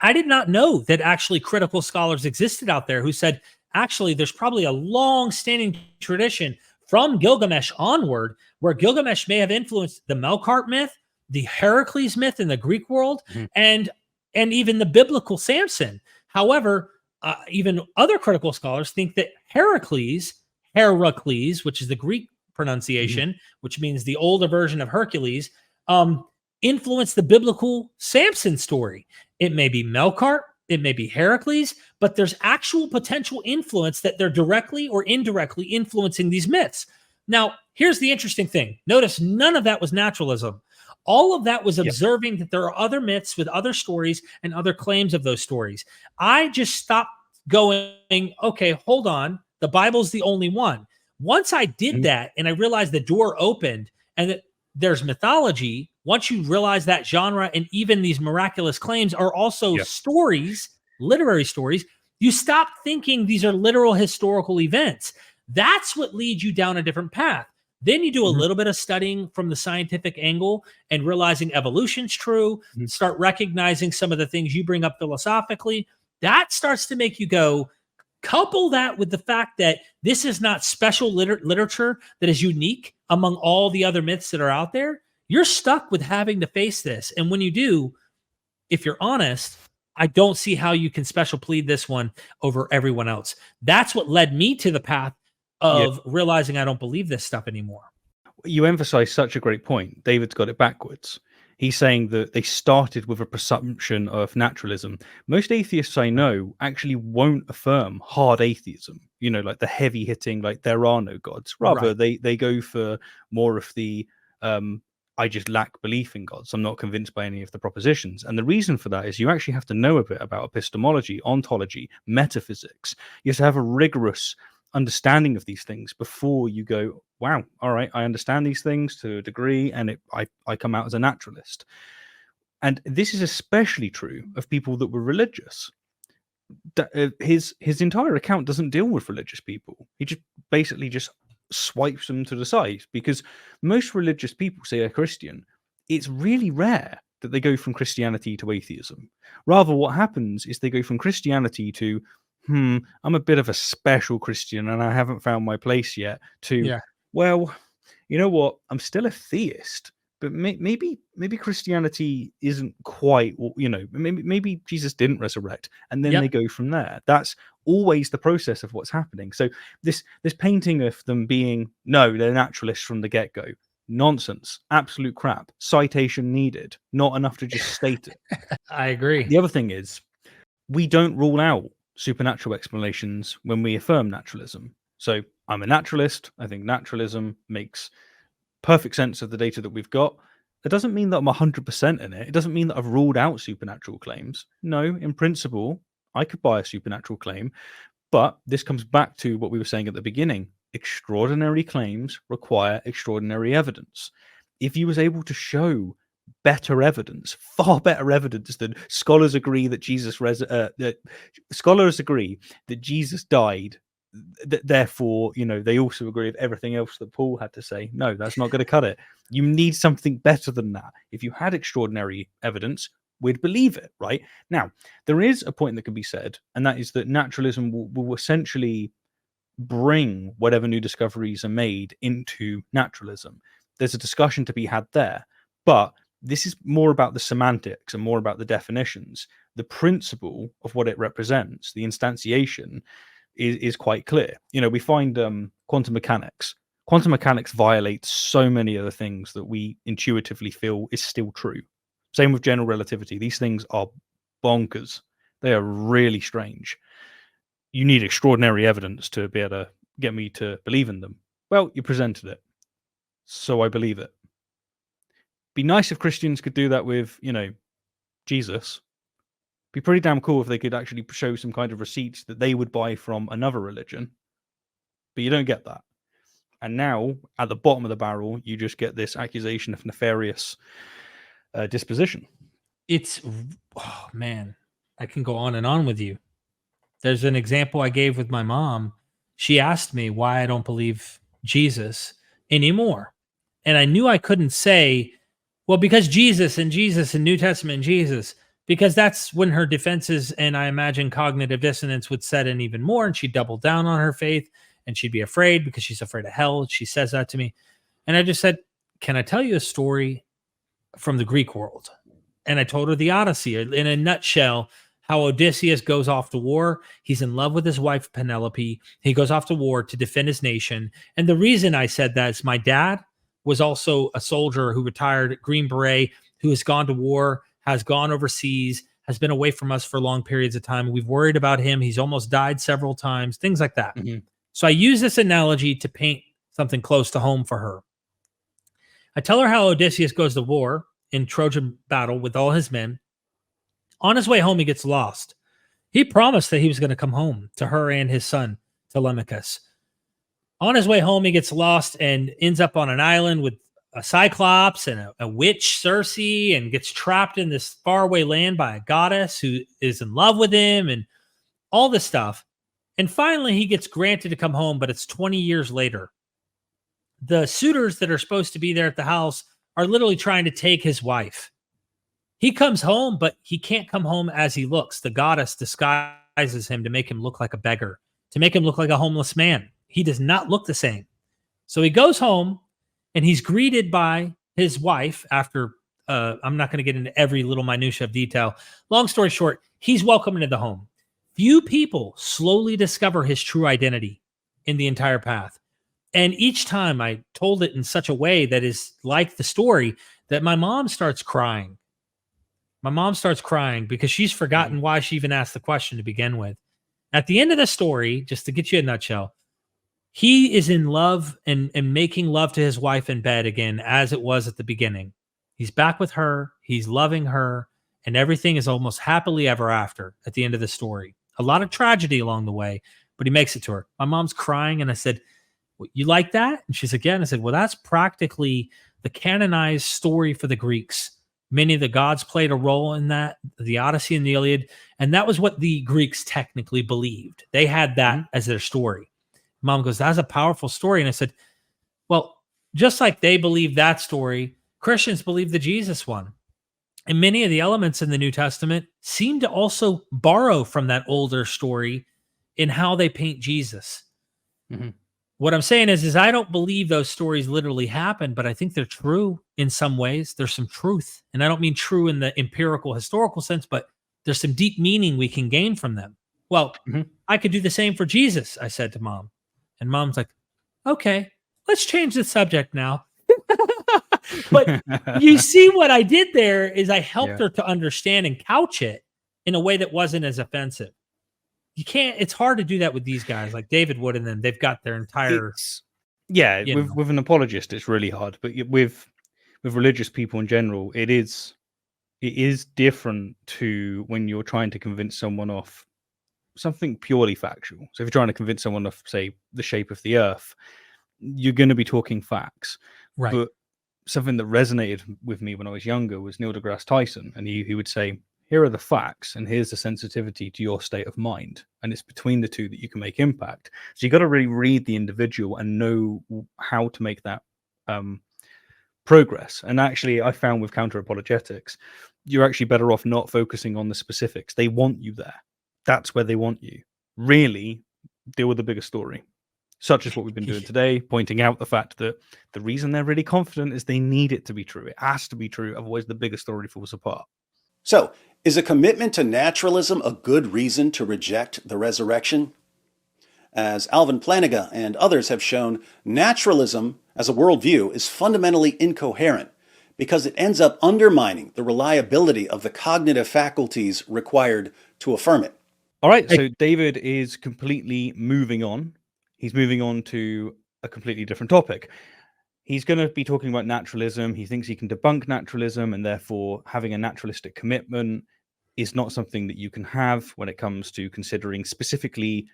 I did not know that actually critical scholars existed out there who said, actually, there's probably a long-standing tradition from Gilgamesh onward where Gilgamesh may have influenced the Melkart myth, the Heracles myth in the Greek world, and even the biblical Samson. However, even other critical scholars think that Heracles, which is the Greek pronunciation, which means the older version of Hercules, influenced the biblical Samson story. It may be Melkart, it may be Heracles, but there's actual potential influence that they're directly or indirectly influencing these myths. Now, here's the interesting thing. Notice none of that was naturalism. All of that was observing that there are other myths with other stories and other claims of those stories. I just stopped going, okay, hold on. The Bible's the only one. Once I did that and I realized the door opened and that there's mythology, once you realize that genre and even these miraculous claims are also stories, literary stories, you stop thinking these are literal historical events. That's what leads you down a different path. Then you do a little bit of studying from the scientific angle and realizing evolution's true, start recognizing some of the things you bring up philosophically. That starts to make you go, couple that with the fact that this is not special literature that is unique among all the other myths that are out there. You're stuck with having to face this. And when you do, if you're honest, I don't see how you can special plead this one over everyone else. That's what led me to the path of realizing I don't believe this stuff anymore. You emphasize such a great point. David's got it backwards. He's saying that they started with a presumption of naturalism. Most atheists I know actually won't affirm hard atheism, like the heavy hitting, like there are no gods. Rather, they go for more of the, I just lack belief in gods. I'm not convinced by any of the propositions. And the reason for that is you actually have to know a bit about epistemology, ontology, metaphysics. You have to have a rigorous understanding of these things before you go, wow, all right, I understand these things to a degree, and I come out as a naturalist. And this is especially true of people that were religious. His entire account doesn't deal with religious people. He just basically just swipes them to the side, because most religious people, say a Christian, it's really rare that they go from Christianity to atheism. Rather, what happens is they go from Christianity to I'm a bit of a special Christian and I haven't found my place yet, to well, you know what, I'm still a theist, but maybe Christianity isn't quite, maybe Jesus didn't resurrect, and then they go from there. That's always the process of what's happening. So this painting of them being, no, they're naturalists from the get-go, nonsense, absolute crap, citation needed, not enough to just state it. I agree. The other thing is, we don't rule out supernatural explanations when we affirm naturalism. So I'm a naturalist. I think naturalism makes perfect sense of the data that we've got. It doesn't mean that I'm 100% in it. It doesn't mean that I've ruled out supernatural claims. No, in principle, I could buy a supernatural claim. But this comes back to what we were saying at the beginning. Extraordinary claims require extraordinary evidence. If you was able to show better evidence, far better evidence than scholars agree that scholars agree that Jesus died, therefore, they also agree with everything else that Paul had to say. No, that's not going to cut it. You need something better than that. If you had extraordinary evidence, we'd believe it, right? Now, there is a point that can be said, and that is that naturalism will essentially bring whatever new discoveries are made into naturalism. There's a discussion to be had there, but this is more about the semantics and more about the definitions. The principle of what it represents, the instantiation, is quite clear. We find quantum mechanics. Quantum mechanics violates so many of the things that we intuitively feel is still true. Same with general relativity. These things are bonkers. They are really strange. You need extraordinary evidence to be able to get me to believe in them. Well, you presented it, so I believe it. Be nice if Christians could do that with, Jesus. Be pretty damn cool if they could actually show some kind of receipts that they would buy from another religion. But you don't get that. And now, at the bottom of the barrel, you just get this accusation of nefarious disposition. Oh man, I can go on and on with you. There's an example I gave with my mom. She asked me why I don't believe Jesus anymore. And I knew I couldn't say, well, because Jesus and New Testament Jesus, because that's when her defenses and I imagine cognitive dissonance would set in even more. And she'd double down on her faith and she'd be afraid because she's afraid of hell. She says that to me. And I just said, can I tell you a story from the Greek world? And I told her the Odyssey in a nutshell, how Odysseus goes off to war. He's in love with his wife, Penelope. He goes off to war to defend his nation. And the reason I said that is my dad was also a soldier who retired at Green Beret, who has gone to war, has gone overseas, has been away from us for long periods of time. We've worried about him. He's almost died several times, things like that. Mm-hmm. So I use this analogy to paint something close to home for her. I tell her how Odysseus goes to war in Trojan battle with all his men. On his way home, he gets lost. He promised that he was going to come home to her and his son, Telemachus. On his way home, he gets lost and ends up on an island with a cyclops and a witch, Circe, and gets trapped in this faraway land by a goddess who is in love with him and all this stuff. And finally, he gets granted to come home, but it's 20 years later. The suitors that are supposed to be there at the house are literally trying to take his wife. He comes home, but he can't come home as he looks. The goddess disguises him to make him look like a beggar, to make him look like a homeless man. He does not look the same. So he goes home and he's greeted by his wife after, I'm not going to get into every little minutia of detail. Long story short, he's welcomed into the home. Few people slowly discover his true identity in the entire path. And each time I told it in such a way that is like the story that my mom starts crying. My mom starts crying because she's forgotten why she even asked the question to begin with. At the end of the story, just to get you a nutshell, he is in love and making love to his wife in bed again, as it was at the beginning. He's back with her. He's loving her. And everything is almost happily ever after at the end of the story. A lot of tragedy along the way, but he makes it to her. My mom's crying. And I said, you like that? And she's like, yeah. And I said, well, that's practically the canonized story for the Greeks. Many of the gods played a role in that, the Odyssey and the Iliad. And that was what the Greeks technically believed. They had that as their story. Mom goes, that's a powerful story. And I said, well, just like they believe that story, Christians believe the Jesus one. And many of the elements in the New Testament seem to also borrow from that older story in how they paint Jesus. Mm-hmm. What I'm saying is I don't believe those stories literally happened, but I think they're true in some ways. There's some truth. And I don't mean true in the empirical, historical sense, but there's some deep meaning we can gain from them. Well, I could do the same for Jesus, I said to Mom. And Mom's like, okay, let's change the subject now. But you see what I did there is I helped her to understand and couch it in a way that wasn't as offensive. You can't, it's hard to do that with these guys like David Wood and them. They've got their entire... with an apologist, it's really hard. But with religious people in general, it is different to when you're trying to convince someone of something purely factual. So if you're trying to convince someone of, say, the shape of the earth, you're going to be talking facts. Right. But something that resonated with me when I was younger was Neil deGrasse Tyson. And he would say, here are the facts and here's the sensitivity to your state of mind. And it's between the two that you can make impact. So you got to really read the individual and know how to make that progress. And actually, I found with counter apologetics, you're actually better off not focusing on the specifics. They want you there. That's where they want you. Really deal with the bigger story. Such as what we've been doing today, pointing out the fact that the reason they're really confident is they need it to be true. It has to be true. Otherwise, the bigger story falls apart. So, is a commitment to naturalism a good reason to reject the resurrection? As Alvin Plantinga and others have shown, naturalism as a worldview is fundamentally incoherent because it ends up undermining the reliability of the cognitive faculties required to affirm it. All right, so David is completely moving on. He's moving on to a completely different topic. He's going to be talking about naturalism. He thinks he can debunk naturalism, and therefore having a naturalistic commitment is not something that you can have when it comes to considering specifically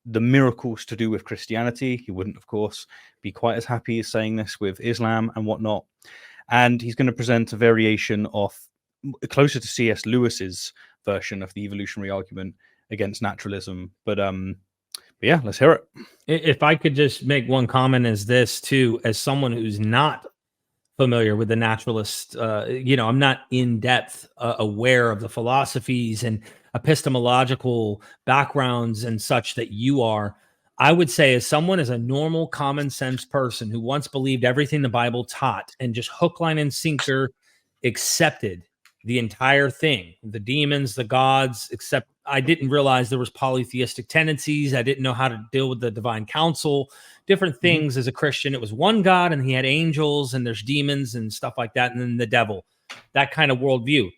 the miracles to do with Christianity. He wouldn't, of course, be quite as happy as saying this with Islam and whatnot. And he's going to present a variation of closer to C.S. Lewis's version of the evolutionary argument against naturalism. But yeah, let's hear it. If I could just make one comment as this too, as someone who's not familiar with the naturalist, I'm not in depth aware of the philosophies and epistemological backgrounds and such that you are. I would say, as someone, as a normal common sense person who once believed everything the Bible taught and just hook, line, and sinker accepted the entire thing, the demons, the gods, except I didn't realize there was polytheistic tendencies. I didn't know how to deal with the divine council, different things. As a Christian, it was one God and he had angels and there's demons and stuff like that. And then the devil, that kind of worldview.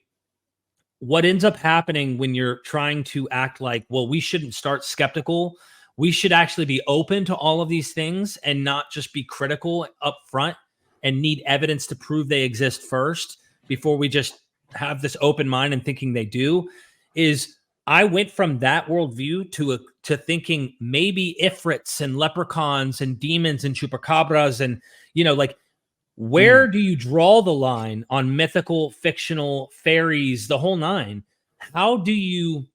What ends up happening when you're trying to act like, well, we shouldn't start skeptical. We should actually be open to all of these things and not just be critical up front and need evidence to prove they exist first before we just have this open mind and thinking they do. Is I went from that worldview to thinking maybe ifrits and leprechauns and demons and chupacabras and, where do you draw the line on mythical, fictional, fairies, the whole nine? How do you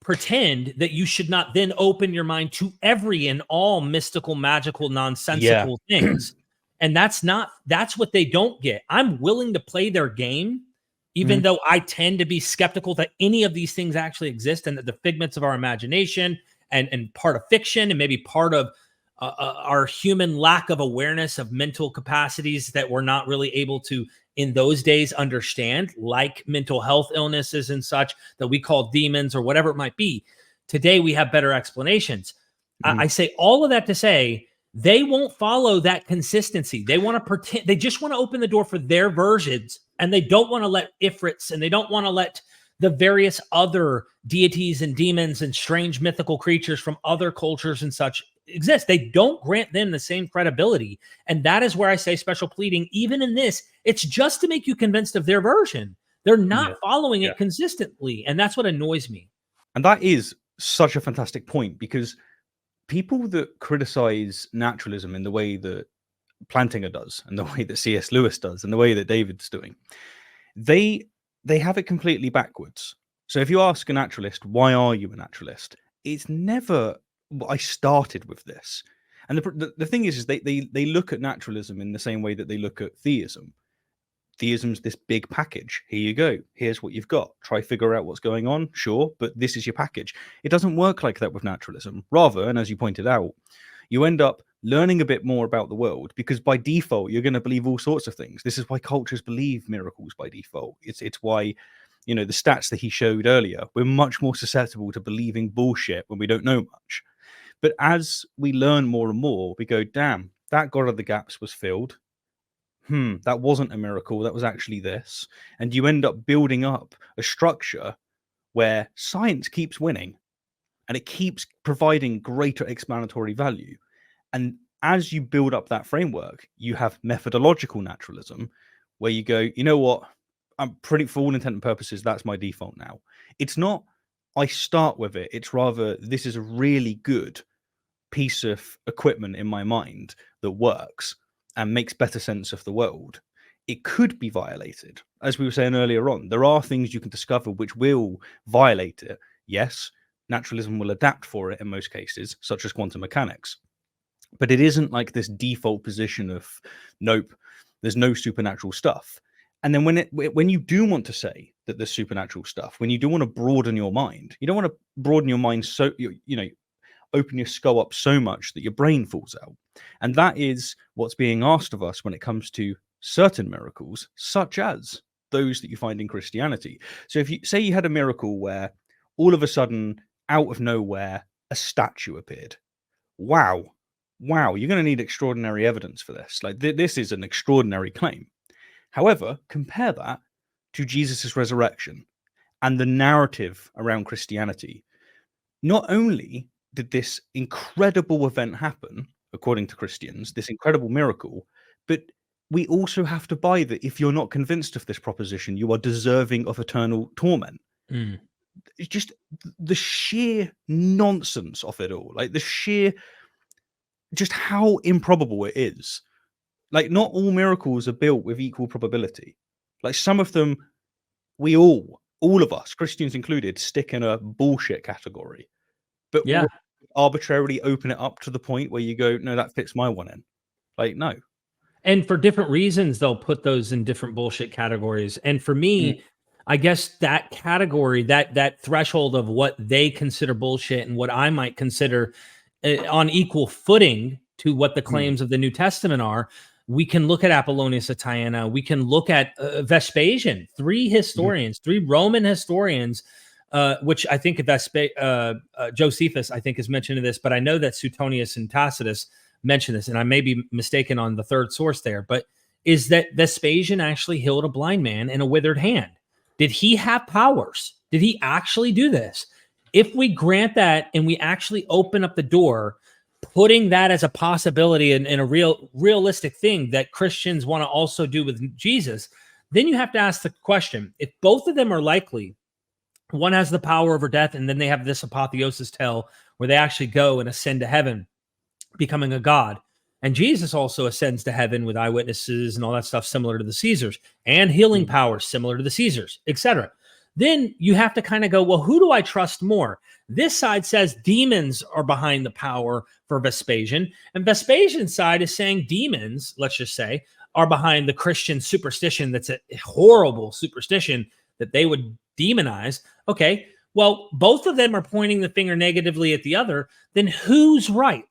pretend that you should not then open your mind to every and all mystical, magical, nonsensical things? And that's what they don't get. I'm willing to play their game, even though I tend to be skeptical that any of these things actually exist and that the figments of our imagination and part of fiction and maybe part of our human lack of awareness of mental capacities that we're not really able to, in those days, understand, like mental health illnesses and such that we call demons or whatever it might be. Today, we have better explanations. I say all of that to say they won't follow that consistency. They want to pretend, they just want to open the door for their versions, and they don't want to let ifrits and they don't want to let the various other deities and demons and strange mythical creatures from other cultures and such exist. They don't grant them the same credibility. And that is where I say special pleading, even in this, it's just to make you convinced of their version. They're not following it consistently. And that's what annoys me. And that is such a fantastic point, because people that criticize naturalism in the way that Plantinga does and the way that C.S. Lewis does and the way that David's doing, they have it completely backwards. So if you ask a naturalist, why are you a naturalist? It's never, I started with this. And the thing is they look at naturalism in the same way that they look at theism. Theism's this big package. Here you go. Here's what you've got. Try figure out what's going on. Sure, but this is your package. It doesn't work like that with naturalism. Rather, and as you pointed out, you end up learning a bit more about the world, because by default, you're going to believe all sorts of things. This is why cultures believe miracles by default. It's why, the stats that he showed earlier, we're much more susceptible to believing bullshit when we don't know much. But as we learn more and more, we go, damn, that God of the gaps was filled. That wasn't a miracle. That was actually this. And you end up building up a structure where science keeps winning and it keeps providing greater explanatory value. And as you build up that framework, you have methodological naturalism, where you go, you know what? I'm pretty, for all intent and purposes, that's my default now. It's not I start with it. It's rather, this is a really good piece of equipment in my mind that works and makes better sense of the world. It could be violated. As we were saying earlier on, there are things you can discover which will violate it. Yes, naturalism will adapt for it in most cases, such as quantum mechanics. But it isn't like this default position of, nope, there's no supernatural stuff. And then when you do want to say that there's supernatural stuff, when you do want to broaden your mind, you don't want to broaden your mind so, open your skull up so much that your brain falls out. And that is what's being asked of us when it comes to certain miracles, such as those that you find in Christianity. So if you say you had a miracle where all of a sudden, out of nowhere, a statue appeared. Wow, you're going to need extraordinary evidence for this. Like this is an extraordinary claim. However, compare that to Jesus's resurrection and the narrative around Christianity. Not only did this incredible event happen, according to Christians, this incredible miracle, but we also have to buy that if you're not convinced of this proposition, you are deserving of eternal torment. Mm. It's just the sheer nonsense of it all, like the sheer, just how improbable it is. Like, not all miracles are built with equal probability. Like, some of them, we all of us, Christians included, stick in a bullshit category. But Yeah. arbitrarily open it up to the point where you go, no, that fits my one in. Like, no. And for different reasons, they'll put those in different bullshit categories. And for me, I guess that category, that threshold of what they consider bullshit and what I might consider on equal footing to what the claims of the New Testament are, we can look at Apollonius of Tyana. We can look at Vespasian, three Roman historians, which I think Josephus, I think, is mentioned in this, but I know that Suetonius and Tacitus mention this, and I may be mistaken on the third source there, but is that Vespasian actually healed a blind man in a withered hand? Did he have powers? Did he actually do this? If we grant that and we actually open up the door, putting that as a possibility and a realistic thing that Christians want to also do with Jesus, then you have to ask the question, if both of them are likely, one has the power over death, and then they have this apotheosis tale where they actually go and ascend to heaven, becoming a god. And Jesus also ascends to heaven with eyewitnesses and all that stuff similar to the Caesars, and healing powers similar to the Caesars, etc. Then you have to kind of go, well, who do I trust more? This side says demons are behind the power for Vespasian, and Vespasian's side is saying demons, let's just say, are behind the Christian superstition that's a horrible superstition that they would demonize. Okay, well, both of them are pointing the finger negatively at the other. Then who's right?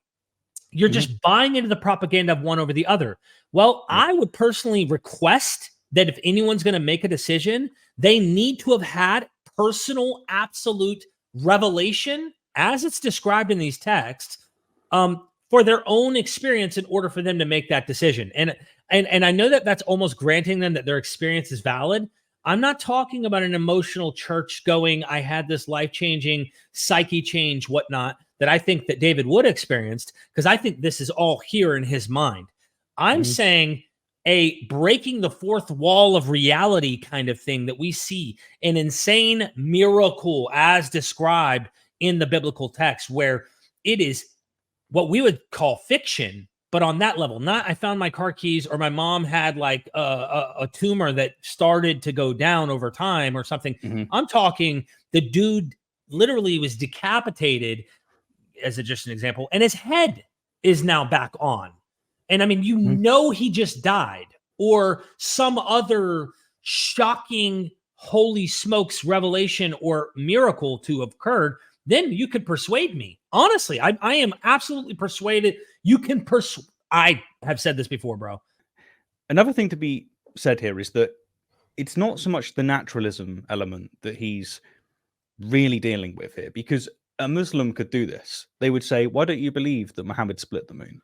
You're just buying into the propaganda of one over the other. Well, I would personally request that if anyone's going to make a decision, they need to have had personal, absolute revelation, as it's described in these texts, for their own experience in order for them to make that decision. And I know that that's almost granting them that their experience is valid. I'm not talking about an emotional church going, I had this life-changing psyche change, whatnot, that I think that David Wood experienced, because I think this is all here in his mind. I'm saying a breaking the fourth wall of reality kind of thing that we see, an insane miracle as described in the biblical text, where it is what we would call fiction, but on that level, not I found my car keys or my mom had like a tumor that started to go down over time or something. I'm talking the dude literally was decapitated, as just an example, and his head is now back on. And I mean, you know, he just died, or some other shocking, holy smokes revelation or miracle to have occurred. Then you could persuade me. Honestly, I am absolutely persuaded. You can I have said this before, bro. Another thing to be said here is that it's not so much the naturalism element that he's really dealing with here, because a Muslim could do this. They would say, why don't you believe that Muhammad split the moon?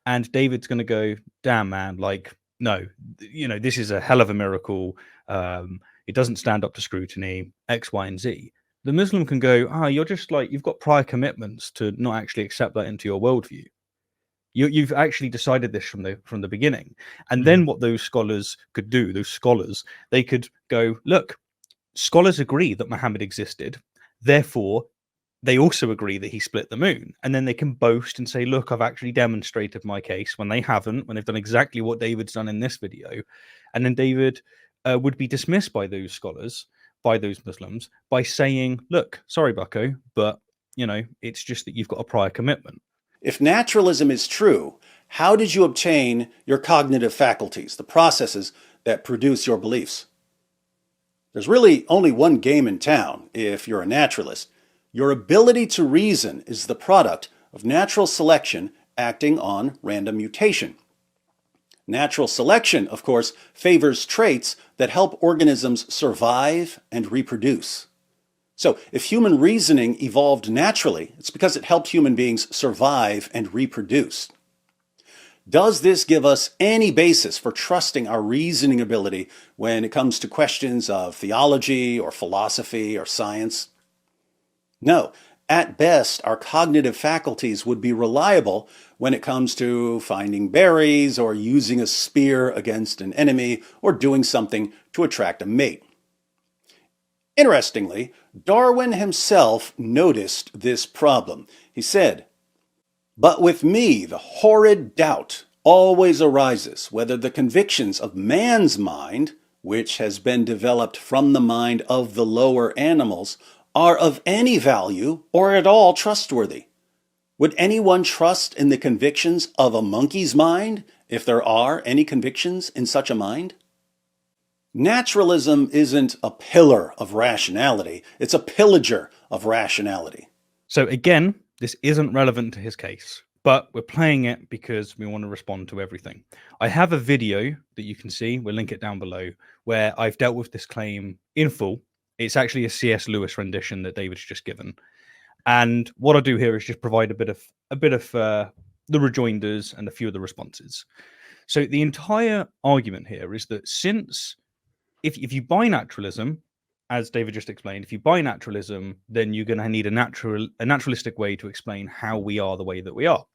And David's going to go, damn, man, like, no, you know, this is a hell of a miracle. It doesn't stand up to scrutiny, X, Y, and Z. The Muslim can go, you're just like, you've got prior commitments to not actually accept that into your worldview. You've actually decided this from the beginning. And then what those scholars could do, they could go, look, scholars agree that Muhammad existed. Therefore, they also agree that he split the moon. And then they can boast and say, look, I've actually demonstrated my case, when they haven't, when they've done exactly what David's done in this video. And then David would be dismissed by those scholars, by those Muslims, by saying, look, sorry, bucko, but, you know, it's just that you've got a prior commitment. If naturalism is true, how did you obtain your cognitive faculties, the processes that produce your beliefs? There's really only one game in town if you're a naturalist. Your ability to reason is the product of natural selection acting on random mutation. Natural selection, of course, favors traits that help organisms survive and reproduce. So if human reasoning evolved naturally, it's because it helped human beings survive and reproduce. Does this give us any basis for trusting our reasoning ability when it comes to questions of theology or philosophy or science? No. At best, our cognitive faculties would be reliable when it comes to finding berries or using a spear against an enemy or doing something to attract a mate. Interestingly, Darwin himself noticed this problem. He said, "But with me, the horrid doubt always arises whether the convictions of man's mind, which has been developed from the mind of the lower animals, are of any value or at all trustworthy. Would anyone trust in the convictions of a monkey's mind if there are any convictions in such a mind?" Naturalism isn't a pillar of rationality, it's a pillager of rationality. So again, this isn't relevant to his case, but we're playing it because we want to respond to everything. I have a video that you can see, we'll link it down below, where I've dealt with this claim in full. It's actually a C.S. Lewis rendition that David's just given. And what I'll do here is just provide a bit of the rejoinders and a few of the responses. So the entire argument here is that since if you buy naturalism, as David just explained, if you buy naturalism, then you're going to need a naturalistic way to explain how we are the way that we are.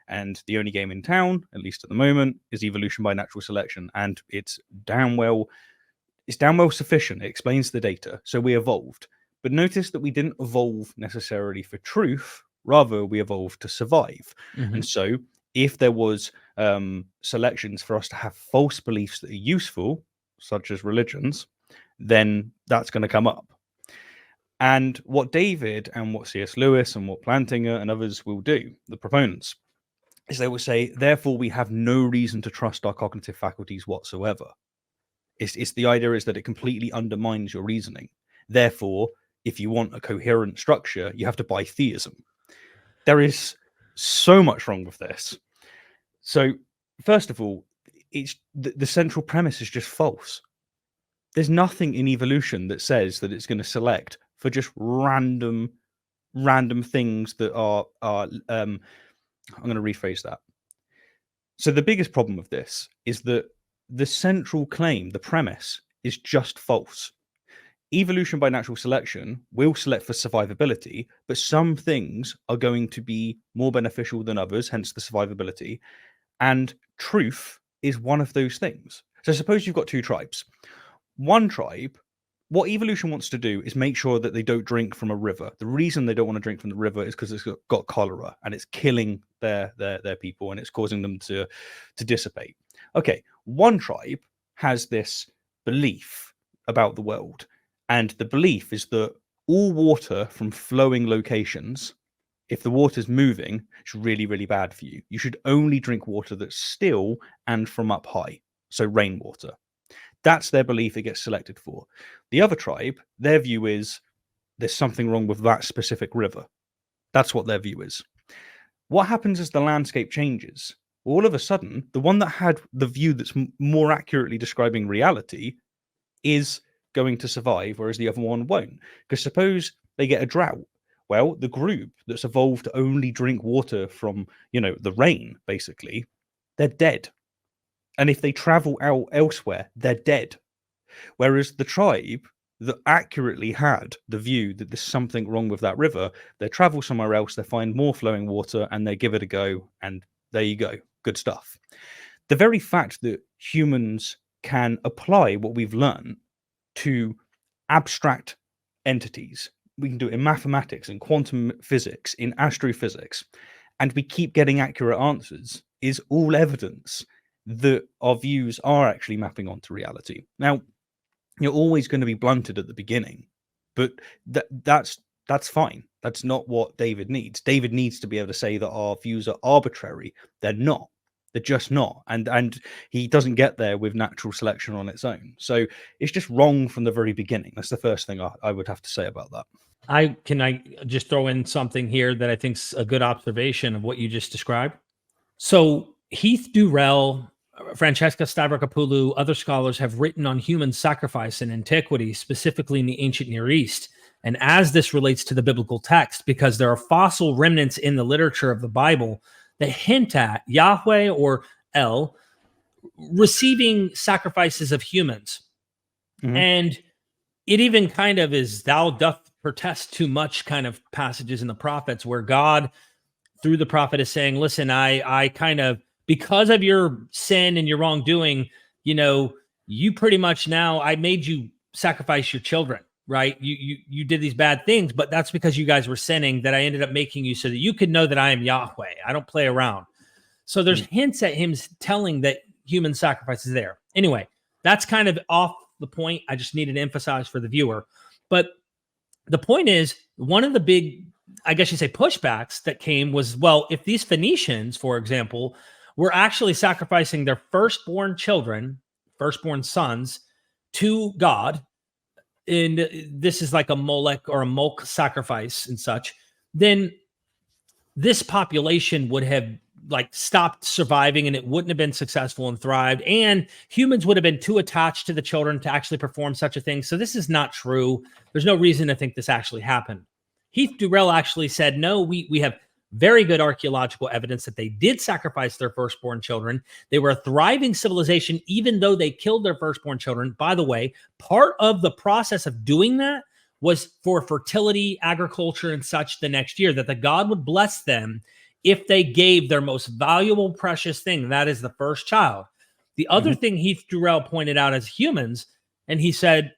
And the only game in town, at least at the moment, is evolution by natural selection. And it's damn well sufficient. It explains the data. So we evolved. But notice that we didn't evolve necessarily for truth. Rather, we evolved to survive. Mm-hmm. And so if there was selections for us to have false beliefs that are useful, such as religions, then that's going to come up. And what David and what C.S. Lewis and what Plantinga and others will do, the proponents, is they will say, therefore, we have no reason to trust our cognitive faculties whatsoever. It's the idea is that it completely undermines your reasoning. Therefore, if you want a coherent structure, you have to buy theism. There is so much wrong with this. So, first of all, it's the central premise is just false. There's nothing in evolution that says that it's going to select for just random things that are I'm going to rephrase that. So the biggest problem with this is that the central claim, the premise, is just false. Evolution by natural selection will select for survivability, but some things are going to be more beneficial than others, hence the survivability. And truth is one of those things. So suppose you've got two tribes. One tribe, what evolution wants to do is make sure that they don't drink from a river. The reason they don't want to drink from the river is because it's got cholera and it's killing their people and it's causing them to dissipate. Okay, one tribe has this belief about the world, and the belief is that all water from flowing locations, if the water's moving, it's really, really bad for you. You should only drink water that's still and from up high, so rainwater. That's their belief it gets selected for. The other tribe, their view is there's something wrong with that specific river. That's what their view is. What happens as the landscape changes? All of a sudden, the one that had the view that's more accurately describing reality is going to survive, whereas the other one won't. Because suppose they get a drought. Well, the group that's evolved to only drink water from, the rain, basically, they're dead. And if they travel out elsewhere, they're dead. Whereas the tribe that accurately had the view that there's something wrong with that river, they travel somewhere else, they find more flowing water, and they give it a go, and there you go. Good stuff. The very fact that humans can apply what we've learned to abstract entities, we can do it in mathematics, in quantum physics, in astrophysics, and we keep getting accurate answers, is all evidence that our views are actually mapping onto reality. Now, you're always going to be blunted at the beginning, but that's fine. That's not what David needs. David needs to be able to say that our views are arbitrary. They're not. They're just not. And he doesn't get there with natural selection on its own. So it's just wrong from the very beginning. That's the first thing I would have to say about that. I just throw in something here that I think's a good observation of what you just described. So Heath Durrell, Francesca Stavrakopoulou, other scholars have written on human sacrifice in antiquity, specifically in the ancient Near East. And as this relates to the biblical text, because there are fossil remnants in the literature of the Bible that hint at Yahweh or L, receiving sacrifices of humans. And it even kind of is thou doth protest too much kind of passages in the prophets where God through the prophet is saying, listen, I kind of, because of your sin and your wrongdoing, you pretty much now, I made you sacrifice your children, right? You did these bad things, but that's because you guys were sinning that I ended up making you so that you could know that I am Yahweh. I don't play around. So there's hints at him telling that human sacrifice is there. Anyway, that's kind of off the point. I just needed to emphasize for the viewer. But the point is, one of the big, I guess you say, pushbacks that came was, well, if these Phoenicians, for example, were actually sacrificing their firstborn children, firstborn sons, to God, and this is like a Molech or a Molech sacrifice and such, then this population would have stopped surviving and it wouldn't have been successful and thrived, and humans would have been too attached to the children to actually perform such a thing. So this is not true. There's no reason to think this actually happened. Heath Durrell actually said, no, we have very good archaeological evidence that they did sacrifice their firstborn children. They were a thriving civilization, even though they killed their firstborn children. By the way, part of the process of doing that was for fertility, agriculture, and such the next year, that the God would bless them if they gave their most valuable, precious thing, that is the first child. The other thing Heath Durrell pointed out as humans, and he said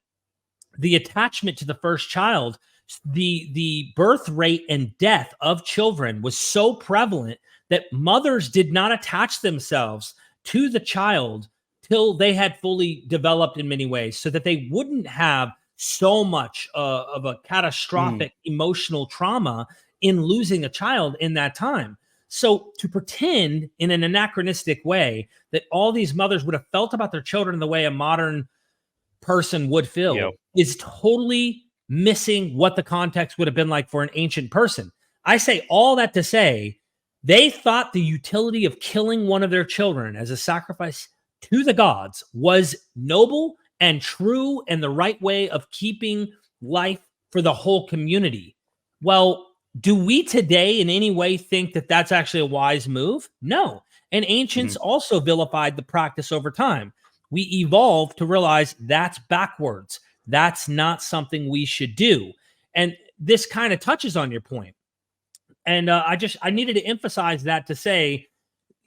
the attachment to the first child, the birth rate and death of children was so prevalent that mothers did not attach themselves to the child till they had fully developed in many ways, so that they wouldn't have so much of a catastrophic emotional trauma in losing a child in that time. So to pretend in an anachronistic way that all these mothers would have felt about their children the way a modern person would feel is totally missing what the context would have been like for an ancient person. I say all that to say they thought the utility of killing one of their children as a sacrifice to the gods was noble and true and the right way of keeping life for the whole community. Well, do we today in any way think that that's actually a wise move? No. And ancients also vilified the practice over time. We evolved to realize that's backwards. That's not something we should do. And this kind of touches on your point. And I needed to emphasize that to say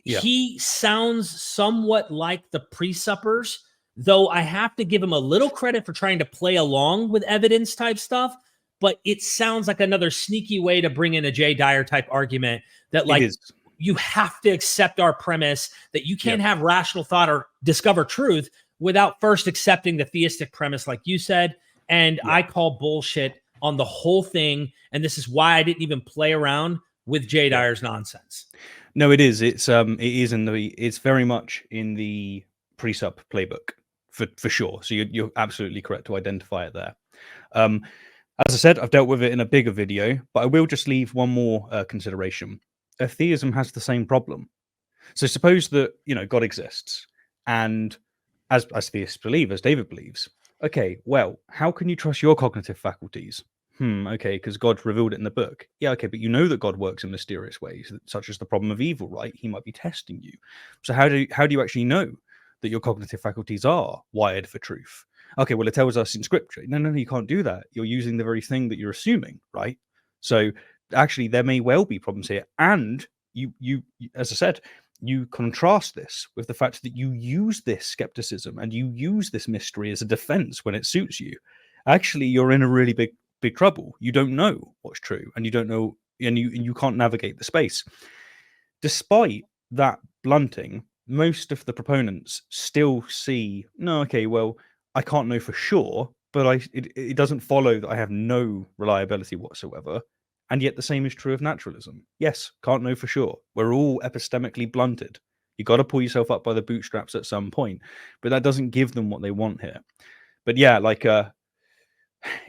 he sounds somewhat like the pre-suppers, though I have to give him a little credit for trying to play along with evidence type stuff. But it sounds like another sneaky way to bring in a Jay Dyer type argument that you have to accept our premise that you can't have rational thought or discover truth without first accepting the theistic premise, like you said. And I call bullshit on the whole thing. And this is why I didn't even play around with Jay Dyer's nonsense. No, it is. It's it's very much in the Presup playbook for sure. So you're absolutely correct to identify it there. As I said, I've dealt with it in a bigger video, but I will just leave one more consideration. Theism has the same problem. So suppose that, God exists, and as theists believe, as David believes, okay, well, how can you trust your cognitive faculties? Okay, because God revealed it in the book. Yeah, okay, but you know that God works in mysterious ways, such as the problem of evil, right? He might be testing you. So how do you actually know that your cognitive faculties are wired for truth? Okay, well, it tells us in scripture. No, you can't do that. You're using the very thing that you're assuming, right? So actually, there may well be problems here. And you, as I said, you contrast this with the fact that you use this skepticism and you use this mystery as a defense when it suits you. Actually, you're in a really big trouble. You don't know what's true, and you don't know, and you can't navigate the space. Despite that blunting, most of the proponents still see, no, okay, well, I can't know for sure, but it doesn't follow that I have no reliability whatsoever. And yet the same is true of naturalism. Yes, can't know for sure. We're all epistemically blunted. You got to pull yourself up by the bootstraps at some point, but that doesn't give them what they want here. But yeah,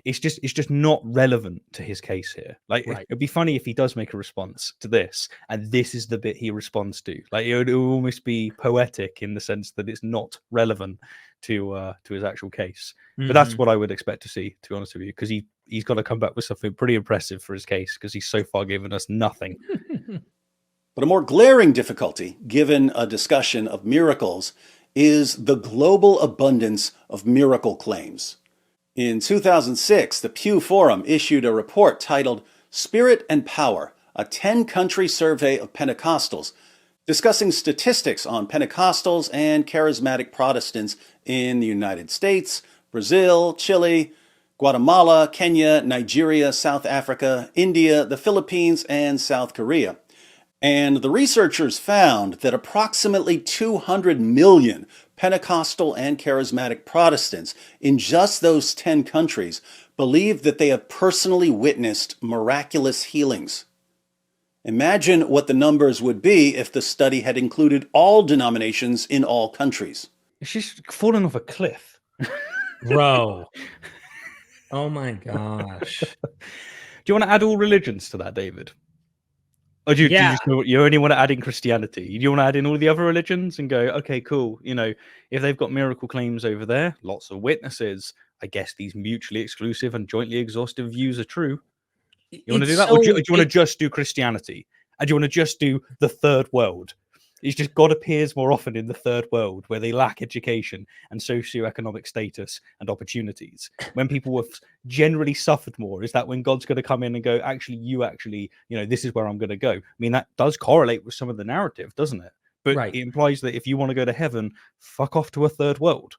it's just not relevant to his case here. It'd be funny if he does make a response to this, and this is the bit he responds to. It would almost be poetic in the sense that it's not relevant to his actual case. But that's what I would expect to see, to be honest with you, because he's got to come back with something pretty impressive for his case, because he's so far given us nothing. But a more glaring difficulty, given a discussion of miracles, is the global abundance of miracle claims. In 2006, the Pew Forum issued a report titled Spirit and Power, a 10-country survey of Pentecostals, discussing statistics on Pentecostals and charismatic Protestants in the United States, Brazil, Chile, Guatemala, Kenya, Nigeria, South Africa, India, the Philippines, and South Korea. And the researchers found that approximately 200 million Pentecostal and charismatic Protestants in just those 10 countries believe that they have personally witnessed miraculous healings. Imagine what the numbers would be if the study had included all denominations in all countries. She's fallen off a cliff. Bro. Oh my gosh. Do you want to add all religions to that, David? Or do you only want to add in Christianity? Do you want to add in all the other religions and go, okay, cool. You know, if they've got miracle claims over there, lots of witnesses, I guess these mutually exclusive and jointly exhaustive views are true. You want to do that? Or do you want to just do Christianity? And do you want to just do the third world? It's just God appears more often in the third world where they lack education and socioeconomic status and opportunities. When people have generally suffered more, is that when God's going to come in and go, this is where I'm going to go? I mean, that does correlate with some of the narrative, doesn't it? But It implies that if you want to go to heaven, fuck off to a third world.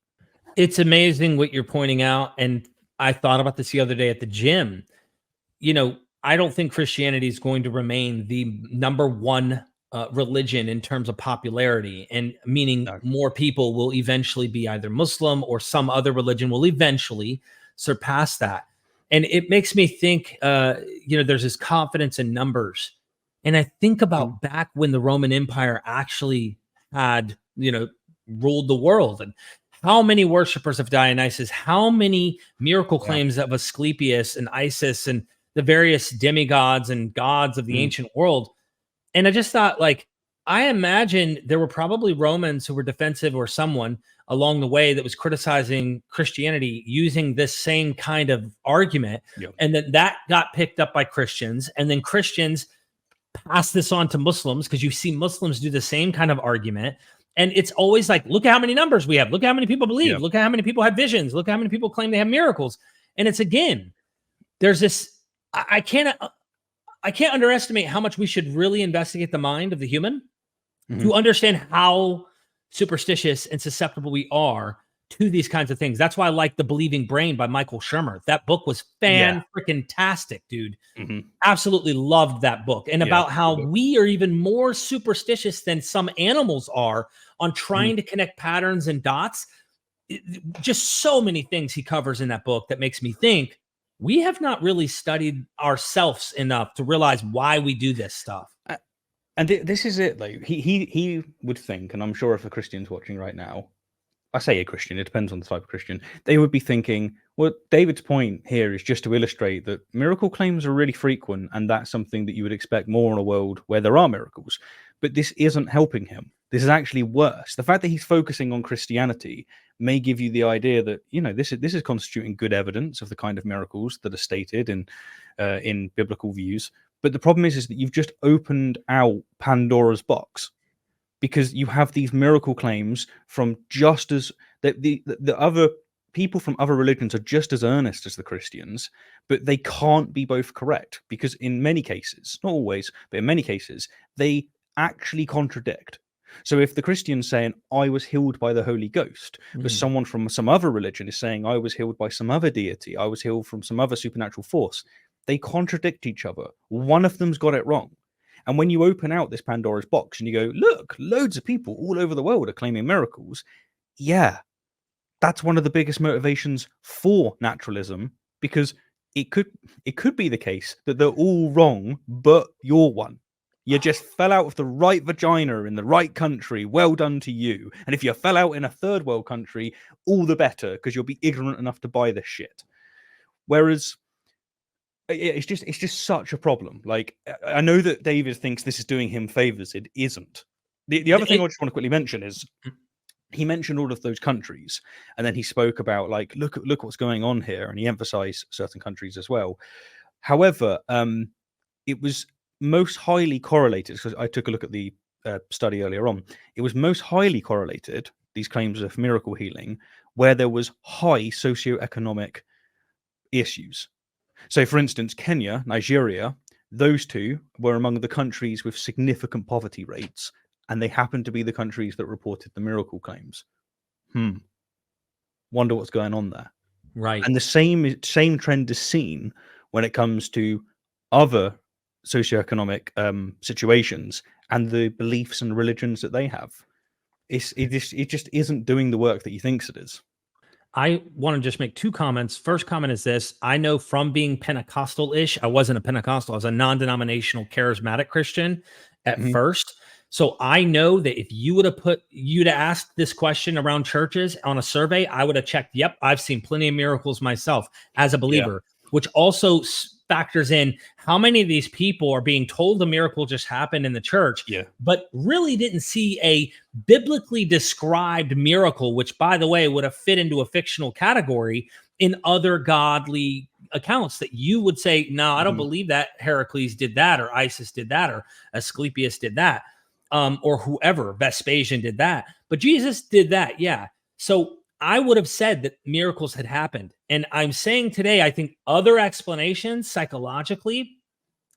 It's amazing what you're pointing out. And I thought about this the other day at the gym. You know, I don't think Christianity is going to remain the number one religion in terms of popularity, and meaning more people will eventually be either Muslim or some other religion will eventually surpass that. And it makes me think, there's this confidence in numbers. And I think about back when the Roman Empire actually had, ruled the world, and how many worshipers of Dionysus, how many miracle claims of Asclepius and Isis and the various demigods and gods of the ancient world. And I just thought, I imagine there were probably Romans who were defensive, or someone along the way that was criticizing Christianity using this same kind of argument. Yep. And then that got picked up by Christians. And then Christians passed this on to Muslims, because you see Muslims do the same kind of argument. And it's always like, look at how many numbers we have. Look at how many people believe. Yep. Look at how many people have visions. Look at how many people claim they have miracles. And it's, again, there's this, I can't underestimate how much we should really investigate the mind of the human to understand how superstitious and susceptible we are to these kinds of things. That's why I like The Believing Brain by Michael Shermer. That book was fan-freaking-tastic, dude. Absolutely loved that book. And about how we are even more superstitious than some animals are on trying to connect patterns and dots. Just so many things he covers in that book that makes me think we have not really studied ourselves enough to realize why we do this stuff. And this is it. Like he would think, and I'm sure if a Christian's watching right now, I say a Christian, it depends on the type of Christian, they would be thinking, well, David's point here is just to illustrate that miracle claims are really frequent, and that's something that you would expect more in a world where there are miracles. But this isn't helping him. This is actually worse. The fact that he's focusing on Christianity may give you the idea that, this is constituting good evidence of the kind of miracles that are stated in biblical views. But the problem is that you've just opened out Pandora's box, because you have these miracle claims from just as the other people from other religions are just as earnest as the Christians, but they can't be both correct, because in many cases, not always, but in many cases, they actually contradict. So if the Christian's saying, I was healed by the Holy Ghost, but someone from some other religion is saying, I was healed by some other deity, I was healed from some other supernatural force, they contradict each other. One of them's got it wrong. And when you open out this Pandora's box and you go, look, loads of people all over the world are claiming miracles. Yeah, that's one of the biggest motivations for naturalism, because it could be the case that they're all wrong, but you're one. You just fell out of the right vagina in the right country. Well done to you. And if you fell out in a third world country, all the better, because you'll be ignorant enough to buy this shit. Whereas it's just such a problem. Like, I know that David thinks this is doing him favors. It isn't. The other thing I just want to quickly mention is he mentioned all of those countries, and then he spoke about, like, look what's going on here, and he emphasized certain countries as well. However, it was most highly correlated, because I took a look at the study earlier on, it was most highly correlated, these claims of miracle healing, where there was high socioeconomic issues. So, for instance, Kenya, Nigeria, those two were among the countries with significant poverty rates, and they happened to be the countries that reported the miracle claims. Wonder what's going on there. Right. And the same trend is seen when it comes to other socioeconomic situations and the beliefs and religions that they have. It just isn't doing the work that he thinks it is. I want to just make two comments. First comment is this. I know from being Pentecostal-ish, I wasn't a Pentecostal, I was a non-denominational charismatic Christian at first. So I know that if you would have asked this question around churches on a survey, I would have checked, yep, I've seen plenty of miracles myself as a believer, which also factors in how many of these people are being told a miracle just happened in the church, but really didn't see a biblically described miracle, which, by the way, would have fit into a fictional category in other godly accounts that you would say, no, I don't believe that Heracles did that, or Isis did that, or Asclepius did that, or whoever, Vespasian did that. But Jesus did that, yeah. So I would have said that miracles had happened. And I'm saying today, I think other explanations psychologically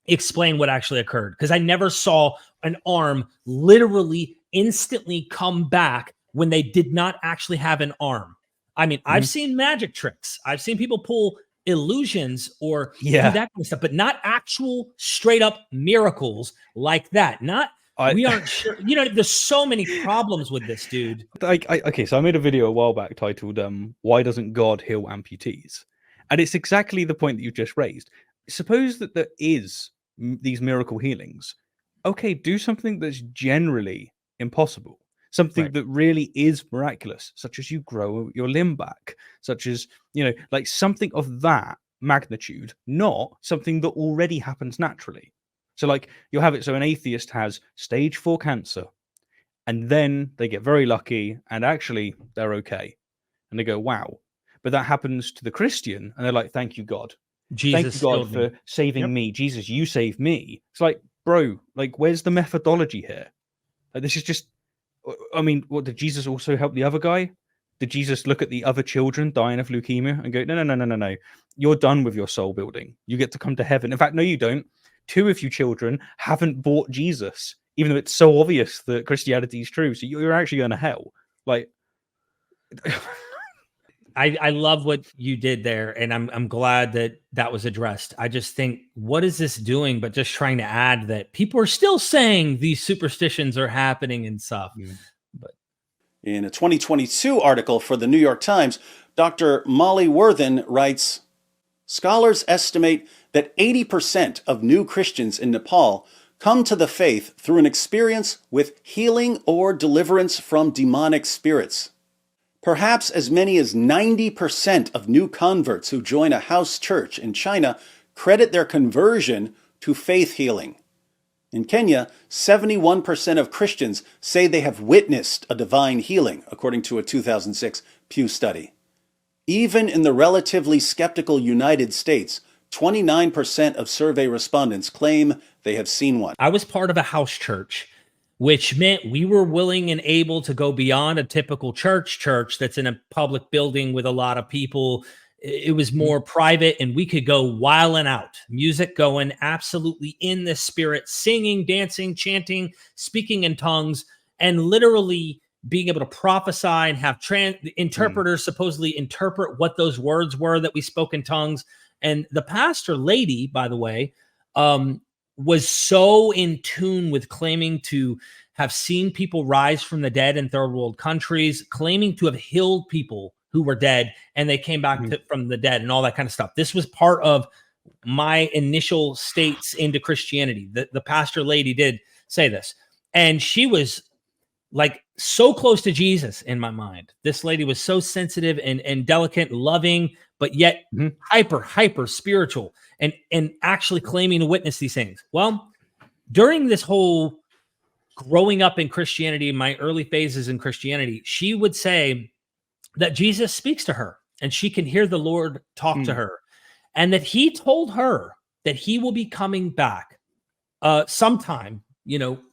explain what actually occurred, because I never saw an arm literally instantly come back when they did not actually have an arm. I mean, I've seen magic tricks. I've seen people pull illusions or do that kind of stuff, but not actual straight up miracles like that. We aren't sure. You know, there's so many problems with this, dude. Okay, so I made a video a while back titled "Why Doesn't God Heal Amputees?" And it's exactly the point that you just raised. Suppose that there is these miracle healings. Okay, do something that's generally impossible. Something that really is miraculous, such as you grow your limb back, such as, like something of that magnitude, not something that already happens naturally. So like you'll have it. So an atheist has stage 4 cancer, and then they get very lucky and actually they're okay. And they go, wow. But that happens to the Christian and they're like, thank you, God. Jesus, thank you, God, for saving me. Jesus, you saved me. It's like, bro, like, where's the methodology here? Like, this is just, I mean, what, did Jesus also help the other guy? Did Jesus look at the other children dying of leukemia and go, no. You're done with your soul building. You get to come to heaven. In fact, no, you don't. 2 of you children haven't bought Jesus, even though it's so obvious that Christianity is true. So you're actually going to hell. Like, I love what you did there, and I'm glad that was addressed. I just think, what is this doing? But just trying to add that people are still saying these superstitions are happening and stuff. But in a 2022 article for the New York Times, Dr. Molly Worthen writes, scholars estimate that 80% of new Christians in Nepal come to the faith through an experience with healing or deliverance from demonic spirits. Perhaps as many as 90% of new converts who join a house church in China credit their conversion to faith healing. In Kenya, 71% of Christians say they have witnessed a divine healing, according to a 2006 Pew study. Even in the relatively skeptical United States, 29% of survey respondents claim they have seen one. I was part of a house church, which meant we were willing and able to go beyond a typical church that's in a public building with a lot of people. It was more private, and we could go wilding out, music going absolutely in the spirit, singing, dancing, chanting, speaking in tongues, and literally being able to prophesy and have interpreters supposedly interpret what those words were that we spoke in tongues. And the pastor lady, by the way, was so in tune with claiming to have seen people rise from the dead in third world countries, claiming to have healed people who were dead and they came back from the dead and all that kind of stuff. This was part of my initial states into Christianity. The pastor lady did say this, and she was like so close to Jesus in my mind. This lady was so sensitive and delicate, loving, but yet hyper spiritual, and actually claiming to witness these things. Well, during this whole growing up in Christianity, in my early phases in Christianity, she would say that Jesus speaks to her and she can hear the Lord talk to her, and that he told her that he will be coming back sometime,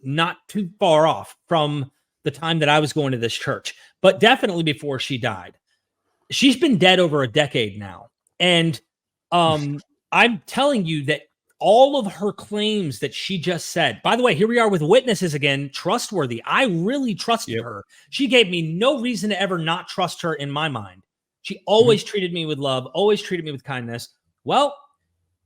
not too far off from the time that I was going to this church, but definitely before she died. She's been dead over a decade now. And I'm telling you that all of her claims that she just said, by the way, here we are with witnesses again, trustworthy. I really trusted her. She gave me no reason to ever not trust her in my mind. She always treated me with love, always treated me with kindness. Well,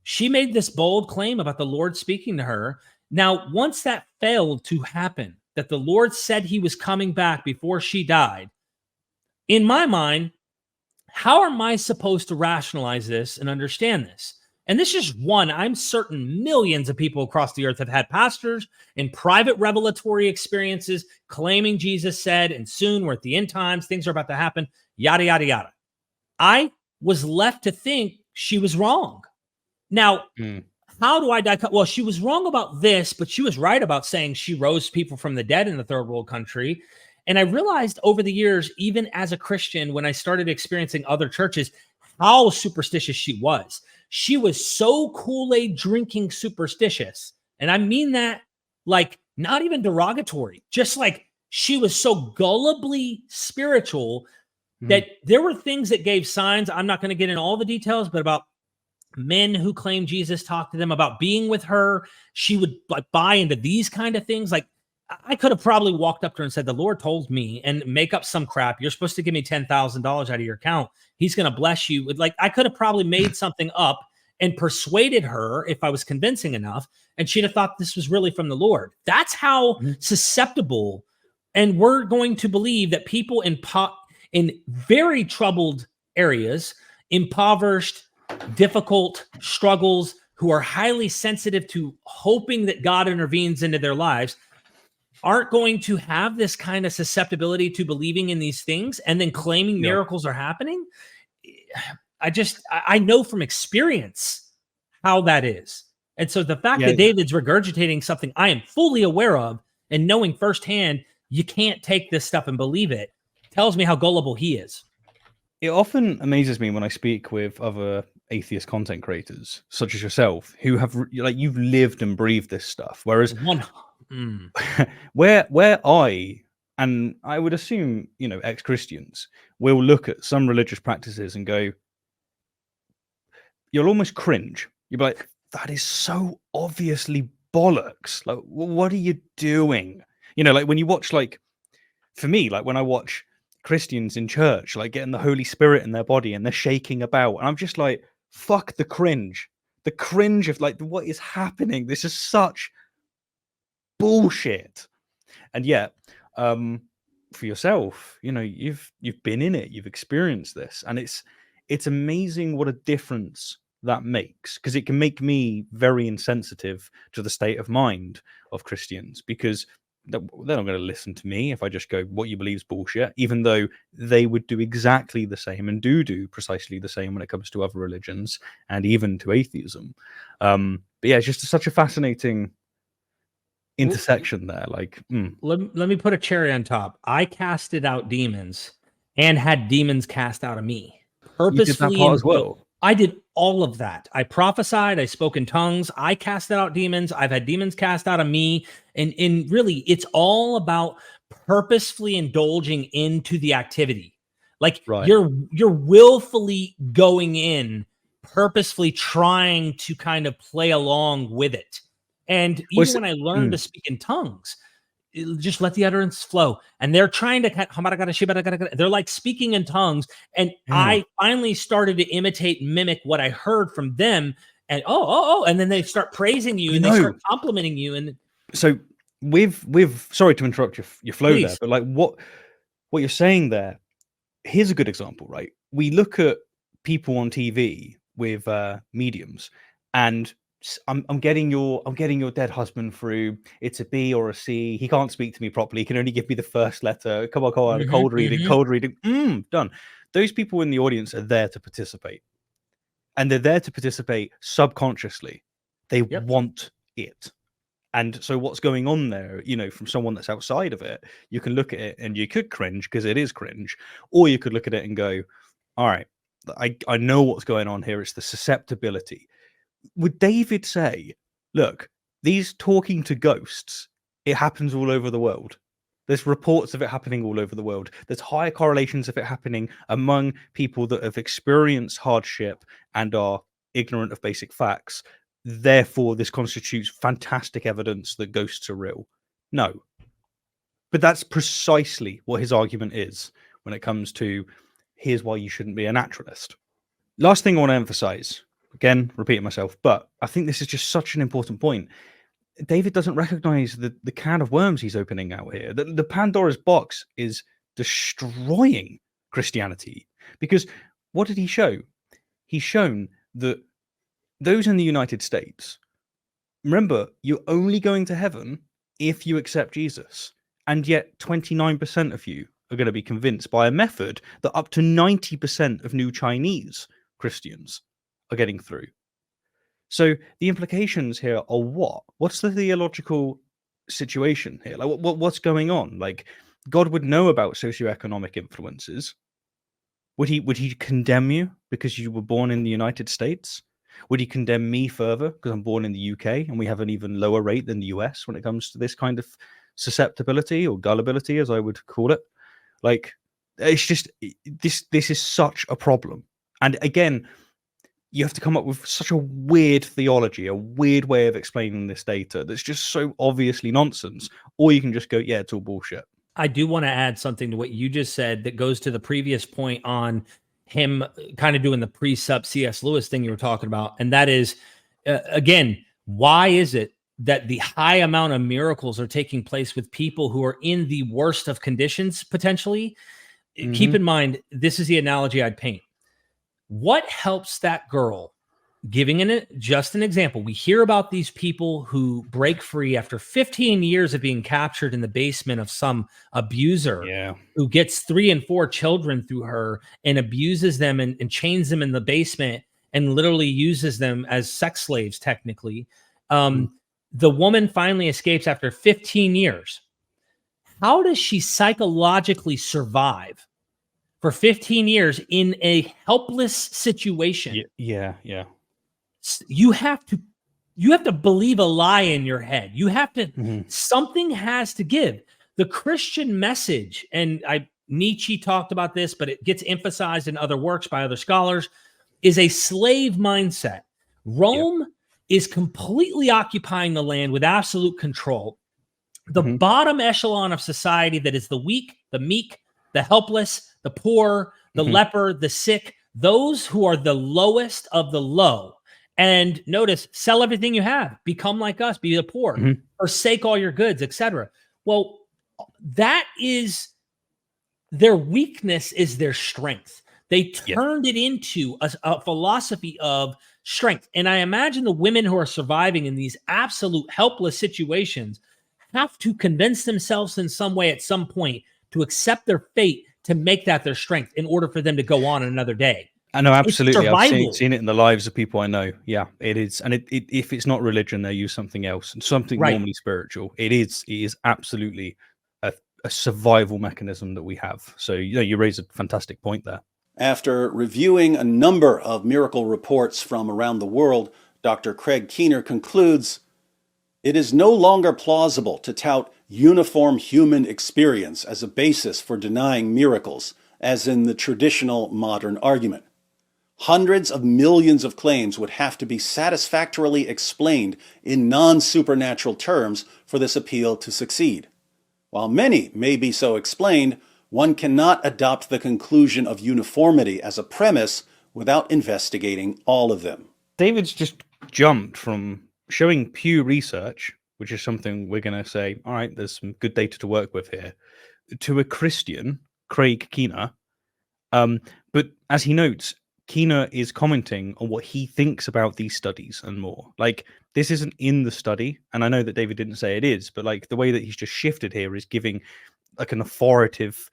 she made this bold claim about the Lord speaking to her. Now, once that failed to happen, that the Lord said he was coming back before she died, in my mind, how am I supposed to rationalize this and understand this? And this is one, I'm certain millions of people across the earth have had pastors in private revelatory experiences claiming Jesus said, and soon we're at the end times, things are about to happen, yada, yada, yada. I was left to think she was wrong. Now, how do I dissect? Well, she was wrong about this, but she was right about saying she rose people from the dead in the third world country. And I realized over the years, even as a Christian, when I started experiencing other churches, how superstitious she was. She was so Kool-Aid drinking superstitious. And I mean that like not even derogatory, just like she was so gullibly spiritual that there were things that gave signs. I'm not going to get into all the details, but about men who claimed Jesus talked to them about being with her. She would like buy into these kind of things. Like I could have probably walked up to her and said, the Lord told me, and make up some crap. You're supposed to give me $10,000 out of your account. He's going to bless you. Like I could have probably made something up and persuaded her if I was convincing enough. And she'd have thought this was really from the Lord. That's how susceptible. And we're going to believe that people in very troubled areas, impoverished, difficult struggles, who are highly sensitive to hoping that God intervenes into their lives, aren't going to have this kind of susceptibility to believing in these things and then claiming miracles are happening. I know from experience how that is. And so the fact that David's regurgitating something I am fully aware of and knowing firsthand, you can't take this stuff and believe it, tells me how gullible he is. It often amazes me when I speak with other atheist content creators, such as yourself, who have like you've lived and breathed this stuff. Whereas where I, and I would assume, ex-Christians will look at some religious practices and go, you'll almost cringe. You'll be like, that is so obviously bollocks. Like, what are you doing? Like when you watch, like, for me, like when I watch Christians in church, like getting the Holy Spirit in their body and they're shaking about, and I'm just like, fuck the cringe. The cringe of like, what is happening? This is such bullshit. And yet, for yourself, you've been in it, you've experienced this, and it's amazing what a difference that makes, because it can make me very insensitive to the state of mind of Christians, because they're not going to listen to me if I just go, what you believe is bullshit, even though they would do exactly the same and do precisely the same when it comes to other religions and even to atheism. But yeah, it's just such a fascinating intersection there. Like, let me put a cherry on top. I casted out demons and had demons cast out of me purposefully. You did that part as well. I did all of that. I prophesied. I spoke in tongues. I casted out demons. I've had demons cast out of me. And really, it's all about purposefully indulging into the activity. Like you're willfully going in, purposefully trying to kind of play along with it. And even when I learned to speak in tongues, just let the utterance flow. And they're trying to, they're like speaking in tongues. And I finally started to imitate, mimic what I heard from them. And and then they start praising you and they start complimenting you. And so with sorry to interrupt your flow there, but like what you're saying there, here's a good example, right? We look at people on TV with mediums, and I'm getting your dead husband through. It's a B or a C. He can't speak to me properly. He can only give me the first letter. Come on. Cold reading. Done. Those people in the audience are there to participate, and they're there to participate subconsciously. They want it. And so what's going on there, from someone that's outside of it, you can look at it and you could cringe because it is cringe, or you could look at it and go, all right, I know what's going on here. It's the susceptibility. Would David say, look, these talking to ghosts, it happens all over the world. There's reports of it happening all over the world. There's higher correlations of it happening among people that have experienced hardship and are ignorant of basic facts. Therefore, this constitutes fantastic evidence that ghosts are real. No. But that's precisely what his argument is when it comes to here's why you shouldn't be a naturalist. Last thing I want to emphasize, again, repeating myself, but I think this is just such an important point. David doesn't recognize the can of worms he's opening out here. The Pandora's box is destroying Christianity. Because what did he show? He's shown that those in the United States, remember, you're only going to heaven if you accept Jesus. And yet 29% of you are going to be convinced by a method that up to 90% of new Chinese Christians are getting through. So the implications here are what? What's the theological situation here? Like, what's going on? Like, God would know about socioeconomic influences. Would he condemn you because you were born in the United States? Would he condemn me further because I'm born in the UK and we have an even lower rate than the US when it comes to this kind of susceptibility or gullibility, as I would call it? Like, it's just this is such a problem. And again, you have to come up with such a weird theology, a weird way of explaining this data that's just so obviously nonsense. Or you can just go, yeah, it's all bullshit. I do want to add something to what you just said that goes to the previous point on him kind of doing the pre-sub C.S. Lewis thing you were talking about. And that is, again, why is it that the high amount of miracles are taking place with people who are in the worst of conditions, potentially? Mm-hmm. Keep in mind, this is the analogy I'd paint. What helps that girl? Just an example. We hear about these people who break free after 15 years of being captured in the basement of some abuser who gets 3 and 4 children through her and abuses them and chains them in the basement and literally uses them as sex slaves, technically. The woman finally escapes after 15 years. How does she psychologically survive for 15 years in a helpless situation? Yeah. You have to believe a lie in your head. You have to, something has to give. The Christian message, and Nietzsche talked about this, but it gets emphasized in other works by other scholars, is a slave mindset. Rome is completely occupying the land with absolute control. The bottom echelon of society, that is the weak, the meek, the helpless, the poor, the leper, the sick, those who are the lowest of the low. And notice, sell everything you have, become like us, be the poor, forsake all your goods, etc. Well, that is their weakness is their strength. They turned it into a philosophy of strength. And I imagine the women who are surviving in these absolute helpless situations have to convince themselves in some way at some point to accept their fate, to make that their strength in order for them to go on another day. I know, absolutely. I've seen it in the lives of people I know. Yeah, it is. And if it's not religion, they use something else, and something normally spiritual. It is absolutely a survival mechanism that we have. So, you raise a fantastic point there. After reviewing a number of miracle reports from around the world, Dr. Craig Keener concludes, it is no longer plausible to tout uniform human experience as a basis for denying miracles, as in the traditional modern argument. Hundreds of millions of claims would have to be satisfactorily explained in non-supernatural terms for this appeal to succeed. While many may be so explained, one cannot adopt the conclusion of uniformity as a premise without investigating all of them. David's just jumped from showing Pew Research, which is something we're going to say, all right, there's some good data to work with here, to a Christian, Craig Keener. But as he notes, Keener is commenting on what he thinks about these studies and more. Like, this isn't in the study, and I know that David didn't say it is, but like the way that he's just shifted here is giving like an authoritative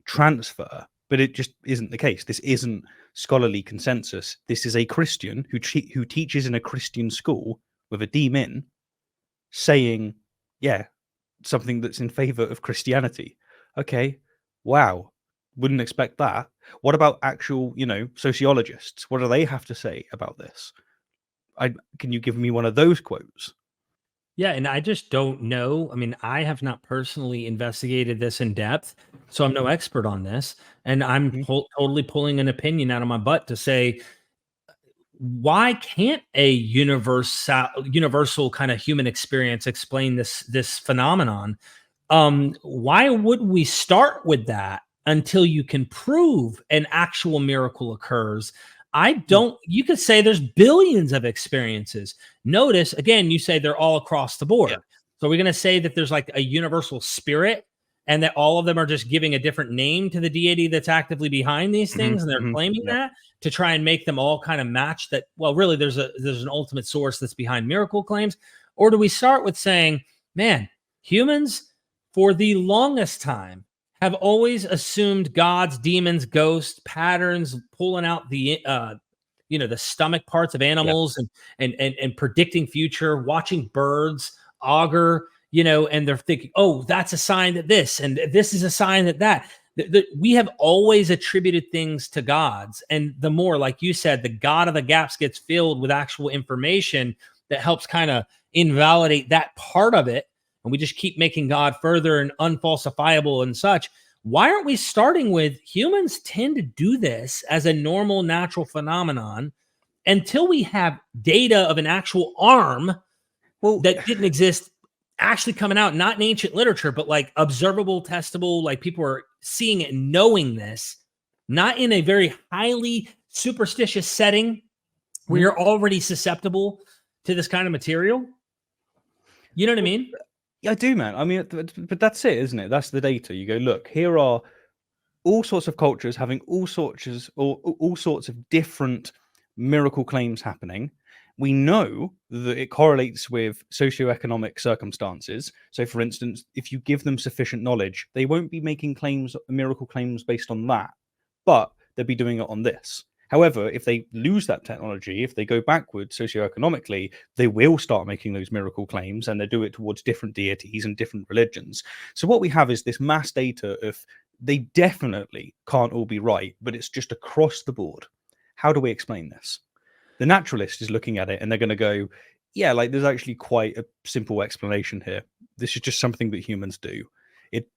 transfer, but it just isn't the case. This isn't scholarly consensus. This is a Christian who teaches in a Christian school with a D-Min saying, something that's in favor of Christianity. Okay, wow. Wouldn't expect that. What about actual, sociologists? What do they have to say about this? Can you give me one of those quotes? Yeah, and I just don't know. I mean, I have not personally investigated this in depth, so I'm no expert on this, and I'm Mhm. totally pulling an opinion out of my butt to say, why can't a universal kind of human experience explain this phenomenon? Why would we start with that until you can prove an actual miracle occurs? I Mm. don't, you could say there's billions of experiences. Notice again, you say they're all across the Yeah. board. So we're going to say that there's like a universal spirit and that all of them are just giving a different name to the deity that's actively behind these things. And they're claiming Yeah. that to try and make them all kind of match that. Well, really, there's an ultimate source that's behind miracle claims. Or do we start with saying, man, humans for the longest time have always assumed gods, demons, ghosts, patterns, pulling out the the stomach parts of animals and predicting future, watching birds augur, and they're thinking, oh, that's a sign that this, and this is a sign that that. We have always attributed things to gods, and the more, like you said, the god of the gaps gets filled with actual information that helps kind of invalidate that part of it, and we just keep making God further and unfalsifiable and such. Why aren't we starting with humans tend to do this as a normal natural phenomenon until we have data of an actual arm Well, that didn't exist actually coming out, not in ancient literature, but like observable, testable, like people are seeing it and knowing this, not in a very highly superstitious setting where you're already susceptible to this kind of material. You know what I mean? yeah, I do, man. I mean, but that's it, isn't it? That's the data. You go, look, here are all sorts of cultures having all sorts of different miracle claims happening. We know that it correlates with socioeconomic circumstances. So, for instance, if you give them sufficient knowledge, they won't be making miracle claims based on that, but they'll be doing it on this. However, if they lose that technology, if they go backward socioeconomically, they will start making those miracle claims, and they do it towards different deities and different religions. So what we have is this mass data of they definitely can't all be right, but it's just across the board. How do we explain this? The naturalist is looking at it and they're going to go, yeah, like there's actually quite a simple explanation here. This is just something that humans do.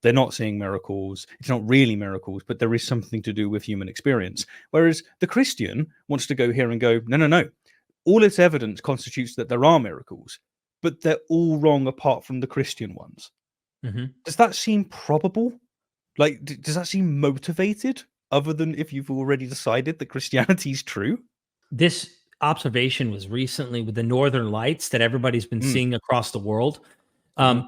They're not seeing miracles. It's not really miracles, but there is something to do with human experience. Whereas the Christian wants to go here and go, no. All its evidence constitutes that there are miracles, but they're all wrong apart from the Christian ones. Mm-hmm. Does that seem probable? Like, does that seem motivated other than if you've already decided that Christianity is true? This observation was recently with the Northern Lights that everybody's been seeing across the world.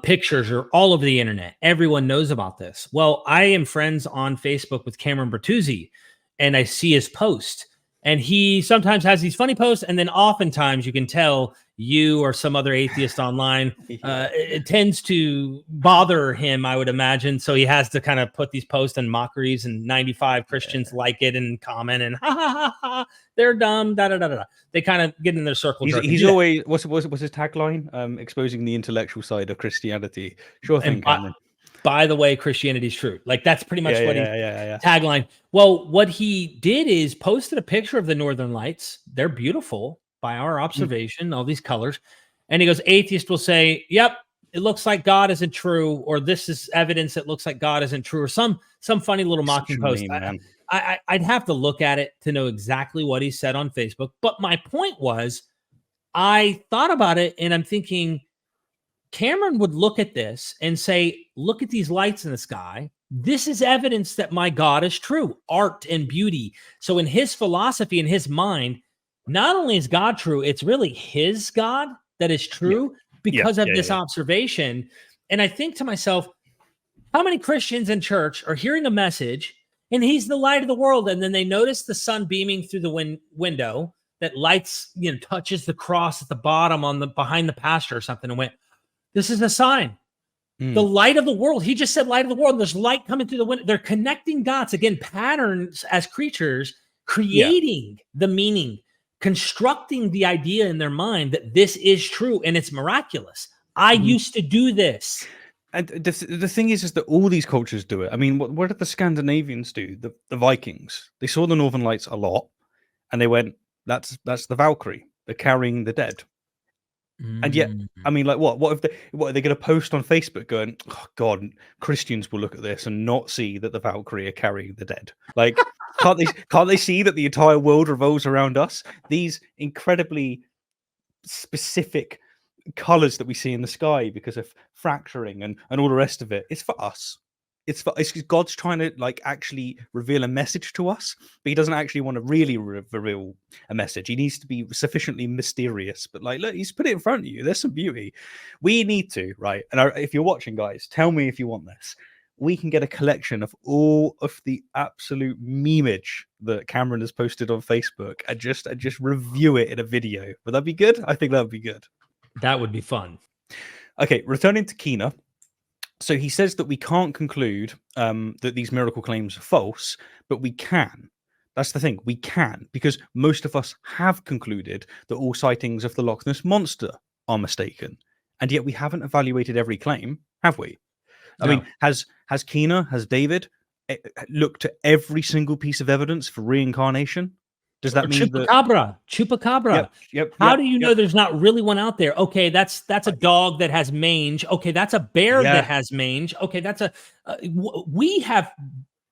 Pictures are all over the internet. Everyone knows about this. Well, I am friends on Facebook with Cameron Bertuzzi, and I see his post. And he sometimes has these funny posts, and then oftentimes you can tell you or some other atheist online, it tends to bother him, I would imagine. So he has to kind of put these posts in mockeries, and 95 Christians like it and comment and ha ha ha ha, they're dumb, da da da da. They kind of get in their circle. He's always what's his tagline? Exposing the intellectual side of Christianity. Sure thing, Cameron. By the way, Christianity's true. Like that's pretty much what he tagline. Well, what he did is posted a picture of the Northern Lights. They're beautiful by our observation, all these colors. And he goes, atheist will say, yep, it looks like God isn't true, or this is evidence that looks like God isn't true, or some funny little mocking post. I'd have to look at it to know exactly what he said on Facebook. But my point was, I thought about it and I'm thinking, Cameron would look at this and say, look at these lights in the sky. This is evidence that my God is true, art and beauty. So in his philosophy, in his mind, not only is God true, it's really his God that is true because of this observation. And I think to myself, how many Christians in church are hearing a message and he's the light of the world, and then they notice the sun beaming through the window that lights, touches the cross at the bottom on the behind the pastor or something, and went, this is a sign. The light of the world. He just said light of the world. There's light coming through the window. They're connecting dots. Again, patterns as creatures, creating the meaning, constructing the idea in their mind that this is true and it's miraculous. I used to do this. And the thing is that all these cultures do it. I mean, what did the Scandinavians do? The Vikings. They saw the Northern Lights a lot and they went, that's the Valkyrie. They're carrying the dead. And yet, I mean, like, what are they going to post on Facebook going, oh God, Christians will look at this and not see that the Valkyrie are carrying the dead? Like, can't they see that the entire world revolves around us? These incredibly specific colors that we see in the sky because of fracturing and all the rest of it, it's for us. It's God's trying to like actually reveal a message to us, but he doesn't actually want to really reveal a message. He needs to be sufficiently mysterious, but like, look, he's put it in front of you. There's some beauty. We need to, right? And if you're watching, guys, tell me if you want this. We can get a collection of all of the absolute memeage that Cameron has posted on Facebook and just review it in a video. Would that be good? I think that would be good. That would be fun. Okay, returning to Keener. So he says that we can't conclude that these miracle claims are false, but we can. That's the thing. We can, because most of us have concluded that all sightings of the Loch Ness Monster are mistaken. And yet we haven't evaluated every claim, have we? I mean, has Keener, has David looked at every single piece of evidence for reincarnation? Does that mean Chupacabra? Yep. How do you know there's not really one out there? Okay, that's a dog that has mange. Okay, that's a bear that has mange. Okay, that's we have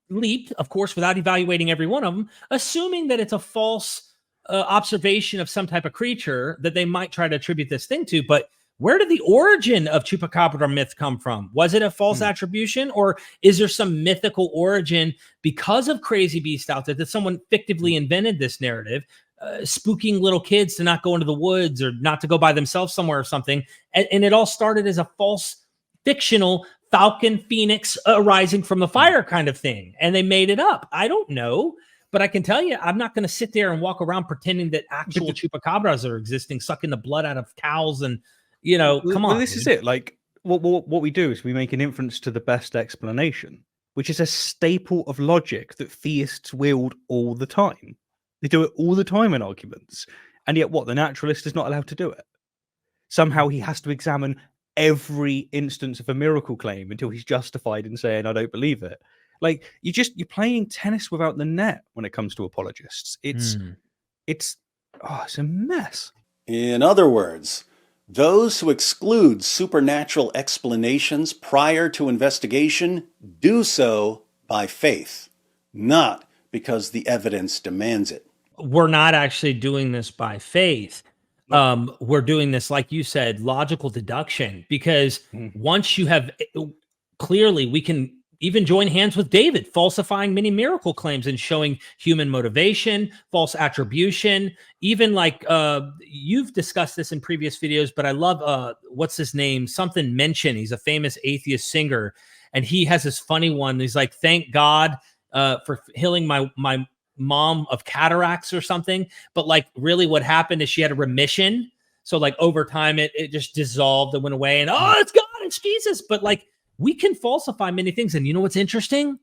leaped, of course, without evaluating every one of them, assuming that it's a false observation of some type of creature that they might try to attribute this thing to. But where did the origin of Chupacabra myth come from? Was it a false attribution, or is there some mythical origin because of Crazy Beast out there that someone fictively invented this narrative, spooking little kids to not go into the woods or not to go by themselves somewhere or something? And it all started as a false, fictional Falcon Phoenix arising from the fire kind of thing. And they made it up. I don't know. But I can tell you, I'm not going to sit there and walk around pretending that actual Chupacabras are existing, sucking the blood out of cows and, you know, come on. This is it. Like, what we do is we make an inference to the best explanation, which is a staple of logic that theists wield all the time. They do it all the time in arguments. And yet the naturalist is not allowed to do it. Somehow he has to examine every instance of a miracle claim until he's justified in saying, I don't believe it. Like, you're playing tennis without the net when it comes to apologists. It's a mess. In other words, those who exclude supernatural explanations prior to investigation do so by faith, not because the evidence demands it. We're not actually doing this by faith. We're doing this, like you said, logical deduction, because once you have clearly, we can even join hands with David, falsifying many miracle claims and showing human motivation, false attribution, even like you've discussed this in previous videos, but I love, what's his name? Something Mention. He's a famous atheist singer. And he has this funny one. He's like, thank God for healing my mom of cataracts or something. But like really what happened is she had a remission. So like over time, it just dissolved and went away and, oh, it's God, it's Jesus. But like, we can falsify many things. And you know what's interesting?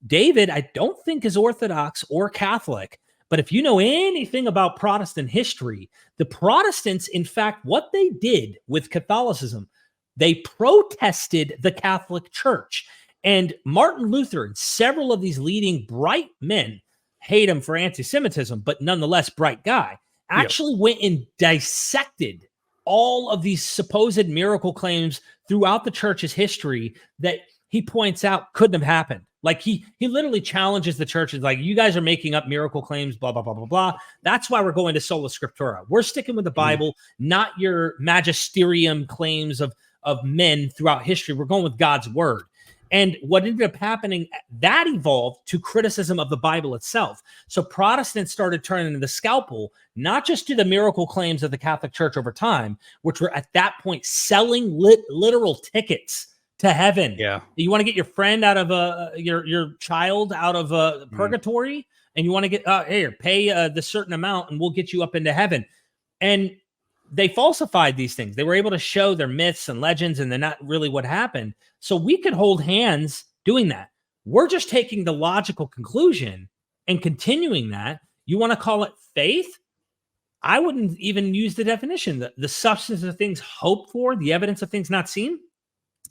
David, I don't think is Orthodox or Catholic. But if you know anything about Protestant history, the Protestants, in fact, what they did with Catholicism, they protested the Catholic Church. And Martin Luther and several of these leading bright men, hate him for anti-Semitism, but nonetheless bright guy, actually went and dissected all of these supposed miracle claims throughout the church's history that he points out couldn't have happened. Like he literally challenges the churches, like, you guys are making up miracle claims, blah, blah, blah, blah, blah. That's why we're going to sola scriptura. We're sticking with the Bible, not your magisterium claims of men throughout history. We're going with God's word. And what ended up happening, that evolved to criticism of the Bible itself. So Protestants started turning the scalpel, not just to the miracle claims of the Catholic Church over time, which were at that point selling literal tickets to heaven. Yeah. You want to get your friend out of your child out of purgatory, and you want to get here, pay the certain amount, and we'll get you up into heaven. And they falsified these things. They were able to show their myths and legends, and they're not really what happened. So we could hold hands doing that. We're just taking the logical conclusion and continuing that. You want to call it faith? I wouldn't even use the definition. The substance of things hoped for, the evidence of things not seen.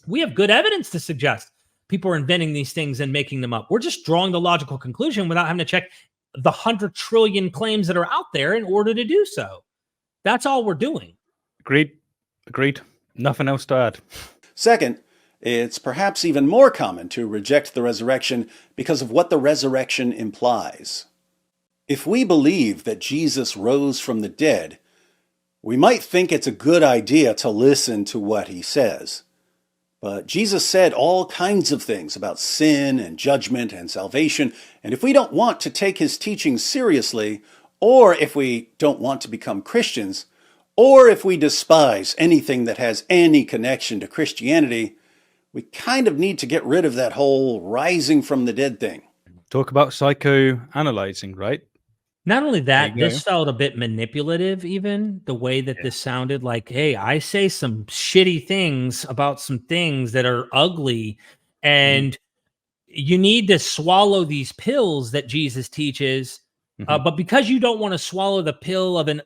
We have good evidence to suggest people are inventing these things and making them up. We're just drawing the logical conclusion without having to check the 100 trillion claims that are out there in order to do so. That's all we're doing. Agreed. Nothing else to add. Second, it's perhaps even more common to reject the resurrection because of what the resurrection implies. If we believe that Jesus rose from the dead, we might think it's a good idea to listen to what he says. But Jesus said all kinds of things about sin and judgment and salvation, and if we don't want to take his teachings seriously, or if we don't want to become Christians, or if we despise anything that has any connection to Christianity, we kind of need to get rid of that whole rising from the dead thing. Talk about psychoanalyzing, right? Not only that, There you this felt a bit manipulative, even the way that this sounded like, hey, I say some shitty things about some things that are ugly, and you need to swallow these pills that Jesus teaches. But because you don't want to swallow the pill of an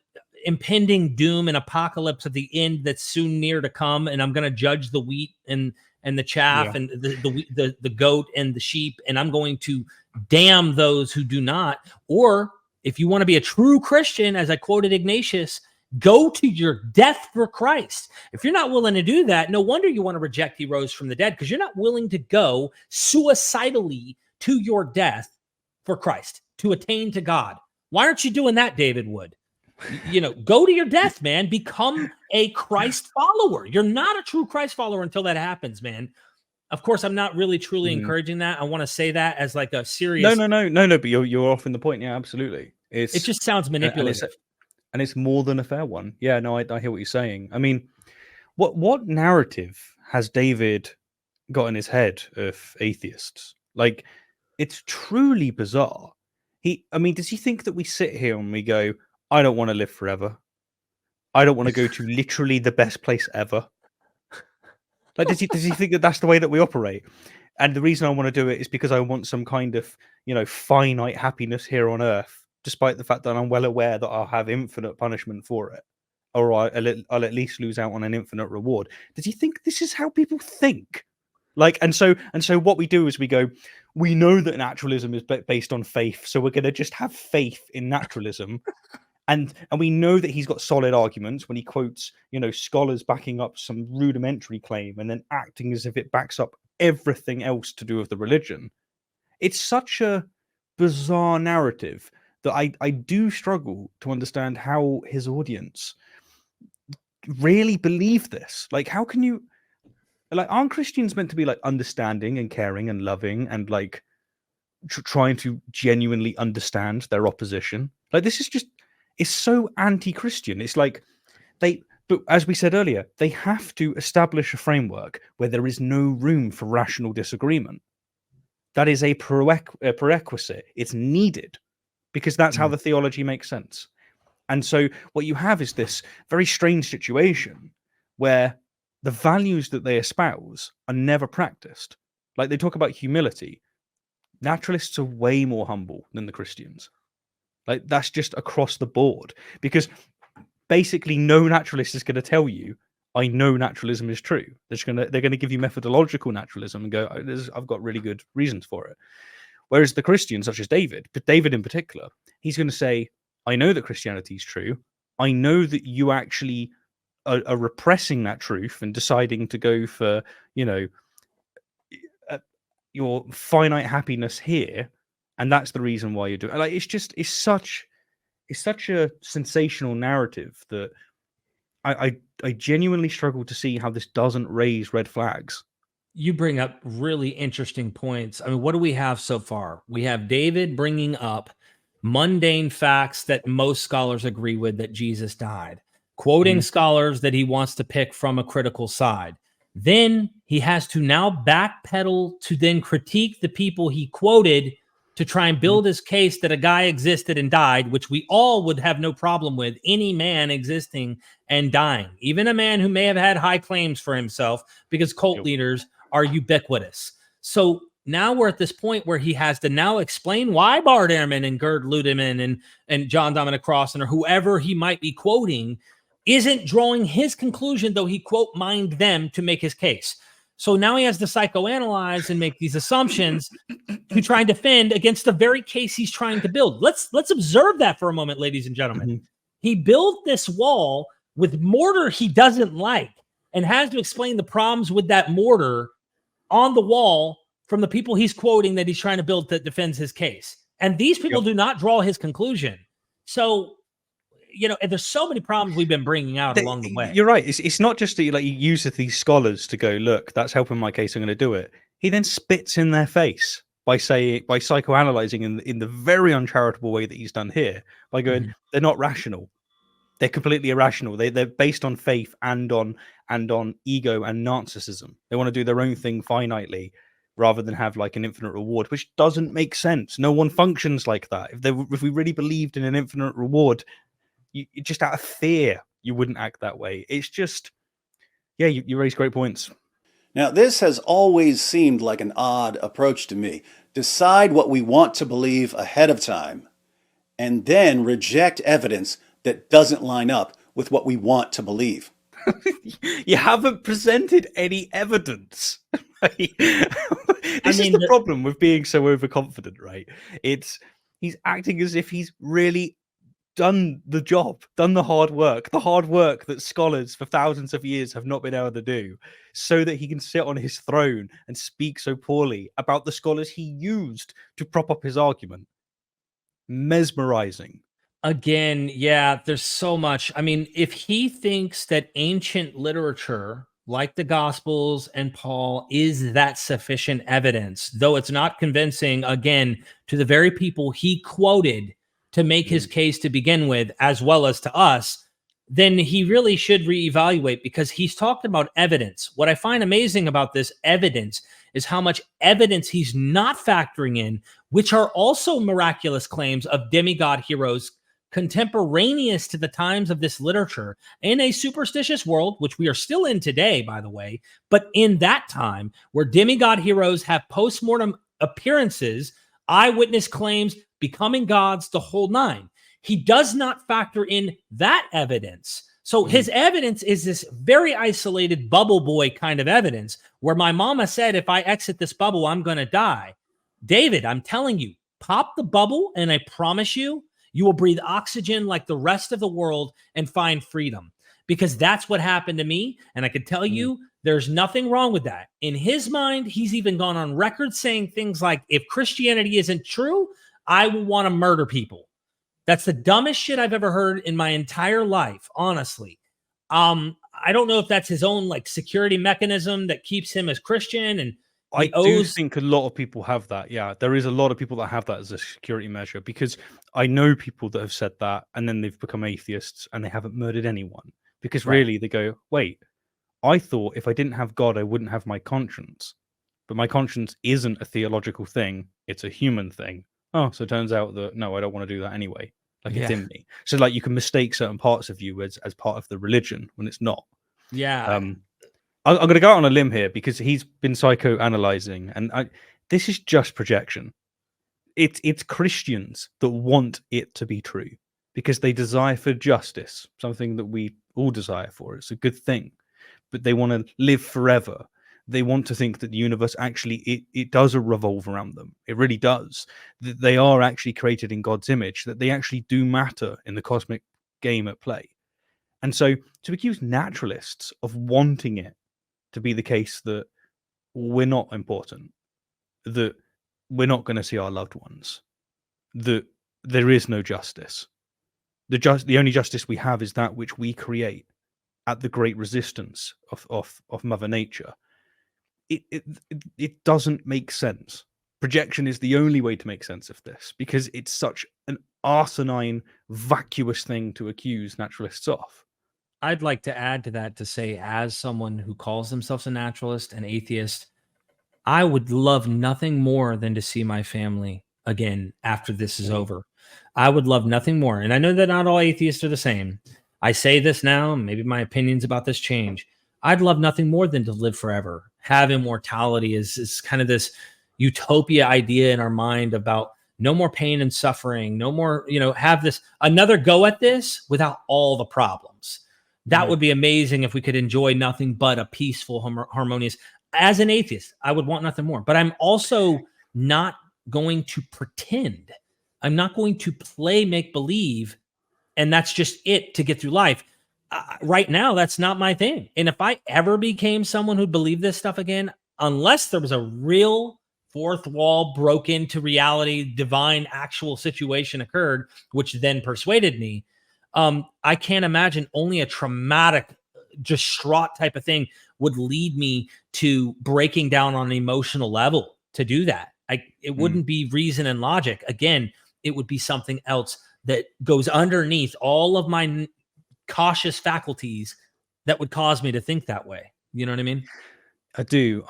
impending doom and apocalypse at the end that's soon near to come, and I'm going to judge the wheat and the chaff and the goat and the sheep, and I'm going to damn those who do not. Or if you want to be a true Christian, as I quoted Ignatius, go to your death for Christ. If you're not willing to do that, no wonder you want to reject he rose from the dead, because you're not willing to go suicidally to your death for Christ to attain to God. Why aren't you doing that, David Wood? Go to your death, man. Become a Christ follower. You're not a true Christ follower until that happens, man. Of course, I'm not really truly encouraging that. I want to say that as like a serious. No. But you're off in the point. Yeah, absolutely. It just sounds manipulative, and it's more than a fair one. Yeah, no, I hear what you're saying. I mean, what narrative has David got in his head of atheists? Like, it's truly bizarre. Does he think that we sit here and we go, I don't want to live forever. I don't want to go to literally the best place ever. Like, does he think that that's the way that we operate? And the reason I want to do it is because I want some kind of, finite happiness here on earth, despite the fact that I'm well aware that I'll have infinite punishment for it, or I'll at least lose out on an infinite reward. Does he think this is how people think? Like, and so what we do is we go, we know that naturalism is based on faith, so we're going to just have faith in naturalism. And we know that he's got solid arguments when he quotes, scholars backing up some rudimentary claim and then acting as if it backs up everything else to do with the religion. It's such a bizarre narrative that I do struggle to understand how his audience really believe this. Like, how can you, like, aren't Christians meant to be like understanding and caring and loving and like trying to genuinely understand their opposition? Like, this is just, it's so anti-Christian. It's like but as we said earlier, they have to establish a framework where there is no room for rational disagreement. That is a prerequisite. It's needed because that's how the theology makes sense. And so what you have is this very strange situation where the values that they espouse are never practiced. Like, they talk about humility. Naturalists are way more humble than the Christians. Like, that's just across the board, because basically no naturalist is going to tell you, I know naturalism is true. They're going to give you methodological naturalism and go, I've got really good reasons for it. Whereas the Christians, such as David, but David in particular, he's going to say, I know that Christianity is true. I know that you actually are repressing that truth and deciding to go for, your finite happiness here. And that's the reason why you're doing it. Like, it's such a sensational narrative that I genuinely struggle to see how this doesn't raise red flags. You bring up really interesting points. I mean, what do we have so far? We have David bringing up mundane facts that most scholars agree with, that Jesus died, quoting scholars that he wants to pick from a critical side. Then he has to now backpedal to then critique the people he quoted to try and build his case that a guy existed and died, which we all would have no problem with, any man existing and dying, even a man who may have had high claims for himself, because cult leaders are ubiquitous. So now we're at this point where he has to now explain why Bart Ehrman and Gerd Ludemann and John Domonic Crossan or whoever he might be quoting isn't drawing his conclusion, though he quote mined them to make his case. So now he has to psychoanalyze and make these assumptions to try and defend against the very case he's trying to build. Let's observe that for a moment, ladies and gentlemen. He built this wall with mortar he doesn't like and has to explain the problems with that mortar on the wall from the people he's quoting that he's trying to build that defends his case. And these people do not draw his conclusion. So, and there's so many problems we've been bringing out along the way. You're right. It's not just that you use these scholars to go, look, that's helping my case, I'm going to do it. He then spits in their face by psychoanalyzing in the very uncharitable way that he's done here, by going, they're not rational. They're completely irrational. They're based on faith and on ego and narcissism. They want to do their own thing finitely rather than have like an infinite reward, which doesn't make sense. No one functions like that. If we really believed in an infinite reward, you just out of fear, you wouldn't act that way. It's just, you raise great points. Now, this has always seemed like an odd approach to me. Decide what we want to believe ahead of time, and then reject evidence that doesn't line up with what we want to believe. You haven't presented any evidence. This is the problem with being so overconfident, right? He's acting as if he's really done the job, done the hard work that scholars for thousands of years have not been able to do, so that he can sit on his throne and speak so poorly about the scholars he used to prop up his argument. Mesmerizing. Again, there's so much. I mean, if he thinks that ancient literature like the Gospels and Paul is that sufficient evidence, though it's not convincing, again, to the very people he quoted to make his case to begin with, as well as to us, then he really should reevaluate, because he's talked about evidence. What I find amazing about this evidence is how much evidence he's not factoring in, which are also miraculous claims of demigod heroes contemporaneous to the times of this literature in a superstitious world, which we are still in today, by the way, but in that time where demigod heroes have postmortem appearances, eyewitness claims, becoming gods, the whole nine. He does not factor in that evidence. So his evidence is this very isolated bubble boy kind of evidence where my mama said, if I exit this bubble, I'm going to die. David, I'm telling you, pop the bubble and I promise you, you will breathe oxygen like the rest of the world and find freedom, because that's what happened to me. And I can tell you, there's nothing wrong with that. In his mind, he's even gone on record saying things like, if Christianity isn't true, I will want to murder people. That's the dumbest shit I've ever heard in my entire life, honestly. I don't know if that's his own like security mechanism that keeps him as Christian. And I do think a lot of people have that. Yeah, there is a lot of people that have that as a security measure, because I know people that have said that and then they've become atheists and they haven't murdered anyone, because really they go, wait, I thought if I didn't have God, I wouldn't have my conscience. But my conscience isn't a theological thing. It's a human thing. Oh, so it turns out that, no, I don't want to do that anyway. Like it's in me. So like you can mistake certain parts of you as part of the religion when it's not. Yeah. I'm going to go out on a limb here because he's been psychoanalyzing, and this is just projection. It's Christians that want it to be true because they desire for justice, something that we all desire for. It's a good thing, but they want to live forever. They want to think that the universe actually, it does revolve around them. It really does. That they are actually created in God's image, that they actually do matter in the cosmic game at play. And so to accuse naturalists of wanting it to be the case that we're not important, that we're not going to see our loved ones, that there is no justice. The only justice we have is that which we create at the great resistance of Mother Nature. It doesn't make sense. Projection is the only way to make sense of this because it's such an asinine, vacuous thing to accuse naturalists of. I'd like to add to that to say, as someone who calls themselves a naturalist, an atheist, I would love nothing more than to see my family again after this is over. I would love nothing more. And I know that not all atheists are the same. I say this now, maybe my opinions about this change. I'd love nothing more than to live forever. Have immortality is kind of this utopia idea in our mind about no more pain and suffering, no more, have this another go at this without all the problems. That would be amazing if we could enjoy nothing but a peaceful, harmonious. As an atheist, I would want nothing more. But I'm also not going to pretend. I'm not going to play make-believe and that's just it to get through life. Right now, that's not my thing. And if I ever became someone who believed this stuff again, unless there was a real fourth wall broke into reality, divine actual situation occurred, which then persuaded me, I can't imagine only a traumatic, distraught type of thing would lead me to breaking down on an emotional level to do that. It wouldn't be reason and logic. Again, it would be something else that goes underneath all of my cautious faculties that would cause me to think that way. You know what I mean? I do.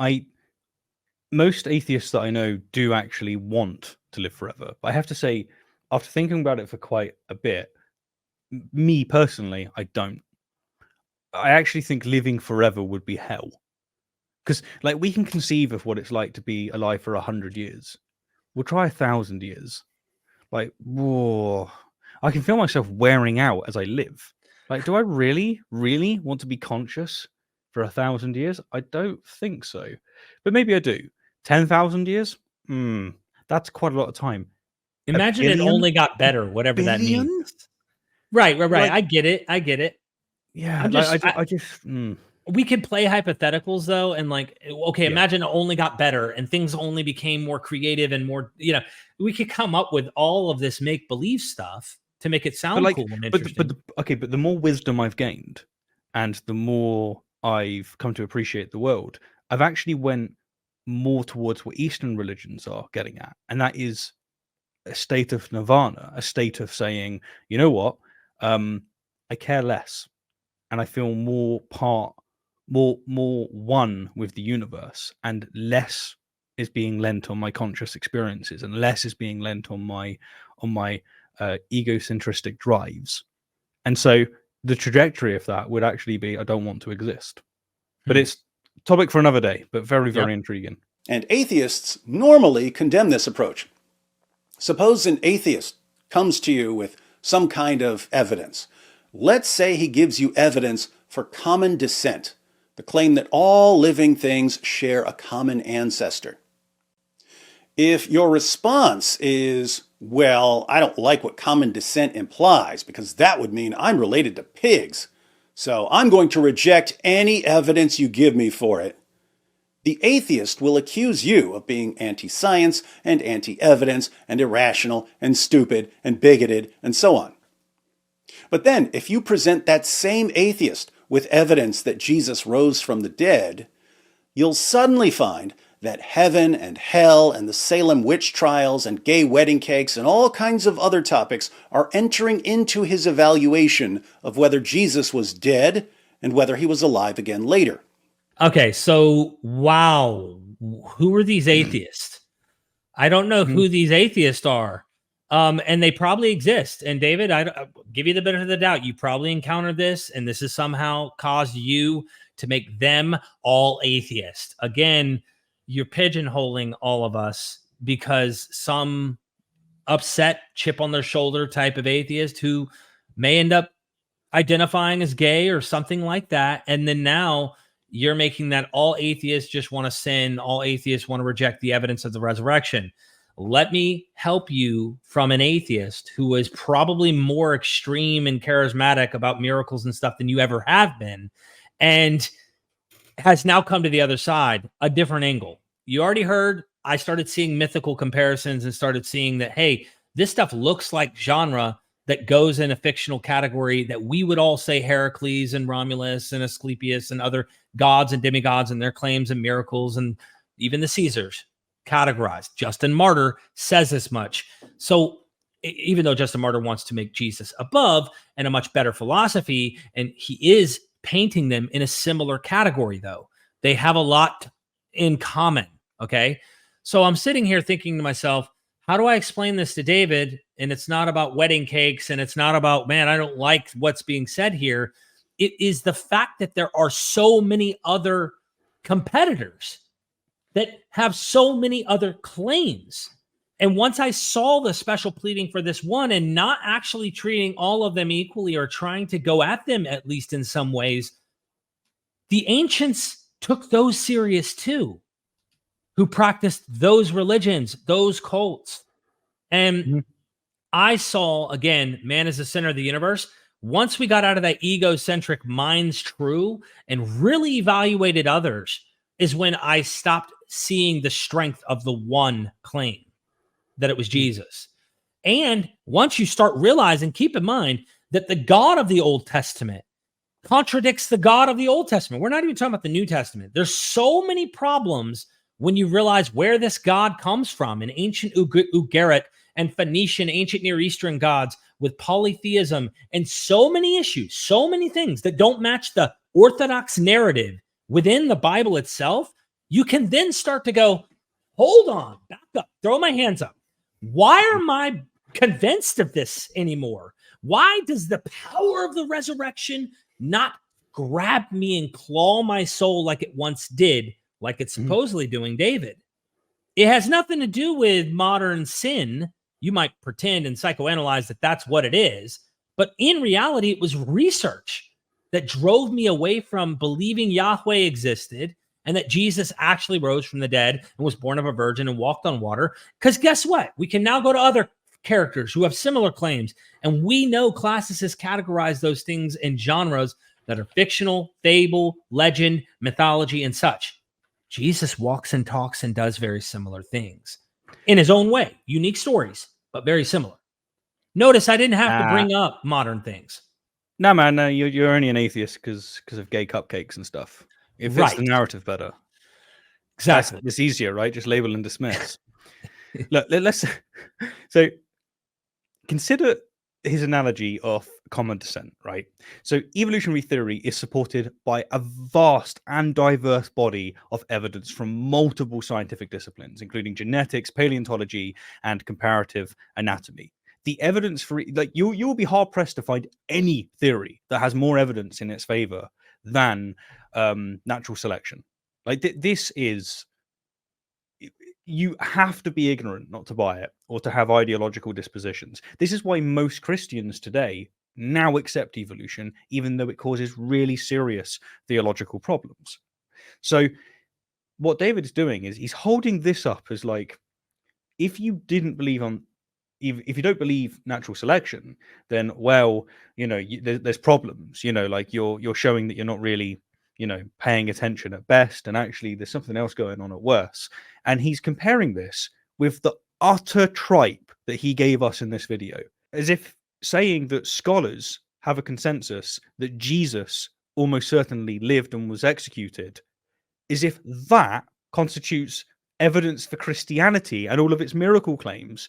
Most atheists that I know do actually want to live forever. But I have to say, after thinking about it for quite a bit, me personally, I don't. I actually think living forever would be hell. Because like we can conceive of what it's like to be alive for 100 years. We'll try 1,000 years. Like, whoa. I can feel myself wearing out as I live. Like, do I really, really want to be conscious for 1,000 years? I don't think so. But maybe I do. 10,000 years? That's quite a lot of time. Imagine it only got better, whatever that means. Right. Like, I get it. Yeah, we could play hypotheticals though, and like, okay, imagine it only got better and things only became more creative and more, we could come up with all of this make believe stuff to make it sound cool and interesting. But the more wisdom I've gained and the more I've come to appreciate the world, I've actually went more towards what Eastern religions are getting at, and that is a state of nirvana, a state of saying, you know what, I care less, and I feel more one with the universe, and less is being lent on my conscious experiences, and less is being lent on my egocentristic drives. And so the trajectory of that would actually be, I don't want to exist. But it's topic for another day, but very, very intriguing. And atheists normally condemn this approach. Suppose an atheist comes to you with some kind of evidence. Let's say he gives you evidence for common descent, the claim that all living things share a common ancestor. If your response is, well, I don't like what common descent implies because that would mean I'm related to pigs, so I'm going to reject any evidence you give me for it, the atheist will accuse you of being anti-science and anti-evidence and irrational and stupid and bigoted and so on. But then, if you present that same atheist with evidence that Jesus rose from the dead, you'll suddenly find that heaven and hell and the Salem witch trials and gay wedding cakes and all kinds of other topics are entering into his evaluation of whether Jesus was dead and whether he was alive again later. Okay, so wow, who are these atheists? I don't know who these atheists are. And they probably exist. And David, I give you the benefit of the doubt. You probably encountered this, and this has somehow caused you to make them all atheist. Again, you're pigeonholing all of us because some upset, chip on their shoulder type of atheist who may end up identifying as gay or something like that. And then now you're making that all atheists just want to sin, all atheists want to reject the evidence of the resurrection. Let me help you from an atheist who is probably more extreme and charismatic about miracles and stuff than you ever have been, and has now come to the other side, a different angle. You already heard, I started seeing mythical comparisons and started seeing that, hey, this stuff looks like genre that goes in a fictional category that we would all say Heracles and Romulus and Asclepius and other gods and demigods and their claims and miracles, and even the Caesars categorized. Justin Martyr says as much. So even though Justin Martyr wants to make Jesus above and a much better philosophy, and he is painting them in a similar category, though, they have a lot in common. Okay. So I'm sitting here thinking to myself, how do I explain this to David? And it's not about wedding cakes, and it's not about, man, I don't like what's being said here. It is the fact that there are so many other competitors that have so many other claims. And once I saw the special pleading for this one and not actually treating all of them equally or trying to go at them, at least in some ways, the ancients took those serious too, who practiced those religions, those cults. And I saw, again, man is the center of the universe. Once we got out of that egocentric mine's true and really evaluated others is when I stopped seeing the strength of the one claim that it was Jesus. And once you start realizing, keep in mind that the God of the Old Testament contradicts the God of the Old Testament. We're not even talking about the New Testament. There's so many problems when you realize where this God comes from in ancient Ugarit and Phoenician, ancient Near Eastern gods with polytheism and so many issues, so many things that don't match the Orthodox narrative within the Bible itself. You can then start to go, hold on, back up, throw my hands up. Why am I convinced of this anymore? Why does the power of the resurrection not grab me and claw my soul like it once did, like it's supposedly doing David? It has nothing to do with modern sin. You might pretend and psychoanalyze that that's what it is. But in reality, it was research that drove me away from believing Yahweh existed and that Jesus actually rose from the dead and was born of a virgin and walked on water. Because guess what? We can now go to other characters who have similar claims. And we know classicists categorize those things in genres that are fictional, fable, legend, mythology, and such. Jesus walks and talks and does very similar things in his own way. Unique stories, but very similar. Notice I didn't have to bring up modern things. No, man, no, you're only an atheist because of gay cupcakes and stuff. It fits the narrative better. Exactly. It's easier, right? Just label and dismiss. Look, let's so consider his analogy of common descent, right? So evolutionary theory is supported by a vast and diverse body of evidence from multiple scientific disciplines, including genetics, paleontology, and comparative anatomy. The evidence for you'll be hard pressed to find any theory that has more evidence in its favor than natural selection. Like this is, you have to be ignorant not to buy it or to have ideological dispositions. This is why most Christians today now accept evolution, even though it causes really serious theological problems. So what David is doing is he's holding this up as like, if you didn't believe if you don't believe natural selection, then, well, there's problems, like you're showing that you're not really, paying attention at best. And actually there's something else going on at worse. And he's comparing this with the utter tripe that he gave us in this video, as if saying that scholars have a consensus that Jesus almost certainly lived and was executed, as if that constitutes evidence for Christianity and all of its miracle claims,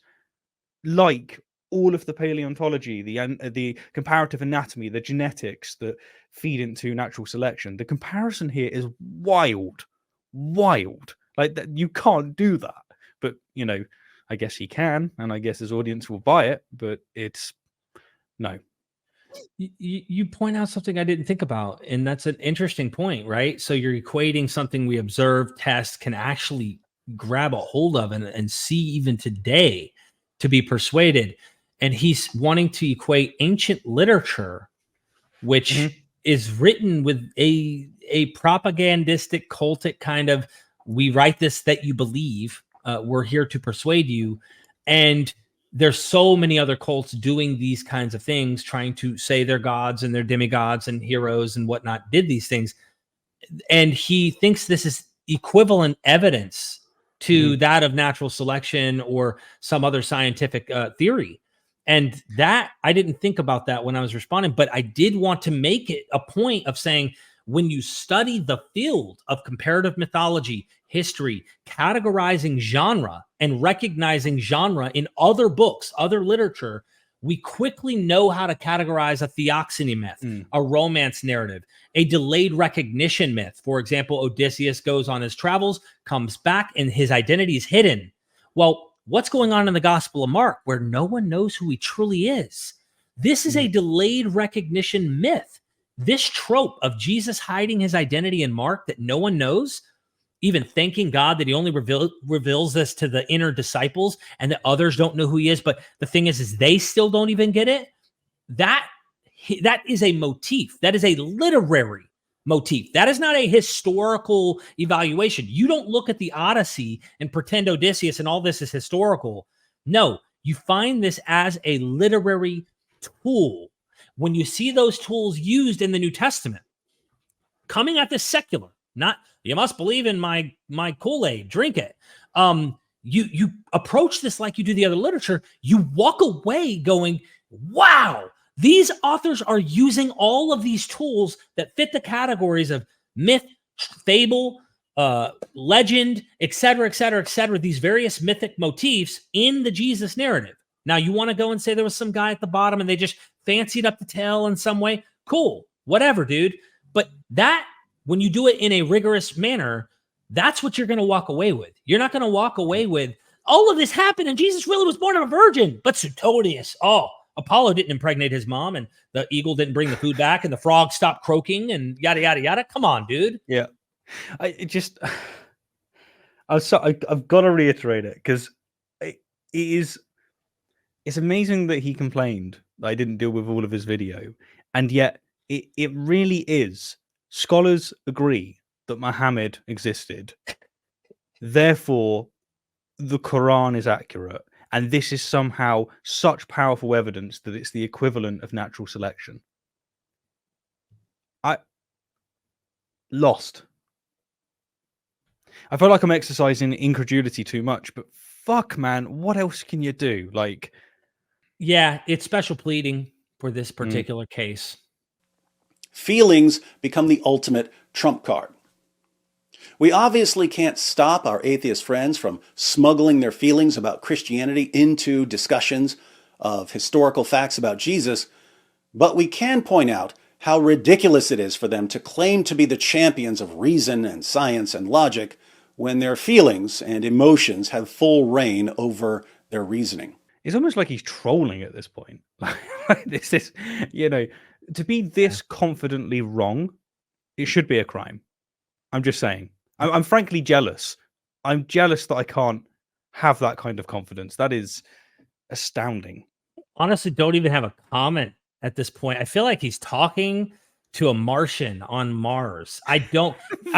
like all of the paleontology, the comparative anatomy, the genetics that feed into natural selection. The comparison here is wild. Like that, you can't do that. But I guess he can, and I guess his audience will buy it. But it's no. You point out something I didn't think about, and that's an interesting point, right? So you're equating something we observe, test, can actually grab a hold of and see even today to be persuaded. And he's wanting to equate ancient literature, which is written with a propagandistic, cultic kind of, we write this that you believe, we're here to persuade you. And there's so many other cults doing these kinds of things, trying to say their gods and their demigods and heroes and whatnot did these things. And he thinks this is equivalent evidence to that of natural selection or some other scientific theory. And that, I didn't think about that when I was responding, but I did want to make it a point of saying, when you study the field of comparative mythology, history, categorizing genre and recognizing genre in other books, other literature, we quickly know how to categorize a theophany myth, a romance narrative, a delayed recognition myth. For example, Odysseus goes on his travels, comes back, and his identity is hidden. Well, what's going on in the Gospel of Mark, where no one knows who he truly is? This is a delayed recognition myth. This trope of Jesus hiding his identity in Mark that no one knows, even thanking God that he only reveals this to the inner disciples and that others don't know who he is. But the thing is they still don't even get it. That is a motif. That is a literary motif. That is not a historical evaluation. You don't look at the Odyssey and pretend Odysseus and all this is historical. No, You find this as a literary tool. When you see those tools used in the New Testament, coming at this secular, not you must believe in my Kool-Aid, drink it. You approach this like you do the other literature. You walk away going, wow, these authors are using all of these tools that fit the categories of myth, fable, legend, etc., etc., etc., these various mythic motifs in the Jesus narrative. Now, you want to go and say there was some guy at the bottom and they just fancied up the tale in some way? Cool, whatever, dude. But that, when you do it in a rigorous manner, that's what you're going to walk away with. You're not going to walk away with, all of this happened and Jesus really was born of a virgin. But Suetonius, Apollo didn't impregnate his mom and the eagle didn't bring the food back and the frog stopped croaking and yada, yada, yada. Come on, dude. Yeah. I've got to reiterate it because it's amazing that he complained that I didn't deal with all of his video. And yet it really is. Scholars agree that Muhammad existed. Therefore, the Quran is accurate. And this is somehow such powerful evidence that it's the equivalent of natural selection. I lost. I feel like I'm exercising incredulity too much, but fuck, man, what else can you do? Like, yeah, it's special pleading for this particular case. Feelings become the ultimate trump card. We obviously can't stop our atheist friends from smuggling their feelings about Christianity into discussions of historical facts about Jesus, but we can point out how ridiculous it is for them to claim to be the champions of reason and science and logic when their feelings and emotions have full reign over their reasoning. It's almost like he's trolling at this point. This is, to be this confidently wrong, it should be a crime. I'm just saying. I'm frankly jealous. I'm jealous that I can't have that kind of confidence. That is astounding. Honestly, don't even have a comment at this point. I feel like he's talking to a Martian on Mars. I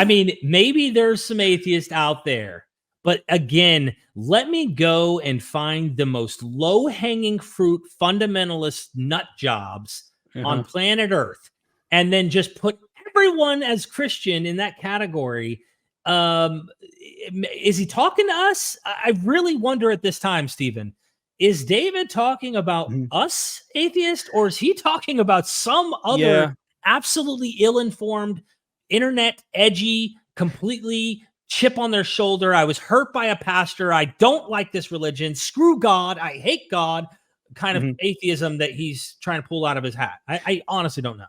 mean, maybe there's some atheists out there, but again, let me go and find the most low-hanging fruit fundamentalist nut jobs on planet Earth, and then just put everyone as Christian in that category. Is he talking to us? I really wonder at this time, Stephen, is David talking about us atheists, or is he talking about some other absolutely ill-informed, internet edgy, completely chip on their shoulder? I was hurt by a pastor. I don't like this religion. Screw God. I hate God. Kind of atheism that he's trying to pull out of his hat. I honestly don't know.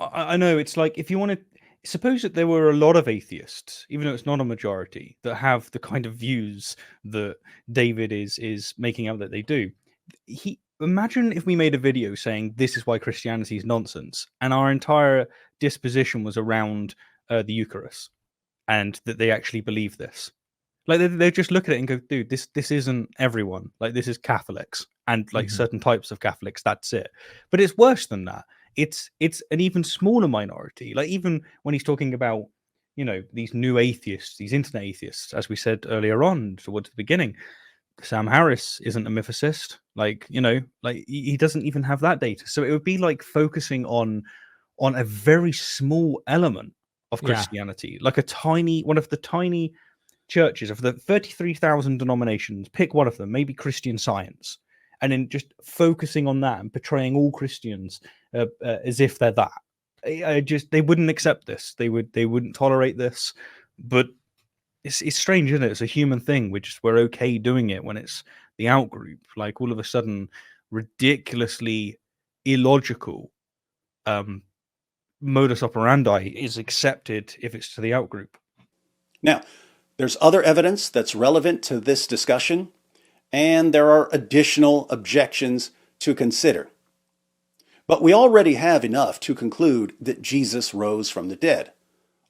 I know, it's like, if you want to suppose that there were a lot of atheists, even though it's not a majority, that have the kind of views that David is making out that they do. Imagine if we made a video saying this is why Christianity is nonsense, and our entire disposition was around the Eucharist, and that they actually believe this. Like they just look at it and go, dude, this isn't everyone. Like, this is Catholics and like certain types of Catholics. That's it. But it's worse than that. It's an even smaller minority. Like, even when he's talking about, these new atheists, these internet atheists, as we said earlier on towards the beginning, Sam Harris isn't a mythicist. Like, he doesn't even have that data. So it would be like focusing on a very small element of Christianity, like one of the tiny churches of the 33,000 denominations. Pick one of them, maybe Christian Science, and then just focusing on that and portraying all Christians as if they're that. They wouldn't accept this. They wouldn't tolerate this. But it's strange, isn't it? It's a human thing. We're okay doing it when it's the out group. Like, all of a sudden, ridiculously illogical modus operandi is accepted if it's to the out group. Now, there's other evidence that's relevant to this discussion, and there are additional objections to consider. But we already have enough to conclude that Jesus rose from the dead.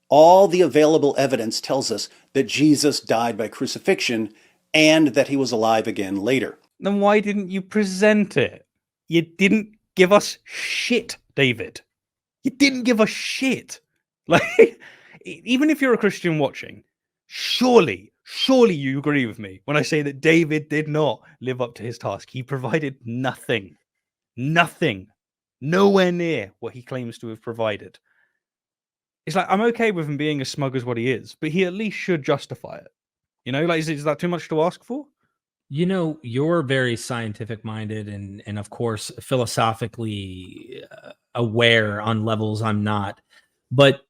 All the available evidence tells us that Jesus died by crucifixion and that he was alive again later. Then why didn't you present it? You didn't give us shit, David. You didn't give us shit. Like, even if you're a Christian watching, Surely you agree with me when I say that David did not live up to his task. He provided nothing, nowhere near what he claims to have provided. It's like, I'm okay with him being as smug as what he is, but he at least should justify it. You know, like, is that too much to ask for? You know, you're very scientific minded and of course philosophically aware on levels I'm not. But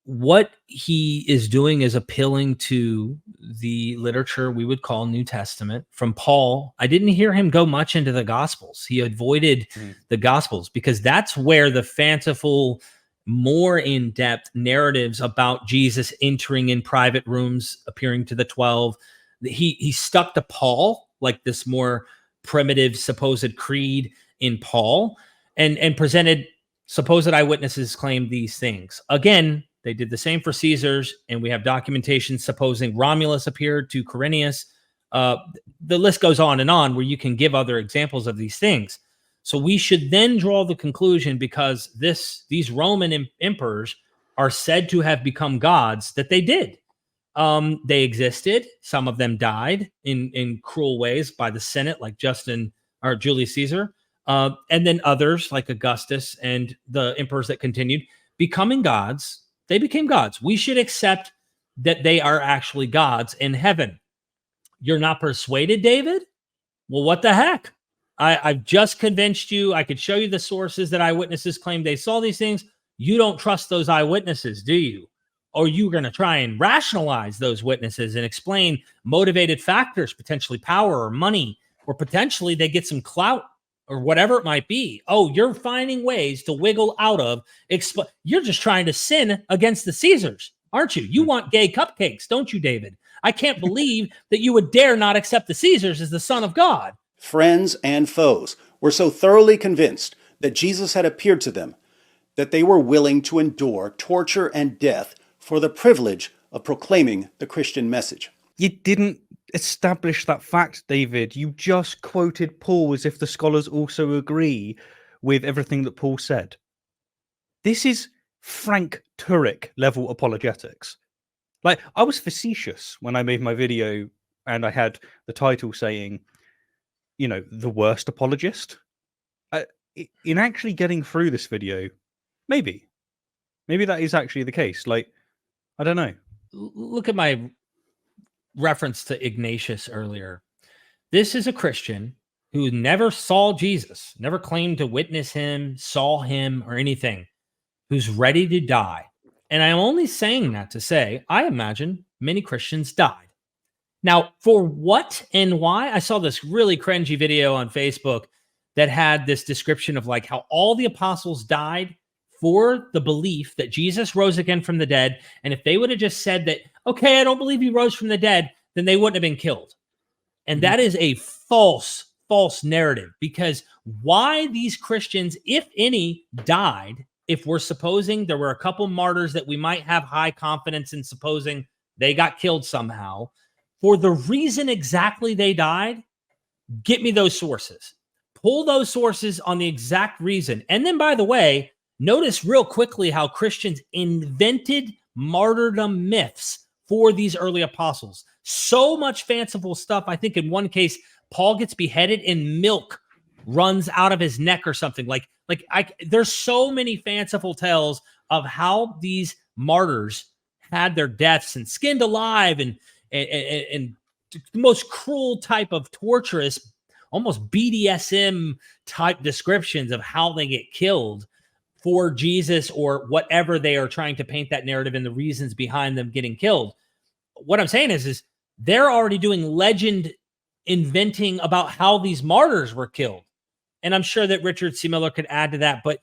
what he is doing is appealing to the literature we would call New Testament from Paul. I didn't hear him go much into the Gospels. He avoided the Gospels because that's where the fanciful, more in-depth narratives about Jesus entering in private rooms, appearing to the 12. He stuck to Paul, like this more primitive supposed creed in Paul, and presented supposed eyewitnesses claimed these things. Again, they did the same for Caesars, and we have documentation supposing Romulus appeared to Quirinius. The list goes on where you can give other examples of these things. So we should then draw the conclusion, because these Roman emperors are said to have become gods, that they did. They existed. Some of them died in cruel ways by the Senate, like Julius Caesar. And then others like Augustus and the emperors that continued becoming gods. They became gods. We should accept that they are actually gods in heaven. You're not persuaded, David? Well, what the heck? I've just convinced you. I could show you the sources that eyewitnesses claim they saw these things. You don't trust those eyewitnesses, do you? Or you're going to try and rationalize those witnesses and explain motivated factors, potentially power or money, or potentially they get some clout or whatever it might be. Oh, you're finding ways to wiggle out of. You're just trying to sin against the Caesars, aren't you? You want gay cupcakes, don't you, David? I can't believe that you would dare not accept the Caesars as the Son of God. Friends and foes were so thoroughly convinced that Jesus had appeared to them that they were willing to endure torture and death for the privilege of proclaiming the Christian message. You didn't establish that fact, David. You just quoted Paul as if the scholars also agree with everything that Paul said. This is Frank Turek level apologetics. Like, I was facetious when I made my video and I had the title saying, you know, the worst apologist. In actually getting through this video, maybe that is actually the case. Like, I don't know. Look at my reference to Ignatius earlier. This is a Christian who never saw Jesus, never claimed to witness him, saw him, or anything, who's ready to die. And I'm only saying that to say, I imagine many Christians died. Now, for what and why? I saw this really cringy video on Facebook that had this description of like how all the apostles died for the belief that Jesus rose again from the dead. And if they would have just said that, okay, I don't believe he rose from the dead, then they wouldn't have been killed. And that is a false narrative, because why these Christians, if any, died, if we're supposing there were a couple martyrs that we might have high confidence in supposing they got killed somehow, for the reason exactly they died, get me those sources. Pull those sources on the exact reason. And then, by the way, notice real quickly how Christians invented martyrdom myths for these early apostles. So much fanciful stuff. I think in one case, Paul gets beheaded and milk runs out of his neck or something. There's so many fanciful tales of how these martyrs had their deaths and skinned alive and the most cruel type of torturous, almost BDSM type descriptions of how they get killed for Jesus or whatever they are trying to paint that narrative and the reasons behind them getting killed. What I'm saying is they're already doing legend inventing about how these martyrs were killed. And I'm sure that Richard C. Miller could add to that, but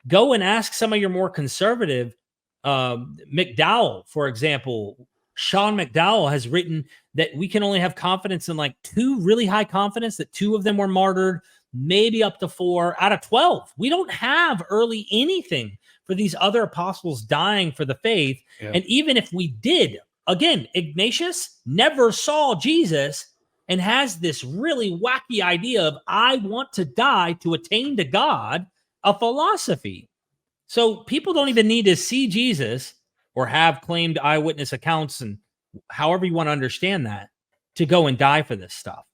go and ask some of your more conservative, McDowell, for example. Sean McDowell has written that we can only have confidence in like 2, really high confidence that 2 of them were martyred, maybe up to 4 out of 12. We don't have early anything for these other apostles dying for the faith. Yeah. And even if we did, again, Ignatius never saw Jesus and has this really wacky idea of, I want to die to attain to God, a philosophy. So people don't even need to see Jesus or have claimed eyewitness accounts and however you want to understand that, to go and die for this stuff.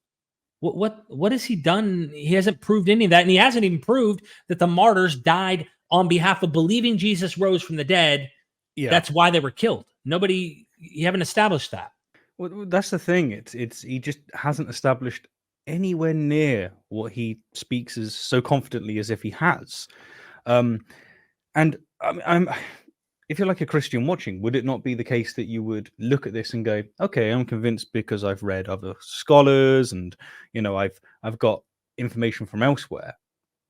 What has he done? He hasn't proved any of that, and he hasn't even proved that the martyrs died on behalf of believing Jesus rose from the dead. Yeah, that's why they were killed. You haven't established that. Well, that's the thing. It's he just hasn't established anywhere near what he speaks as so confidently as if he has. And I'm if you're like a Christian watching, would it not be the case that you would look at this and go, okay, I'm convinced because I've read other scholars and, you know, I've got information from elsewhere,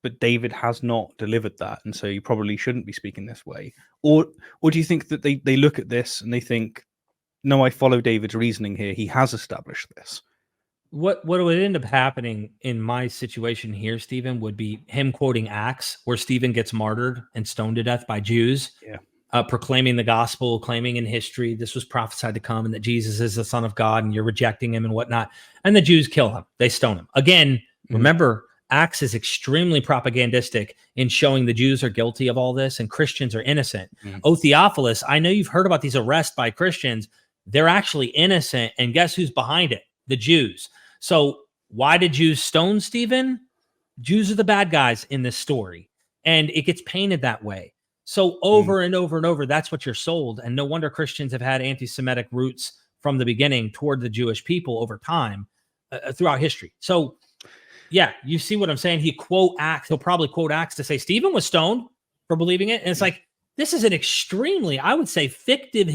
but David has not delivered that, and so you probably shouldn't be speaking this way? Or do you think that they look at this and they think, no, I follow David's reasoning here, he has established this? What would end up happening in my situation here, Stephen, would be him quoting Acts, where Stephen gets martyred and stoned to death by Jews, proclaiming the gospel, claiming in history this was prophesied to come and that Jesus is the Son of God and you're rejecting him and whatnot. And the Jews kill him. They stone him. Again, remember, Acts is extremely propagandistic in showing the Jews are guilty of all this and Christians are innocent. Oh, Theophilus, I know you've heard about these arrests by Christians. They're actually innocent. And guess who's behind it? The Jews. So why did Jews stone Stephen? Jews are the bad guys in this story. And it gets painted that way. So over and over and over, that's what you're sold. And no wonder Christians have had anti-Semitic roots from the beginning toward the Jewish people over time throughout history. So yeah, you see what I'm saying? He'll probably quote Acts to say Stephen was stoned for believing it. And it's like, this is an extremely, I would say, fictive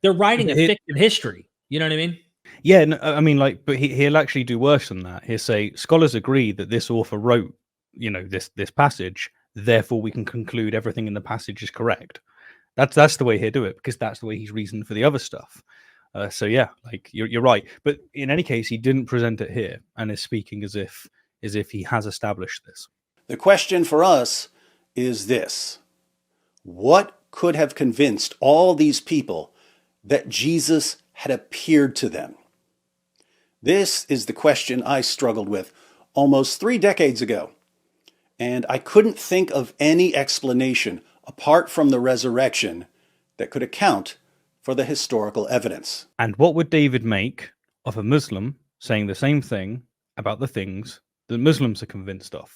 they're writing a fictive history. You know what I mean? Yeah, no, I mean, like, but he'll actually do worse than that. He'll say scholars agree that this author wrote, you know, this passage. Therefore, we can conclude everything in the passage is correct. That's the way he'll do it, because that's the way he's reasoned for the other stuff. So yeah, like you're right. But in any case, he didn't present it here and is speaking as if he has established this. The question for us is this: what could have convinced all these people that Jesus had appeared to them? This is the question I struggled with almost 3 decades ago. And I couldn't think of any explanation apart from the resurrection that could account for the historical evidence. And what would David make of a Muslim saying the same thing about the things that Muslims are convinced of?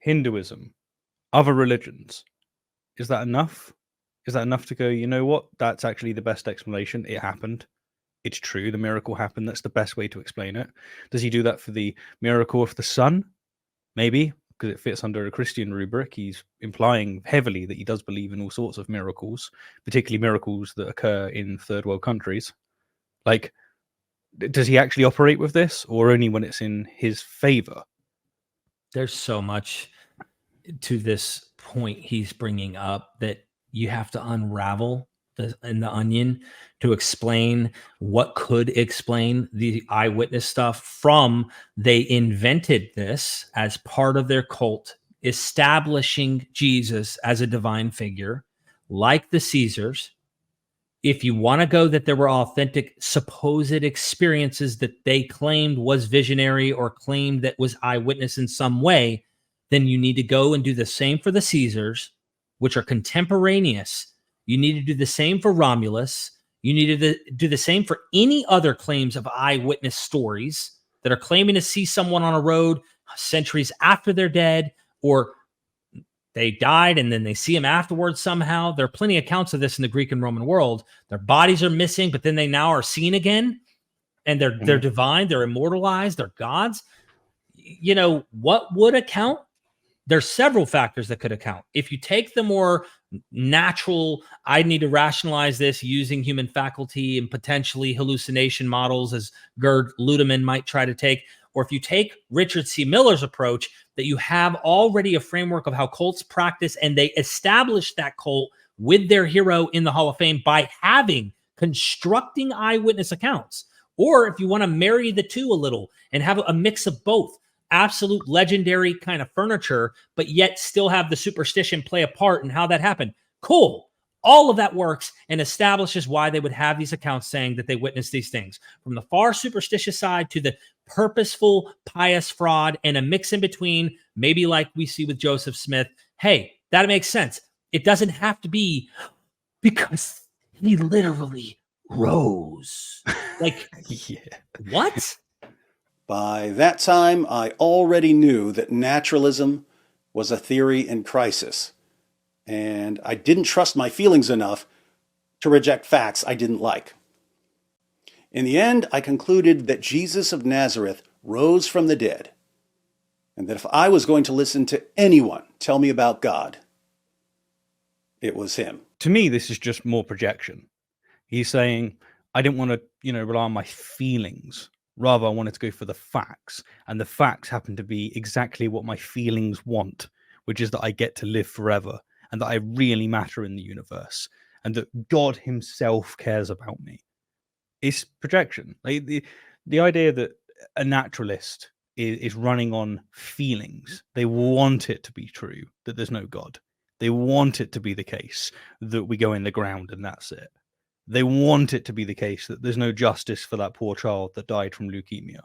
Hinduism, other religions. Is that enough? Is that enough to go, you know what? That's actually the best explanation. It happened. It's true. The miracle happened. That's the best way to explain it. Does he do that for the miracle of the sun? Maybe, because it fits under a Christian rubric. He's implying heavily that he does believe in all sorts of miracles, particularly miracles that occur in third world countries. Like, does he actually operate with this, or only when it's in his favor? There's so much to this point he's bringing up that you have to unravel in the onion to explain what could explain the eyewitness stuff from they invented this as part of their cult, establishing Jesus as a divine figure, like the Caesars. If you want to go that there were authentic supposed experiences that they claimed was visionary or claimed that was eyewitness in some way, then you need to go and do the same for the Caesars, which are contemporaneous. You need to do the same for Romulus. You need to do the same for any other claims of eyewitness stories that are claiming to see someone on a road centuries after they're dead, or they died and then they see them afterwards somehow. There are plenty of accounts of this in the Greek and Roman world. Their bodies are missing, but then they now are seen again, and they're divine, they're immortalized, they're gods. You know, what would account? There's several factors that could account. If you take the more natural, I need to rationalize this using human faculty and potentially hallucination models, as Gerd Ludemann might try to take, or if you take Richard C. Miller's approach, that you have already a framework of how cults practice, and they establish that cult with their hero in the Hall of Fame by constructing eyewitness accounts. Or if you want to marry the two a little and have a mix of both, absolute legendary kind of furniture, but yet still have the superstition play a part in how that happened. Cool. All of that works and establishes why they would have these accounts saying that they witnessed these things. From the far superstitious side to the purposeful, pious fraud, and a mix in between, maybe like we see with Joseph Smith. Hey, that makes sense. It doesn't have to be because he literally rose. Like, Yeah. what? By that time, I already knew that naturalism was a theory in crisis, and I didn't trust my feelings enough to reject facts I didn't like. In the end, I concluded that Jesus of Nazareth rose from the dead, and that if I was going to listen to anyone tell me about God, it was him. To me, this is just more projection. He's saying, I didn't want to, rely on my feelings. Rather, I wanted to go for the facts. And the facts happen to be exactly what my feelings want, which is that I get to live forever and that I really matter in the universe and that God himself cares about me. It's projection. Like the idea that a naturalist is running on feelings. They want it to be true that there's no God. They want it to be the case that we go in the ground and that's it. They want it to be the case that there's no justice for that poor child that died from leukemia.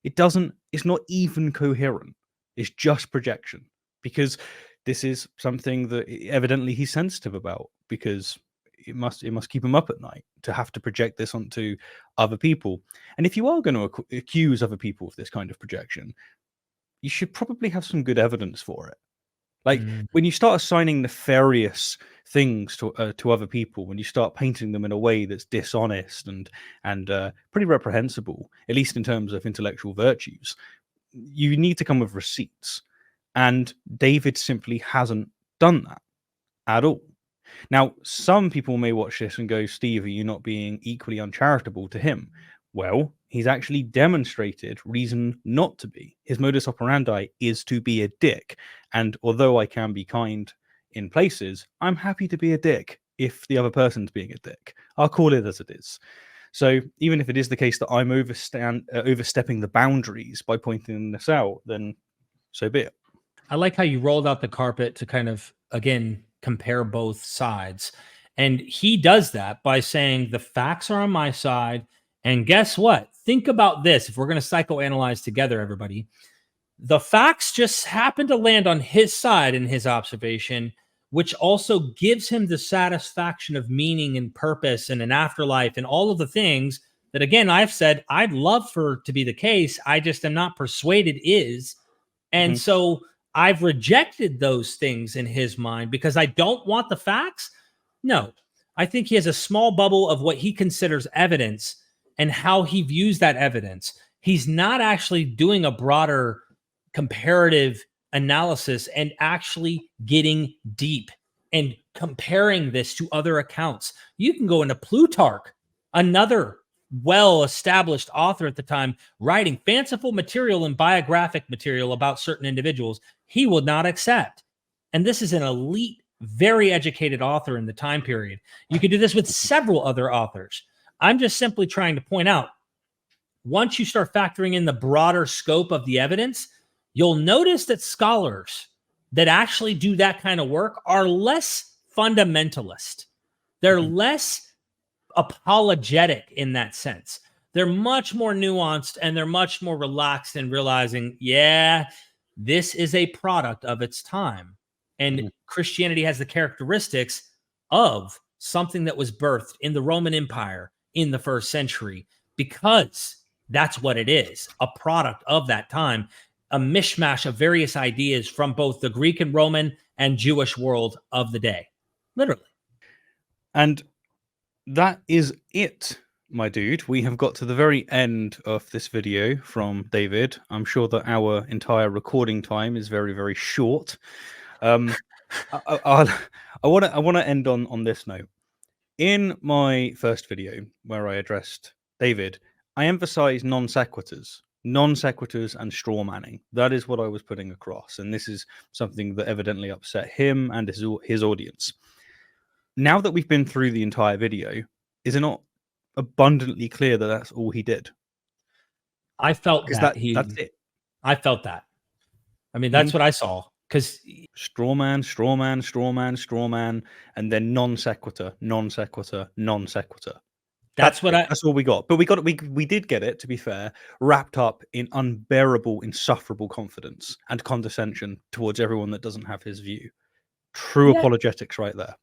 It's not even coherent. It's just projection, because this is something that evidently he's sensitive about, because it must keep him up at night to have to project this onto other people. And if you are going to accuse other people of this kind of projection, you should probably have some good evidence for it. Like when you start assigning nefarious things to other people, when you start painting them in a way that's dishonest and pretty reprehensible, at least in terms of intellectual virtues, you need to come with receipts. And David simply hasn't done that at all. Now, some people may watch this and go, Steve, are you not being equally uncharitable to him? Well, he's actually demonstrated reason not to be. His modus operandi is to be a dick. And although I can be kind in places, I'm happy to be a dick if the other person's being a dick. I'll call it as it is. So even if it is the case that I'm overstepping the boundaries by pointing this out, then so be it. I like how you rolled out the carpet to kind of, again, compare both sides. And he does that by saying the facts are on my side. And guess what? Think about this. If we're going to psychoanalyze together, everybody, the facts just happen to land on his side in his observation, which also gives him the satisfaction of meaning and purpose and an afterlife and all of the things that, again, I've said I'd love for to be the case. I just am not persuaded is. And so I've rejected those things in his mind because I don't want the facts. No, I think he has a small bubble of what he considers evidence and how he views that evidence. He's not actually doing a broader comparative analysis and actually getting deep and comparing this to other accounts. You can go into Plutarch, another well-established author at the time, writing fanciful material and biographic material about certain individuals he will not accept. And this is an elite, very educated author in the time period. You could do this with several other authors. I'm just simply trying to point out, once you start factoring in the broader scope of the evidence, you'll notice that scholars that actually do that kind of work are less fundamentalist. They're less apologetic in that sense. They're much more nuanced and they're much more relaxed in realizing, yeah, this is a product of its time. And Christianity has the characteristics of something that was birthed in the Roman Empire in the 1st century, because that's what it is, a product of that time, a mishmash of various ideas from both the Greek and Roman and Jewish world of the day, literally. And that is it, my dude. We have got to the very end of this video from David. I'm sure that our entire recording time is very, very short. I want to end on this note. In my first video where I addressed David, I emphasized non sequiturs and straw manning. That is what I was putting across. And this is something that evidently upset him and his audience. Now that we've been through the entire video, is it not abundantly clear that that's all he did? I felt that's it. I felt that. I mean, that's what I saw. Because straw man, and then non sequitur. That's all we got. But we did get it, to be fair, wrapped up in unbearable, insufferable confidence and condescension towards everyone that doesn't have his view. True apologetics right there.